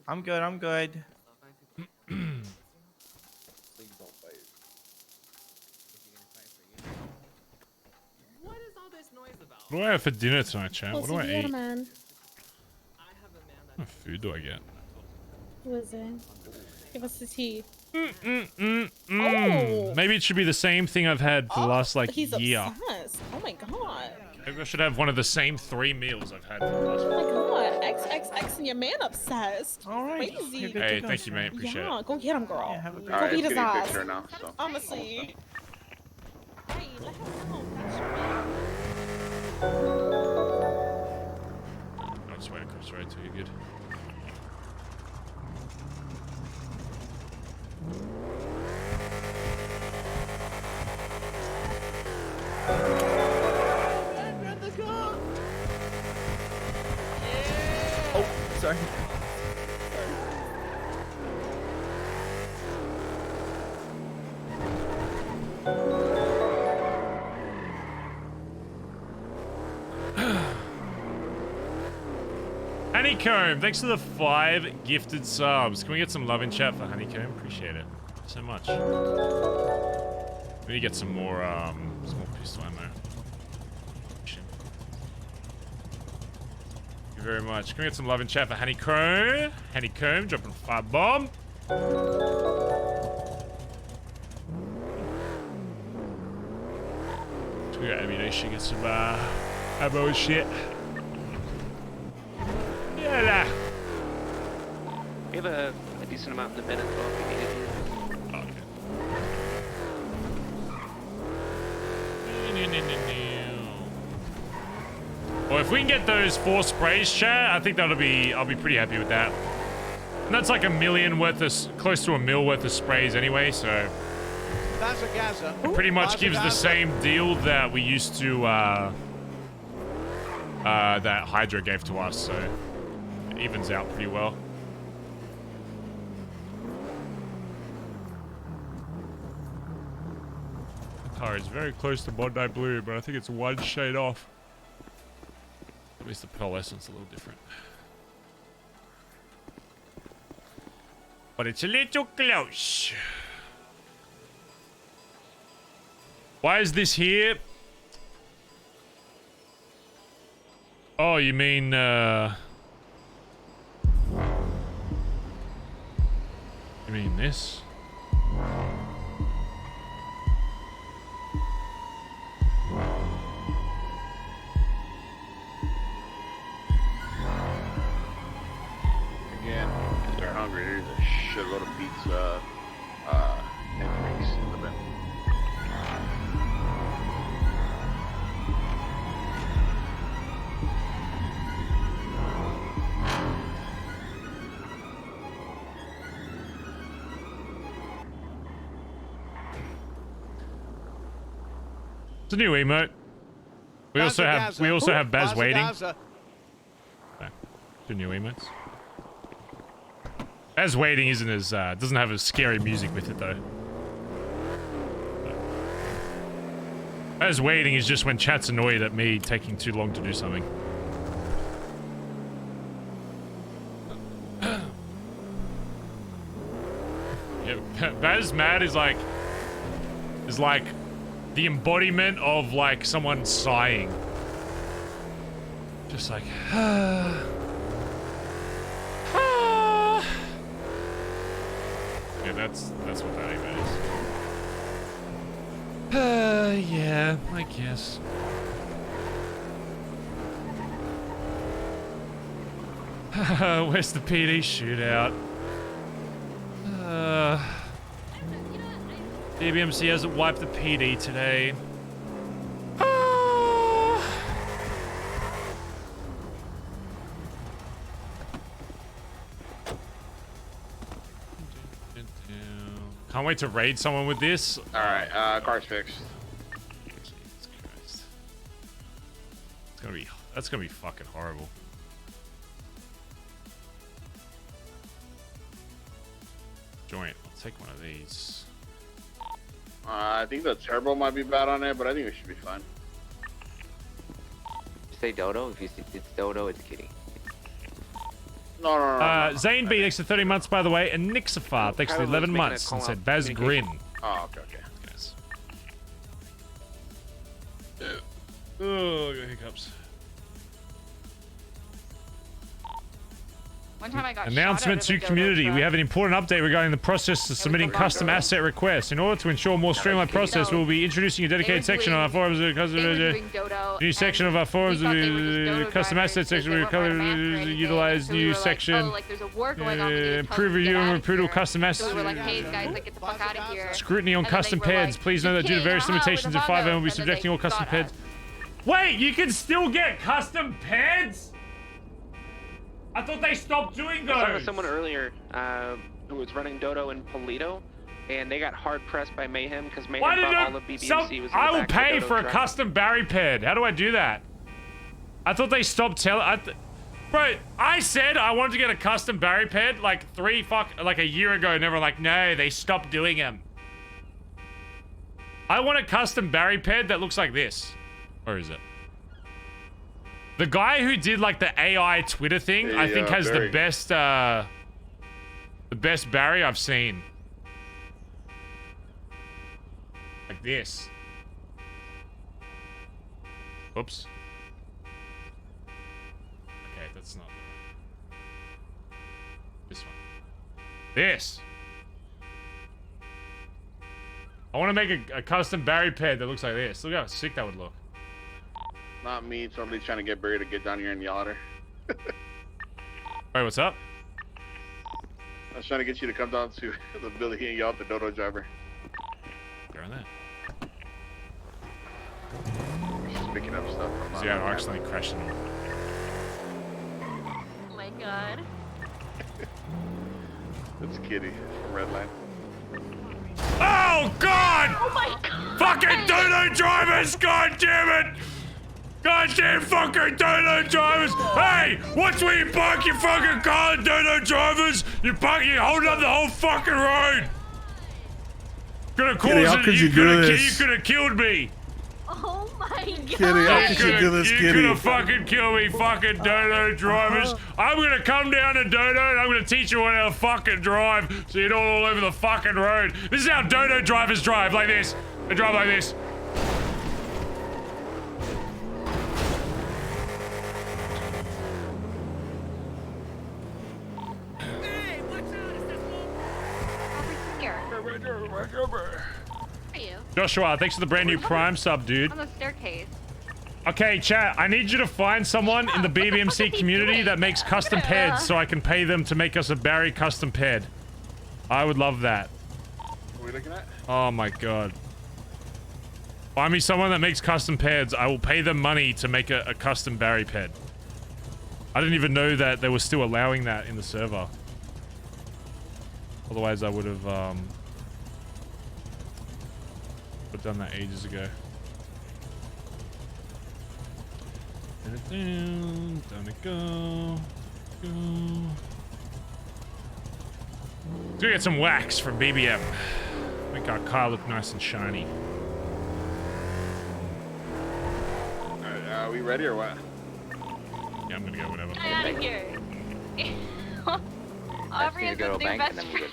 I'm good. I'm good. What is all this noise about? What do I have for dinner tonight, chat? What do I eat? Man. What food do I get? Who is it? Give us the tea. Oh. Maybe it should be the same thing I've had for the last like He's year. obsessed. Oh my god. Maybe I should have one of the same 3 meals I've had for the last. Oh my god. XXX and your man obsessed. All right. Crazy. Hey, thank you, mate. Appreciate Yeah, it. go get him, girl. Have a good Go Alright, beat it's his getting a ass. picture now, so. I'ma see. Hey, let him know. I'll just wait across the road till you're good. Oh, sorry. Honeycomb, thanks for the 5 gifted subs. Can we get some love in chat for Honeycomb? Appreciate it so much. We need to get some more pistol ammo. Thank you very much. Can we get some love in chat for Honeycomb? Honeycomb, dropping a 5 bomb. We got ammunition, get some ammo and shit. Yeah. We have a decent amount in the bin as well if we need it here. Well, if we can get those 4 sprays, chat, I think I'll be pretty happy with that. And that's like a million worth of, close to a mil worth of sprays anyway, so. It pretty much gives the same deal that we used to, that Hydra gave to us, so it evens out pretty well. The car is very close to Bondi Blue, but I think it's 1 shade off. At least the pearlescent's a little different. But it's a little close. Why is this here? Oh, you mean, you mean this? Again, if they're hungry, there's a shitload of pizza and drinks in the bin. It's a new emote. We also have Bazz waiting. Okay. 2 new emotes. Bazz waiting isn't as doesn't have as scary music with it though. Bazz waiting is just when chat's annoyed at me taking too long to do something. Yeah, Bazz mad is like the embodiment of like someone sighing. Just like yeah, that's what that even is. Yeah, I guess. Where's the PD shootout? BBMC hasn't wiped the PD today. Can't wait to raid someone with this. Alright, car's fixed. Jesus Christ. That's gonna be fucking horrible. Joint, I'll take one of these. I think the turbo might be bad on it, but I think it should be fine. Say Dodo. If you see it's Dodo, it's Kitty. No. Zane B, thanks for 30 months, by the way, and Nixafar, thanks for 11 months, and said Bazz Grin. Oh, okay. Yes. Oh, I got hiccups. One time I got Announcement to community. We have an important update regarding the process of submitting custom asset requests. In order to ensure a more streamlined process, we will be introducing a dedicated section on our forums. New section of our forums, custom asset section. We utilize new section. Improve review and approval custom assets. Scrutiny on custom peds. Please know that due to various limitations in 5M, we'll be subjecting all custom peds. Wait, you can still get custom peds? I thought they stopped doing those. I was talking to someone earlier who was running Dodo in Polito, and they got hard pressed by Mayhem because Mayhem thought all of BBMC was in the I will back of the pay Dodo for a truck. custom Barry ped. How do I do that? I thought they stopped telling. Bro, I said I wanted to get a custom Barry ped like a year ago, and they were like, no, they stopped doing them. I want a custom Barry ped that looks like this. Where is it? The guy who did like the AI Twitter thing, I think has the best Barry I've seen. Like this. Oops. Okay, that's not this one. This. I want to make a custom Barry pad that looks like this. Look how sick that would look. Not me. Somebody's trying to get Barry to get down here and yell at her. Wait, what's up? I was trying to get you to come down to the Billy and yell at the Dodo driver. They're on that. She's picking up stuff. Yeah, I accidentally crashed him. Oh my god. That's Kitty from Redline. Oh god! Oh my god! Fucking Dodo drivers! God damn it! Goddamn fucking Dodo drivers! Hey! Watch where you park your fucking car, Dodo drivers! You're holding up the whole fucking road! Gonna cause Kitty, how could you do this? You could have killed me! Oh my god! Kitty, how could you do this, Kitty? You're gonna fucking kill me, fucking Dodo drivers. I'm gonna come down to Dodo and I'm gonna teach you how to fucking drive so you're not all over the fucking road. This is how Dodo drivers drive, like this. They drive like this. Joshua, thanks for the brand new Prime sub, dude. On the staircase. Okay, chat, I need you to find someone in the BBMC community that makes custom pads so I can pay them to make us a Barry custom pad. I would love that. What are we looking at? Oh my god. Find me someone that makes custom pads. I will pay them money to make a custom Barry pad. I didn't even know that they were still allowing that in the server. Otherwise, I would have done that ages ago. Turn it down. Down it go. Go. Let's go get some wax from BBM. Make our car look nice and shiny. Alright, are we ready or what? Yeah, I'm gonna go whatever. Get out of here. Aubrey is the new best friend.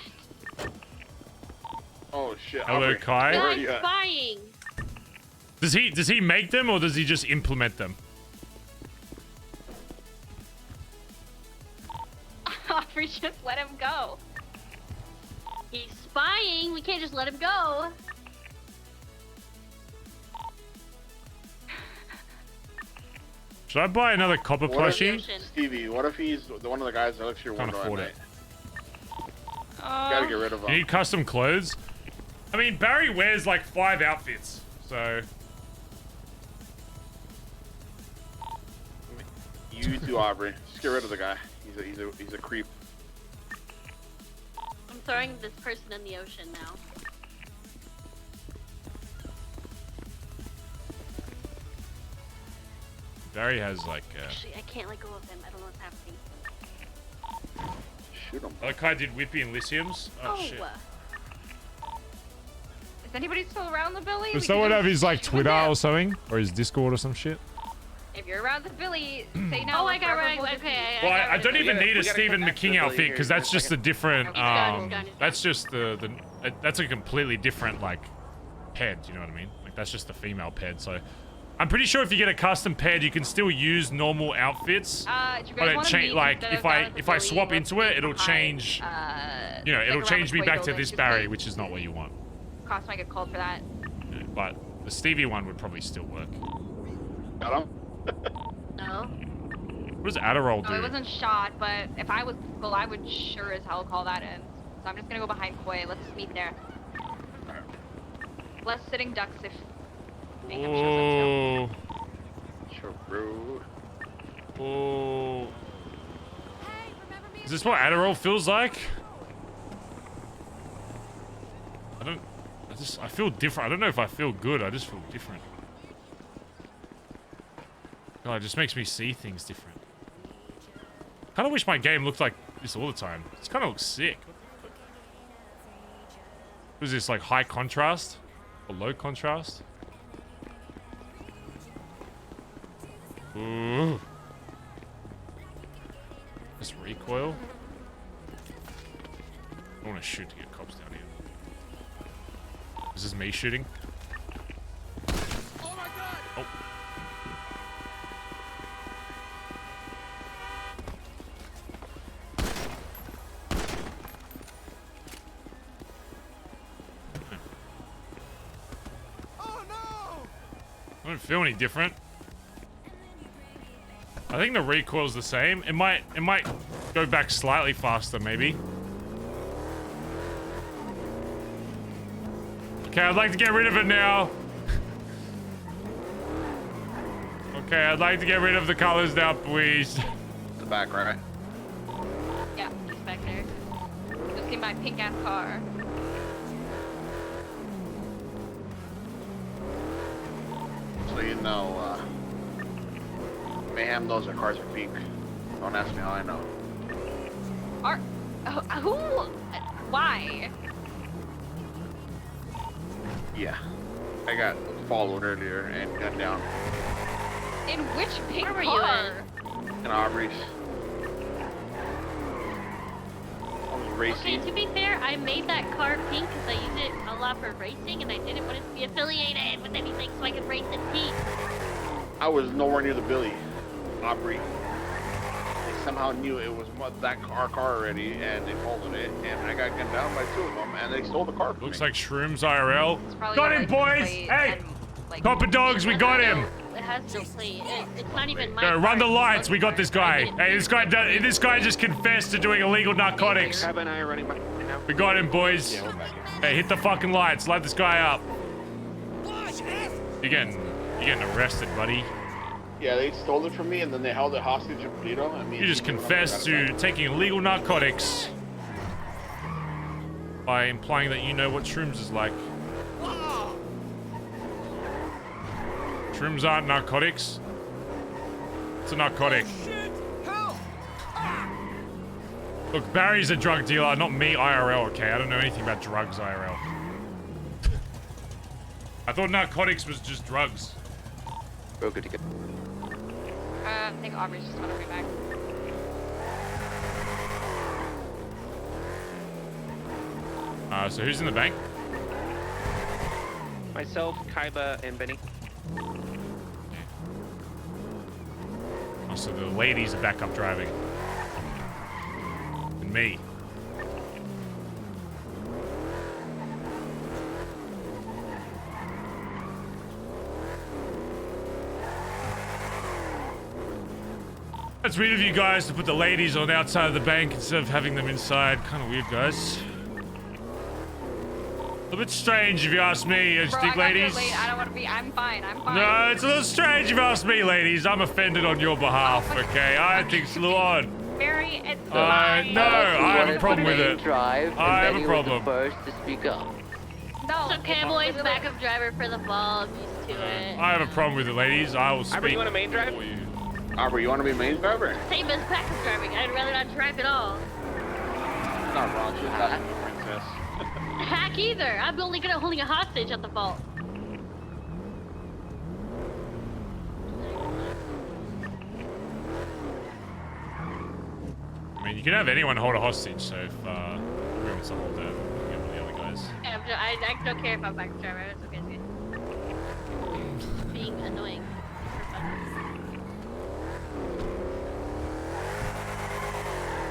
Oh shit. Hello, Aubrey. Kai. Where are you at? Spying. Does he make them or does he just implement them? Aubrey, just let him go. He's spying. We can't just let him go. Should I buy another copper plushie? Stevie, what if he's one of the guys that looks your Can't window afford at it. night? Gotta get rid of him. You need custom clothes? I mean, Barry wears like 5 outfits, so... You too, Aubrey. Just get rid of the guy. He's a creep. I'm throwing this person in the ocean now. Barry has like Actually, I can't let go of him. I don't know what's happening. Shoot him. like I did Whippy and Lycium's. Oh shit. Is anybody still around the Billy? Does someone have his like Twitter or something? Or his Discord or some shit? If you're around the Billy, say no. Oh, I got right. Okay, Well, I don't even need a Stephen McKing outfit because that's just a different. That's just that's a completely different like ped. You know what I mean? Like that's just the female ped. So I'm pretty sure if you get a custom ped, you can still use normal outfits. But it change like if I swap into it, it'll change. You know, it'll change me back to this Barry, which is not what you want. Cost might get called for that. Yeah, but the Stevie one would probably still work. Got him? No. What does Adderall do? No, it wasn't shot, but if I was people, I would sure as hell call that in. So I'm just gonna go behind Koi. Let's meet there. Less sitting ducks if Mayhem shows up too. Sure, bro. Oh. Is this what Adderall feels like? I feel different. I don't know if I feel good. I just feel different. God, it just makes me see things different. Kind of wish my game looked like this all the time. This kind of looks sick. What is this, like high contrast? Or low contrast? Ooh. This recoil. I want to shoot to get cops down here. Is this me shooting? Oh my god! Oh. I don't feel any different. I think the recoil's the same. It might go back slightly faster, maybe. Okay, I'd like to get rid of it now. Okay, I'd like to get rid of the colors now, please. The back, right? Yeah, it's back there. You'll see my pink ass car. So you know, Mayhem knows their cars are pink. Don't ask me how I know. Who? Why? Yeah. I got followed earlier and gunned down. In which pink Where were car? you In Aubrey's. I was racing. Okay, to be fair, I made that car pink because I use it a lot for racing, and I didn't want it to be affiliated with anything, so I could race in pink. I was nowhere near the Billy. Aubrey. They somehow knew it was our car already, and they followed it, and I got gunned down by 2 of them, and they stole the car from Looks me. like Shrooms IRL. Got Got him, boys! Hey! Copper dogs, we got him! It has no plate. It's not even my Go, run the car. lights, we got this guy. Hey, this guy just confessed to doing illegal narcotics. Kaiba and I are running by now. We got him, boys. Hey, hit the fucking lights, light this guy up. You're getting arrested, buddy. Yeah, they stole it from me, and then they held it hostage in Polito. And You just confessed to taking illegal narcotics by implying that you know what shrooms is like. Shrooms aren't narcotics. It's a narcotic. Look, Barry's a drug dealer, not me IRL, okay? I don't know anything about drugs IRL. I thought narcotics was just drugs. We're good to go. I think Aubrey's just on her way back. So who's in the bank? Myself, Kaiba, and Benny. Oh, so the ladies are back up driving. And me. That's weird of you guys to put the ladies on the outside of the bank instead of having them inside. Kind of weird, guys. A bit strange if you ask me, Bro, think, ladies. Late. I don't want to be. I'm fine. I'm fine. No, it's a little strange if you ask me, ladies. I'm offended on your behalf, okay? I think it's a little odd. Very, it's No, I have a problem with it. I have a problem. First to speak up. No, it's okay, boys. Backup driver for the ball. I'm used to it. I have a problem with it, ladies. I will speak. Aubrey, you want a main drive? Aubrey, you want to be main driver? Same as backup driving. I'd rather not drive at all. Not wrong. She's not a princess. Hack either. I'm only good at holding a hostage at the vault. I mean, you can have anyone hold a hostage, so if who wants to hold it, get one of the other guys. Yeah, I don't care if I'm backup driver. It's okay. It's good. Being annoying.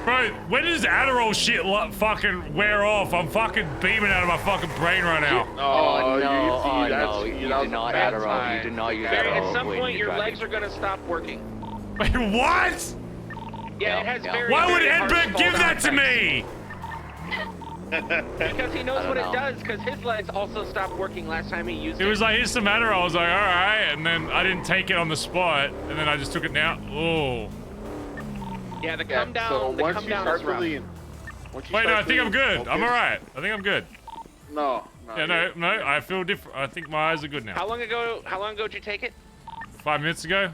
Bro, when does Adderall shit fucking wear off? I'm fucking beaming out of my fucking brain right now. Oh, no, you do not Adderall. You do not use Adderall. At some when point, you're your driving. legs are gonna stop working. Wait, what? Yeah, it has very. Why would very harsh Edbert give fall-down that to me? Because he knows what it does, because his legs also stopped working last time he used it. It was like, here's some Adderall. I was like, alright. And then I didn't take it on the spot. And then I just took it now. Oh. Yeah, the come down, so the once come you down start is rough. feeling, Wait, no, I think I'm good. I'm alright. I think I'm good. No. Yeah, no, I feel different. I think my eyes are good now. How long ago did you take it? 5 minutes ago.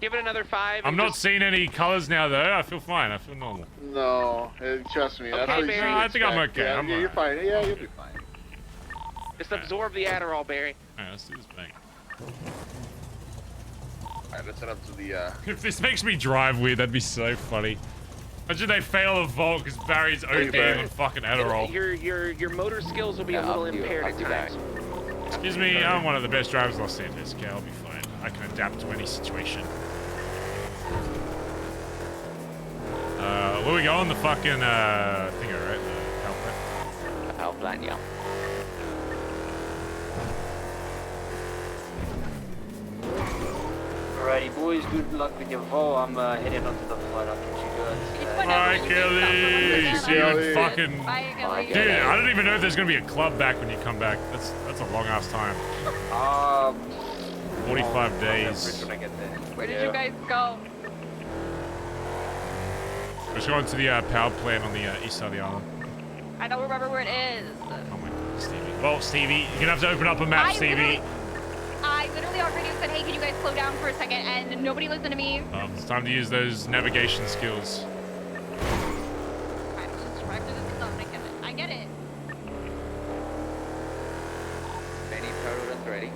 Give it another 5. I'm not seeing any colors now, though. I feel fine. I feel normal. No, trust me. That's how you Barry. No, I think I'm okay. Yeah, I'm you're fine. Yeah, you'll be fine. Just absorb the Adderall, Barry. Alright, let's do this bank. Alright, let's head up to the, If this makes me drive weird, that'd be so funny. Imagine they fail a vault because Barry's ODing on fucking Adderall. Your motor skills will be a little impaired at times. Excuse me, I'm one of the best drivers in Los Angeles. Okay, I'll be fine. I can adapt to any situation. Where we going? The fucking thingo, right? The power plant. The power plant, yeah. Alrighty, boys. Good luck with your vote. I'm heading up to the flood. I'll catch you guys. Bye, Kelly. See you in fucking. Dude, I don't even know if there's gonna be a club back when you come back. That's a long ass time. 45 days. Where did you guys go? We're just going to the power plant on the east side of the island. I don't remember where it is. Oh my god, Stevie. Well, Stevie, you're gonna have to open up a map, Stevie. I literally on radio said, hey, can you guys slow down for a second? And nobody listened to me. It's time to use those navigation skills. Alright, let's just drive through this zone. I get it. Any turtles ready?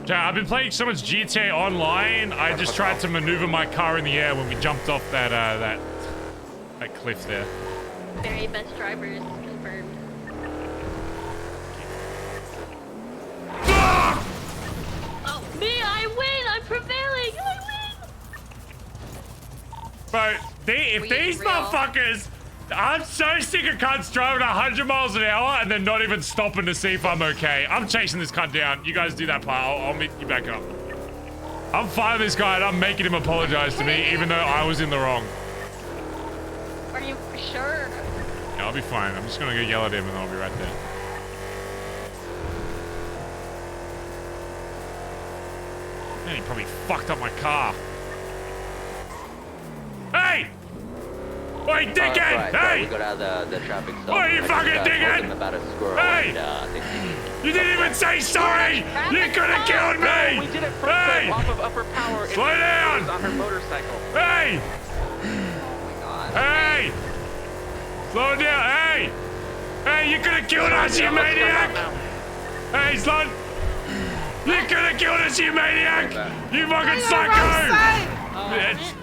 Yeah, I've been playing so much GTA Online, I just tried to maneuver my car in the air when we jumped off that that cliff there. Very best drivers confirmed. Oh, me, I win! I'm prevailing! I win! Bro, if these motherfuckers, I'm so sick of cunts driving 100 miles an hour and then not even stopping to see if I'm okay. I'm chasing this cunt down. You guys do that part. I'll meet you back up. I'm fighting this guy and I'm making him apologize to me even though I was in the wrong. Are you sure? Yeah, I'll be fine. I'm just gonna go yell at him and I'll be right there. Man, he probably fucked up my car. Hey! Oi, dickhead! Right, hey! So we got out of the traffic stop. Oi, you fucking dickhead! About a squirrel Hey! and, you didn't even say sorry! You could have killed me! We did it first Hey! off of upper power. Slow down! On her motorcycle. Hey! Hey! Slow down! Hey! Hey, you could have killed us, you maniac! Hey, slow! You could have killed us, you maniac! You fucking psycho! Bitch.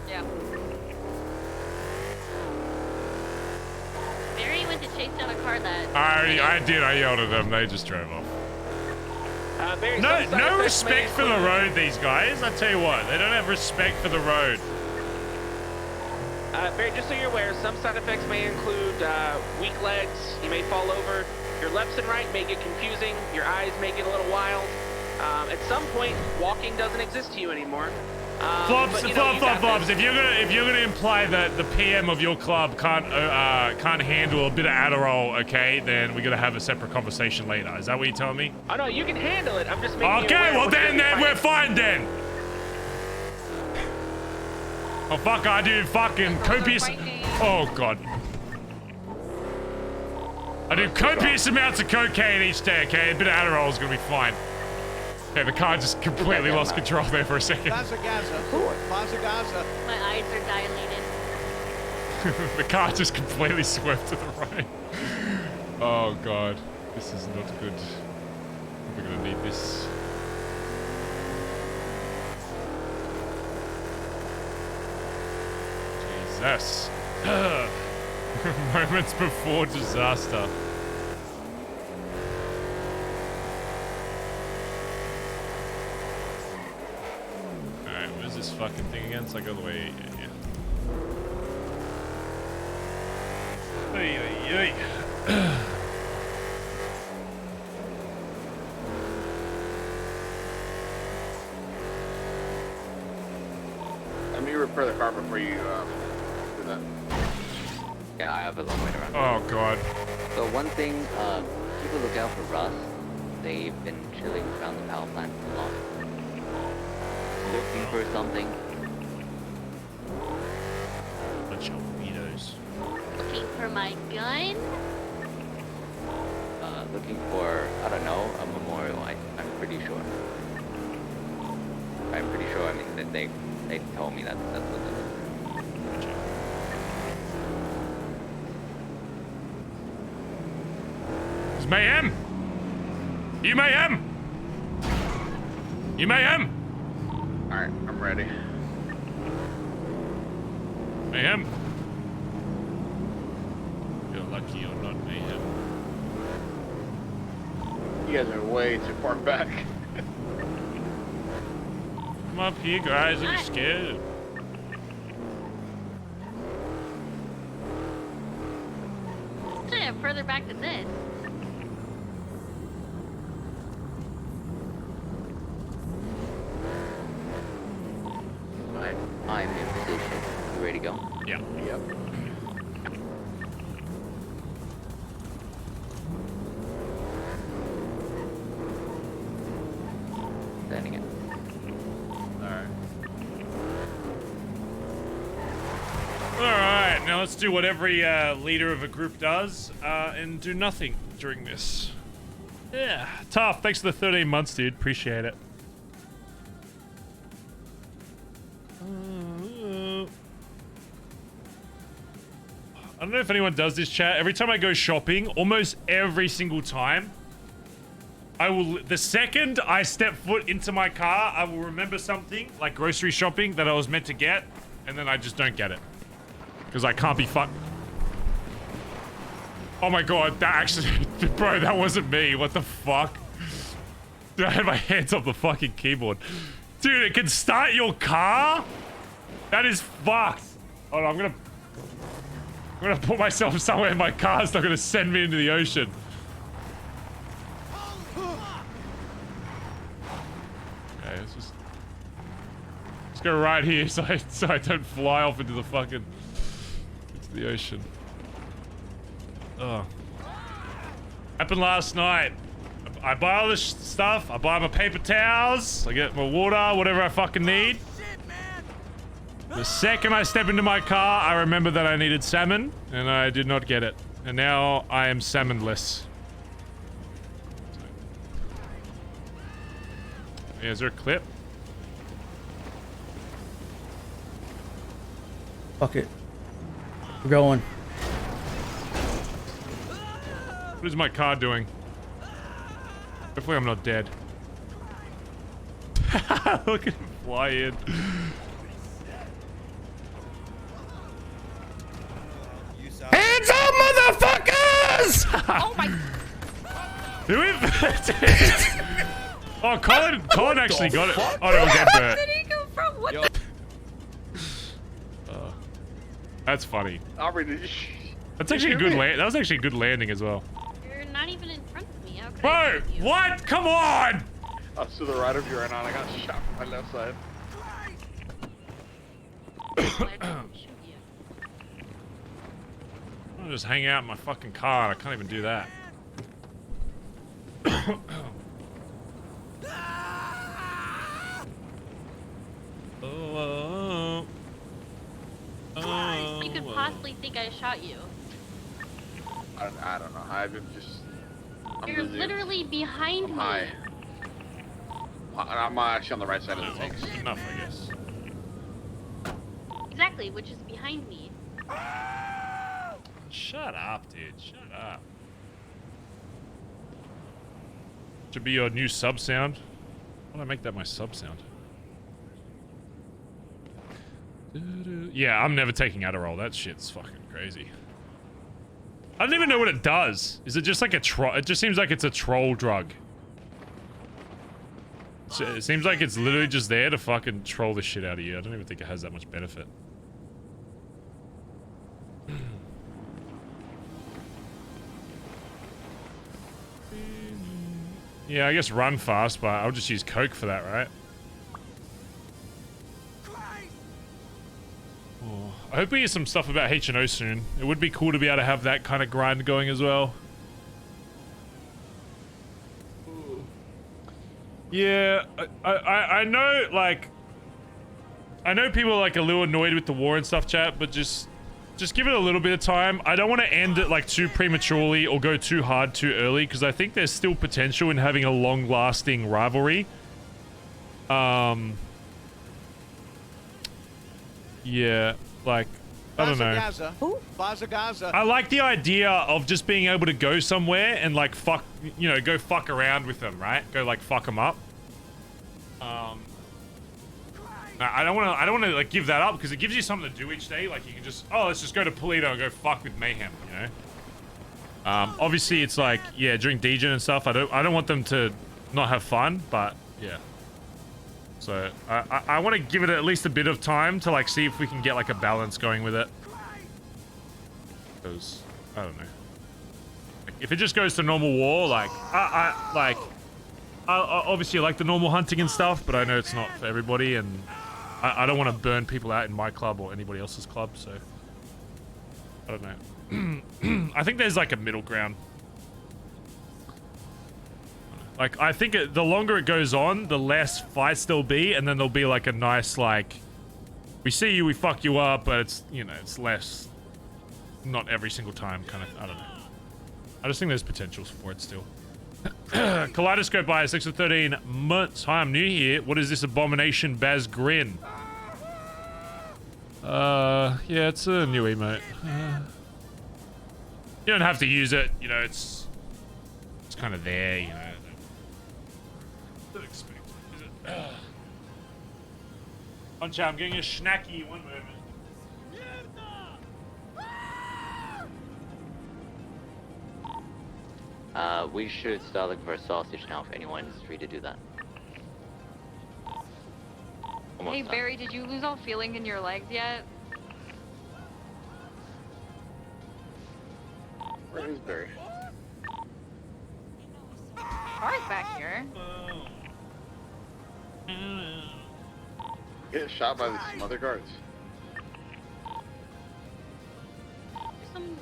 Yeah. Barry went to chase down a car that... I did. I yelled at them. They just drove off. No respect for the road, these guys. I tell you what, they don't have respect for the road. Barry, just so you're aware, some side effects may include weak legs, you may fall over, your lefts and right may get confusing, your eyes may get a little wild. At some point, walking doesn't exist to you anymore. Flops. If you're gonna imply that the PM of your club can't handle a bit of Adderall, okay, then we're gonna have a separate conversation later. Is that what you're telling me? Oh no, you can handle it. I'm just making Okay, well then we're fine then. Oh fuck, I do fucking copious. Oh god. I do copious amounts of cocaine each day. Okay, a bit of Adderall is gonna be fine. Okay, the car just completely lost control there for a second. Bazza. My eyes are dilated. The car just completely swerved to the right. Oh god, this is not good. We're gonna need this. Jesus. Moments before disaster. Alright, where's this fucking thing again? It's like all the way. Yeah. Let me repair the car before you do that. Yeah, I have a long way around. Oh god. So one thing, keep a lookout for Russ. They've been chilling around the power plant a lot. Looking for something. Bunch of weirdos. Looking for my gun? Looking for, I don't know, a memorial. I'm pretty sure. I mean, that they told me that's what they're looking for. It's mayhem! You mayhem! You mayhem! Alright, I'm ready. Mayhem. You're lucky you're not Mayhem. You guys are way too far back. Come up here, guys. I'm scared. Yeah, further back than this. Alright, I'm in position. You ready to go? Yeah. Yep. Standing it. Alright. Alright, now let's do what every leader of a group does and do nothing during this. Yeah. Tough. Thanks for the 13 months, dude. Appreciate it. I don't know if anyone does this, chat. Every time I go shopping, almost every single time, the second I step foot into my car, I will remember something, like grocery shopping, that I was meant to get, and then I just don't get it. Because I can't be Oh my god, that actually... Bro, that wasn't me. What the fuck? Dude, I had my hands off the fucking keyboard. Dude, it can start your car? That is fucked. Hold on, I'm gonna put myself somewhere my car's not gonna send me into the ocean. Okay, let's go right here so I don't fly off into the fucking the ocean. Oh. Happened last night. I buy all this stuff. I buy my paper towels. I get my water, whatever I fucking need. The second I step into my car, I remember that I needed salmon, and I did not get it. And now I am salmonless. Yeah, is there a clip? Fuck it. We're going. What is my car doing? Hopefully I'm not dead. Look at him fly in. Hands up, motherfuckers! Oh my... Who is Oh, Colin actually got it. Oh no, get Where did he go from? What the... That's funny. Aubrey, did you... That's actually a good land. That was actually a good landing as well. You're not even in front of me. How could I Bro, shoot you? what? Come on! I was to the right of you right now and I got shot from my left side. I'll just hang out in my fucking car. I can't even do that. You could possibly think I shot you. I don't know. I've been just... You're literally behind me. Hi. I'm actually on the right side of the tanks. Enough, I guess. Exactly, which is behind me. Shut up, dude. Shut up. Should be your new sub sound. Why don't I make that my sub sound? Yeah, I'm never taking Adderall. That shit's fucking crazy. I don't even know what it does. Is it just like a troll? It just seems like it's a troll drug. It seems like it's literally just there to fucking troll the shit out of you. I don't even think it has that much benefit. Yeah, I guess run fast, but I'll just use Coke for that, right? Oh, I hope we get some stuff about H&O soon. It would be cool to be able to have that kind of grind going as well. Yeah, I know, like... I know people are, like, a little annoyed with the war and stuff, chat, but just give it a little bit of time. I don't want to end it, like, too prematurely or go too hard too early, because I think there's still potential in having a long-lasting rivalry. Yeah, like, I don't know. Who? Bazza. I like the idea of just being able to go somewhere and, like, fuck, you know, go fuck around with them, right? Go, like, fuck them up. I don't want to like give that up because it gives you something to do each day. Like you can just, oh, let's just go to Polito and go fuck with Mayhem, you know. Obviously it's like, yeah, during DJing and stuff, I don't want them to not have fun, but yeah. So I want to give it at least a bit of time to like see if we can get like a balance going with it. Because I don't know. Like, if it just goes to normal war, like I obviously like the normal hunting and stuff, but I know it's not for everybody, and I don't want to burn people out in my club or anybody else's club, so I don't know. I think there's like a middle ground. Like, I think the longer it goes on, the less fights there'll be, and then there'll be like a nice, like, we see you, we fuck you up, but it's, you know, it's less, not every single time kind of, I don't know. I just think there's potentials for it still. Kaleidoscope by 6 of 13 months. Hi, I'm new here. What is this abomination, Bazz Grin? Yeah, it's a new emote. You don't have to use it, you know, it's kind of there, you know. Don't expect it, is it? Punch out, I'm getting a snacky, one moment. We should start looking for a sausage now if anyone's free to do that. Hey Barry, did you lose all feeling in your legs yet? Where is Barry? Barry's back here. Get shot by some other guards. Some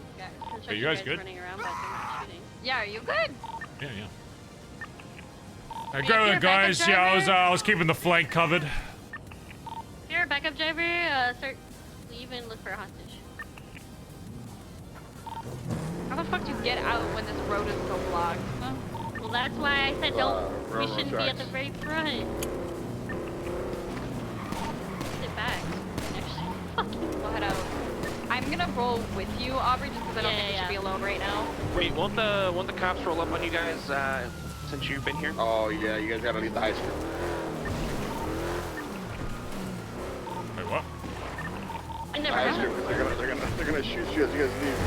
Are you guys good? running around, but they're not shooting. Yeah, are you good? Yeah, yeah. Go, guys. Yeah, I was keeping the flank covered. If you're a backup driver, leave and look for a hostage. How the fuck do you get out when this road is so blocked? Huh? Well, that's why I said we shouldn't be at the very front. Sit back. We'll head out. I'm gonna roll with you, Aubrey, just because I don't think we should be alone right now. Wait, won't the cops roll up on you guys since you've been here? Oh yeah, you guys gotta leave the high school. Wait, what? I never High know. school. They're gonna shoot you as you guys leave.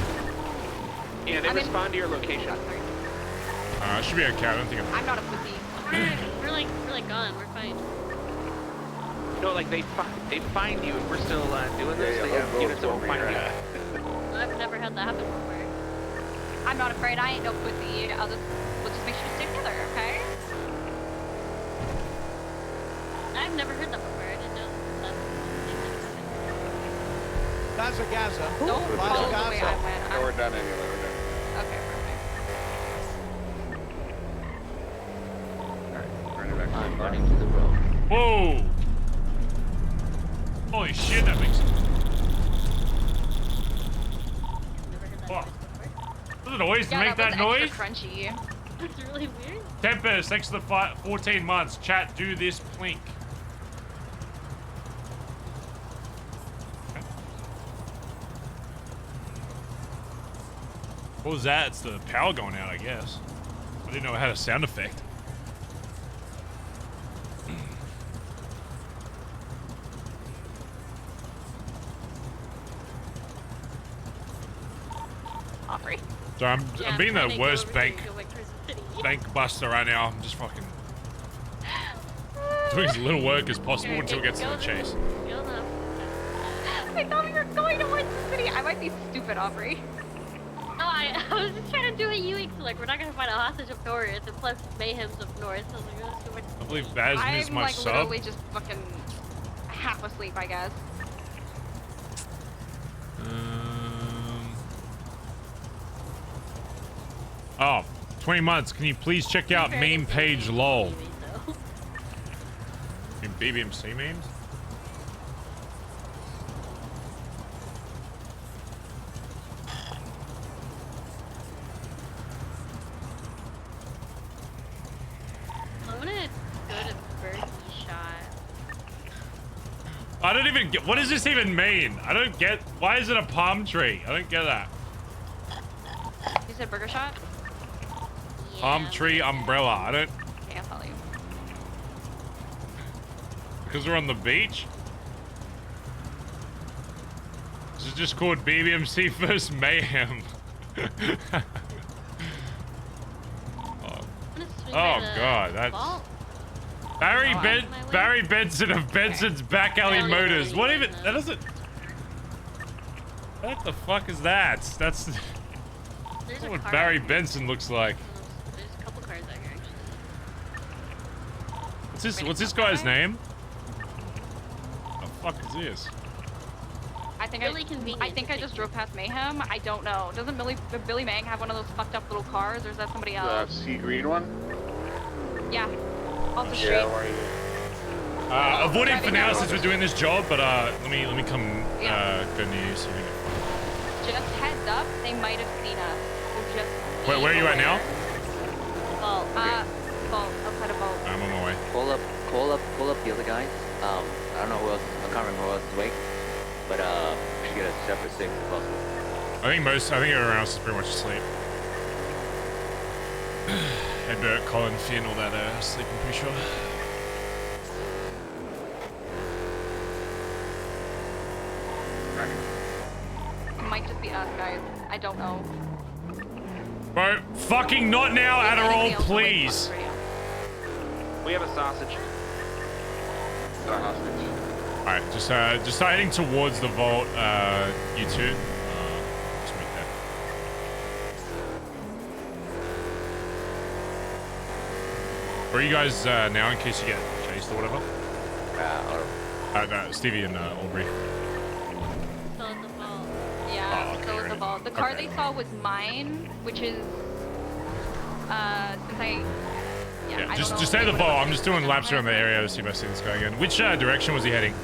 Yeah, they respond to your location. It should be okay. I don't think I'm not a pussy. We're like gone. We're fine. No, like they find you if we're still doing this. They have units that will find you. I've never had that happen before. I'm not afraid. I ain't no pussy. We'll just make sure to stick together, okay? I've never heard that before. I didn't know that's That's a Gaza. Don't follow the way I went. Yeah, we're done anyway. We're done. Okay, perfect. I'm running to the road. Whoa! Holy shit, that makes sense. Fuck. Does it always make that noise? Crunchy. It's really weird. Tempest, thanks for the 14 months. Chat, do this plink. What was that? It's the power going out, I guess. I didn't know it had a sound effect. Aubrey. So I'm being the worst bank buster right now. I'm just fucking doing as little work as possible until it gets to the chase. I thought we were going towards the city. I might be stupid, Aubrey. No, I was just trying to do a UX. Like, we're not gonna find a hostage up north, and plus Mayhem's up north. So I was like, oh, so much. I believe Bazz missed my like sub. literally just fucking half asleep, I guess. Oh, 20 months. Can you please check out meme page lol? In BBMC memes? I'm gonna go to Birdie Shot. I don't even get. What does this even mean? I don't get. Why is it a palm tree? I don't get that. You said burger shot? Palm tree umbrella. I don't. Okay, I'll tell you. Because we're on the beach? This is just called BBMC First Mayhem. Oh god, that's Barry Benson of Benson's Back Alley Motors. What even? That doesn't. What the fuck is that? That's what Barry Benson looks like. There's a couple cars out here actually. What's this guy's name? What the fuck is this? I think Really convenient I think I just drove past Mayhem. I don't know. Doesn't Billy Mang have one of those fucked up little cars, or is that somebody The else? sea green one? Yeah. Off the street. Avoiding for now since we're doing this job, but let me come go near you so we can. Just heads up, they might have seen us. We'll just Where are you at now? Vault. Vault. Outside of Vault. I'm on my way. Call up the other guys. I don't know who else. I can't remember who else is awake, but we should get a separate 6 if possible. I think everyone else is pretty much asleep. Edbert, Colin, Finn, all that asleep, I'm pretty sure. It might just be us, guys. I don't know. Bro, fucking not now, Adderall, please. We have a sausage. Alright, just start heading towards the vault, you two. Just meet there. Where are you guys now in case you get chased or whatever? No, Stevie and Aubrey. Still at the vault. Yeah, still at the vault. The car they saw was mine, which is, since I... Yeah, just stay at the vault. I'm just doing laps around the area to see if I see this guy again. Which direction was he heading?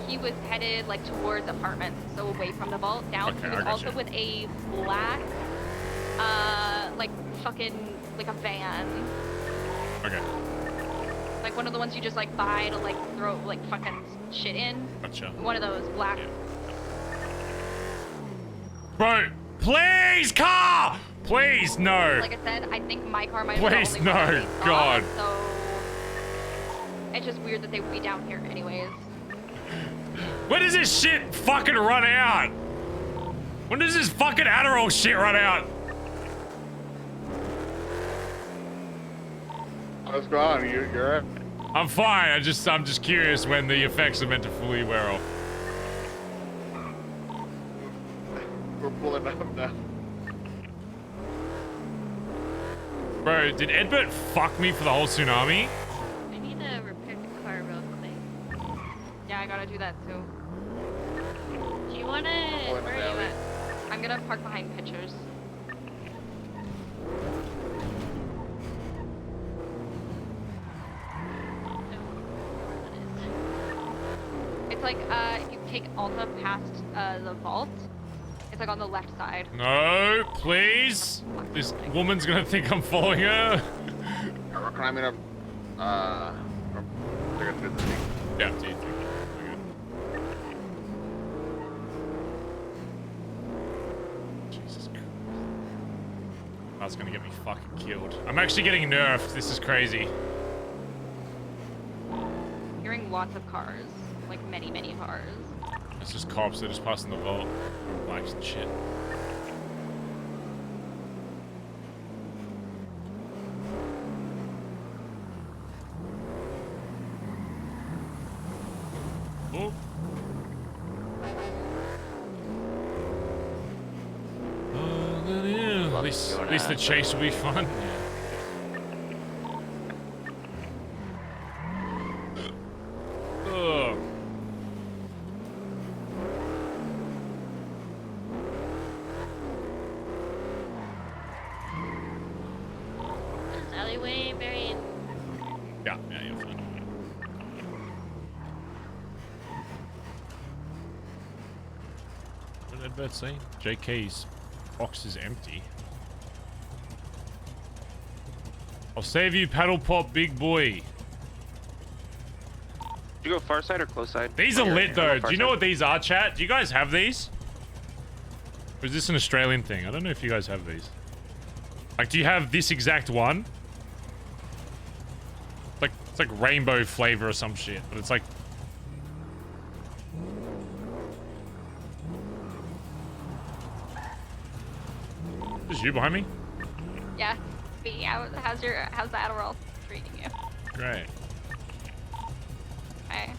He was headed like towards apartments, so away from the vault. Down. Okay, He was also with a black, like fucking like a van. Okay. Like one of the ones you just like buy to like throw like fucking shit in. Gotcha. One of those black. Bro, please, car! Please, no. Like I said, I think my car might have been Please, the only one that no, they saw, God. So it's just weird that they would be down here anyways. When does this shit fucking run out? When does this fucking Adderall shit run out? What's going on? You're right. I'm fine. I'm just curious when the effects are meant to fully wear off. We're pulling up now. Bro, did Edbert fuck me for the whole tsunami? I need to repair the car real quick. Yeah, I gotta do that too. Do you wanna? Where are you at? I'm gonna park behind pictures. It's like if you take Alta past the vault, it's like on the left side. No, please. This woman's gonna think I'm following her. We're climbing up. They're gonna do the thing. Yeah, dude. Jesus Christ. That's gonna get me fucking killed. I'm actually getting nerfed. This is crazy. Hearing lots of cars, like many cars. It's just cops. They're just passing the vault. Bikes and shit. Oh. Yeah. At least the chase will be fun. Ugh. Is alleyway very? Yeah, you're fine. What did Bert say? JK's box is empty. I'll save you, paddle pop, big boy. Did you go far side or close side? These are lit though. Do you know what these are, chat? Do you guys have these? Or is this an Australian thing? I don't know if you guys have these. Like, do you have this exact one? It's like rainbow flavor or some shit, but it's like... is you behind me? Yeah, me. How's the Adderall treating you? Great. Okay.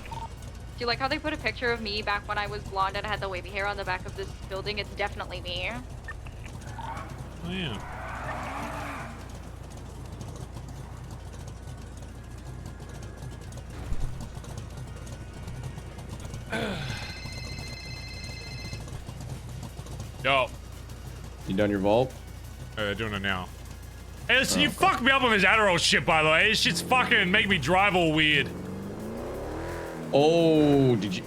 Do you like how they put a picture of me back when I was blonde and had the wavy hair on the back of this building? It's definitely me. Oh yeah. Yo. You done your vault? Doing it now. Hey, listen, you fucked me up on this Adderall shit, by the way. This shit's fucking make me drive all weird. Oh, did you?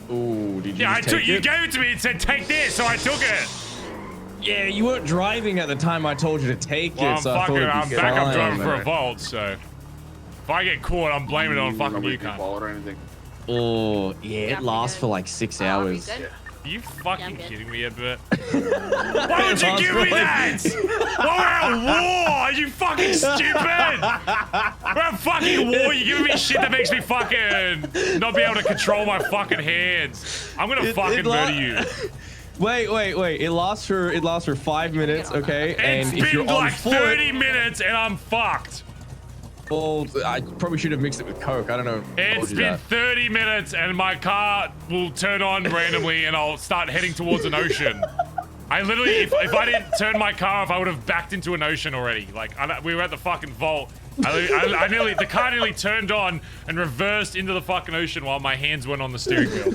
Oh, did you? Yeah, just take you it? gave it to me and said take this, so I took it. Yeah, you weren't driving at the time I told you to take Well, it, so I thought it'd be I'm back. I'm driving fine. for a vault, so if I get caught, I'm blaming it on fucking you, cunt. Or anything. Oh, yeah, it lasts for like 6 hours. Are you fucking kidding me a bit? Why would you give me that? We're at war! Are you fucking stupid? We're at fucking war. You're giving me shit that makes me fucking not be able to control my fucking hands. I'm gonna fucking murder you. Wait. It lasts for 5 minutes, okay? And It's if you're been on like foot, 30 minutes and I'm fucked. well, I probably should have mixed it with Coke. I don't know. It's been 30 minutes and my car will turn on randomly and I'll start heading towards an ocean. I literally, if I didn't turn my car off, I would have backed into an ocean already. Like, we were at the fucking vault. The car nearly turned on and reversed into the fucking ocean while my hands went on the steering wheel.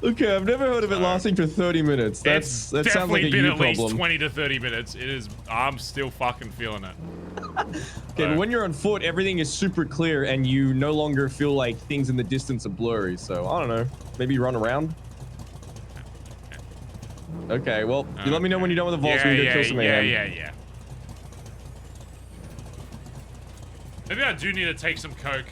Okay, I've never heard of it lasting for 30 minutes. That sounds like a definitely been you at least problem. 20 to 30 minutes. It is. I'm still fucking feeling it. Okay, but when you're on foot, everything is super clear and you no longer feel like things in the distance are blurry. So, I don't know. Maybe run around? Okay, well, you let me know when you're done with the vault so we can go kill some mayhem. Yeah. Maybe I do need to take some Coke.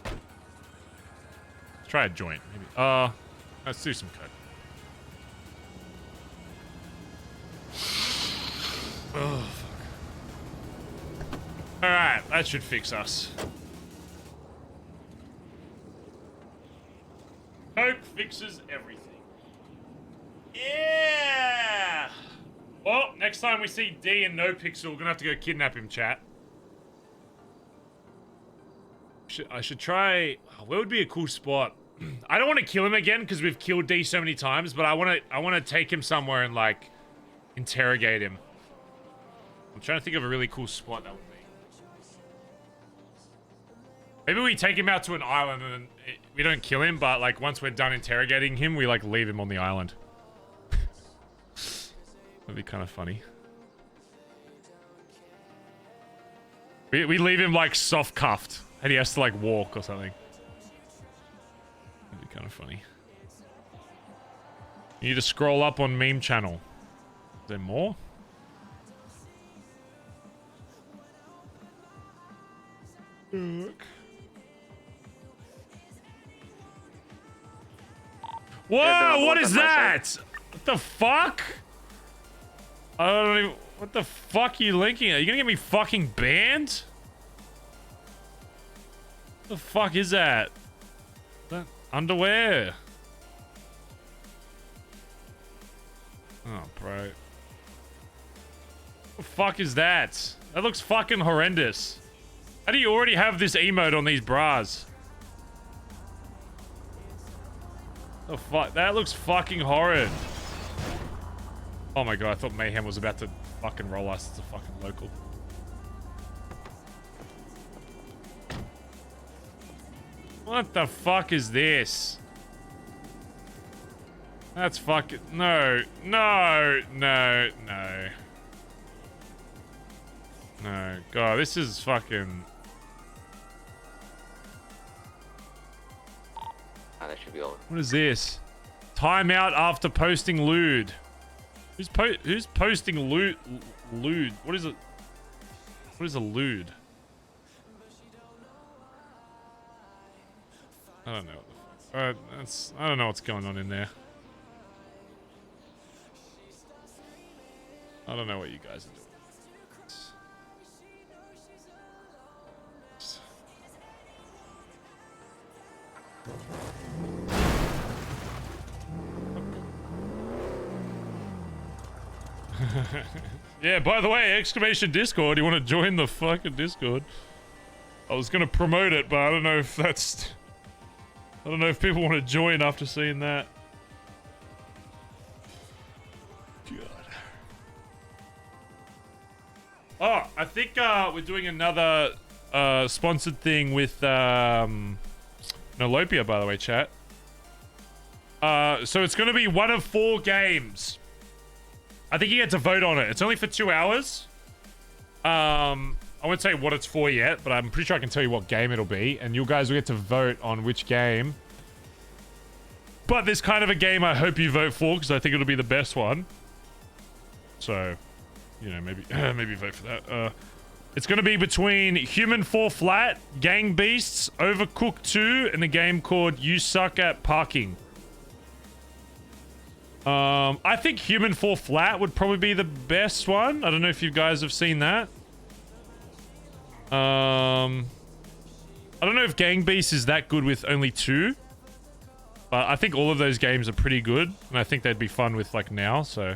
Let's try a joint, maybe. Let's do some Coke. Oh, fuck. Alright, that should fix us. Coke fixes everything. Yeah! Well, next time we see D and NoPixel, we're gonna have to go kidnap him, chat. I should try... Where would be a cool spot? I don't want to kill him again because we've killed D so many times, but I want to take him somewhere and, like, interrogate him. I'm trying to think of a really cool spot that would be. Maybe we take him out to an island and then we don't kill him, but, like, once we're done interrogating him, we, like, leave him on the island. That'd be kind of funny. We leave him, like, soft-cuffed, and he has to, like, walk or something. That'd be kind of funny. You need to scroll up on meme channel. Is there more? Look. Whoa, what is that? What the fuck? I don't even... What the fuck are you linking at? Are you gonna get me fucking banned? What the fuck is that? That underwear? Oh, bro. What the fuck is that? That looks fucking horrendous. How do you already have this emote on these bras? The fuck? That looks fucking horrid. Oh my god, I thought Mayhem was about to fucking roll us as a fucking local. What the fuck is this? That's fucking... No. No. No. No. No. God, this is fucking... Oh, that should be over. What is this? Timeout after posting lewd. Who's posting lewd? What is it? What is a lewd? I don't know what the fuck. I don't know what's going on in there. I don't know what you guys are doing. Yeah, by the way, exclamation Discord, you want to join the fucking Discord? I was gonna promote it, but I don't know if that's... I don't know if people want to join after seeing that. God. Oh, I think we're doing another sponsored thing with Nolopia, by the way, chat. So it's gonna be one of 4 games. I think you get to vote on it. It's only for 2 hours. I won't say what it's for yet, but I'm pretty sure I can tell you what game it'll be, and you guys will get to vote on which game. But there's kind of a game I hope you vote for, because I think it'll be the best one. So, you know, maybe maybe vote for that. It's going to be between Human Fall Flat, Gang Beasts, Overcooked 2, and a game called You Suck at Parking. I think Human Fall Flat would probably be the best one. I don't know if you guys have seen that. I don't know if Gang Beasts is that good with only 2. But I think all of those games are pretty good. And I think they'd be fun with, like, now, so...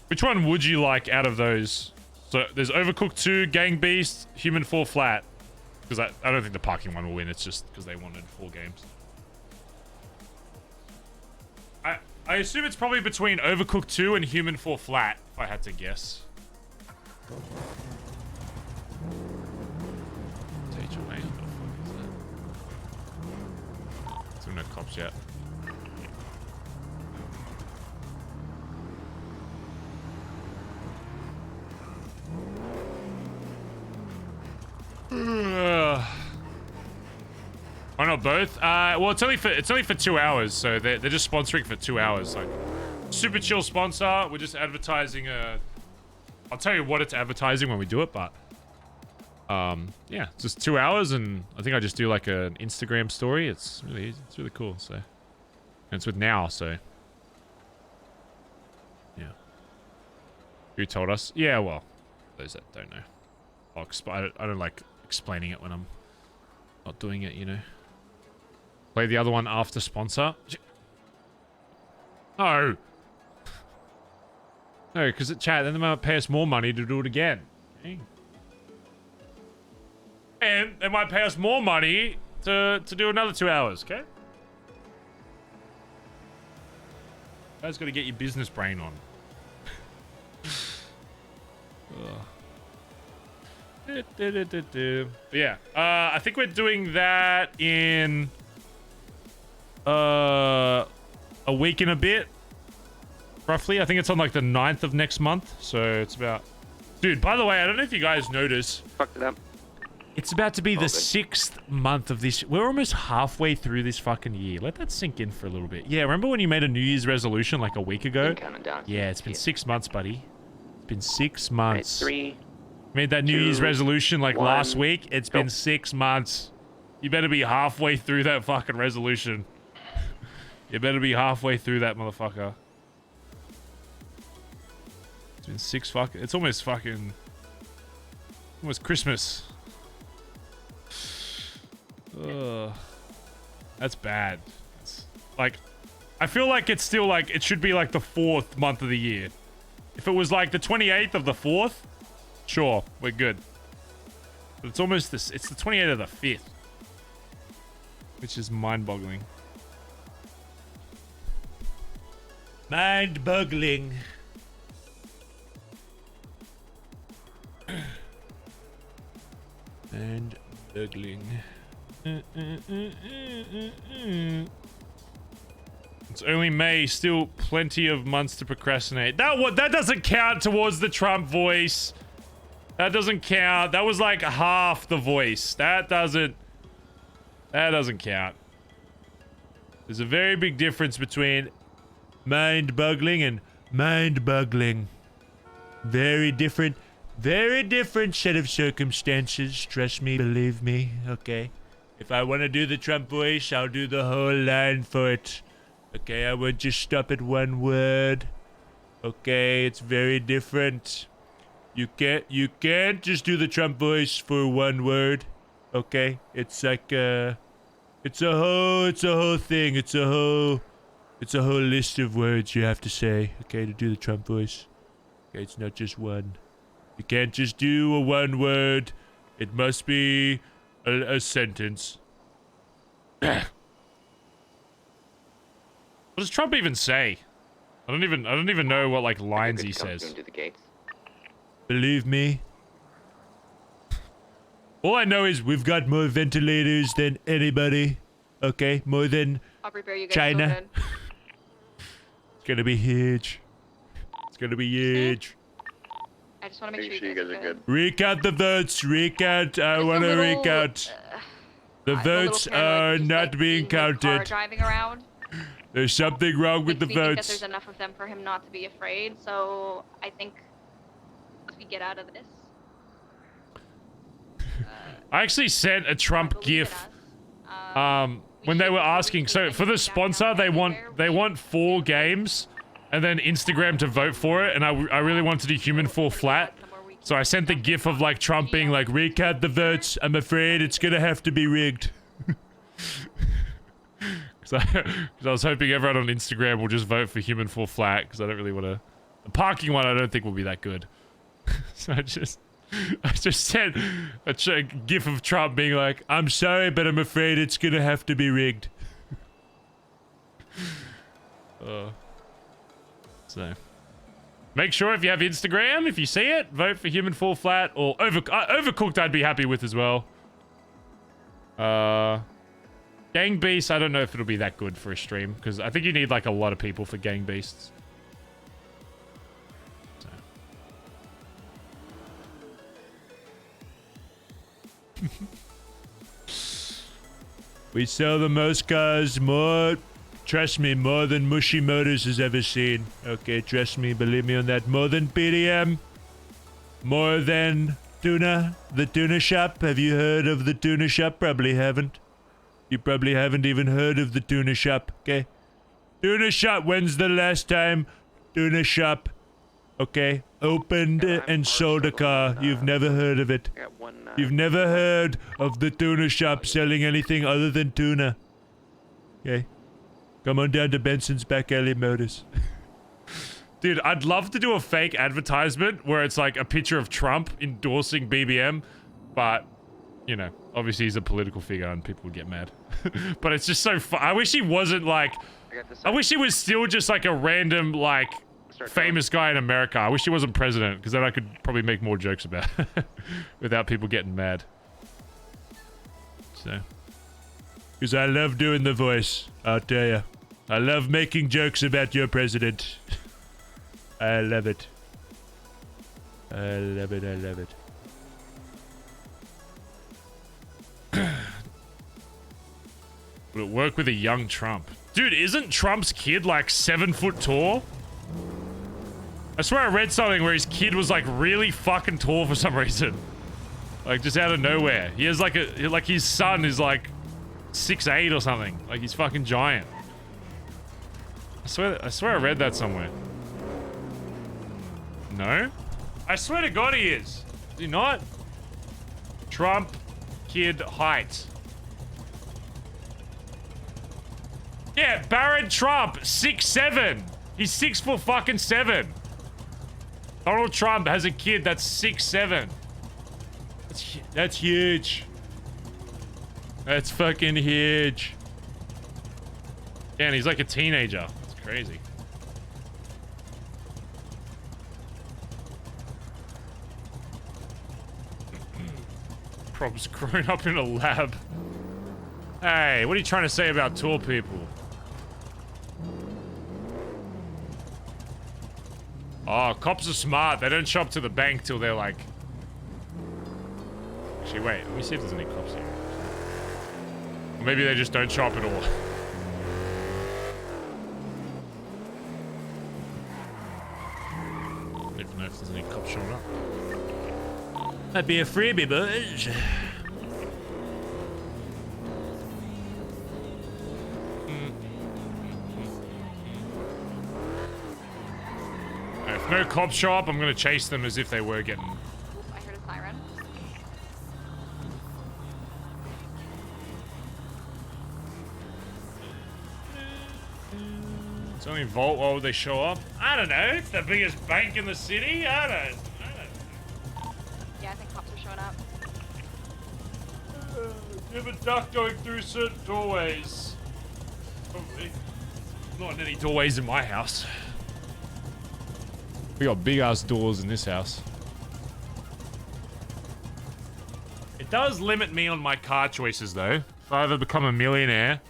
which one would you like out of those? So, there's Overcooked 2, Gang Beasts, Human Fall Flat. Because I don't think the parking one will win. It's just because they wanted 4 games. I assume it's probably between Overcooked 2 and Human Fall Flat, if I had to guess. No cops yet. Why not both? Well, it's only for 2 hours, so they're just sponsoring for 2 hours. Like, super chill sponsor. We're just advertising I'll tell you what it's advertising when we do it, but yeah, it's just 2 hours, and I think I just do like an Instagram story. It's really cool. So, and it's with Now, so yeah. Who told us? Yeah, well, those that don't know. I don't like explaining it when I'm not doing it, you know. Play the other one after sponsor. No. No, because at chat, then they might pay us more money to do it again. Okay. And they might pay us more money to do another 2 hours, okay? You guys got to get your business brain on. But yeah, I think we're doing that in a week and a bit, roughly. I think it's on like the 9th of next month, so it's about... Dude, by the way, I don't know if you guys noticed. Fucked it up. It's about to be the 6th month of this. We're almost halfway through this fucking year. Let that sink in for a little bit. Yeah, remember when you made a New Year's resolution like a week ago? Yeah, it's been 6 months, buddy. It's been 6 months. 3. Made that New Year's resolution like last week. It's been 6 months. You better be halfway through that fucking resolution. You better be halfway through that, motherfucker. It's been 6 fucking... It's almost fucking... Almost Christmas. Ugh. That's bad. It's like, I feel like it's still like, it should be like the 4th month of the year. If it was like the 28th of the 4th, sure, we're good. But it's almost this, it's the 28th of the 5th. Which is mind-boggling. Mind-boggling. Mind-boggling. It's only May, still plenty of months to procrastinate. That doesn't count towards the Trump voice. That doesn't count. That was like half the voice. That doesn't count. There's a very big difference between mind-boggling and mind-boggling. Very different set of circumstances. Trust me, believe me, okay? If I want to do the Trump voice, I'll do the whole line for it. Okay, I won't just stop at one word. Okay, it's very different. You can't just do the Trump voice for one word. Okay? It's like it's a whole thing. It's It's a whole list of words you have to say, okay, to do the Trump voice. Okay, it's not just one. You can't just do a one word. It must be a sentence. What does Trump even say? I don't even know what like lines he says. Believe me. All I know is we've got more ventilators than anybody. Okay, more than China. It's gonna be huge. It's gonna be huge. I just want to make sure you guys are good. Recount the votes. Recount. I want to recount. The votes are not being counted. Driving around. There's something wrong with the Makes me think that votes. there's enough of them for him not to be afraid. So I think once we get out of this. I actually sent a Trump GIF. When they were asking, so for the sponsor, they want 4 games, and then Instagram to vote for it, and I really wanted to do Human Fall Flat, so I sent the GIF of like Trump being like, recount the votes. I'm afraid it's gonna have to be rigged. Because I was hoping everyone on Instagram will just vote for Human Fall Flat, because I don't really want to. The parking one I don't think will be that good. So I just sent a GIF of Trump being like, I'm sorry, but I'm afraid it's gonna have to be rigged. So, make sure if you have Instagram, if you see it, vote for Human Fall Flat, or Overcooked I'd be happy with as well. Gang Beasts, I don't know if it'll be that good for a stream, because I think you need like a lot of people for Gang Beasts. We sell the most cars, more, trust me, more than Mushy Motors has ever seen. Okay, trust me, believe me on that. More than PDM, more than Tuna, the Tuna Shop. Have you heard of the Tuna Shop? Probably haven't. You probably haven't even heard of the Tuna Shop, okay? Tuna Shop, when's the last time Tuna Shop, okay, opened and sold a car? You've never heard of it. You've never heard of the Tuna Shop selling anything other than tuna. Okay. Come on down to Benson's Back Alley Motors. Dude, I'd love to do a fake advertisement where it's like a picture of Trump endorsing BBM, but, you know, obviously he's a political figure and people would get mad. But it's just so fun. I wish he wasn't like... I wish he was still just like a random, like, famous guy in America. I wish he wasn't president, because then I could probably make more jokes about it without people getting mad. So, because I love doing the voice, I'll tell you. I love making jokes about your president. I love it. I love it, I love it. Would it work with a young Trump? Dude, isn't Trump's kid like 7 foot tall? I swear I read something where his kid was like really fucking tall for some reason. Like just out of nowhere. He has like like his son is like 6'8" or something. Like he's fucking giant. I swear I read that somewhere. No? I swear to God he is. Is he not? Trump kid height. Yeah, Barron Trump, 6'7". He's 6'7". Donald Trump has a kid that's 6'7". That's huge. That's fucking huge. Yeah, and he's like a teenager. It's crazy. Prob's growing up in a lab. Hey, what are you trying to say about tall people? Oh, cops are smart. They don't show up to the bank till they're like... Actually, wait. Let me see if there's any cops here. Or maybe they just don't show up at all. I don't even know if there's any cops showing up. That'd be a freebie, boys. If no cops show up, I'm gonna chase them as if they were getting... I heard a siren. mean, Vault, why would they show up? I don't know. It's the biggest bank in the city. I don't Yeah, I think cops are showing up. You have a duck going through certain doorways. Probably. Not any doorways in my house. We got big ass doors in this house. It does limit me on my car choices though. If I ever become a millionaire,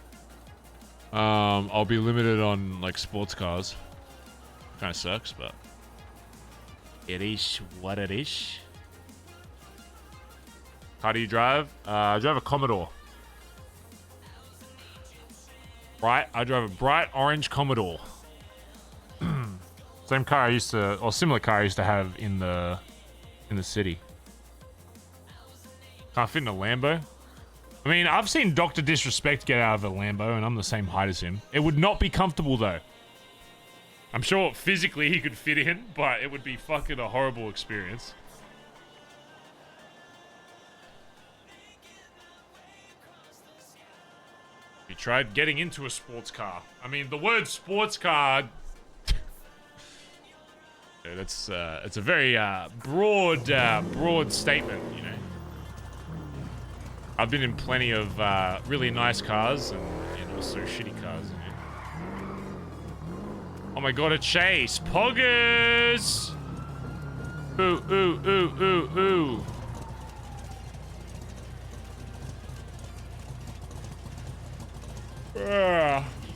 I'll be limited on like sports cars. Kind of sucks, but it is what it is. How do you drive? I drive a Commodore. I drive a bright orange Commodore. Same car I used to, or similar car I used to have in the city. Can't fit in a Lambo. I mean, I've seen Dr. Disrespect get out of a Lambo, and I'm the same height as him. It would not be comfortable though. I'm sure physically he could fit in, but it would be fucking a horrible experience. You tried getting into a sports car. I mean, the word sports car... it's a very broad statement, you know. I've been in plenty of really nice cars and also shitty cars, you know. Oh my god, a chase! Poggers! Ooh, ooh, ooh, ooh, ooh.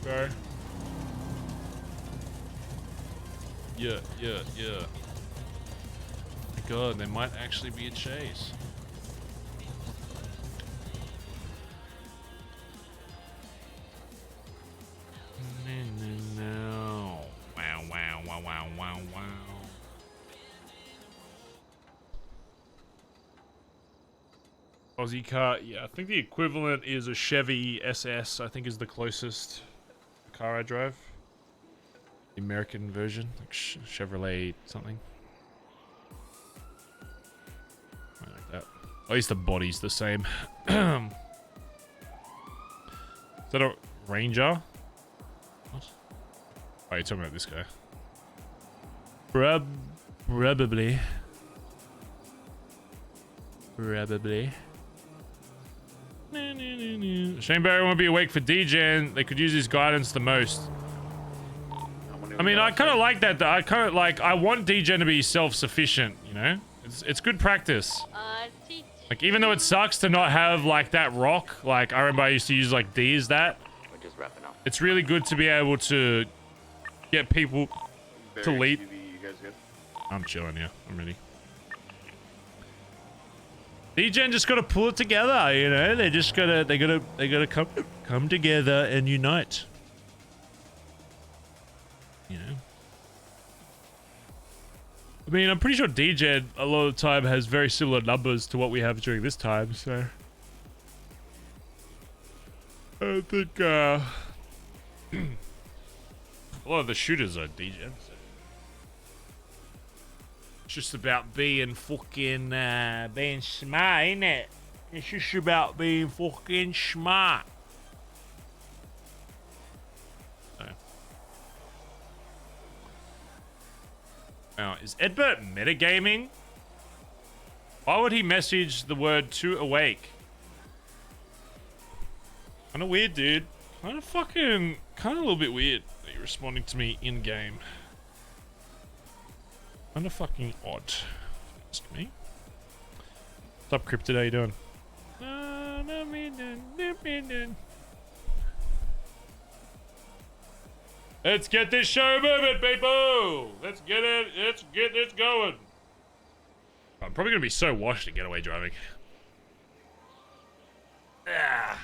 Sorry. Yeah. My god, there might actually be a chase. No. Wow. Aussie car, yeah, I think the equivalent is a Chevy SS, I think is the closest car I drive. The American version, like Chevrolet something. Like that. At least the body's the same. Is that a Ranger? What? Oh, you're talking about this guy. Probably. Shane Barry won't be awake for DJing. They could use his guidance the most. I mean, I kind of like that. I want DJing to be self-sufficient, you know? It's good practice. Like, even though it sucks to not have, like, that rock, like, I remember I used to use, like, D as that. We're just wrapping up. It's really good to be able to get people to lead. You guys good? I'm chilling, yeah. I'm ready. DJing just gotta pull it together, you know? They gotta come together and unite. You know? I mean, I'm pretty sure DJ a lot of the time has very similar numbers to what we have during this time, so... I think, a lot of the shooters are DJ, so... It's just about being fucking, being smart, ain't it? It's just about being fucking smart. Now, is Edbert metagaming? Why would he message the word "too awake"? Kind of weird, dude. Kind of a little bit weird that you're responding to me in game. Kind of fucking odd. Ask me. What's up, Cryptid? How you doing? Let's get this show moving, people! Let's get it. Let's get this going. I'm probably gonna be so washed at getaway driving. Ah.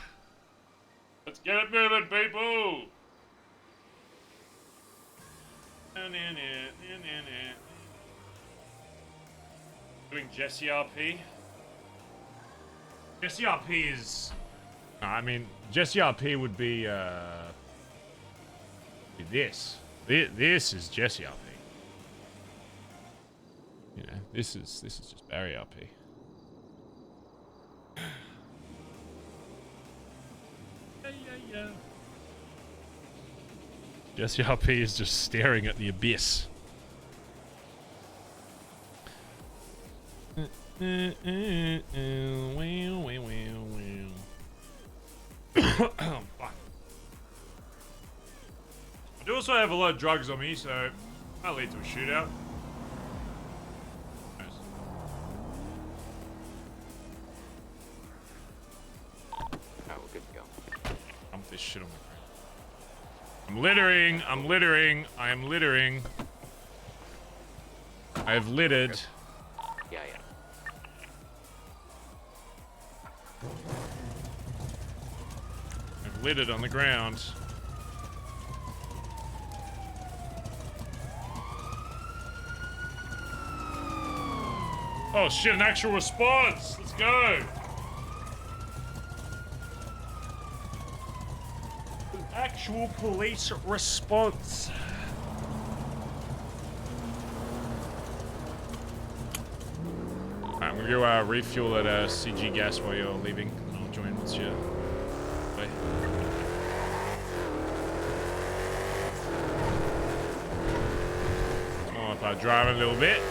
Let's get it moving, people! Doing Jesse RP. Jesse RP is... I mean, Jesse RP would be, this. This is Jesse RP. You know, this is just Barry RP. Yeah. Jesse RP is just staring at the abyss. Fuck. I do also have a lot of drugs on me, so might lead to a shootout. Nice. Alright, we're good to go. Dump this shit on the ground. I'm littering. I'm littering. I am littering. I have littered. Yeah. I've littered on the ground. Oh shit, an actual response! Let's go! An actual police response. Alright, I'm gonna go refuel at CG gas while you're leaving. I'll join once you... Wait. Come on, if I drive a little bit.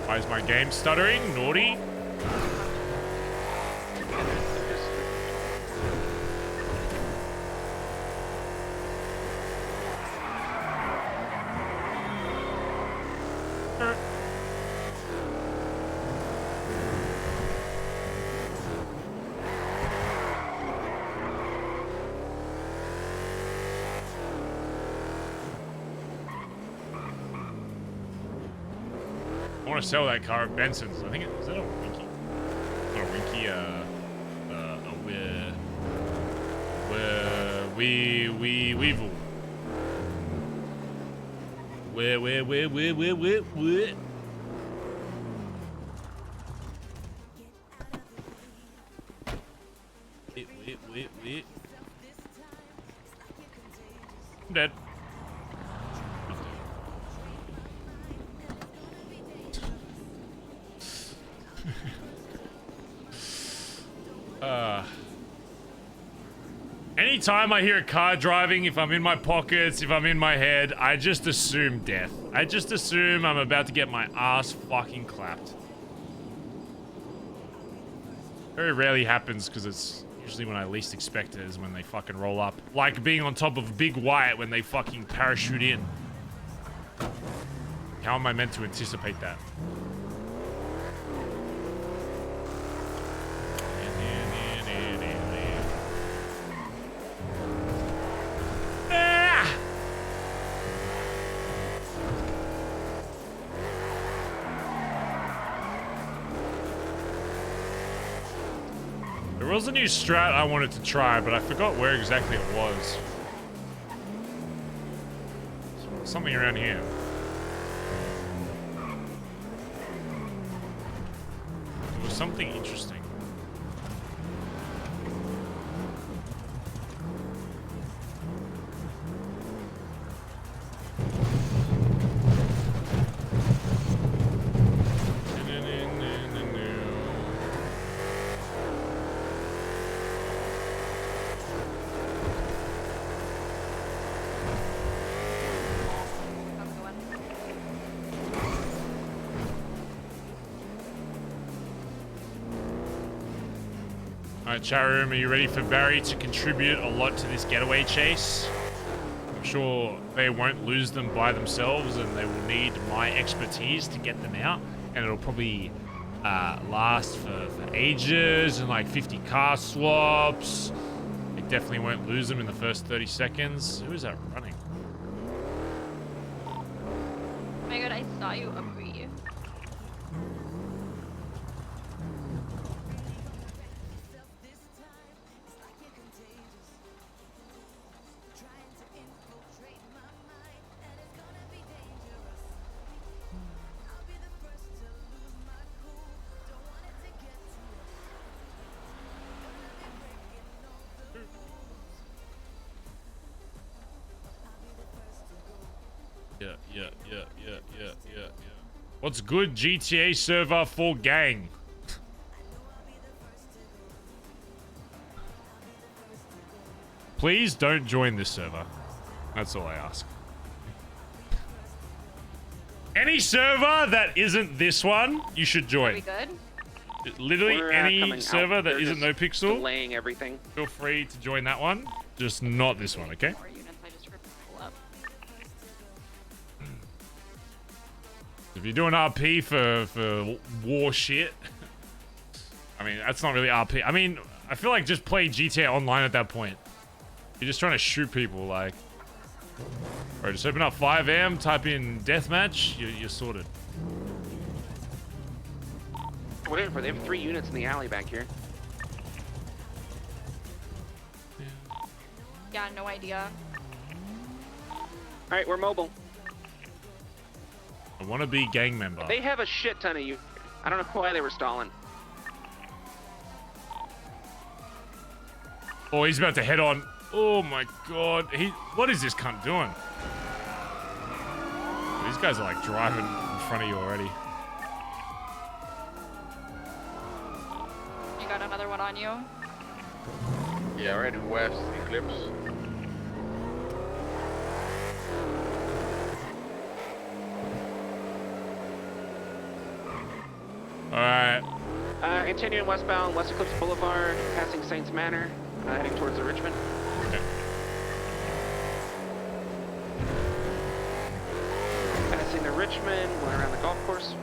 Why is my game stuttering? Naughty. I want to sell that car at Benson's. I think is that a Winky? Not a Winky. Weevil. Where? Wait. I'm dead. Anytime I hear a car driving, if I'm in my pockets, if I'm in my head, I just assume death. I just assume I'm about to get my ass fucking clapped. Very rarely happens because it's usually when I least expect it is when they fucking roll up. Like being on top of Big White when they fucking parachute in. How am I meant to anticipate that? There was a new strat I wanted to try, but I forgot where exactly it was. Something around here. It was something interesting. Alright, chat room, are you ready for Barry to contribute a lot to this getaway chase? I'm sure they won't lose them by themselves and they will need my expertise to get them out. And it'll probably last for ages and like 50 car swaps. They definitely won't lose them in the first 30 seconds. Who is that running? Oh my god, I saw you agree. Yeah. What's good, GTA server for gang? please don't join this server. That's all I ask. Any server that isn't this one, you should join. Are we good? Literally We're, any coming server out. that They're isn't just NoPixel, delaying everything. feel free to join that one. Just not this one, okay? More units, I just ripped people up. If you're doing RP for war shit, I mean, that's not really RP. I mean, I feel like just play GTA Online at that point. You're just trying to shoot people, like... Bro, just open up 5M, type in deathmatch, you're sorted. Whatever, they have 3 units in the alley back here. Yeah, no idea. Alright, we're mobile. I want to be gang member. They have a shit ton of you. I don't know why they were stalling. Oh, he's about to head on. Oh my god. What is this cunt doing? These guys are like driving in front of you already. You got another one on you? Yeah, right in west, Eclipse. Alright. Continuing westbound, West Eclipse Boulevard, passing Saints Manor, heading towards the Richmond. Okay. Passing the Richmond, going around the golf course.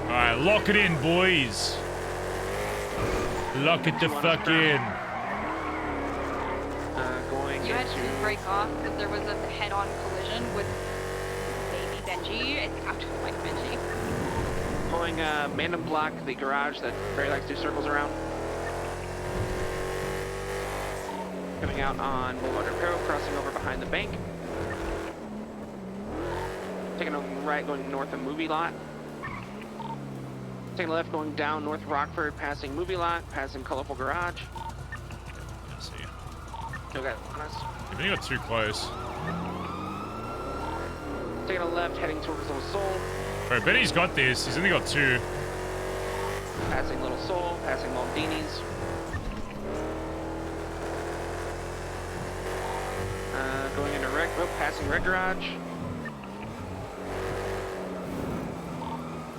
Alright, lock it in, boys. Lock it the fuck in. Going You had to break off because there was a head-on collision with maybe Benji. I think I'm told like Benji. Going Mandem Block, the garage that Barry likes to do circles around. Coming out on Boulevard Reparo, crossing over behind the bank. Taking a right, going north of Movie Lot. Taking a left, going down North Rockford, passing Movie Lot, passing Colorful Garage. I see. Okay, on us. I think you got too close. Taking a left, heading towards Little Soul. Bro, Benny's got this. He's only got 2. Passing Little Soul, passing Maldini's. Going into Red, passing Red Garage.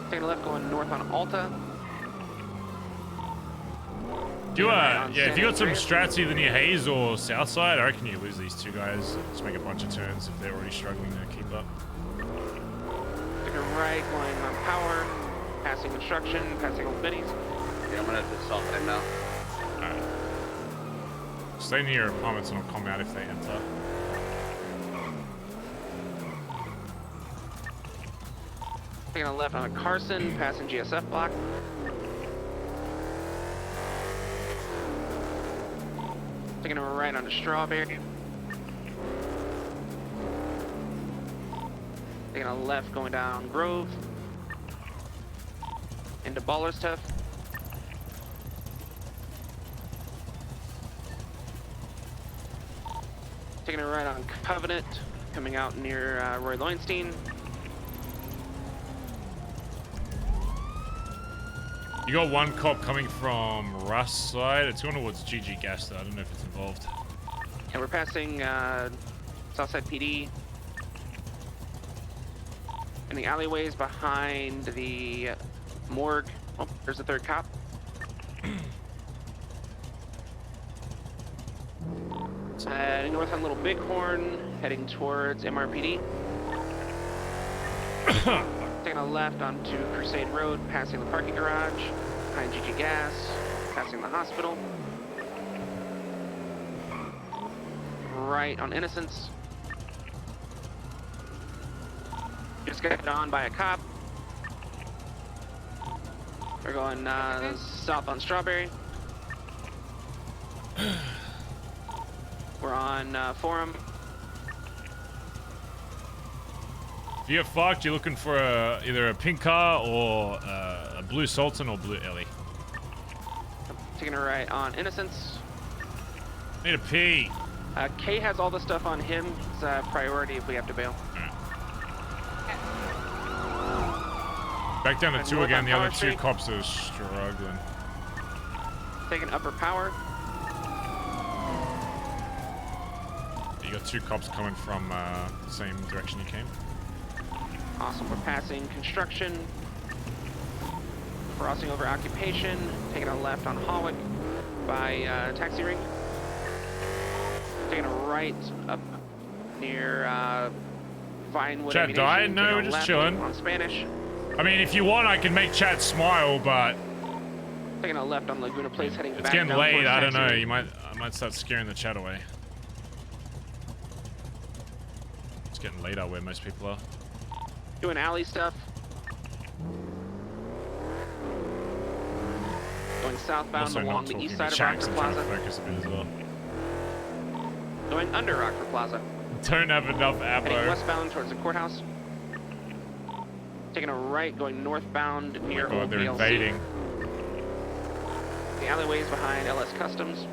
Taking a left, going north on Alta. Yeah, if you got some strats either near Hayes or Southside, I reckon you lose these 2 guys. Just make a bunch of turns if they're already struggling to keep up. Taking a right, going on Power, passing Construction, passing Old Benny's. Yeah, I'm gonna have to stop that now. Alright. Stay near your apartments and I'll come out if they enter. Taking a left on a Carson, passing GSF block. Taking a right onto Strawberry. Taking a left going down Grove. Into Ballerstuff. Taking a right on Covenant, coming out near Roy Lowenstein. You got 1 cop coming from Russ side. It's going towards GG Gas though. I don't know if it's involved. And we're passing Southside PD. In the alleyways behind the morgue. Oh, there's the 3rd cop. North on Little Bighorn, heading towards MRPD. Taking a left onto Crusade Road, passing the parking garage, behind GG Gas, passing the hospital. Right on Innocence. Just got hit on by a cop. We're going south on Strawberry. We're on Forum. If you get fucked, you're looking for either a pink car or a blue Sultan or blue Ellie. Taking a right on Innocence. Need a pee. K has all the stuff on him. It's a priority if we have to bail. Back down to And 2 north again. on The other Power 2 Street. cops are struggling. Taking Upper Power. You got 2 cops coming from the same direction you came. Awesome. We're passing construction, crossing over occupation, taking a left on Hawick by taxi ring, taking a right up near Vinewood. Chat died? No, we're just chilling. On Spanish. I mean, if you want, I can make chat smile, but Taking a left on Laguna Place, heading it's back getting down late. towards I don't know. taxi ring. I might start scaring the chat away. It's getting late out where most people are. Doing alley stuff. Going southbound Also along not the talking east to side of Chacks, Rockford I'm trying to Plaza. focus a bit as well. Going under Rockford Plaza. Don't have enough Heading ammo. westbound towards the courthouse. Taking a right, going northbound near Oh, Old they're DLC. invading. The alleyways behind LS Customs.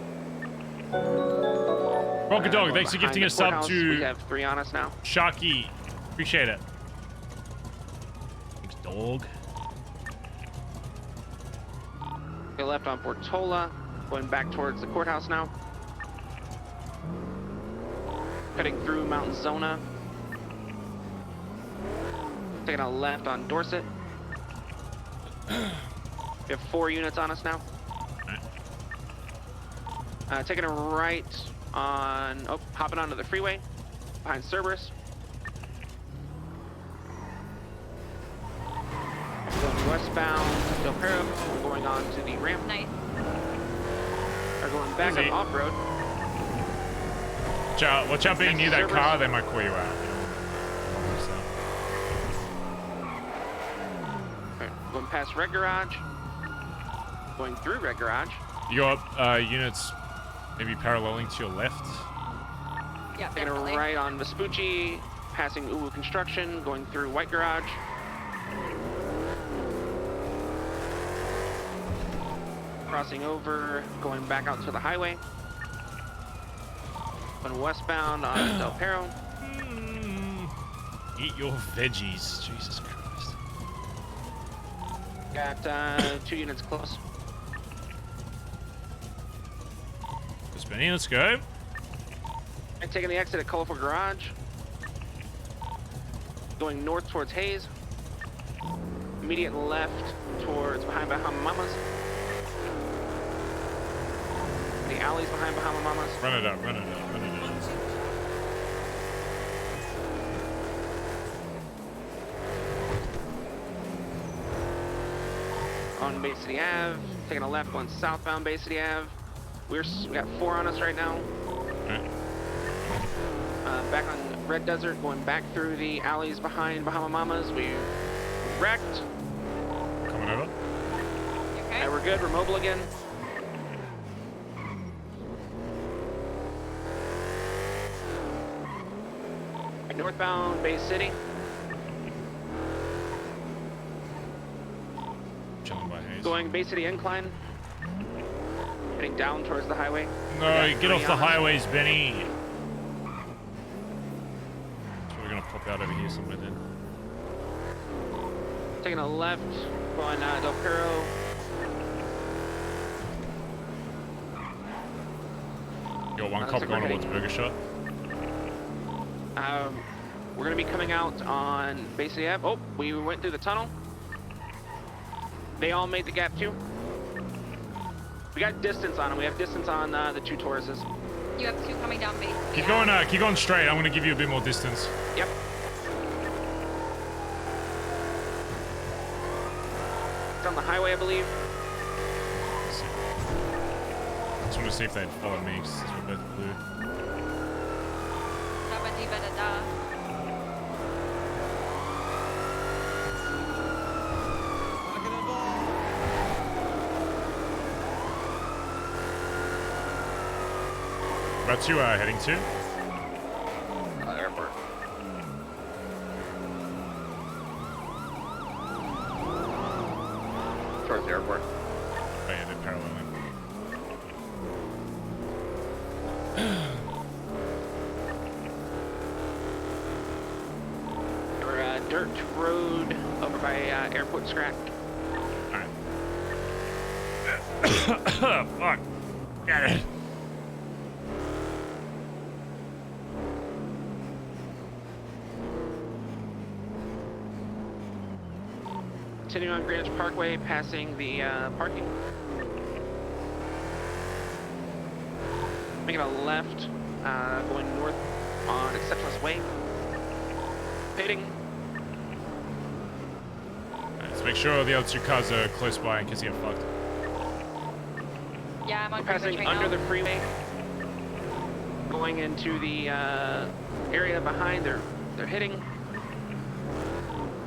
Rocket Dog, thanks for Behind gifting the a sub courthouse, to We have 3 on us now. Sharky. Appreciate it. Thanks, dog. Go left on Portola, going back towards the courthouse now. Cutting through Mount Zona. Taking a left on Dorset. We have 4 units on us now. Taking a right on, hopping onto the freeway behind Cerberus. Going westbound Del Perro, we're going on to the ramp. Nice. Are going back Easy. up off-road. Watch out being near that Cerberus. car, they might call you out. Alright, going past Red Garage. Going through Red Garage. You got units maybe paralleling to your left. Yeah, Taking a right on Vespucci, passing Uwu Construction, going through White Garage. Crossing over, going back out to the highway. Going westbound on Del Perro. Eat your veggies, Jesus Christ. Got 2 units close. Spinning, let's go. And taking the exit at Colorful Garage. Going north towards Hayes. Immediate left towards behind Bahama Mamas. The alleys behind Bahama Mamas. Run it up, run it up, run it up. On Bay City Ave. Taking a left going southbound Bay City Ave. We got 4 on us right now. Back on Red Desert, going back through the alleys behind Bahama Mamas. We wrecked. Coming over. Okay. And we're good. We're mobile again. Northbound Bay City. Chilling by Hayes. Going Bay City Incline. Heading down towards the highway. No, get off the on us. highways, Benny. So we're gonna pop out over here somewhere then. Taking a left, going Del Perro. You got one Looks cop like going we're towards heading- Burger Shot. We're gonna be coming out on Bay City Ave. Oh, we went through the tunnel. They all made the gap too. We got distance on them. We have distance on the 2 Tauruses. You have 2 coming down base. Keep going straight. I'm gonna give you a bit more distance. Yep. It's on the highway, I believe. I just want to see if they'd follow me, because we're both blue. Whereabouts you heading to? Airport. Towards the airport. Oh yeah, they're paralleling. We're dirt road over by Airport Scrap. Fuck. Get it. continuing on Greenwich Parkway, passing the parking. Making a left, going north on Exceptionless Way. Pitting. Let's make sure the other two cars are close by in case you get fucked. Yeah, I'm on Passing right under now. the freeway. Going into the area behind. They're hitting.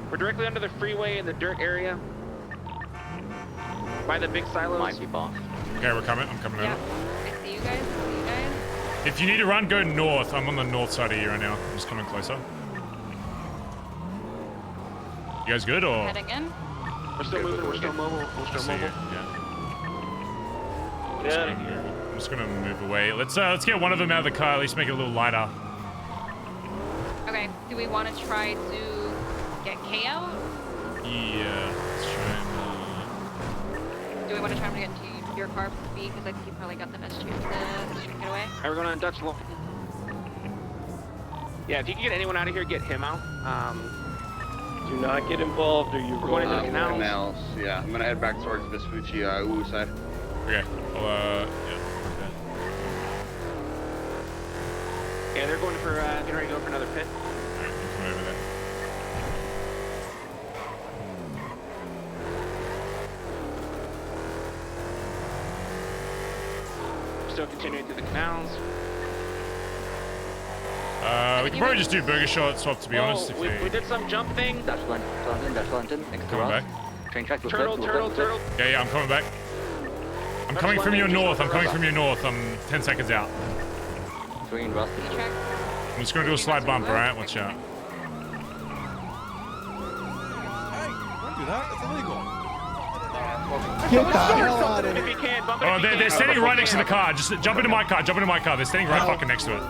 We're directly under the freeway in the dirt area. By the big silos. Might be boss. Okay, we're coming. I'm coming Yeah. over. I see you guys. I see you guys. If you need to run, go north. I'm on the north side of you right now. I'm just coming closer. You guys good or? Heading in. We're still moving. We're still mobile. We're I still see mobile. you, yeah. I'm just gonna move away. Let's get one of them out of the car. At least make it a little lighter. Okay. Do we want to try to get K out? Yeah. Let's try and, Do we want to try to get into your car, B? Because I think you probably got the best chance to get away. Alright, we're going on Dutch Law. Yeah, if you can get anyone out of here, get him out. Do not get involved or you're We're going into the canals. Canals. Yeah, I'm gonna head back towards Vespucci, Uwu side. Okay. Well, yeah. Yeah, they're going for getting ready to go for another pit. Alright, I'm coming over there. Still continuing through the canals. We can probably just do burger shot swap to be honest. If we you did some jump thing. Dash London, next to coming us. back. Train track, Turtle. Yeah, I'm coming back. I'm That's coming from your London, north. just I'm coming over from your north. I'm 10 seconds out. Swinging Rusty. I'm just gonna do a slide bump, alright? Watch out. Don't do that. It's illegal. If you can, bump it Oh, if you they're can. standing right next to the car. Just jump into my car. Jump into my car. They're standing right fucking next to it.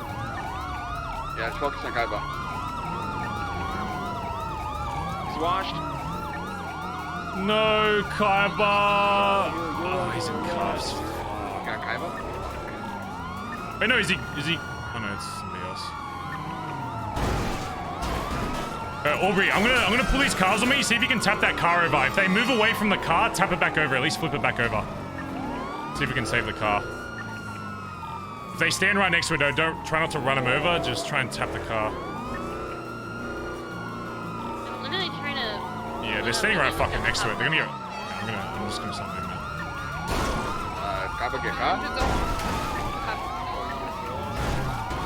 Yeah, just focus on Kaiba. He's washed. No, Kaiba. Oh, he's in cuffs. Got Kaiba? Wait, no, is he? Oh no, it's somebody else. Aubrey, I'm gonna pull these cars on me. See if you can tap that car over. If they move away from the car, tap it back over. At least flip it back over. See if we can save the car. If they stand right next to it, though, don't try not to run them over. Just try and tap the car. I'm literally trying to. Yeah, they're standing right fucking next to it. They're gonna go. I'm just gonna stop doing that. Kaiba get caught?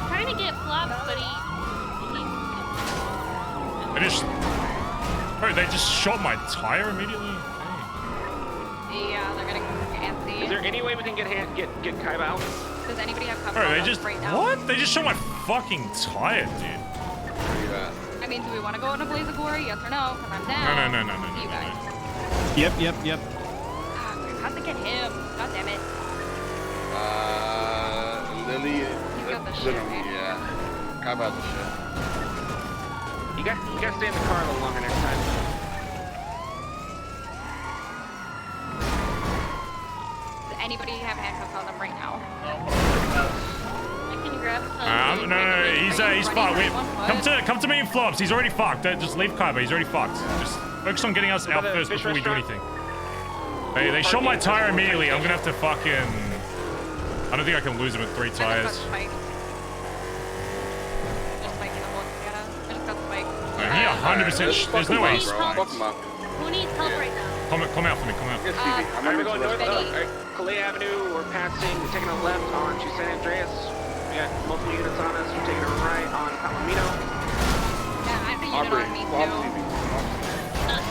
Trying to get flopped, but They just. Oh, they just shot my tire immediately. Yeah, they're gonna go antsy. Is there any way we can get Kaiba out? Does anybody have cover Oh, on they us just. right now? What? They just shot my fucking tire, dude. I mean, do we want to go into Blaze of Glory? Yes or no? Because I'm down. No. You guys. Yep. How's to get him? God damn it. Lily. He's got the shit, man. Yeah. Kaiba has the shit. You gotta stay in the car a little longer next time. Does anybody have handcuffs on them right now? I can grab. No, he's fucked. Come to me in flops. He's already fucked. Just leave Kaiba. He's already fucked. Just focus on getting us out first before we do anything. They shot my tire immediately. I'm gonna have to fucking. I don't think I can lose him with 3 tires. He 100%. There's no way. Who needs help right now? Come out for me. Come out. Alright, we're going north. Alright, Calais Avenue. We're taking a left on to San Andreas. We got multiple units on us. We're taking a right on Palomino. Yeah, I have a unit on me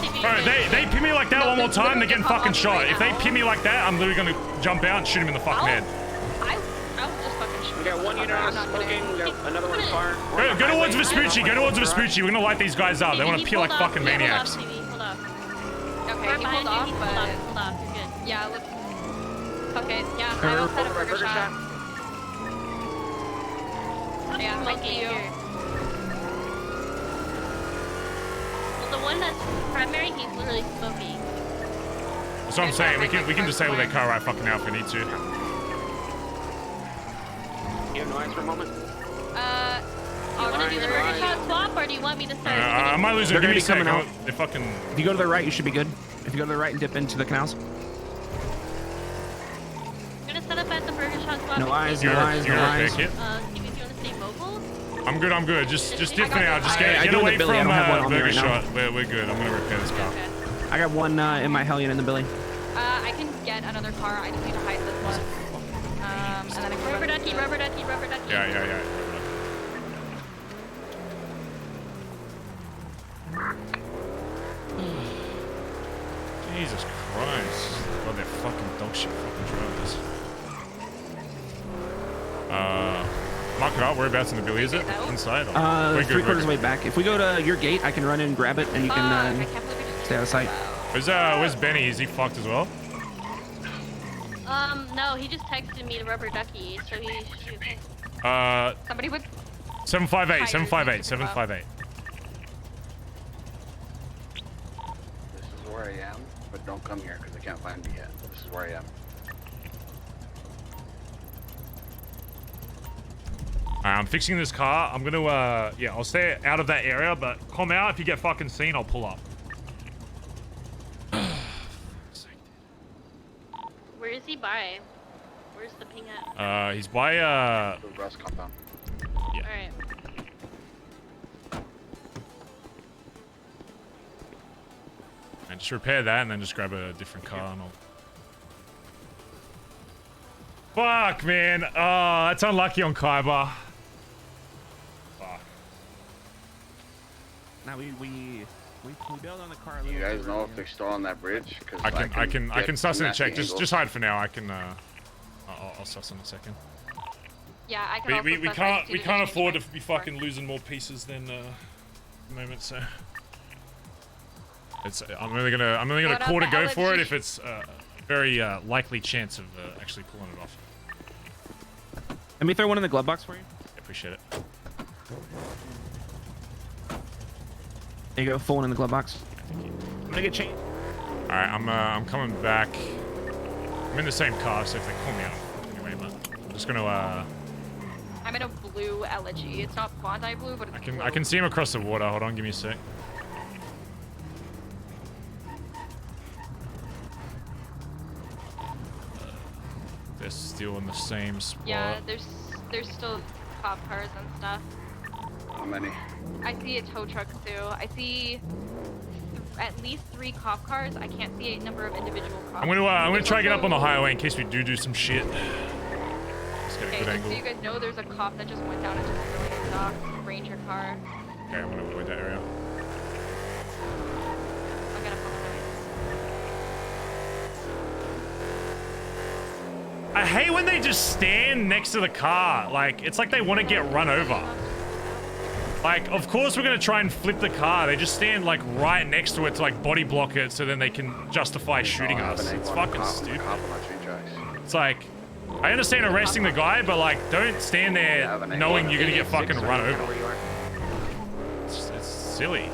too. Bro, they pin me like that one more time, they're getting fucking shot. If they pin me like that, I'm literally gonna jump out and shoot him in the fucking head. I'll just fucking shoot. We got one unit on us smoking. We got another one far. Go towards Vespucci. Go towards Vespucci. We're gonna light these guys up. They want to peel like fucking maniacs. Okay, he pulled off, but... Hold on, you're good. Yeah, let's... Okay, yeah, I'm outside of Burger Shot. Yeah, I see you. Well, the one that's primary, he's literally smoking. That's what I'm saying. We can disable their car right fucking now if we need to. You have no eyes for a moment? Do you want to do the burger shot swap, or do you want me to start? I might lose it. They're Give gonna me be a second. coming out. They're fucking. If you go to the right, you should be good. If you go to the right and dip into the canals. I'm gonna set up at the burger shop spot. No eyes, no eyes, no eyes. Steve, if you wanna stay mobile? I'm good, I'm good. Just dip for now. Just get do away the Billy. I from don't have one on me burger right now. shot. We're good. I'm gonna repair this car. I got one in my Hellion in the Billy. I can get another car. I just need to hide this one. And then I can Rubber ducky. Yeah. Jesus Christ. God, they're fucking dog shit fucking drivers. Mark it out. Whereabouts in the Billy is it? Inside? Or? We're good, 3/4 way back. If we go to your gate, I can run in and grab it, and you can stay out of sight. Where's Benny? Is he fucked as well? No, he just texted me the rubber ducky, so he should be okay. Somebody would. 758. 758. This is where I am, but don't come here because I can't find me yet. This is where I am. I'm fixing this car. I'm gonna, yeah, I'll stay out of that area, but come out. If you get fucking seen, I'll pull up. Where is he by? Where's the ping at? He's by, The Rust compound. Yeah. Alright. And just repair that and then just grab a different car and I'll... Fuck, man. Oh, that's unlucky on Kaiba. Fuck. Now we build on the car a little. You guys know if they're still on that bridge? Cause I can suss in a check. angles. Just hide for now. I can, I'll suss in a second. Yeah, I can. We can't afford to be fucking losing more pieces than the moment, so it's I'm only gonna call to go for it if it's a very likely chance of actually pulling it off. Let me throw one in the glove box for you. I appreciate it. There you go, full one in the glove box. I'm gonna get changed. All right, I'm coming back. I'm in the same car, so if they call me out anyway, but I'm just gonna I'm in a blue elegy. It's not Bondi blue, but it's blue. I can see him across the water. Hold on, give me a sec. They're still in the same spot. Yeah, there's still cop cars and stuff. How many? I see a tow truck too. I see at least 3 cop cars. I can't see a number of individual cops. I'm gonna try to get up on the highway in case we do some shit. Let's get a good Okay, angle. so you guys know there's a cop that just went down into the civilian dock, Ranger car. Okay, I'm gonna avoid that area. I'll get up on the I hate when they just stand next to the car. Like, it's like they want to get run over. Like, of course we're going to try and flip the car. They just stand, like, right next to it to, like, body block it so then they can justify shooting us. It's fucking stupid. It's like, I understand arresting the guy, but, like, don't stand there knowing you're going to get fucking run over. It's silly.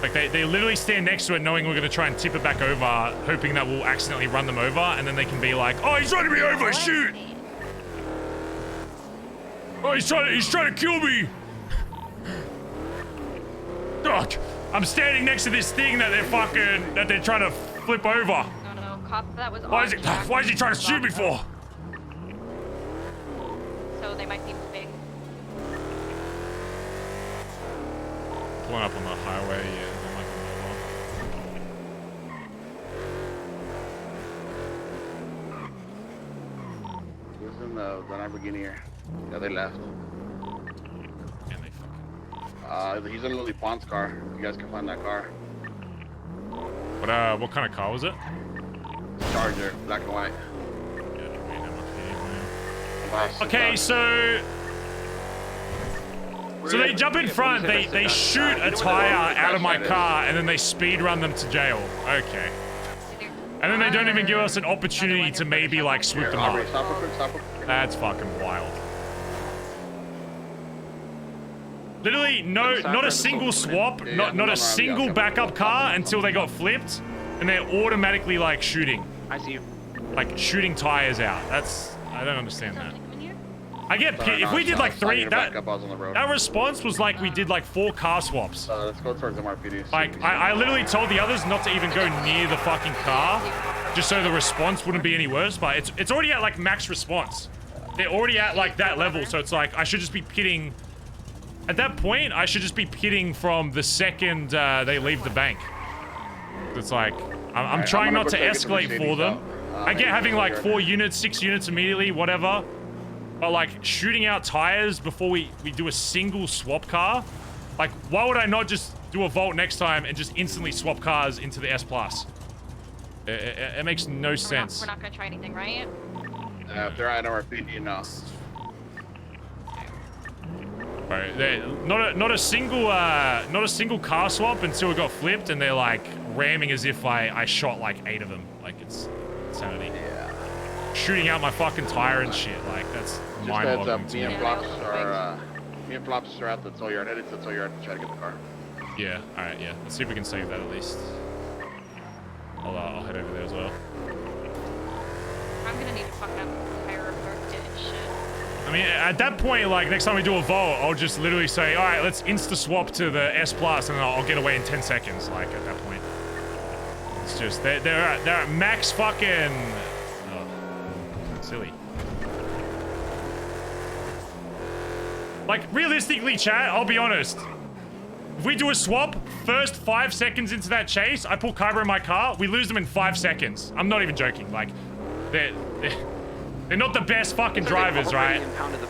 Like, they literally stand next to it knowing we're going to try and tip it back over, hoping that we'll accidentally run them over, and then they can be like, oh, he's running me over, shoot! Oh, he's trying to kill me! Ugh, I'm standing next to this thing that they're trying to flip over. No, cop that was Why is he trying to shoot me for? So they might be moving. Pulling up on the highway, yeah. Who's in the Lamborghini here? Yeah, they left. He's in Lily Pond's car. You guys can find that car. What kind of car was it? Charger, black and white. Okay, so they jump in front, they shoot a tire out of my car, and then they speed run them to jail. Okay. And then they don't even give us an opportunity to maybe, like, swoop them up. That's fucking wild. Literally, not a single swap, not a single backup car until they got flipped, and they're automatically, like, shooting. I see you. Like, shooting tires out. I don't understand that. I get Sorry, if no, we did like it's not 3, your backup, I was on the road. that response was like we did like 4 car swaps. Let's go towards MRPD. Like, I literally told the others not to even go near the fucking car, just so the response wouldn't be any worse, but it's already at like max response. They're already at like that level, so it's like I should just be pitting. At that point, I should just be pitting from the second they leave the bank. It's like, I'm Right, trying I'm not to gonna go check escalate the for them. I get having like 4 units. units, 6 units immediately, whatever. But like shooting out tires before we do a single swap car, like why would I not just do a vault next time and just instantly swap cars into the S Plus? It makes no sense. We're not gonna try anything, right? If they're at MRPD, no. Right, not a single car swap until it got flipped, and they're like ramming as if I shot like 8 of them. Like it's insanity. Yeah. Shooting out my fucking tire and shit. Like that's mind-boggling. Me and Flops are at the tow yard, headed to the tow yard to try to get the car. Yeah. All right. Yeah. Let's see if we can save that at least. I'll head over there as well. I'm gonna need to fuck up tire report shit. I mean, at that point, like next time we do a vault, I'll just literally say, all right, let's insta swap to the S Plus, and I'll get away in 10 seconds. Like at that point, it's just they're at max fucking. Silly. Like, realistically, chat, I'll be honest. If we do a swap, first 5 seconds into that chase, I pull Kyber in my car, we lose them in 5 seconds. I'm not even joking. Like, they're not the best fucking drivers, right?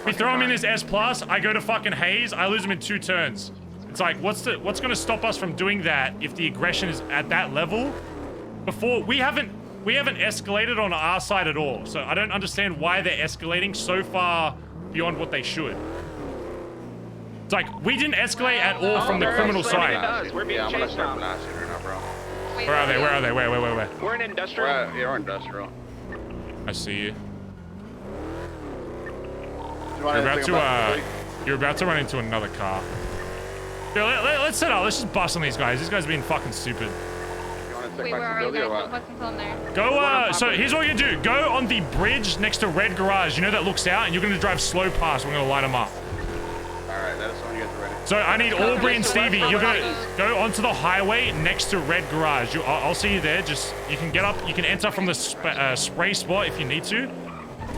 We throw them in this S Plus, I go to fucking Haze, I lose them in 2 turns. It's like, what's gonna stop us from doing that if the aggression is at that level? Before, we haven't escalated on our side at all, so I don't understand why they're escalating so far beyond what they should. It's like, we didn't escalate at all from the criminal side. We're being chased now. Where are they? Where are they? Where? We're in industrial. We're industrial. I see you. You're about to run into another car. Yeah, let's set up. Let's just bust on these guys. These guys are being fucking stupid. Wait, where are you guys? What's until in there? Go, so here's what you're gonna do. Go on the bridge next to Red Garage. You know that looks out, and you're gonna drive slow past. We're gonna light them up. Alright, that's when you guys are ready. So I need Aubrey and Stevie. You're gonna go onto the highway next to Red Garage. I'll see you there. Just, you can get up, you can enter from the spray spot if you need to.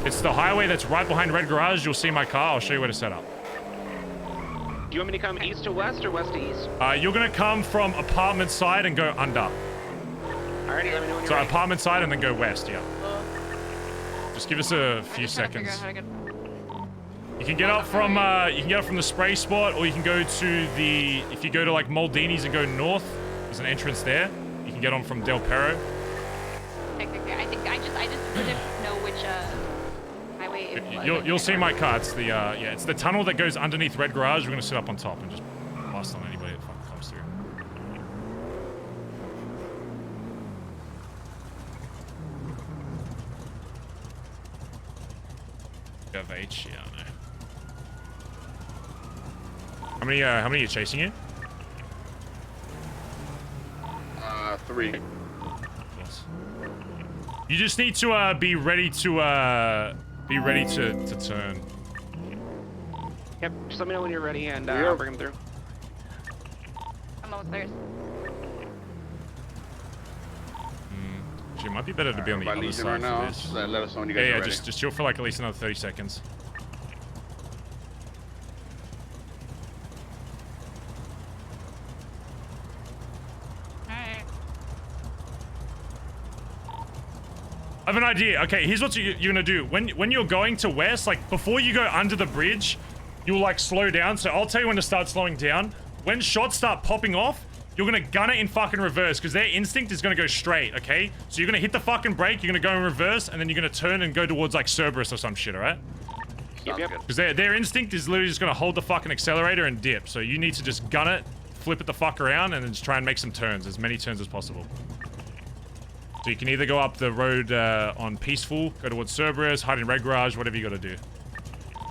It's the highway that's right behind Red Garage. You'll see my car. I'll show you where to set up. Do you want me to come east to west or west to east? You're gonna come from apartment side and go under. Alrighty, let me know when you're So ready. apartment side and then go west, yeah. Just give us a few seconds. You can get up from the spray spot, or you can go to the, if you go to like Maldini's and go north, there's an entrance there. You can get on from Del Perro. Okay. I think I just didn't know which highway it was. You'll see my car. It's the yeah, it's the tunnel that goes underneath Red Garage. We're gonna sit up on top and just blast on anybody that fucking comes through. You have H, yeah, I know. How many are you chasing you? 3. Yes. You just need to be ready to turn. Yep, just let me know when you're ready and I'll bring them through. I'm almost there. Actually, it might be better to be on the other side right now. for this. Let us know when you guys are Yeah, ready. just chill for like at least another 30 seconds. I have an idea. Okay, here's what you're gonna do. When you're going to west, like before you go under the bridge, you'll like slow down. So I'll tell you when to start slowing down. When shots start popping off, you're gonna gun it in fucking reverse because their instinct is gonna go straight, okay? So you're gonna hit the fucking brake, you're gonna go in reverse, and then you're gonna turn and go towards like Cerberus or some shit, alright? Yep. Because their instinct is literally just gonna hold the fucking accelerator and dip. So you need to just gun it, flip it the fuck around, and then just try and make some turns, as many turns as possible. So you can either go up the road on Peaceful, go towards Cerberus, hide in Red Garage, whatever you gotta do.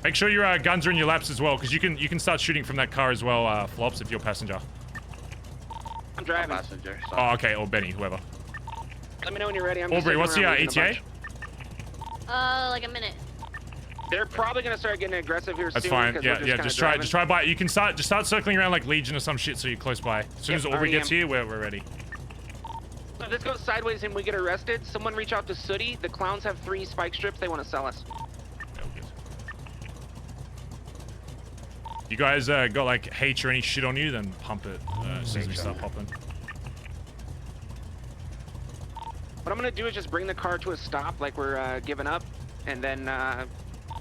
Make sure your guns are in your laps as well, because you can start shooting from that car as well, Flops, if you're passenger. I'm driving. Passenger. Oh, okay, or Benny, whoever. Let me know when you're ready. I'm Aubrey, just what's sitting your around losing a ETA? bunch. Like a minute. They're probably gonna start getting aggressive here That's soon. fine. 'Cause Yeah, we're yeah. Just try by. You can start circling around like Legion or some shit, so you're close by. As soon as Aubrey gets here, we're ready. So if this goes sideways and we get arrested, someone reach out to Sooty. The clowns have 3 spike strips they want to sell us. You guys got like H or any shit on you, then pump it as soon as we start popping. What I'm gonna do is just bring the car to a stop, like we're giving up, and then.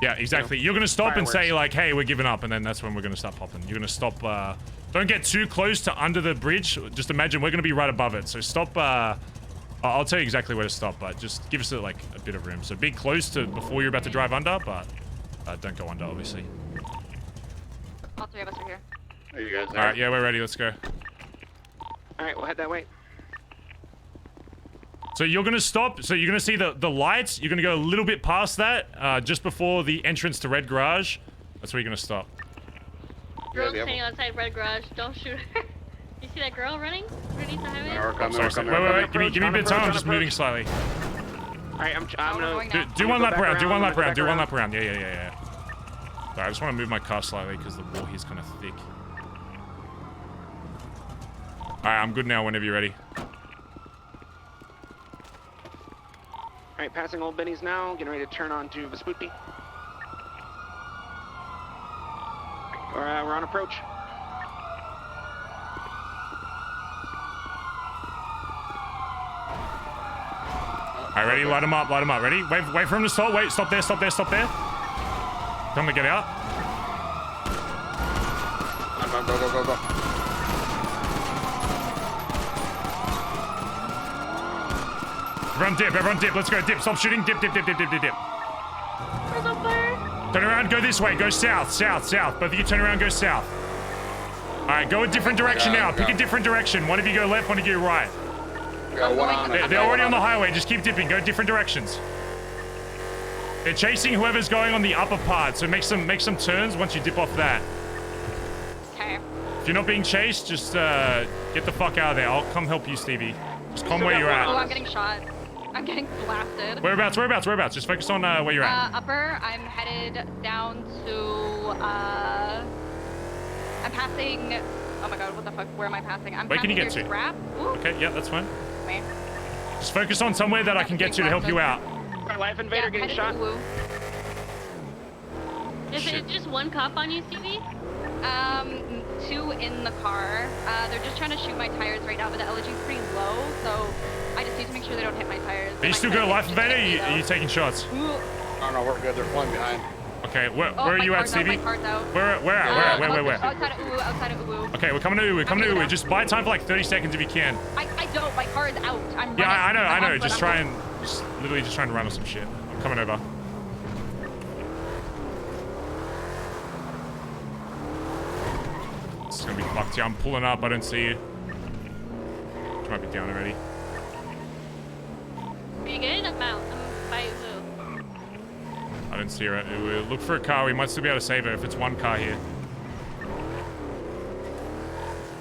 Yeah, exactly. You're gonna stop fireworks. and say like, "Hey, we're giving up," and then that's when we're gonna start popping. You're gonna stop. Don't get too close to under the bridge. Just imagine we're gonna be right above it. So stop. I'll tell you exactly where to stop, but just give us like a bit of room. So be close to before you're about to drive under, but don't go under, obviously. All 3 of us are here. Are you guys there? All right, yeah, we're ready. Let's go. All right, we'll head that way. So you're gonna stop. So you're gonna see the lights. You're gonna go a little bit past that, just before the entrance to Red Garage. That's where you're gonna stop. Girl standing outside Red Garage. Don't shoot her. You see that girl running underneath the highway? Wait. Give me a bit of time. I'm just moving slightly. All right, I'm gonna Do one lap around. Do one lap around. Do one lap around. Yeah. Sorry, I just want to move my car slightly because the wall here's kind of thick. All right, I'm good now. Whenever you're ready. All right, passing Old Benny's now. Getting ready to turn on to Vespucci. We're on approach. All right, ready? Light him up. Ready? Wait for him to stop. Wait, stop there. Tell him to get out. Go. Everyone dip. Let's go. Dip. Stop shooting. Dip. Where's on fire? Turn around. Go this way. Go south. Both of you turn around. Go south. All right, go a different direction now. Pick a different direction. One of you go left. One of you go right. They're already on the highway. Just keep dipping. Go different directions. They're chasing whoever's going on the upper part. So make some turns once you dip off that. Okay. If you're not being chased, just get the fuck out of there. I'll come help you, Stevie. Just come where you're at. Oh, I'm getting shot. I'm getting blasted. Whereabouts? Just focus on where you're at. Upper. I'm headed down to. I'm passing. Oh my god, what the fuck? Where am I passing? Where can you get to? Scrap. Okay, yeah, that's fine. Wait. Just focus on somewhere that I can get to help you out. Our life invader getting shot. Is it just one cop on you, Stevie? 2 in the car. They're just trying to shoot my tires right now, but the LG's pretty low, so I just need to make sure they don't hit my tires. Are you still going life invader? Are you taking shots? No, we're good. They're flying behind. Okay, where are you at, Stevie? My car's out. Where? Outside of Uwu. Okay, we're coming to Uwu. Just buy time for like 30 seconds if you can. I don't. My car is out. I'm Yeah, I know. Just Literally just trying to run off some shit. I'm coming over. This is gonna be fucked. Yeah, I'm pulling up. I don't see you. You might be down already. Are you good? I'm out. I'm by Uwu. I don't see her at Uwu. Look for a car. We might still be able to save her if it's one car here.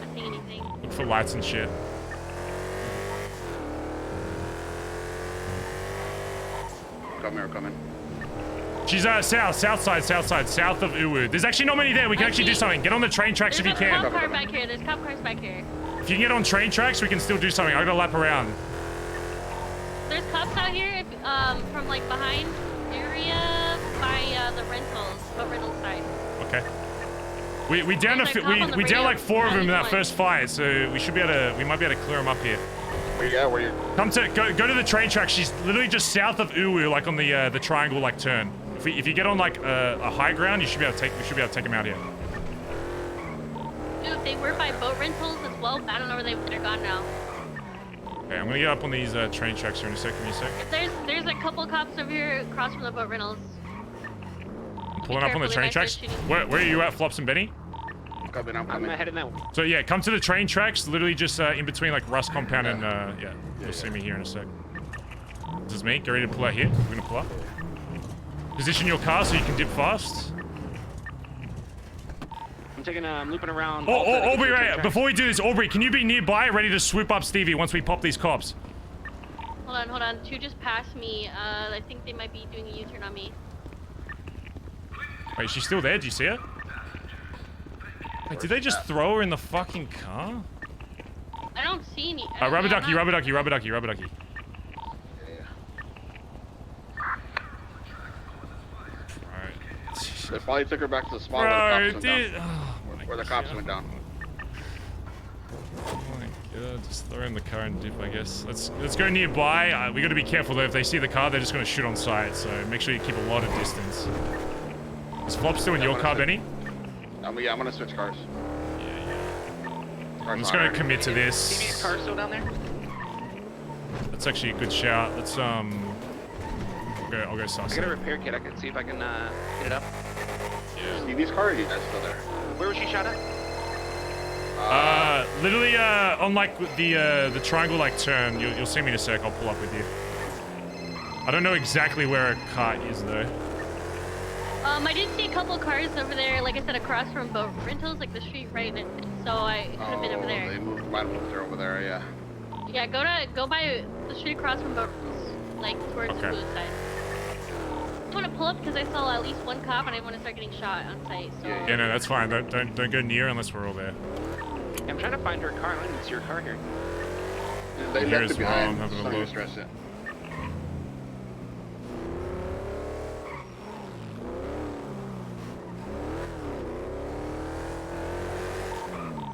Not seeing anything. Look for lights and shit. Coming. She's south side, south of Uwu. There's actually not many there. We can actually do something. Get on the train tracks if you can. There's a cop car back here. There's cop cars back here. If you can get on train tracks, we can still do something. I gotta lap around. There's cops out here from like behind area by the rentals side. Okay. We downed like 4 of them in that first fight, so we should be able to. We might be able to clear them up here. Where you? Go to the train track. She's literally just south of Uwu, like on the triangle like turn. If you get on like a high ground, we should be able to take them out here. Dude, they were by boat rentals as well, but I don't know where they're gone now. Okay, I'm gonna get up on these train tracks here in a sec. Give me a sec. There's a couple cops over here across from the boat rentals. I'm pulling up on the train tracks. Where are you at, Flops and Benny? I'm heading that way. So yeah, come to the train tracks. Literally just in between like Rust Compound and you'll see me here in a sec. This is me. Get ready to pull out here. We're gonna pull up. Position your car so you can dip fast. I'm looping around. Aubrey, right, before we do this, Aubrey, can you be nearby, ready to swoop up Stevie once we pop these cops? Hold on. 2 just passed me. I think they might be doing a U-turn on me. Wait, she's still there? Do you see her? Wait, did they just throw her in the fucking car? I don't see any. Rubber ducky, rubber ducky, rubber ducky, rubber ducky. They probably took her back to the spot where the cops went down. Oh my god, just throw in the car and dip, I guess. Let's go nearby. We gotta be careful though. If they see the car, they're just gonna shoot on sight. So make sure you keep a lot of distance. Is Flop still in your car, Benny? Yeah, I'm gonna switch cars. I'm just gonna commit to this. TV's car still down there? That's actually a good shout. Let's I'll go sus. I got a repair kit. I can see if I can get it up. Yeah. TV's car, or you guys still there? Where was she shot at? Literally on like the triangle like turn. You'll see me in a sec. I'll pull up with you. I don't know exactly where a car is though. I did see a couple cars over there, like I said, across from boat rentals, like the street right in. So I could have been over there. They might have moved her over there, yeah. Yeah, go by the street across from boat rentals, like towards the blue side. I want to pull up because I saw at least one cop and I didn't want to start getting shot on sight. So. Yeah, no, that's fine. Don't go near unless we're all there. Yeah, I'm trying to find her car. I don't even see her car here. They Here left as it well. behind. I'm having a Don't even look. stress it.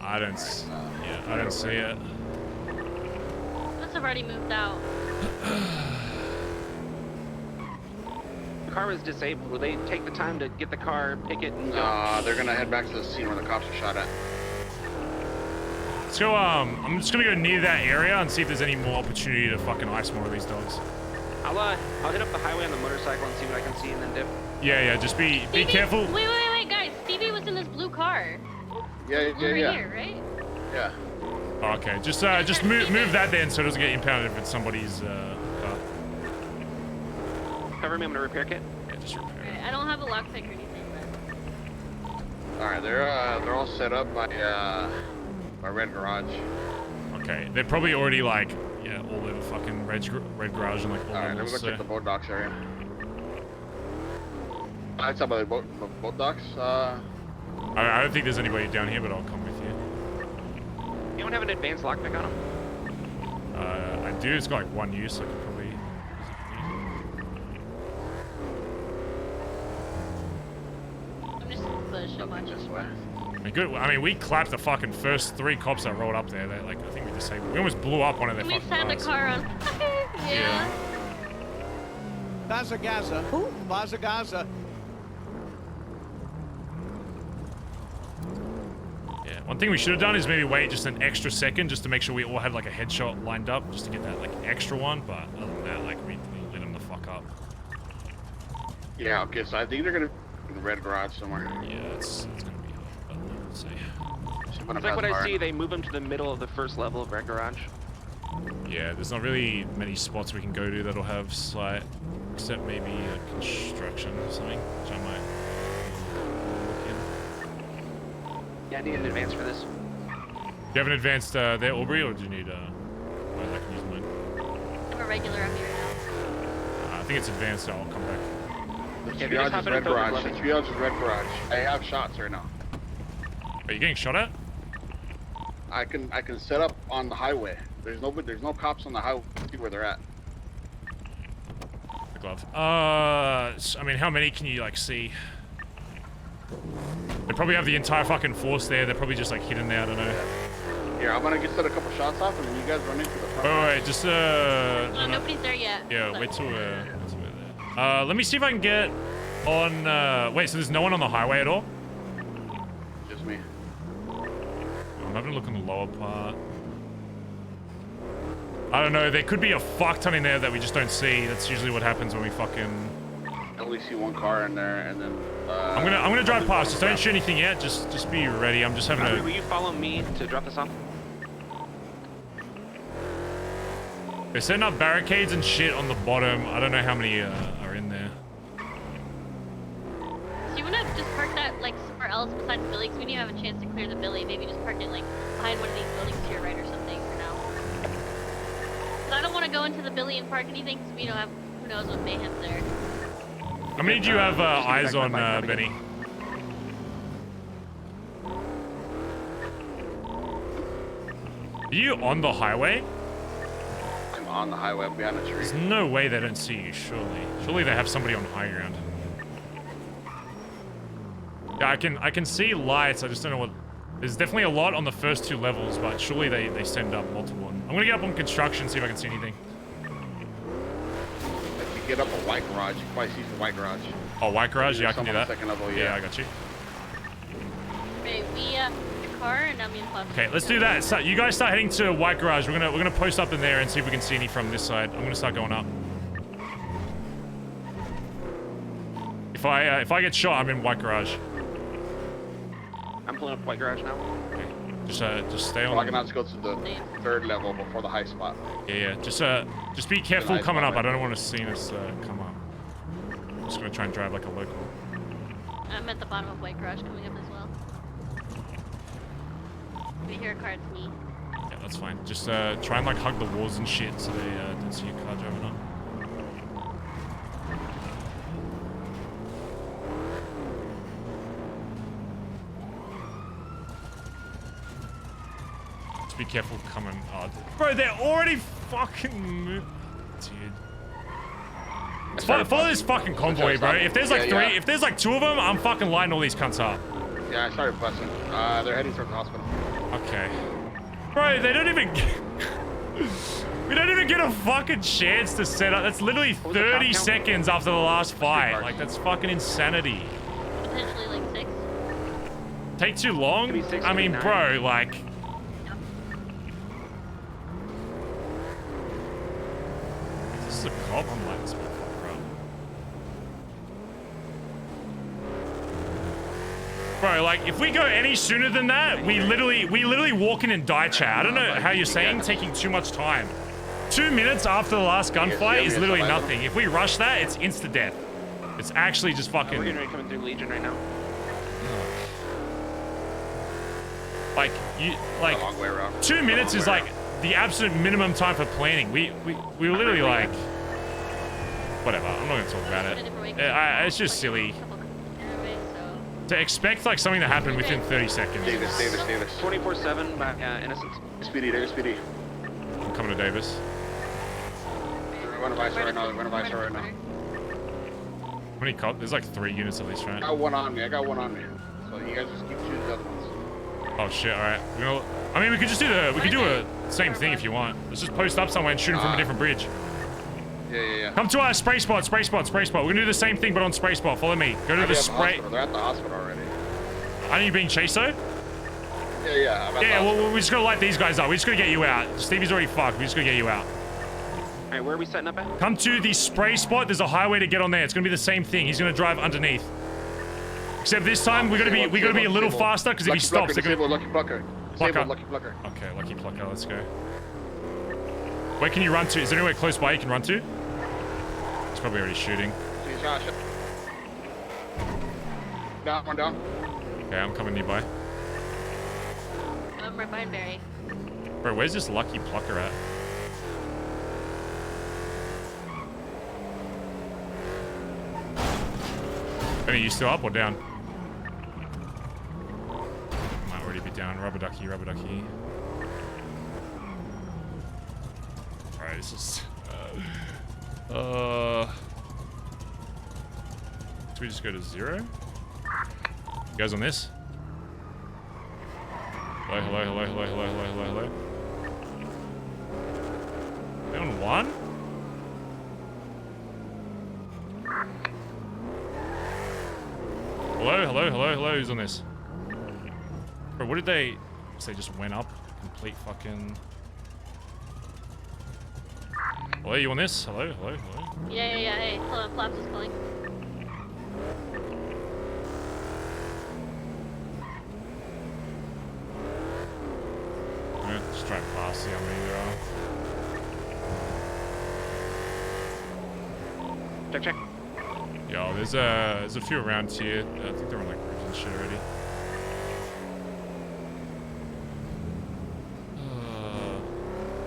I don't see it. Must have already moved out. The car was disabled. Will they take the time to get the car, pick it, and go? They're gonna head back to the scene where the cops are shot at. Let's go. I'm just gonna go near that area and see if there's any more opportunity to fucking ice more of these dogs. I'll hit up the highway on the motorcycle and see what I can see, and then dip. Yeah. Just be careful. Wait, guys. Stevie was in this blue car. Yeah. Here, right? Yeah. Okay, just move that then so it doesn't get impounded if it's somebody's car. Cover me. I'm gonna repair kit. Yeah, just repair. Right, I don't have a lockpick or anything, but. All right, they're all set up by red garage. Okay, they're probably already like all over fucking red garage and like all All right, then levels. we're gonna check the boat docks area. I saw by the boat docks. I don't think there's anybody down here, but I'll come with you. Anyone have an advanced lockpick on him? I do. It's got like one use. I could probably. I'm just push a bunch of this way. Good. I mean, we clapped the fucking first 3 cops that rolled up there. They like, I think we disabled. We almost blew up one of their We fucking sent a cars. car on. Yeah. Bazza. Who? Bazza. Yeah. One thing we should have done is maybe wait just an extra second just to make sure we all had like a headshot lined up just to get that like extra one. But other than that, like we lit them the fuck up. Yeah. Okay. So I think they're gonna in the red garage somewhere. Yeah. It's gonna be. Let's see. It's like what I see. They move them to the middle of the first level of red garage. Yeah, there's not really many spots we can go to that'll have sight, except maybe construction or something, which I might look in. Yeah, I need an advance for this. Do you have an advanced there, Aubrey, or do you need well, I can use mine. I'm a regular up here now. I think it's advanced, so I'll come back. The triage is red garage. The triage is red garage. I have shots right now. Are you getting shot at? I can set up on the highway. There's no cops on the highway. See where they're at. The glove. I mean, how many can you like see? They probably have the entire fucking force there. They're probably just like hidden there. I don't know. Here, I'm gonna get set a couple shots off, and then you guys run into the front. Oh wait, just No, nobody's there yet. Yeah, wait till we're there. Let me see if I can get on. Wait, so there's no one on the highway at all? Just me. I'm having a look on the lower part. I don't know, there could be a fuck ton in there that we just don't see. That's usually what happens when we fucking... I only see one car in there, and then... I'm gonna drive past. Just don't shoot anything yet. Just be ready. I'm just having Will you follow me to drop this off? They're setting up barricades and shit on the bottom. I don't know how many are in there. So you wanna just park that like somewhere else besides the building? 'Cause we need to have a chance to clear the building. Maybe just park it like behind one of these buildings to your right or something for now. 'Cause I don't want to go into the building and park anything because we don't have who knows what mayhem's there. How many do you have eyes on, Benny? Are you on the highway? I'm on the highway. I'm behind a tree. There's no way they don't see you, surely. Surely they have somebody on high ground. Yeah, I can see lights. I just don't know what... There's definitely a lot on the first 2 levels, but surely they send up multiple. I'm gonna get up on construction, see if I can see anything. If you get up a white garage, you can probably see some white garage. Oh, white garage? Yeah, I can do that. Second level, Yeah, I got you. Right, we the car and I'm in Fox. Okay, let's do that. So you guys start heading to white garage. We're gonna post up in there and see if we can see any from this side. I'm gonna start going up. If I get shot, I'm in white garage. I'm pulling up white garage now. Okay. Just stay on. Well, I can have to go to the 3rd level before the high spot. Yeah. Just be careful coming up. I don't want to see us come up. I'm just gonna try and drive like a local. I'm at the bottom of white garage coming up as well. If you hear a car, it's me. Yeah, that's fine. Just try and like hug the walls and shit so they don't see your car driving up. Just be careful coming. Oh, bro, they're already fucking moving. Dude. Follow this fucking convoy, bro. If there's like if there's like 2 of them, I'm fucking lighting all these cunts up. Yeah, I started busting. They're heading towards the hospital. Okay. Bro, they don't even... We don't even get a fucking chance to set up. That's literally 30 seconds after the last fight. Like, that's fucking insanity. Potentially like 6. Take too long? I mean, bro, like... This is a cop. I'm like this motherfucker, bro. Bro, like, if we go any sooner than that, we literally walk in and die, chat. I don't know how you're saying taking too much time. 2 minutes after the last gunfight is literally nothing. If we rush that, it's insta-death. It's actually just fucking... We're getting ready coming through Legion right now. Like, 2 minutes is like the absolute minimum time for planning. We were literally like... Whatever, I'm not gonna talk about it. It's just silly. To expect like something to happen within 30 seconds. Davis. 24/7 by Innocence. Speedy, there's Speedy. I'm coming to Davis. They're running by right now. They're running by right now. How many cops? There's like 3 units at least, right? I got one on me. So you guys just keep shooting the other ones. Oh shit! All right. I mean, we could just do a same thing if you want. Let's just post up somewhere and shoot them from a different bridge. Yeah. Come to our spray spot. We're gonna do the same thing, but on spray spot. Follow me. Go to the spray. They're at the hospital already. Aren't you being chased though? Yeah. Well, we just gotta light these guys up. We just gotta get you out. Stevie's already fucked. We just gotta get you out. All right, where are we setting up at? Come to the spray spot. There's a highway to get on there. It's gonna be the same thing. He's gonna drive underneath. Except this time we gotta be a little faster because if he stops, they're gonna. Lucky Plucker. Lucky Plucker. Okay, Lucky Plucker. Let's go. Where can you run to? Is there anywhere close by you can run to? He's probably already shooting. Down, one down. Okay, I'm coming nearby. I'm right behind Barry. Bro, where's this Lucky Plucker at? Are you still up or down? Might already be down. Rubber ducky. Alright, this is... Should we just go to 0? You guys on this? Hello. Are they on 1? Hello, who's on this? Bro, what did they... They just went up. Complete fucking... Hello, you on this? Hello. Yeah. Hey, hold on. Flaps is calling. Yeah, just drive past, see how many there are. Check. Yo, there's a few around here. I think they're on like roofs and shit already.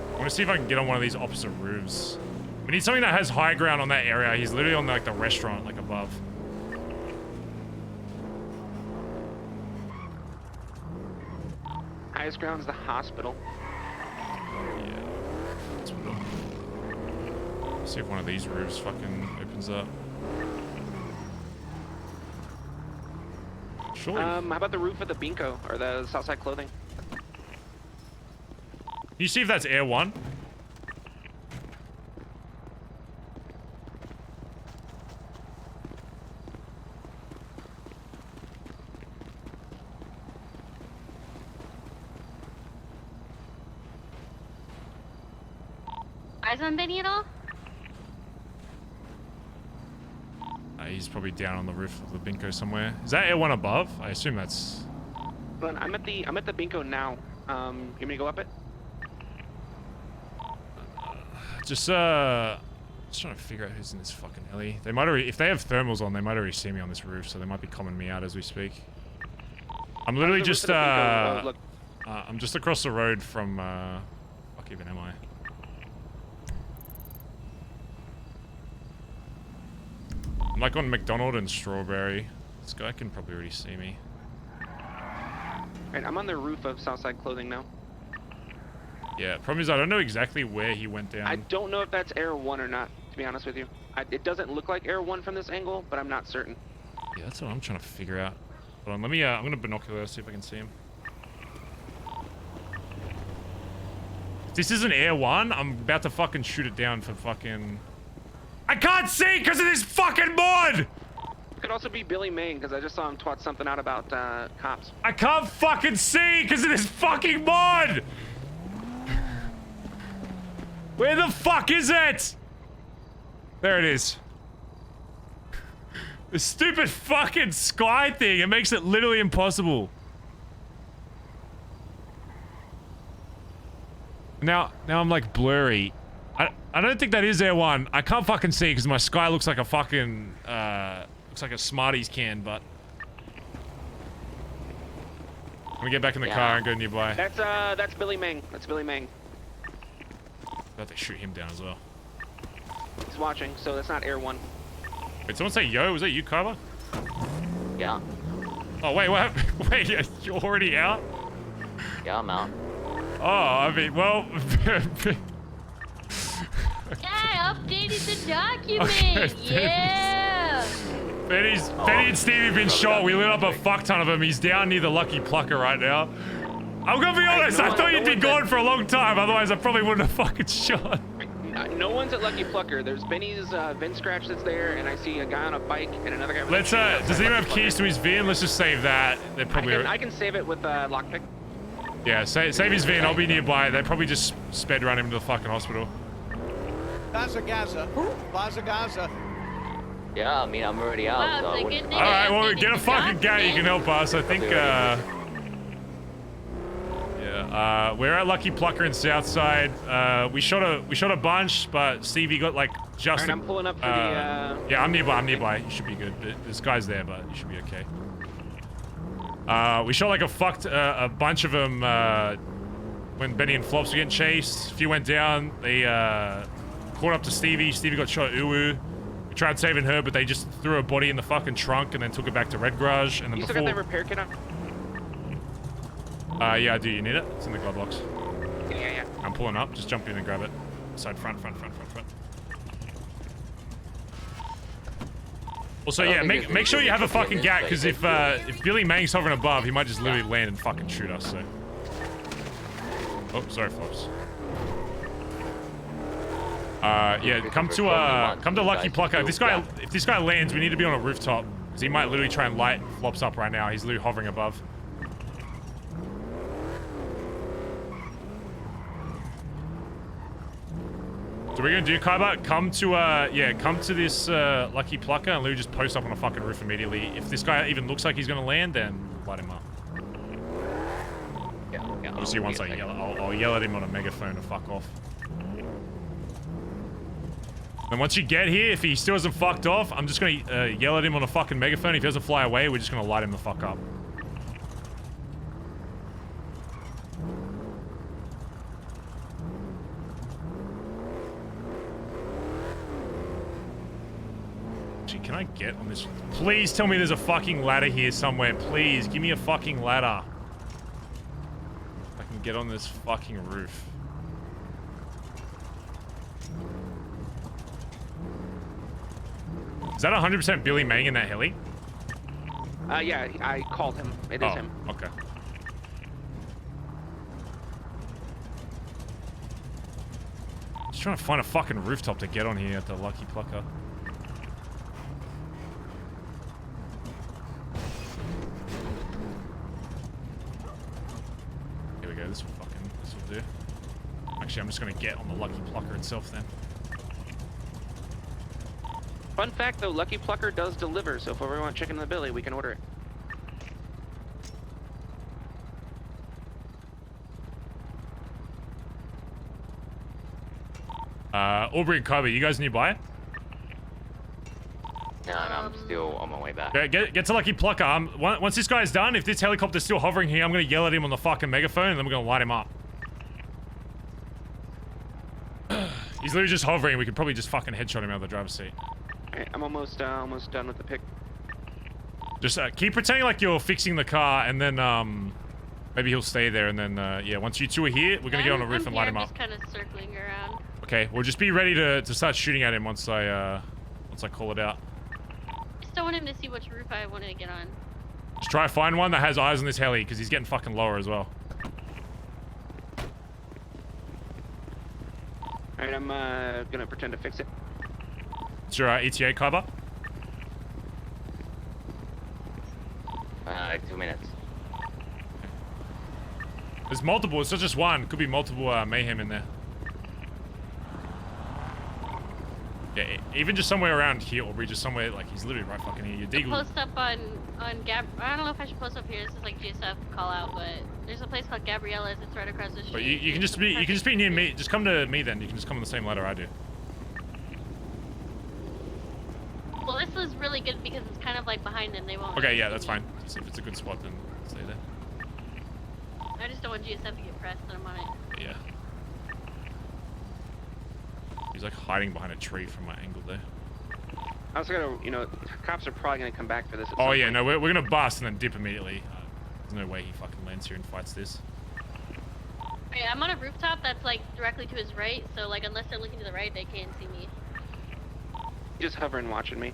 I want to see if I can get on one of these opposite roofs. We need something that has high ground on that area. He's literally on like the restaurant, like above. Highest ground's the hospital. Let's see if one of these roofs fucking opens up. Surely. How about the roof of the Binko or the Southside Clothing? Can you see if that's Air 1? Eyes on Benny at all? He's probably down on the roof of the Binko somewhere. Is that Air 1 above? I assume that's... But I'm at the Binko now. You want me to go up it? Just trying to figure out who's in this fucking alley. They might already... If they have thermals on, they might already see me on this roof, so they might be calling me out as we speak. I'm literally just, I'm just across the road from, fuck even am I? I'm like on McDonald and Strawberry. This guy can probably already see me. Alright, I'm on the roof of Southside Clothing now. Yeah, problem is I don't know exactly where he went down. I don't know if that's Air 1 or not, to be honest with you. It doesn't look like Air 1 from this angle, but I'm not certain. Yeah, that's what I'm trying to figure out. Hold on, let me, I'm gonna binocular, see if I can see him. If this isn't Air 1, I'm about to fucking shoot it down for fucking... I can't see because of this fucking mod! Could also be Billy Main, because I just saw him twat something out about cops. I can't fucking see because of this fucking mod! Where the fuck is it? There it is. The stupid fucking sky thing, it makes it literally impossible. Now I'm like blurry. I don't think that is Air 1. I can't fucking see because my sky looks like a fucking, looks like a Smarties can, but... I'm gonna get back in the car and go nearby. That's Billy Main. That's Billy Main. About to shoot him down as well. He's watching, so that's not Air 1. Wait, someone say yo? Was that you, Kyler? Yeah. Oh, wait, what? Wait, you're already out? Yeah, I'm out. Oh, I mean, well... Yeah, I updated the document. Okay, yeah. Benny and Stevie have been shot. We lit up a fuck ton of them. He's down near the Lucky Plucker right now. I'm gonna be honest, I thought you'd be gone for a long time. Otherwise, I probably wouldn't have fucking shot. No one's at Lucky Plucker. There's Benny's VIN scratch that's there, and I see a guy on a bike and another guy with Let's, does anyone have keys to his VIN? Let's just save that. They're probably... I can save it with lockpick. Yeah, save his VIN. I'll be nearby. They probably just sped run him to the fucking hospital. Bazza. Yeah, I mean, I'm already out. Wow, so I it's a wouldn't- good thing Alright, I well, updated get a the fucking guy. You can help us. I think, yeah, we're at Lucky Plucker in Southside. We shot a bunch, but Stevie got like just. Alright, I'm pulling up for the. Yeah, I'm nearby. You should be good. This guy's there, but you should be okay. We shot like a bunch of them when Benny and Flops were getting chased. A few went down. They caught up to Stevie. Stevie got shot at Uwu. We tried saving her, but they just threw her body in the fucking trunk and then took her back to Red Garage. And then You still got that repair kit on? Yeah, I do. You need it? It's in the glove box. Yeah. I'm pulling up. Just jump in and grab it. Side, front. Also, yeah, make sure you have a fucking gat, because if Billy Mang's hovering above, he might just literally land and fucking shoot us, so... Oh, sorry, folks. Yeah, come to Lucky Plucker. If this guy lands, we need to be on a rooftop, because he might literally try and light Flops up right now. He's literally hovering above. So we're gonna do, Kaiba, come to this Lucky Plucker and literally just post up on a fucking roof immediately. If this guy even looks like he's gonna land, then light him up. Yeah, obviously once I yell, I'll yell at him on a megaphone to fuck off. And once you get here, if he still hasn't fucked off, I'm just gonna yell at him on a fucking megaphone. If he doesn't fly away, we're just gonna light him the fuck up. Can I get on this? Please tell me there's a fucking ladder here somewhere. Please, give me a fucking ladder. I can get on this fucking roof. Is that 100% Billy Mang in that heli? Yeah, I called him. It is him. Okay. Just trying to find a fucking rooftop to get on here at the Lucky Plucker. Here we go. This will do. Actually, I'm just gonna get on the Lucky Plucker itself then. Fun fact though, Lucky Plucker does deliver, so if we want chicken in the billy, we can order it. Aubrey and Kobe, you guys nearby? No, I'm still on my way back. Yeah, get to Lucky Plucker. Once this guy's done, if this helicopter's still hovering here, I'm gonna yell at him on the fucking megaphone, and then we're gonna light him up. He's literally just hovering. We could probably just fucking headshot him out of the driver's seat. Alright, I'm almost done with the pick. Just keep pretending like you're fixing the car, and then maybe he'll stay there, and then yeah, once you two are here, we're gonna get on the roof and light him up. I'm just kind of circling around. Okay, we'll just be ready to start shooting at him once I call it out. I still want him to see which roof I wanted to get on. Just try to find one that has eyes on this heli, because he's getting fucking lower as well. Alright, I'm gonna pretend to fix it. It's your ETA, Kaiba? 2 minutes. There's multiple, it's not just one. Could be multiple mayhem in there. Yeah, even just somewhere around here, or just somewhere, like, he's literally right fucking here. Your Deagle. Post up on Gab. I don't know if I should post up here. This is like GSF call out, but there's a place called Gabriella's. It's right across the street. But you can just be near me. Just come to me then. You can just come on the same ladder I do. Well, this is really good because it's kind of like behind them. They won't. Okay, yeah, that's fine. Just if it's a good spot, then stay there. I just don't want GSF to get pressed and I'm on it. Yeah. He's like hiding behind a tree from my angle there. I also gotta, you know, cops are probably gonna come back for this. Oh yeah, no, we're gonna bust and then dip immediately. There's no way he fucking lands here and fights this. Okay, I'm on a rooftop that's like directly to his right, so like unless they're looking to the right, they can't see me. Just hovering, watching me.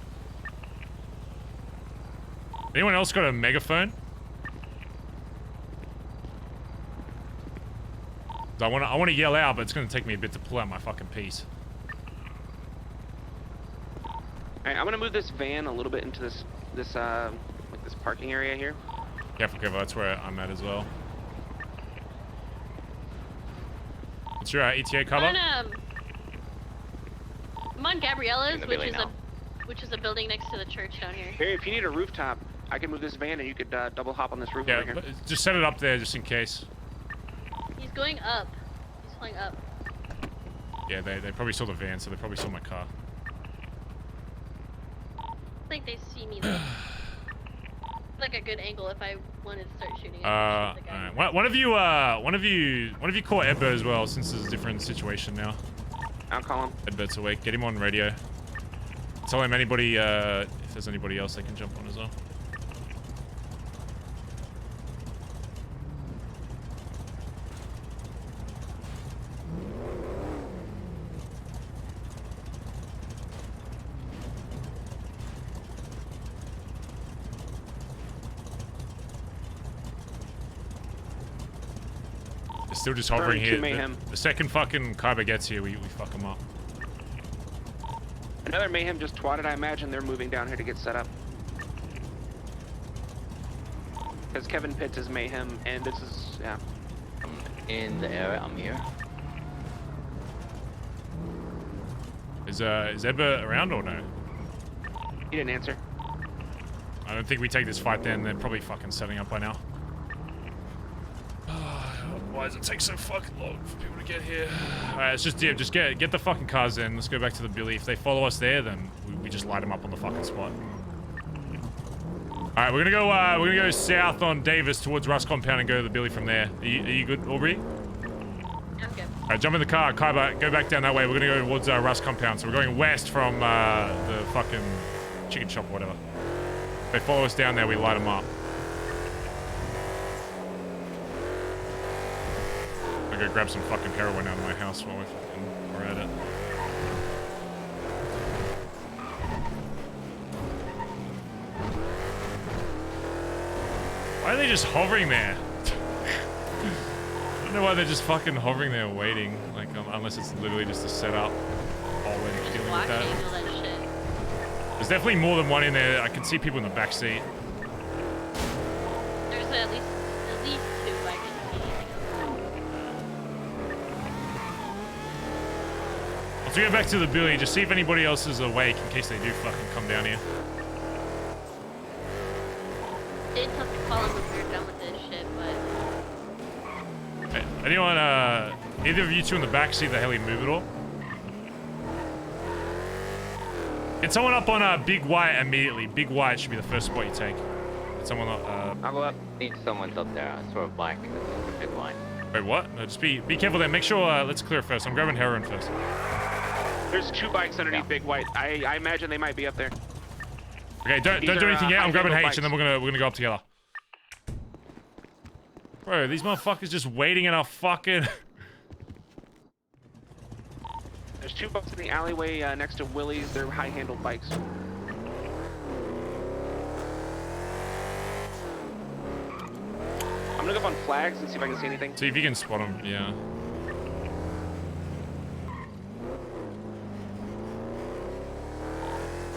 Anyone else got a megaphone? I want to yell out, but it's gonna take me a bit to pull out my fucking piece. Alright, I'm gonna move this van a little bit into this parking area here. Careful, that's where I'm at as well. What's your ETA cover? I'm on Gabriella's, which is a building next to the church down here. Here, if you need a rooftop, I can move this van and you could double hop on this roof Yeah, over here. just set it up there just in case. He's going up. He's flying up. Yeah, they probably saw the van, so they probably saw my car. I think they see me though. Like a good angle if I wanted to start shooting. Alright. One of you call Edbert as well, since there's a different situation now. I'll call him. Edbert's awake. Get him on radio. Tell him anybody, if there's anybody else they can jump on as well. Still just hovering here. The second fucking Kaiba gets here, we fuck him up. Another mayhem just twatted. I imagine they're moving down here to get set up. Because Kevin Pitts is mayhem, and this is, yeah. In the area, I'm here. Is Edbert around or no? He didn't answer. I don't think we take this fight then. They're probably fucking setting up by now. Why does it take so fucking long for people to get here? Alright, let's just dip. Just get the fucking cars in. Let's go back to the Billy. If they follow us there, then we just light them up on the fucking spot. Alright, we're gonna go south on Davis towards Rust Compound and go to the Billy from there. Are you good, Aubrey? I'm good. Alright, jump in the car. Kaiba, go back down that way. We're gonna go towards Rust Compound. So we're going west from the fucking chicken shop or whatever. If they follow us down there, we light them up. Go grab some fucking heroin out of my house while we're at it. Why are they just hovering there? I don't know why they're just fucking hovering there waiting. Like, unless it's literally just a setup while we're dealing with that. All that shit. There's definitely more than one in there. I can see people in the back seat. There's at least 2 I can see. Let's get back to the Billy. Just see if anybody else is awake in case they do fucking come down here. It's tough to call them if we're done with this shit, but... Hey, anyone, either of you two in the back see the heli move at all? Get someone up on Big White immediately. Big White should be the first spot you take. Get someone up, I'll go up. I think someone's up there. Sort of black. Big White. Wait, what? No, just be careful there. Make sure, let's clear it first. I'm grabbing heroin first. There's 2 bikes underneath Big White. I imagine they might be up there. Okay, don't do anything yet. I'm grabbing H, and then we're gonna go up together. Bro, these motherfuckers just waiting in our fucking... There's 2 bikes in the alleyway next to Willie's. They're high-handled bikes. I'm gonna go up on flags and see if I can see anything. See if you can spot them, yeah.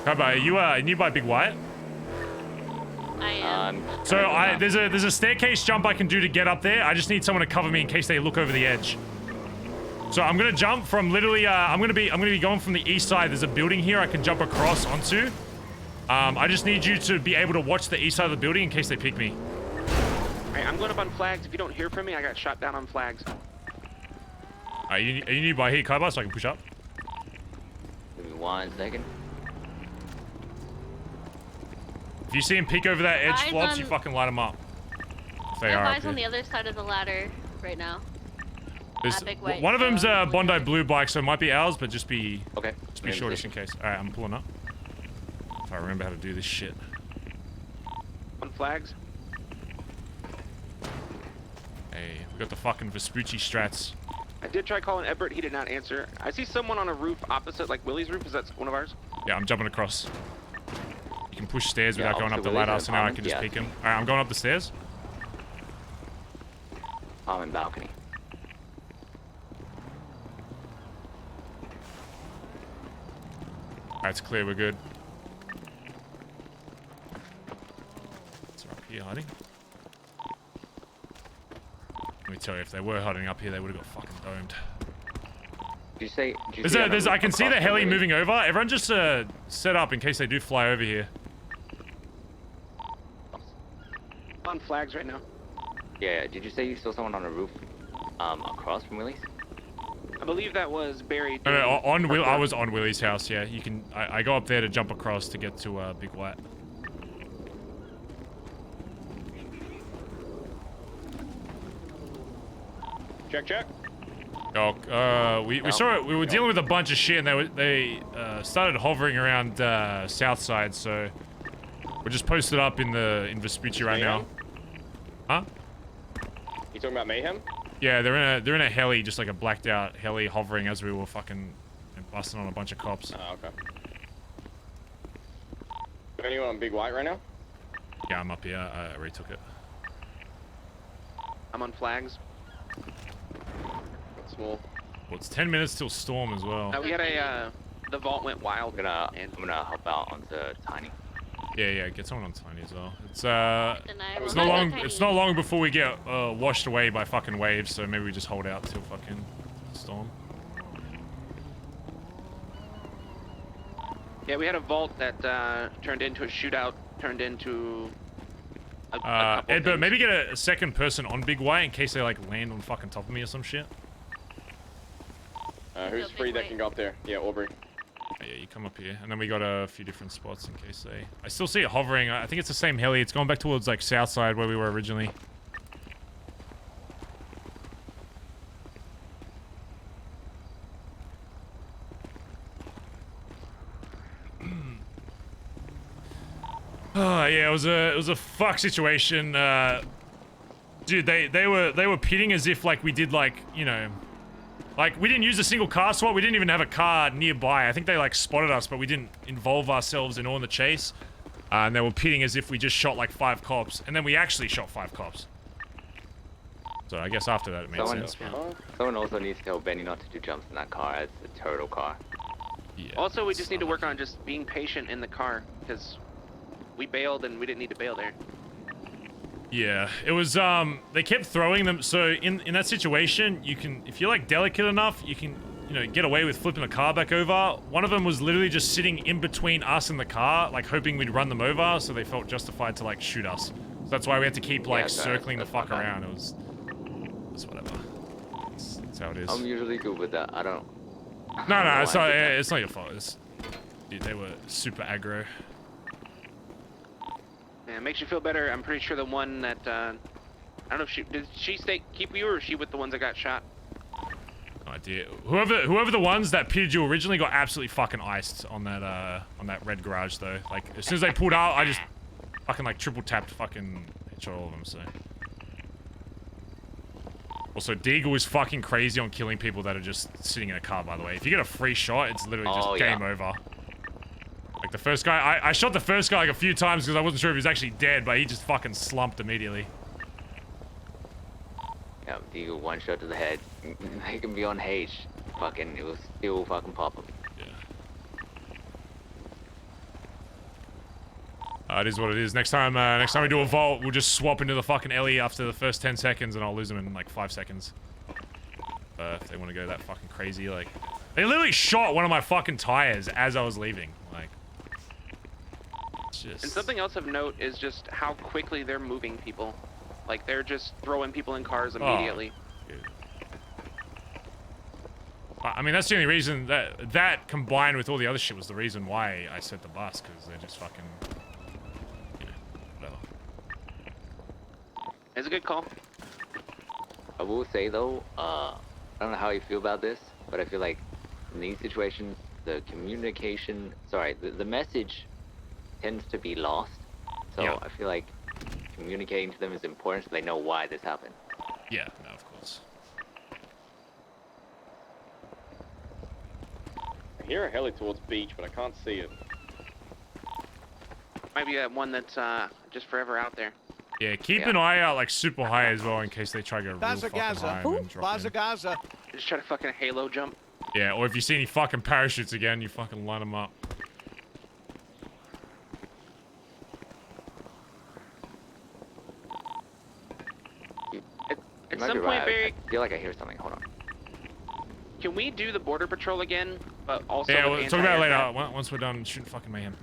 Kaiba, are you nearby Big White? I am. So there's a staircase jump I can do to get up there. I just need someone to cover me in case they look over the edge. So I'm gonna jump from literally I'm gonna be going from the east side. There's a building here I can jump across onto. I just need you to be able to watch the east side of the building in case they pick me. Alright, I'm going up on flags. If you don't hear from me, I got shot down on flags. Are you nearby here, Kaiba, so I can push up? Give me 1 second. If you see him peek over that edge Eyes flops, on- you fucking light him up. If they I are have up eyes on here. the other side of the ladder right now. There's- Big White, one of them's so- a Bondi Blue bike, so it might be ours, but just be Maybe sure just in case. Alright, I'm pulling up. If I remember how to do this shit. On flags. Hey, we got the fucking Vespucci strats. I did try calling Everett. He did not answer. I see someone on a roof opposite, like Willie's roof. Is that one of ours? Yeah, I'm jumping across. You can push stairs Yeah, without going up opposite the Willie's ladder, and so now I Common? can just Yeah. peek him. Alright, I'm going up the stairs. I'm in balcony. Alright, it's clear, we're good. It's up here hiding. Let me tell you, if they were hiding up here, they would have got fucking domed. Did you say? I can see the heli moving over. Everyone just set up in case they do fly over here. On flags right now. Yeah. Did you say you saw someone on a roof, across from Willie's? I believe that was Barry. No, I was on Willie's house. Yeah, you can. I go up there to jump across to get to Big White. Check. Oh, we saw it. We were dealing with a bunch of shit, and they started hovering around south side. So we're just posted up in Vespucci right now. Huh? You talking about mayhem? Yeah, they're in a heli, just like a blacked out heli, hovering as we were fucking busting on a bunch of cops. Oh, okay. Anyone on Big White right now? Yeah, I'm up here. I already took it. I'm on flags. Small. Well, it's 10 minutes till storm as well. We had the vault went wild. I'm gonna help out onto Tiny. Yeah, get someone on Tiny as well. It's It's not long. It's not long before we get washed away by fucking waves. So maybe we just hold out till fucking storm. Yeah, we had a vault that turned into a shootout. Turned into a couple Ed, but things. maybe get a second person on Big White in case they like land on fucking top of me or some shit. Who's free that can go up there? Yeah, Aubrey. Yeah, you come up here, and then we got a few different spots in case they... I still see it hovering. I think it's the same heli. It's going back towards, like, south side where we were originally. Oh, yeah, it was a fuck situation. Dude, they were pitting as if, like, we did, like, you know... Like, we didn't use a single car swap. We didn't even have a car nearby. I think they, like, spotted us, but we didn't involve ourselves in all in the chase. And they were pitting as if we just shot like 5 cops, and then we actually shot 5 cops. So I guess after that it made sense. Someone also needs to tell Benny not to do jumps in that car. It's a turtle car. Yeah. Also, we just need to work on just being patient in the car, because we bailed and we didn't need to bail there. Yeah, it was, they kept throwing them, so in that situation, you can, if you're like delicate enough, you can, you know, get away with flipping the car back over. One of them was literally just sitting in between us and the car, like hoping we'd run them over, so they felt justified to like shoot us. So that's why we had to keep like circling the fuck around. It was whatever. That's how it is. I'm usually good with that. I don't. No, it's not your fault. Dude, they were super aggro. Yeah, it makes you feel better. I'm pretty sure the one that, I don't know if did she keep you, or is she with the ones that got shot? No idea. Whoever the ones that pitted you originally got absolutely fucking iced on that red garage though. Like, as soon as they pulled out, I just fucking like triple tapped fucking headshot all of them, so. Also, Deagle is fucking crazy on killing people that are just sitting in a car, by the way. If you get a free shot, it's literally just game over. Like the first guy, I shot the first guy like a few times because I wasn't sure if he was actually dead, but he just fucking slumped immediately. Yeah, Deagle one shot to the head. He can be on H. Fucking, it will still fucking pop him. It is what it is. Next time we do a vault, we'll just swap into the fucking Ellie after the first 10 seconds, and I'll lose them in like 5 seconds. If they want to go that fucking crazy, like they literally shot one of my fucking tires as I was leaving. Like, just. And something else of note is just how quickly they're moving people. Like they're just throwing people in cars immediately. I mean, that's the only reason that combined with all the other shit was the reason why I set the bus, because they're just fucking. It's a good call. I will say though, I don't know how you feel about this, but I feel like in these situations, the communication, the message tends to be lost. So I feel like communicating to them is important so they know why this happened. Yeah, no, of course. I hear a heli towards beach, but I can't see it. Might be that one that's just forever out there. Yeah, keep an eye out like super high as well in case they try to go real fucking high and then drop in. Just try to fucking halo jump. Yeah, or if you see any fucking parachutes again, you fucking line them up. At some point, Barry, I feel like I hear something. Hold on. can we do the border patrol again, but also Yeah, with we'll talk about it later anti-aircraft? once we're done shooting fucking mayhem.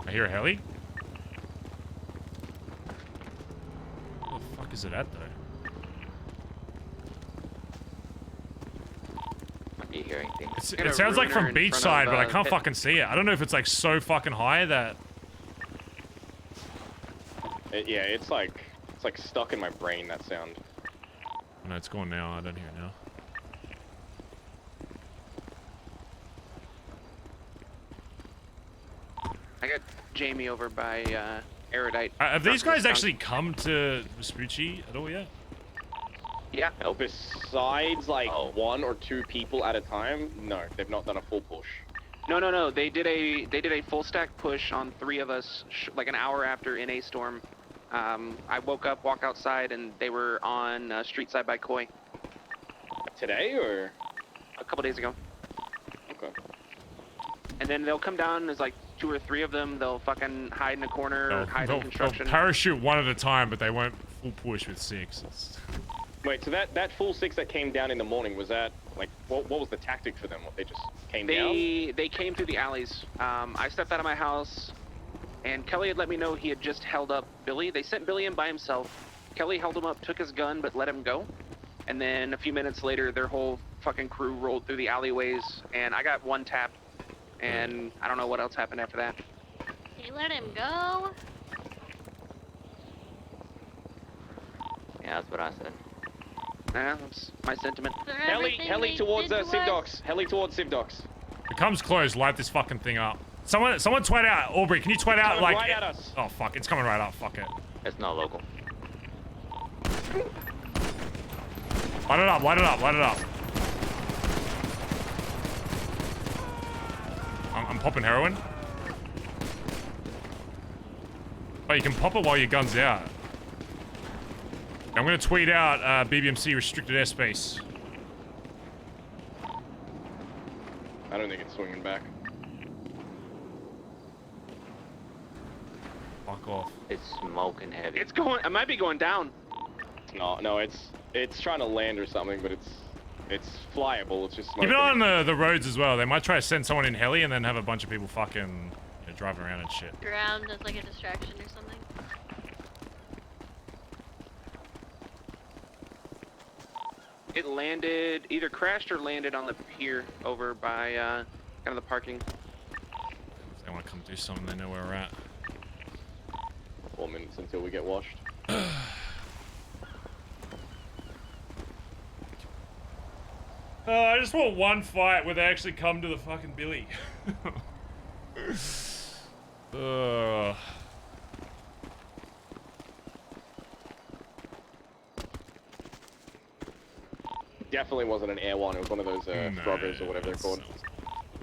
I hear a heli. Where the fuck is it at, though? Be hearing things. It sounds like from beachside, but I can't fucking see it. I don't know if it's like so fucking high that. Yeah, it's like stuck in my brain, that sound. No, it's gone now. I don't hear it now. I got Jamie over by Erudite. Have these guys actually come to Vespucci at all yet? Yeah. Besides like 1 or 2 people at a time, no, they've not done a full push. No. They did a full stack push on 3 of us, like an hour after in a storm. I woke up, walked outside, and they were on street side by Koi. Today or? A couple days ago. Okay. And then they'll come down. There's like 2 or 3 of them. They'll fucking hide in a corner, or hide in construction. They'll parachute one at a time, but they won't full push with 6. Wait, so that full 6 that came down in the morning, was that like what was the tactic for them? What, they just came down? They came through the alleys. I stepped out of my house, and Kelly had let me know he had just held up Billy. They sent Billy in by himself. Kelly held him up, took his gun, but let him go. And then a few minutes later, their whole fucking crew rolled through the alleyways, and I got 1 tap, and I don't know what else happened after that. He let him go? Yeah, that's what I said. Yeah, that's my sentiment. Heli towards Civ Docks. Heli towards Civ Docks. If it comes close, light this fucking thing up. Someone twat out. Aubrey, can you twat out Coming like? right at us. Oh fuck, it's coming right up. Fuck it. It's not local. Light it up. Light it up. Light it up. I'm popping heroin. Oh, you can pop it while your gun's out. I'm gonna tweet out BBMC restricted airspace. I don't think it's swinging back. Fuck off. It's smoking heavy. It's going. It might be going down. No, it's trying to land or something, but it's flyable. It's just smoking. Even on the roads as well, they might try to send someone in heli and then have a bunch of people fucking driving around and shit. Ground as like a distraction or something. It landed, either crashed or landed on the pier over by kind of the parking. If they want to come do something, they know where we're at. 4 minutes until we get washed. I just want one fight where they actually come to the fucking Billy. Definitely wasn't an air one. It was one of those throbbers or whatever they're called.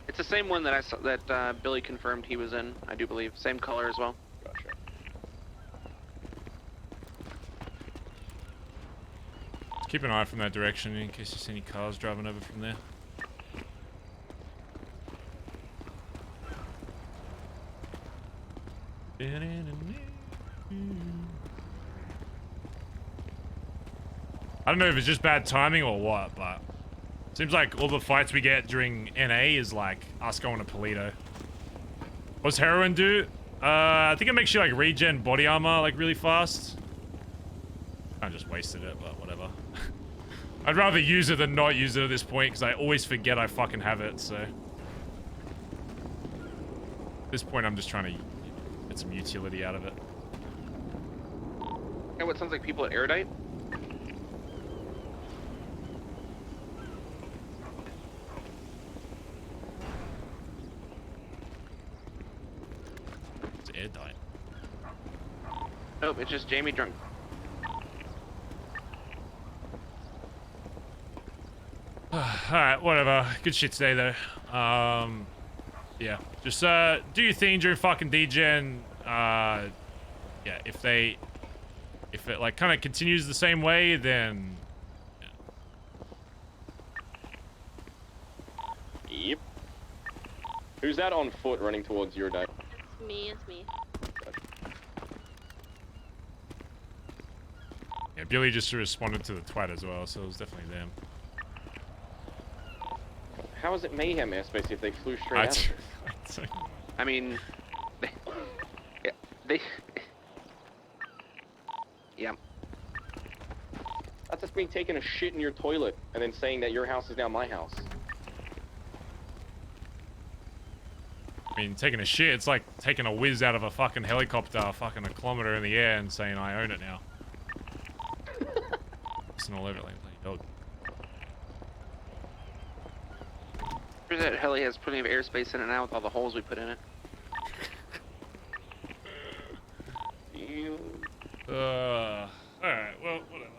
It's the same one that I saw that Billy confirmed he was in. I do believe same color as well. Gotcha. Just keep an eye from that direction in case you see any cars driving over from there. I don't know if it's just bad timing or what, but seems like all the fights we get during NA is like us going to Polito. What's heroin do? I think it makes you like regen body armor like really fast. I just wasted it, but whatever. I'd rather use it than not use it at this point because I always forget I fucking have it, so. At this point I'm just trying to get some utility out of it. You know what sounds like people at Erudite? It's Erudite. Nope, it's just Jamie drunk. Alright, whatever. Good shit today though. Yeah. Just do your thing during fucking DGen. Yeah, if it like kind of continues the same way, then yeah. Yep. Who's that on foot running towards your day? It's me, it's me. Yeah, Billy just responded to the twat as well, so it was definitely them. How is it mayhem airspace if they flew straight out? I mean, yeah. That's just me taking a shit in your toilet and then saying that your house is now my house. I mean, taking a shit, it's like taking a whiz out of a fucking helicopter fucking a kilometer in the air and saying I own it now. Listen all over it like a bloody dog. Sure that heli has plenty of airspace in it now with all the holes we put in it. Alright, well, whatever.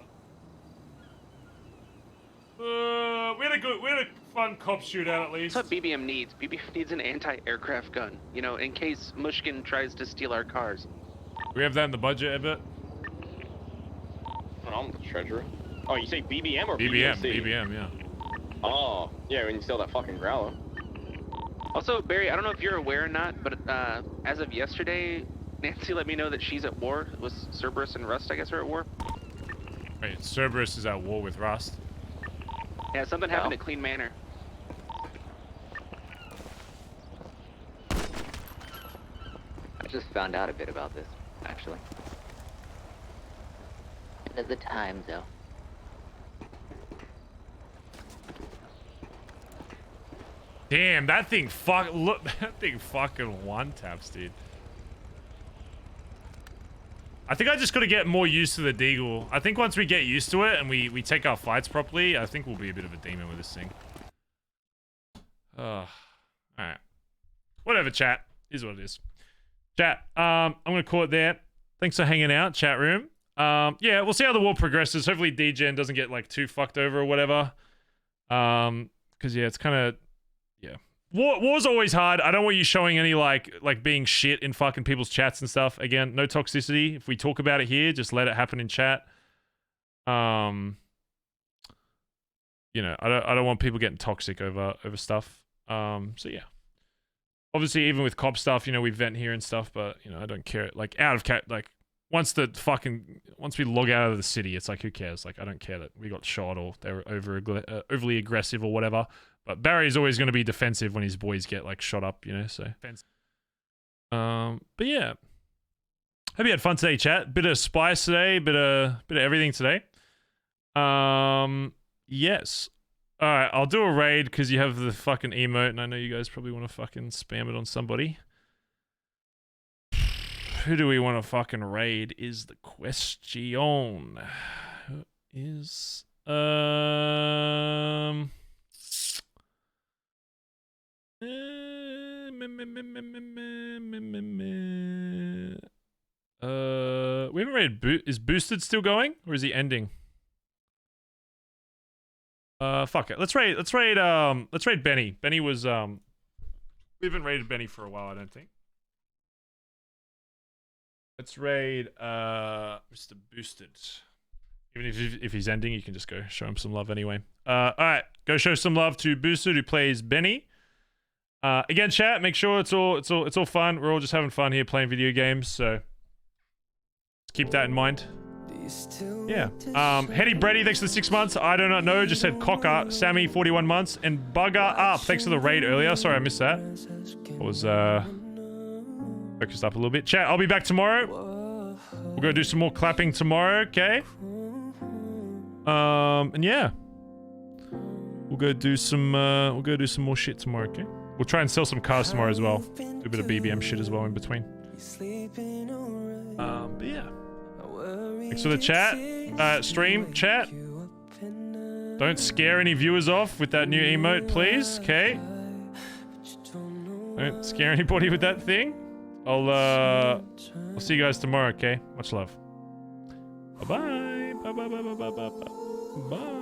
We had a fun cop shootout at least. That's what BBM needs. BBM needs an anti-aircraft gun, you know, in case Mushkin tries to steal our cars. We have that in the budget a bit. I'm the treasurer. Oh, you say BBM or BBM? BBMC? BBM, yeah. Oh, yeah, when you sell that fucking growler. Also, Barry, I don't know if you're aware or not, but as of yesterday, Nancy let me know that she's at war. It was Cerberus and Rust, I guess, are at war. Wait, Cerberus is at war with Rust? Yeah, something happened at Clean Manor. I just found out a bit about this, actually. End of the time, though. Damn, that thing look, that thing fucking one taps, dude. I think I just gotta get more used to the Deagle. I think once we get used to it and we take our fights properly, I think we'll be a bit of a demon with this thing. Alright. Whatever, chat. is what it is. Chat, I'm going to call it there. Thanks for hanging out, chat room. Yeah, we'll see how the war progresses. Hopefully DGen doesn't get like too fucked over or whatever. Because yeah, it's kind of, yeah. War's always hard. I don't want you showing any like being shit in fucking people's chats and stuff. Again, no toxicity. If we talk about it here, just let it happen in chat. You know, I don't want people getting toxic over stuff. So yeah. Obviously, even with cop stuff, you know, we vent here and stuff, but you know, I don't care. Like once we log out of the city, it's like, who cares? Like, I don't care that we got shot or they were overly aggressive or whatever. But Barry's always going to be defensive when his boys get like shot up, you know. So, but yeah, hope you had fun today, chat. Bit of spice today, bit of everything today. Yes. All right, I'll do a raid because you have the fucking emote, and I know you guys probably want to fucking spam it on somebody. Who do we want to fucking raid is the question. Who is we haven't raided is Boosted still going or is he ending? Fuck it. Let's raid Benny. Benny was we haven't raided Benny for a while, I don't think. Let's raid Mr. Boosted. Even if he's ending, you can just go show him some love anyway. Alright, go show some love to Boosted who plays Benny. Again, chat, make sure it's all fun. We're all just having fun here playing video games, so keep that in mind. Yeah. Hetty Brady, thanks for the 6 months. I do not know, just said Cocker. Sammy, 41 months. And Bugger Up, thanks for the raid earlier. Sorry, I missed that. I was focused up a little bit. Chat, I'll be back tomorrow. We'll go do some more clapping tomorrow, okay? And yeah. We'll go do some more shit tomorrow, okay? We'll try and sell some cars tomorrow as well. Do a bit of BBM shit as well in between. But yeah. Thanks for the chat. Stream, chat. Don't scare any viewers off with that new emote, please. Okay. Don't scare anybody with that thing. I'll see you guys tomorrow, okay? Much love. Bye-bye. Bye-bye. Bye.